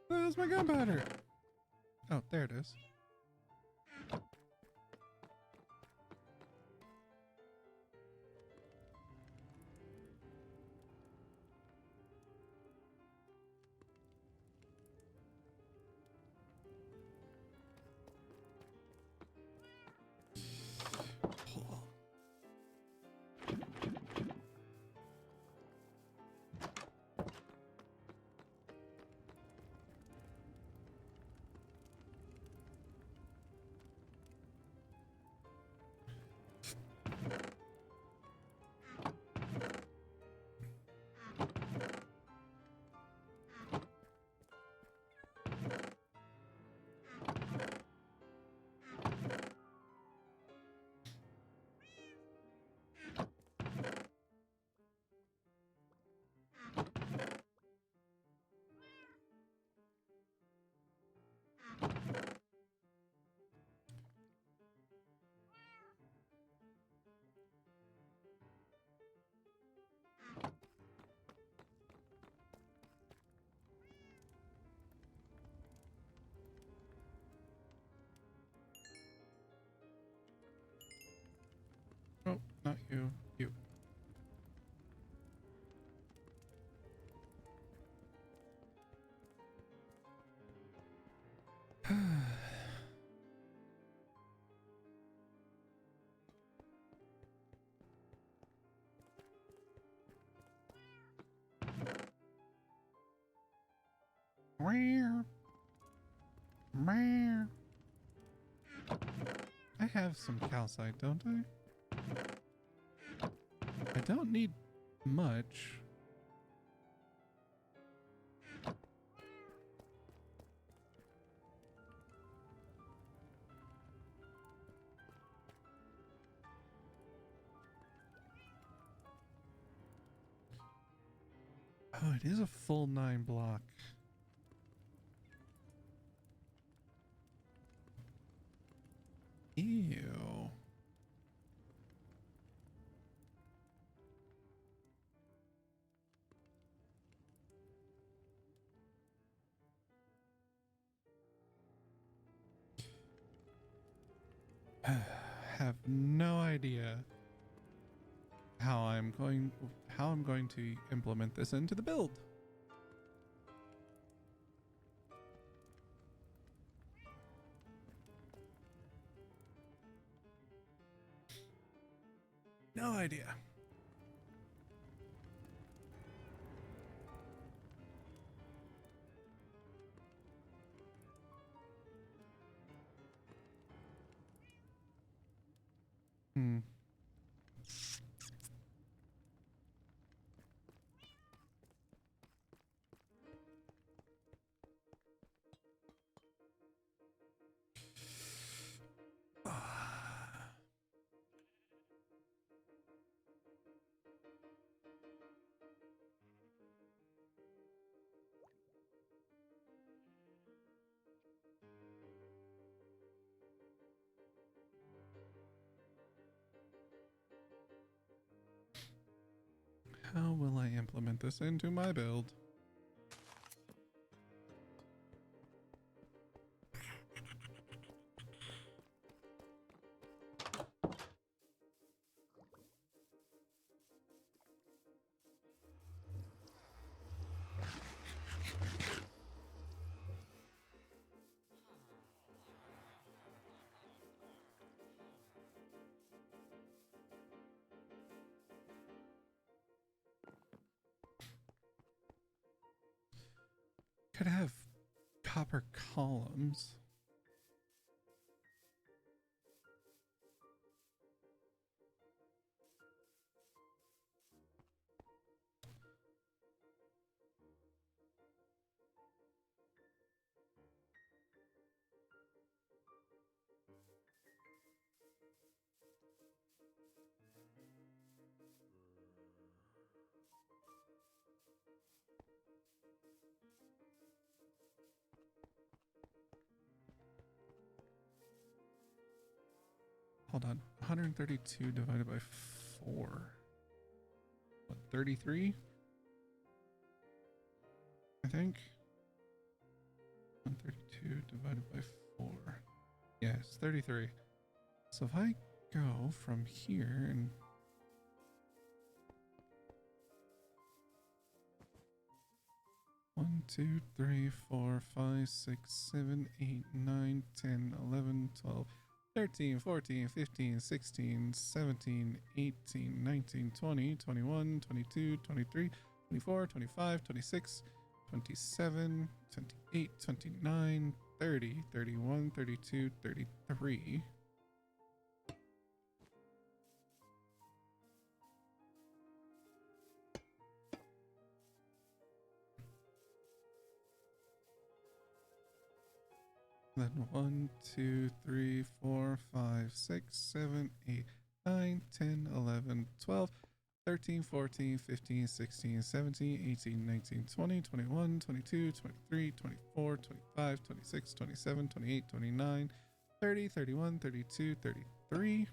Where's my gunpowder? Oh, there it is. Oh, not you. You. Where? Where? I have some calcite, don't I? I don't need much. Oh, it is a full 9 block. Ew. Have no idea how I'm going to implement this into the build. No idea. Hmm. How will I implement this into my build? Could have copper columns. Hold on. 132 divided by 4. What, 33? I think. 132 divided by 4. Yes, 33. So if I go from here and one, 2, 3, 4, 5, 6, 7, 8, 9, 10, 11, 12, 13, 14, 15, 16, 17, 18, 19, 20, 21, 22, 23, 24, 25, 26, 27, 28, 29, 30, 31, 32, 33. Then 1, 2, 3, 4, 5, 6, 7, 8, 9, 10, 11, 12, 13, 14, 15, 16, 17, 18, 19, 20, 21, 22, 23, 24, 25, 26, 27, 28, 29, 30, 31, 32, 33.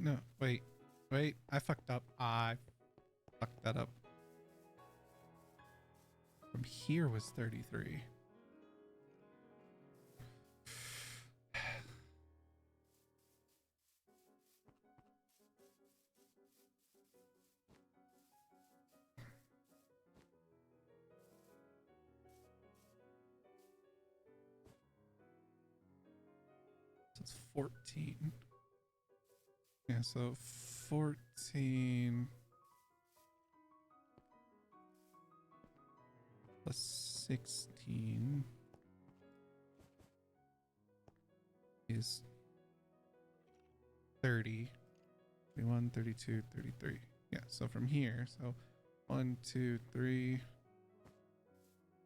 No, wait, I fucked up. I fucked that up. From here was 33. So it's 14. Yeah, so 14 plus 16 is 30, 21, 32, 33. Yeah, so from here, so 1, 2, 3,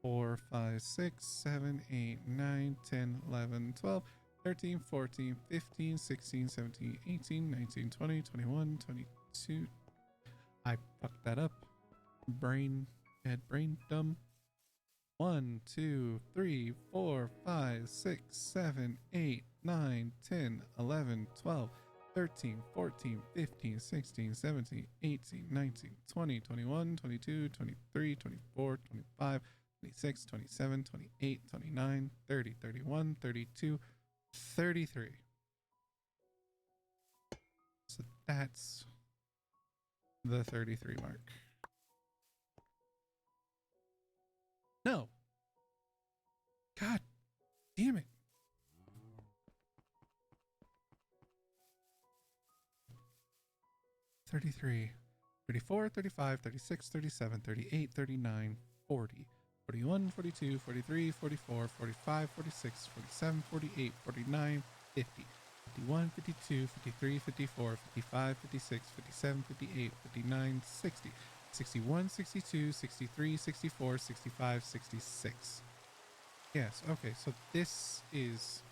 4, 5, 6, 7, 8, 9, 10, 11, 12, 13, 14, 15, 16, 17, 18, 19, 20, 21, 22. I fucked that up. Brain dumb. 1, 2, 3, 4, 5, 6, 7, 8, 9, 10, 11, 12, 13, 14, 15, 16, 17, 18, 19, 20, 21, 22, 23, 24, 25, 26, 27, 28, 29, 30, 31, 32, 33. So that's the 33 mark. No. God damn it. $33, $34, $35, $36, $37, $38, $39, $40, $41, $42, $43, $44, $45, $46, $47, $48, $49, $50, $51, $52, $53, $54, $55, $56, $57, $58, $59, $60, $61, $62, $63, $64, $65, $66. Yes, okay, so this is...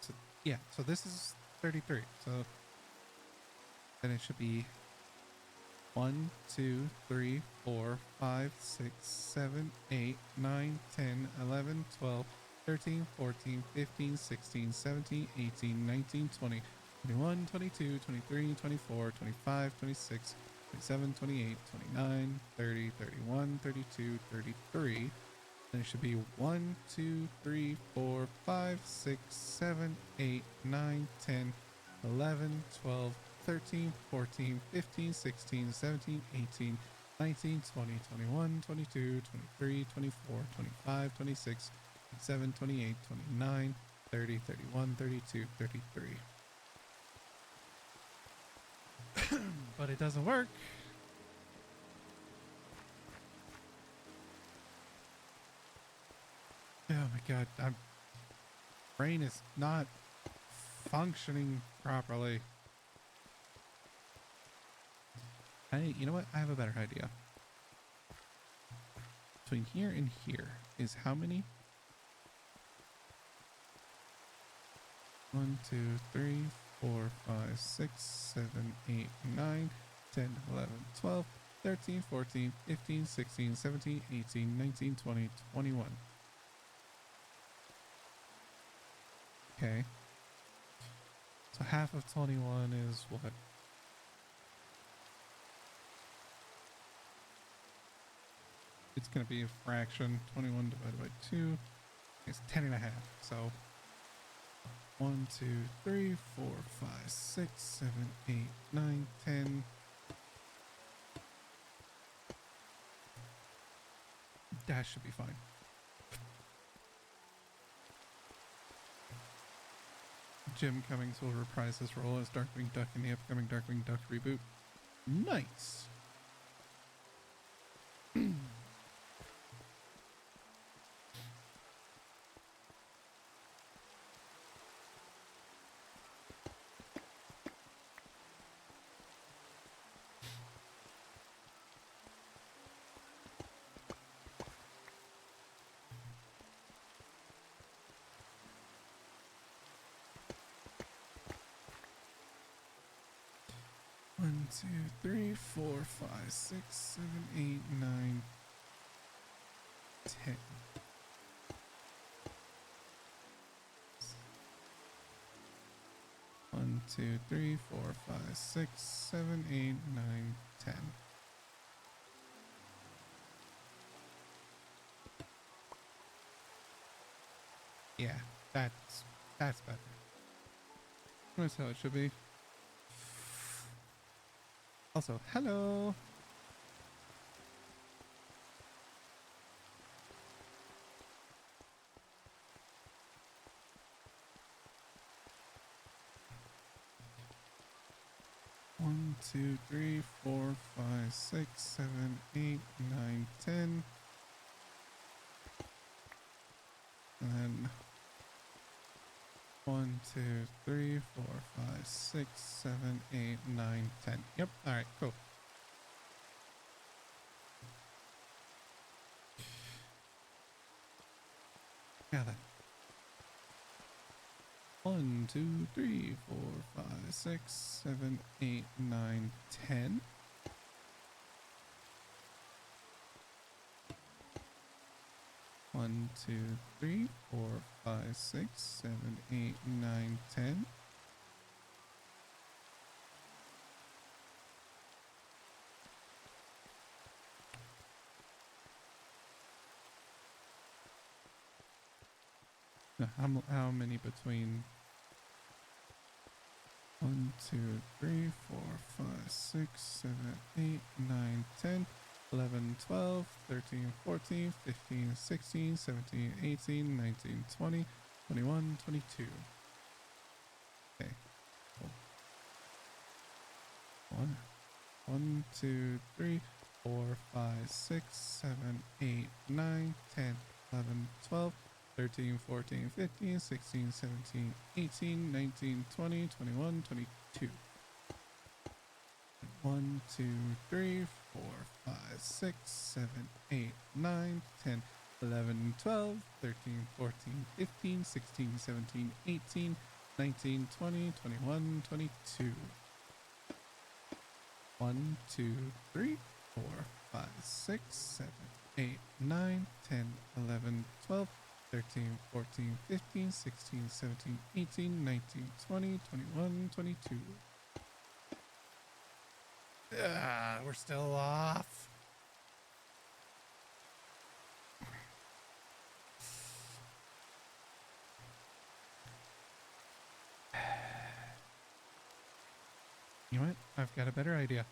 So, yeah, so this is 33. So then it should be 1, 2, 3, 4, 5, 6, 7, 8, 9, 10, 11, 12, 13, 14, 15, 16, 17, 18, 19, 20, 21, 22, 23, 24, 25, 26, 27, 28, 29, 30, 31, 32, 33. Then it should be 1, 2, 3, 4, 5, 6, 7, 8, 9, 10, 11, 12, 13, 14, 15, 16, 17, 18, 19, 20, 21, 22, 23, 24, 25, 26, 27, 28, 29, 30, 31, 32, 33. But it doesn't work. Oh my god, my brain is not functioning properly. You know what? I have a better idea. Between here and here is how many? 1, 2, 3, 4, 5, 6, 7, 8, 9, 10, 11, 12, 13, 14, 15, 16, 17, 18, 19, 20, 21. Okay. So half of 21 is what? It's going to be a fraction. 21 divided by 2 is 10 and a half. So 1, 2, 3, 4, 5, 6, 7, 8, 9, 10. That should be fine. Jim Cummings will reprise his role as Darkwing Duck in the upcoming Darkwing Duck reboot. Nice. 1, 2, 3, 4, 5, 6, 7, 8, 9, 10. One, 2, 3, 4, 5, 6, 7, 8, 9, 10. Yeah, that's better. That's how it should be. Also, hello. One, 2, 3, 4, 5, 6, 7, 8, 9, 10. And then 1, 2, 3, 4, 5, 6, 7, 8, 9, 10. Yep. All right. Cool. Now then. 1, 2, 3, 4, 5, 6, 7, 8, 9, 10. One, 2, 3, 4, 5, 6, 7, 8, 9, 10. Now, how many between 1, 2, 3, 4, 5, 6, 7, 8, 9, 10, 11, 12, 13, 14, 15, 16, 17, 18, 19, 20, 21, 22. Okay. Cool. 1, 2, 3, 4, 5, 6, 7, 8, 9, 10, 11, 12, 13, 14, 15, 16, 17, 18, 19, 20, 21, 22. 1, 2, 3, 4, 5, 6, 7, 8, 9, 10, 11, 12, 13, 14, 15, 16, 17, 18, 19, 20, 21, 22. 1, 2, 3, 4, 5, 6, 7, 8, 9, 10, 11, 12, 13, 14, 15, 16, 17, 18, 19, 20, 21, 22. We're still off. You know what? I've got a better idea.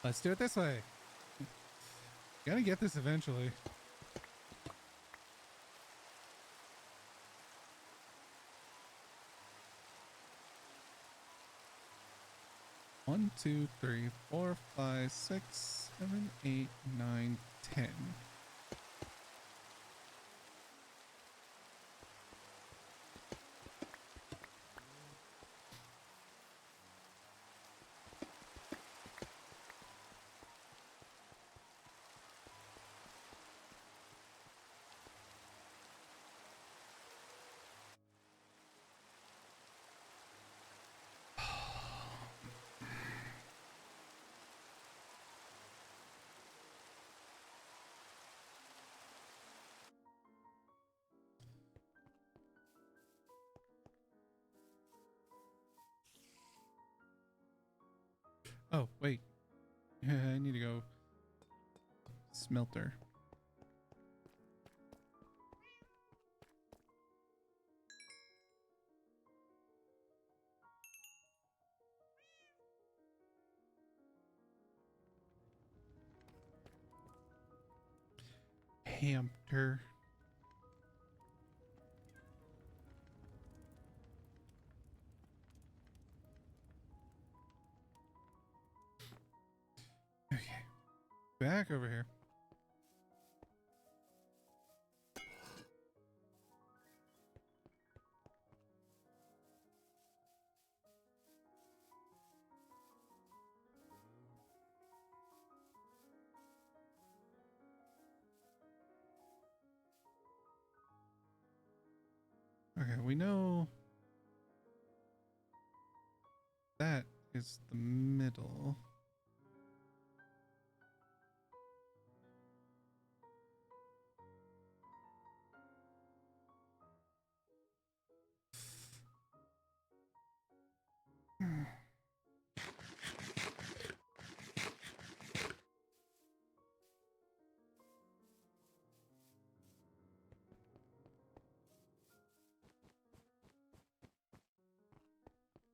Let's do it this way. Gotta get this eventually. One, 2, 3, 4, 5, 6, 7, 8, 9, 10. Oh, wait. I need to go smelter. Hamter. Okay. Back over here. Okay, we know that is the middle.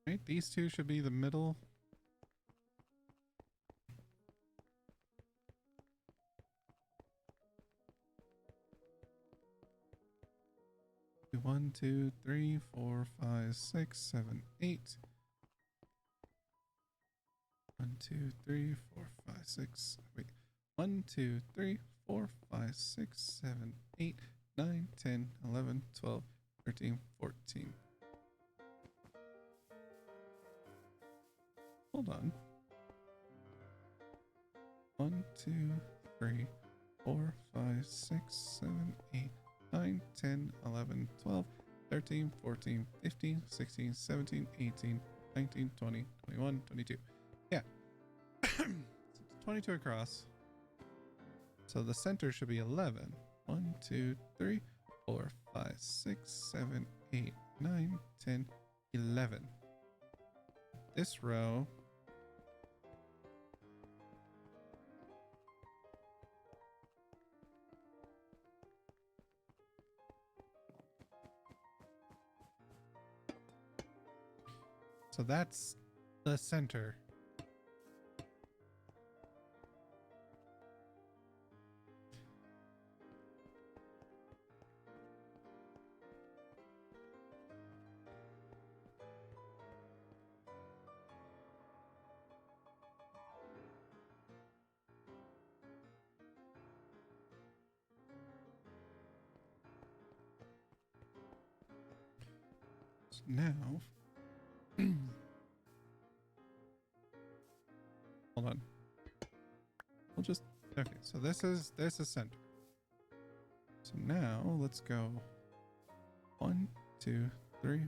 Right, these two should be the middle. One, 2, 3, 4, 5, 6, 7, 8. 1, 2, 3, 4, 5, 6. Wait. 1, 2, 3, 4, 5, 6, 7, 8, 9, 10, 11, 12, 13, 14. Hold on. 1, 2, 3, 4, 5, 6, 7, 8, 9, 10, 11, 12, 13, 14, 15, 16, 17, 18, 19, 20, 21, 22. Yeah. 22 across. So the center should be 11. 1, 2, 3, 4, 5, 6, 7, 8, 9, 10, 11. This row so that's the center. So now We'll just okay. So this is center. So now let's go 1, 2, 3,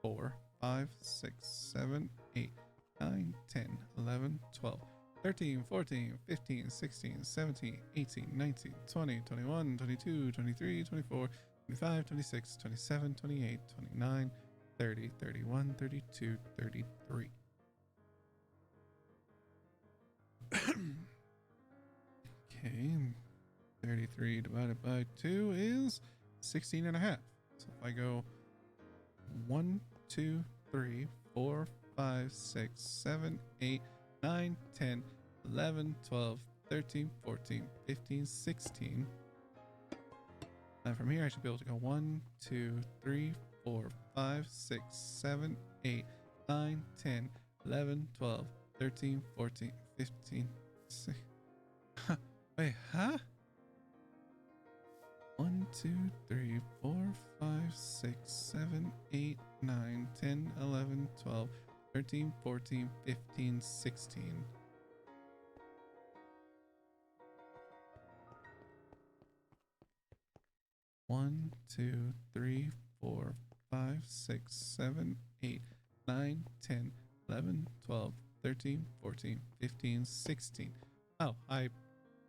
4, 5, 6, 7, 8, 9, 10, 11, 12, 13, 14, 15, 16, 17, 18, 19, 20, 21, 22, 23, 24, 25, 26, 27, 28, 29, 30, 31, 32, 33. Okay, 33 divided by 2 is 16 and a half. So if I go 1, 2, 3, 4, 5, 6, 7, 8, 9, 10, 11, 12, 13, 14, 15, 16. And from here I should be able to go 1, 2, 3, 4, 5, 6, 7, 8, 9, 10, 11, 12, 13, 14, 15, 16. Wait, huh? 1, 2, 3, 4, 5, 6, 7, 8, 9, 10, 11, 12, 13, 14, 15, 16. One, 2, 3, 4, 5, 6, 7, 8, 9, 10, 11, 12, 13, 14, 15, 16. Oh, I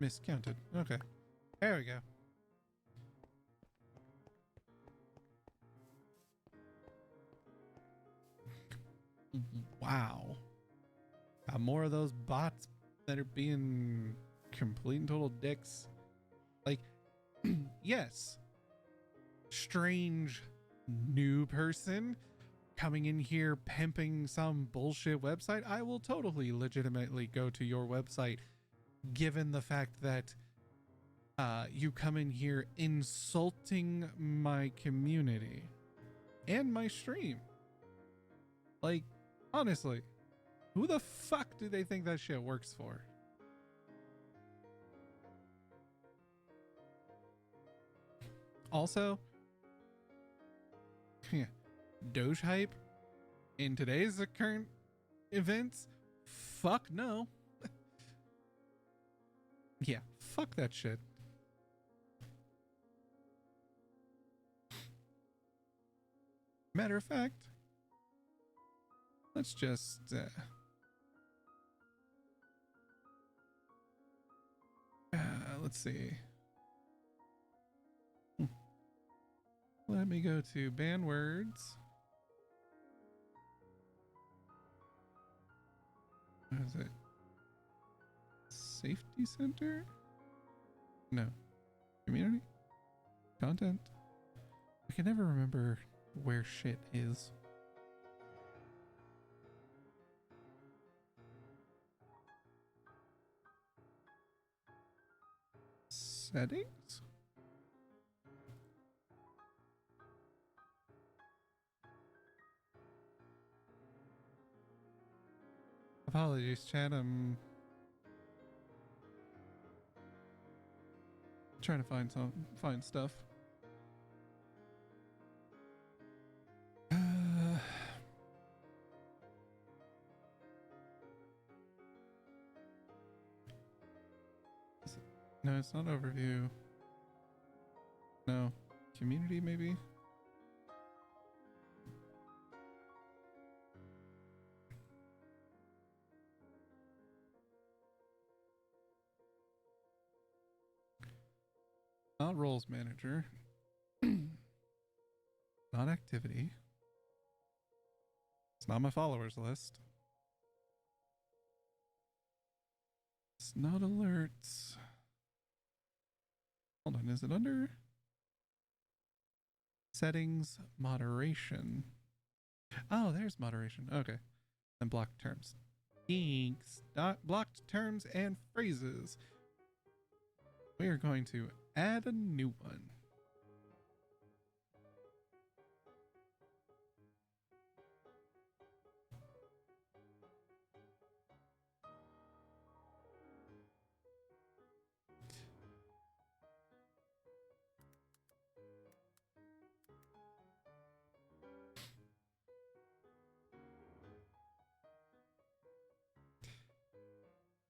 miscounted. Okay. There we go. Wow. Got more of those bots that are being complete and total dicks. Like, yes. Strange new person coming in here pimping some bullshit website. I will totally legitimately go to your website given the fact that you come in here insulting my community and my stream. Like, honestly, who the fuck do they think that shit works for? Also, yeah, Doge hype in today's current events? Fuck no. Yeah, fuck that shit. Matter of fact, let's just let's see. Let me go to ban words. What is it? Safety center? No. Community? Content? I can never remember where shit is. Settings? Apologies, chat. I'm trying to find stuff. No, it's not overview. No, community maybe. Not roles manager. Not activity. It's not my followers list. It's not alerts. Hold on, is it under settings, moderation? Oh, there's moderation. Okay. And blocked terms. Thanks. Blocked terms and phrases. We are going to add a new one.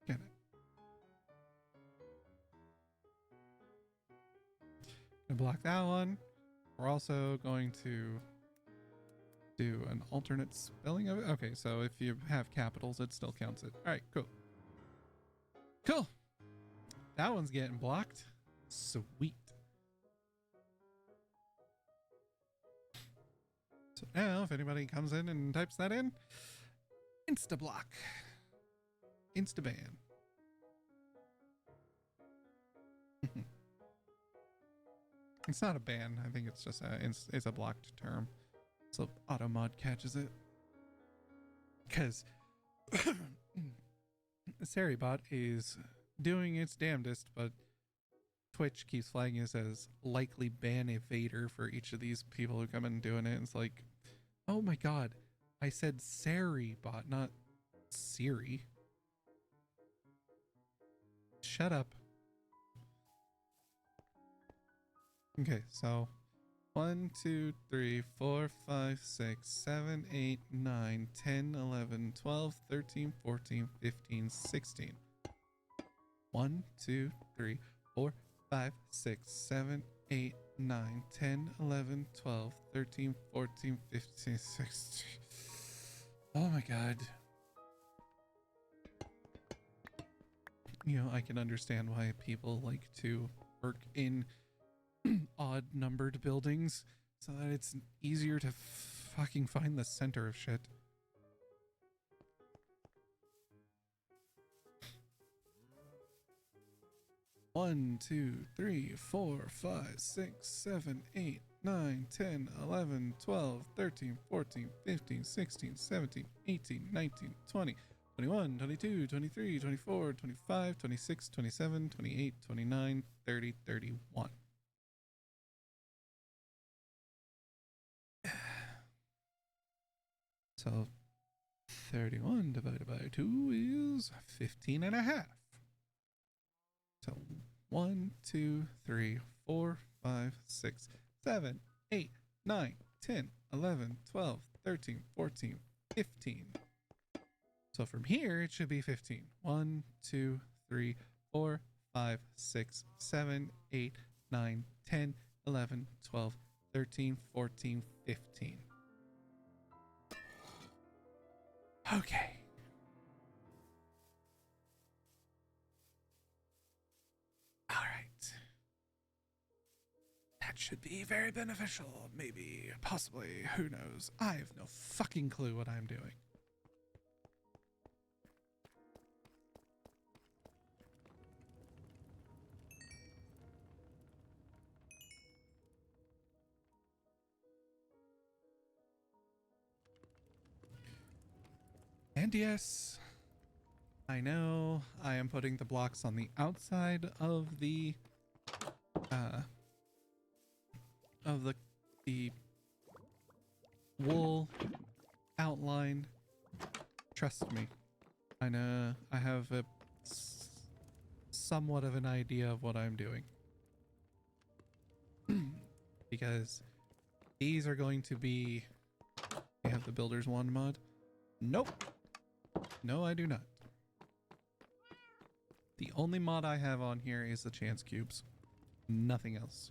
Get it. to block that one. We're also going to do an alternate spelling of it. Okay, so if you have capitals, it still counts it. All right, cool. Cool. That one's getting blocked. Sweet. So now, if anybody comes in and types that in, insta block, insta ban. It's not a ban. I think it's just it's a blocked term. So AutoMod catches it. Because Seribot is doing its damnedest, but Twitch keeps flagging us as likely ban evader for each of these people who come in and doing it. It's like, oh my god, I said Seribot, not Siri. Shut up. Okay, so 1, 2, 3, 4, 5, 6, 7, 8, 9, 10, 11, 12, 13, 14, 15, 16. 1, 2, 3, 4, 5, 6, 7, 8, 9, 10, 11, 12, 13, 14, 15, 16. Oh my god. You know, I can understand why people like to work in odd numbered buildings so that it's easier to fucking find the center of shit. One, 2, 3, 4, 5, 6, 7, 8, 9, 10, 11, 12, 13, 14, 15, 16, 17, 18, 19, 20, 21, 22, 23, 24, 25, 26, 27, 28, 29, 30, 31. So 31 divided by 2 is 15 and a half. So 1, 2, 3, 4, 5, 6, 7, 8, 9, 10, 11, 12, 13, 14, 15. So from here, it should be 15. 1, 2, 3, 4, 5, 6, 7, 8, 9, 10, 11, 12, 13, 14, 15. Okay. All right. That should be very beneficial. Maybe, possibly, who knows? I have no fucking clue what I'm doing. And yes, I know I am putting the blocks on the outside of the wool outline. Trust me, I know I have a somewhat of an idea of what I'm doing. Because these are going to be, I have the Builders 1 mod. Nope. No, I do not. The only mod I have on here is the chance cubes. Nothing else.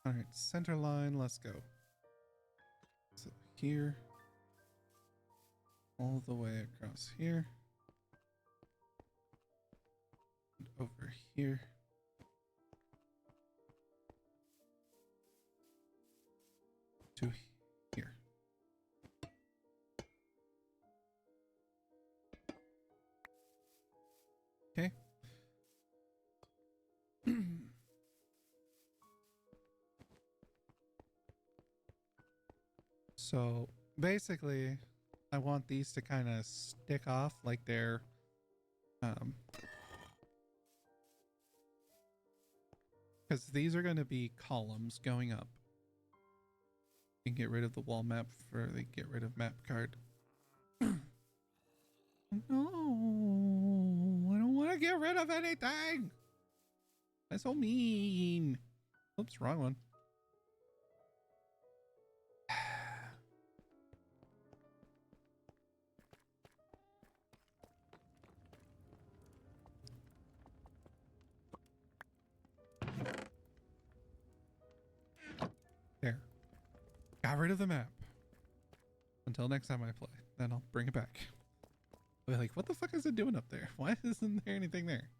All right, center line, let's go. So here, all the way across here, and over here. To here. Okay. So basically, I want these to kind of stick off like they're because these are going to be columns going up. You can get rid of the wall map for the get rid of map card. No, I don't want to get rid of anything. That's so mean. Oops, wrong one. There. Got rid of the map. Until next time I play. Then I'll bring it back. I'll be like, what the fuck is it doing up there? Why isn't there anything there?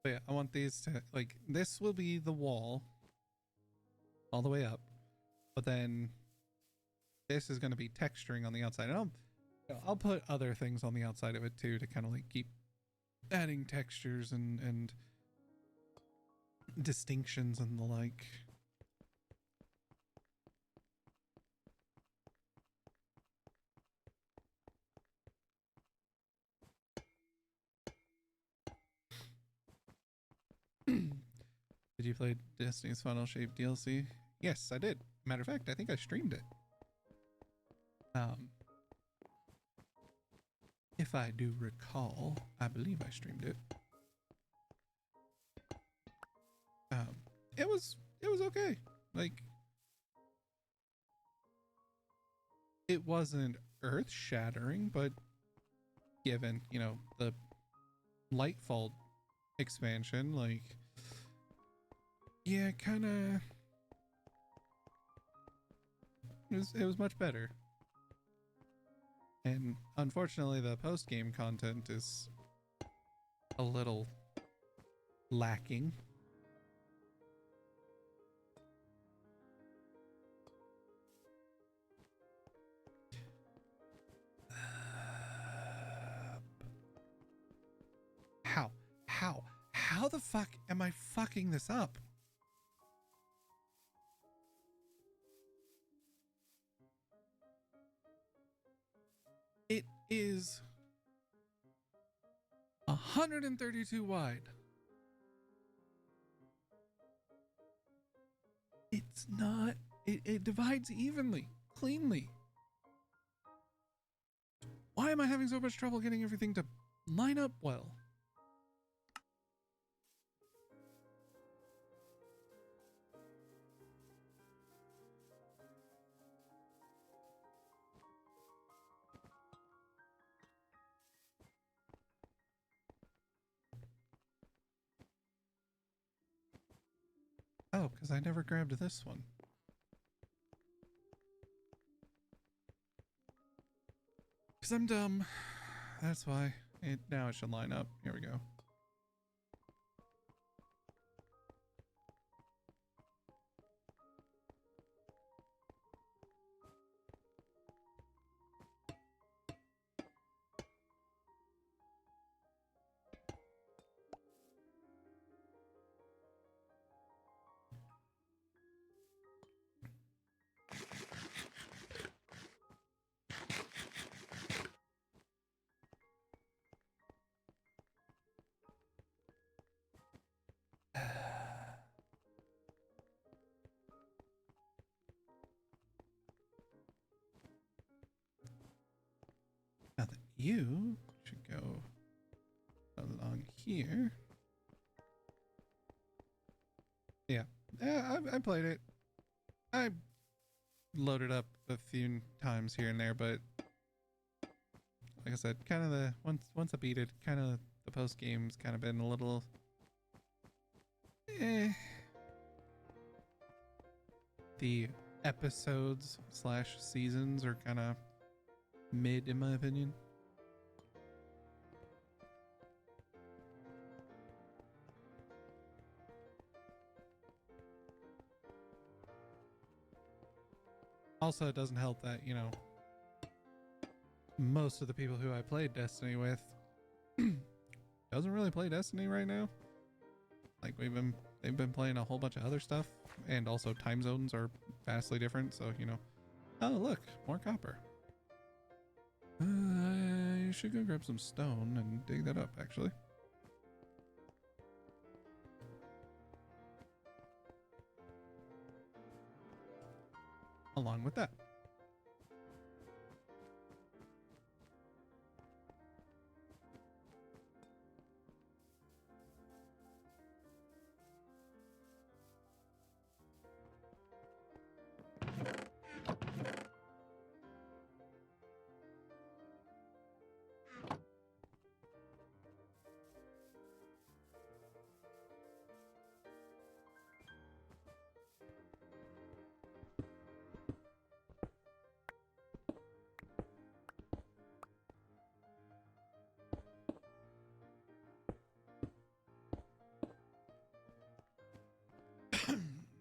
But yeah, I want these to, like, this will be the wall all the way up. But then this is going to be texturing on the outside. And I'll put other things on the outside of it too to kind of like keep adding textures and distinctions and the like. Did you play Destiny's Final Shape DLC? Yes, I did. Matter of fact, I think I streamed it. If I do recall, I believe I streamed it. It was okay. Like, it wasn't earth-shattering, but given, you know, the Lightfall expansion, like, yeah, kind of, it was much better. And unfortunately, the post-game content is a little lacking. How the fuck am I fucking this up? It is 132 wide. It's not, it divides evenly, cleanly. Why am I having so much trouble getting everything to line up well? Oh, because I never grabbed this one. Because I'm dumb. That's why. Now it should line up. Here we go. Now that you should go along here. Yeah, I played it. I loaded up a few times here and there, but like I said, kind of the once I beat it, kind of the post game's kind of been a little. The episodes / seasons are kind of mid in my opinion. Also, it doesn't help that, you know, most of the people who I played Destiny with doesn't really play Destiny right now. Like they've been playing a whole bunch of other stuff, and also time zones are vastly different. So you know, oh look, more copper. I should go grab some stone and dig that up actually. Along with that.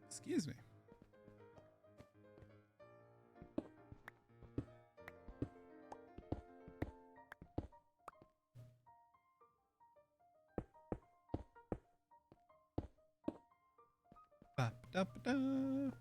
Excuse me. Ba-da-ba-da.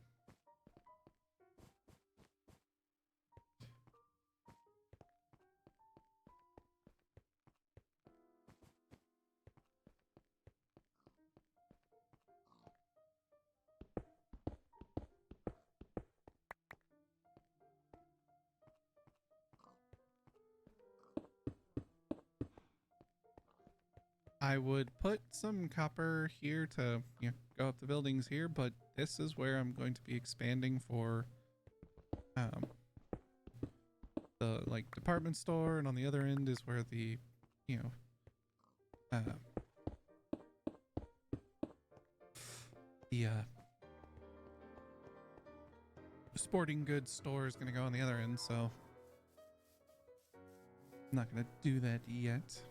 I would put some copper here to, you know, go up the buildings here, but this is where I'm going to be expanding for the like department store, and on the other end is where the, you know, the sporting goods store is going to go on the other end, so I'm not going to do that yet.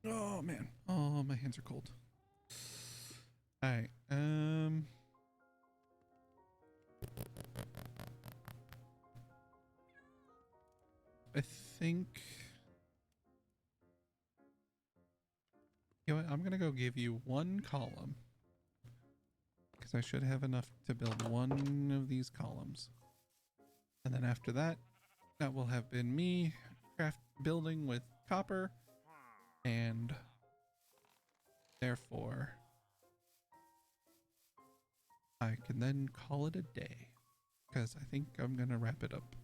Oh man. Oh, my hands are cold. All right. I think, you know what, I'm gonna go give you one column because I should have enough to build one of these columns, and then after that, that will have been me building with copper, and therefore I can then call it a day because I think I'm gonna wrap it up.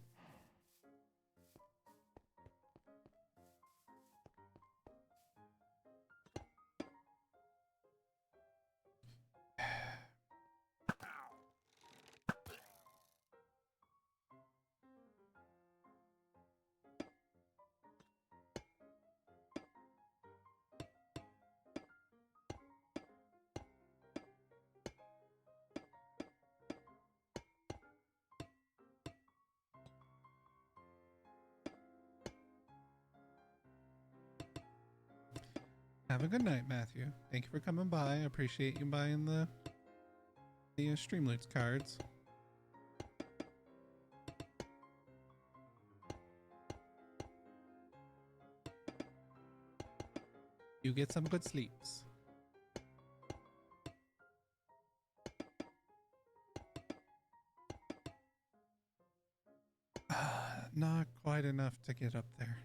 Have a good night, Matthew. Thank you for coming by. I appreciate you buying the Streamloots cards. You get some good sleeps. Not quite enough to get up there.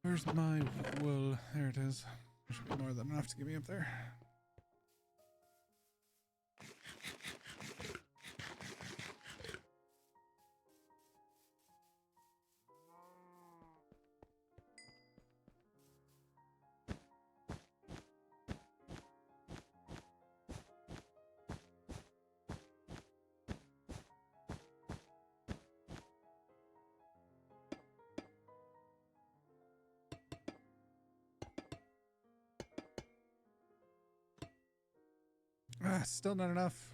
Where's my wool? There it is. There should be more than enough to get me up there. Ah, still not enough.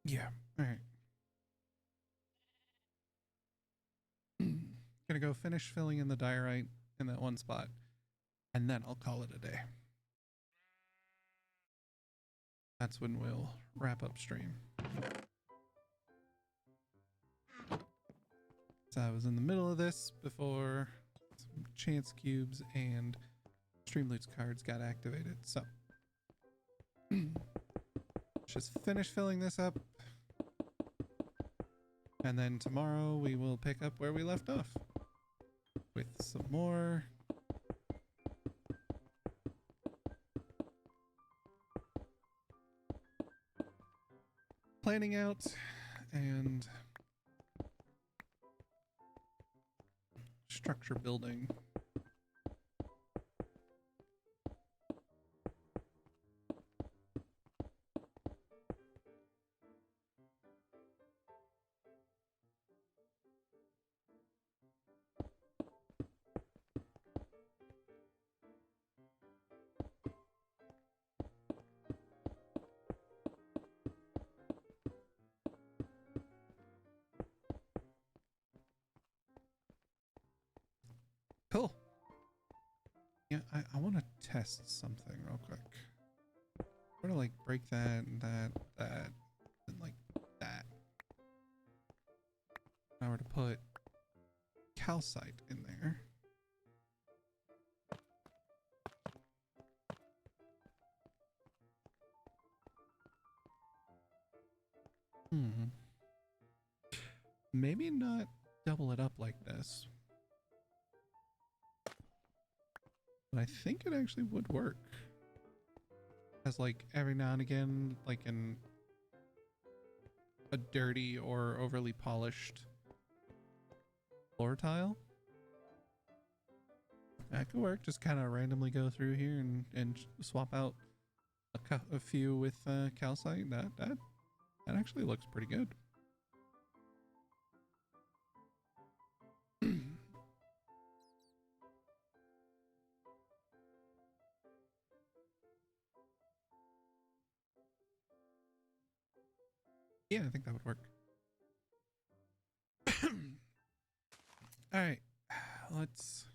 Yeah. All right. Gonna go finish filling in the diorite in that one spot, and then I'll call it a day. That's when we'll wrap up stream. So I was in the middle of this before some chance cubes and Streamloots cards got activated. So just finish filling this up. And then tomorrow we will pick up where we left off with some more planning out and structure building. Cool. Yeah, I want to test something real quick. I want to like break that and that, and like that. If I were to put calcite in there. Maybe not double it up like this. But I think it actually would work. As like every now and again, like in a dirty or overly polished floor tile. That could work. Just kind of randomly go through here and swap out a few with calcite. That actually looks pretty good. Yeah, I think that would work. All right, let's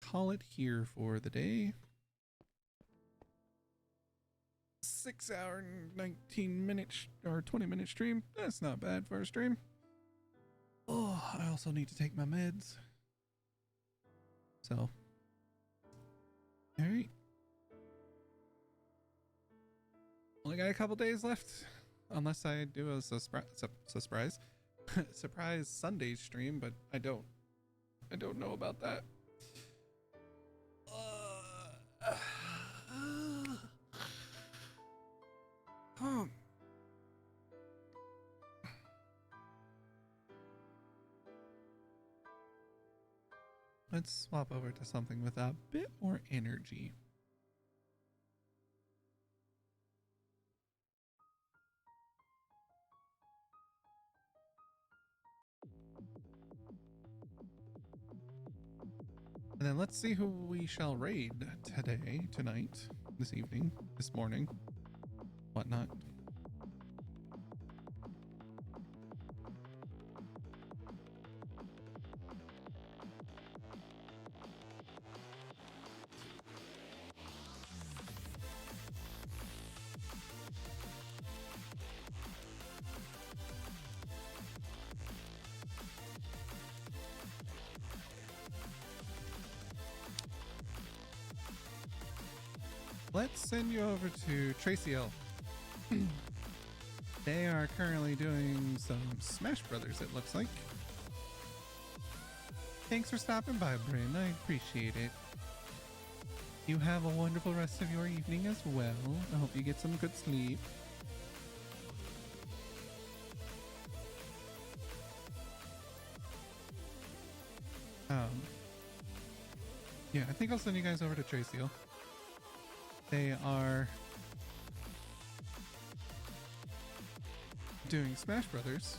call it here for the day. 6 hour and 19 minutes or 20-minute stream. That's not bad for a stream. Oh, I also need to take my meds. So, all right. Only got a couple days left. Unless I do a surprise Sunday stream, but I don't know about that. Let's swap over to something with a bit more energy. And then let's see who we shall raid today, tonight, this evening, this morning, whatnot. let's send you over to Tracy L. They are currently doing some Smash Brothers, it looks like. Thanks for stopping by, Bryn. I appreciate it. You have a wonderful rest of your evening as well. I hope you get some good sleep. Yeah, I think I'll send you guys over to Tracy Hill. They are doing Smash Brothers.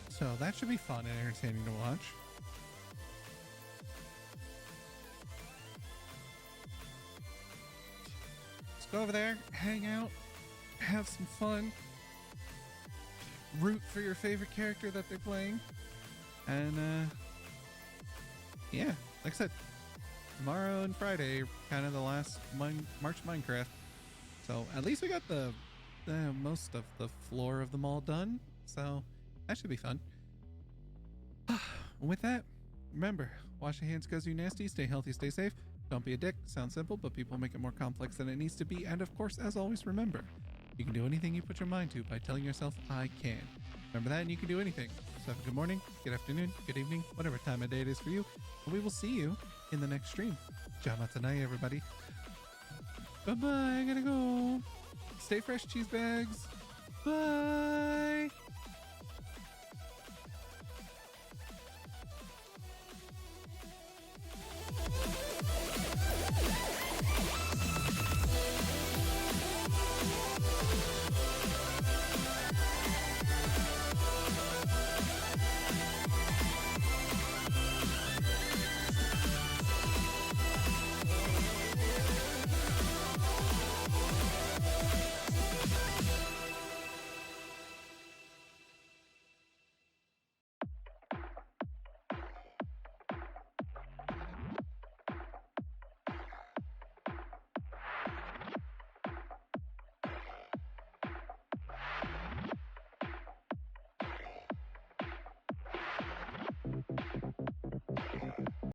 So that should be fun and entertaining to watch. Let's go over there, hang out, have some fun, root for your favorite character that they're playing, and yeah, like I said, tomorrow and Friday, kind of the last March Minecraft. So at least we got the most of the floor of the mall done. So that should be fun. With that, remember, wash your hands because you're nasty, stay healthy, stay safe, don't be a dick. Sounds simple, but people make it more complex than it needs to be. And of course, as always, remember, you can do anything you put your mind to by telling yourself, I can. Remember that, and you can do anything. So have a good morning, good afternoon, good evening, whatever time of day it is for you. And we will see you in the next stream. Jamatanai, everybody. Bye-bye, I gotta go. Stay fresh, cheese bags. Bye.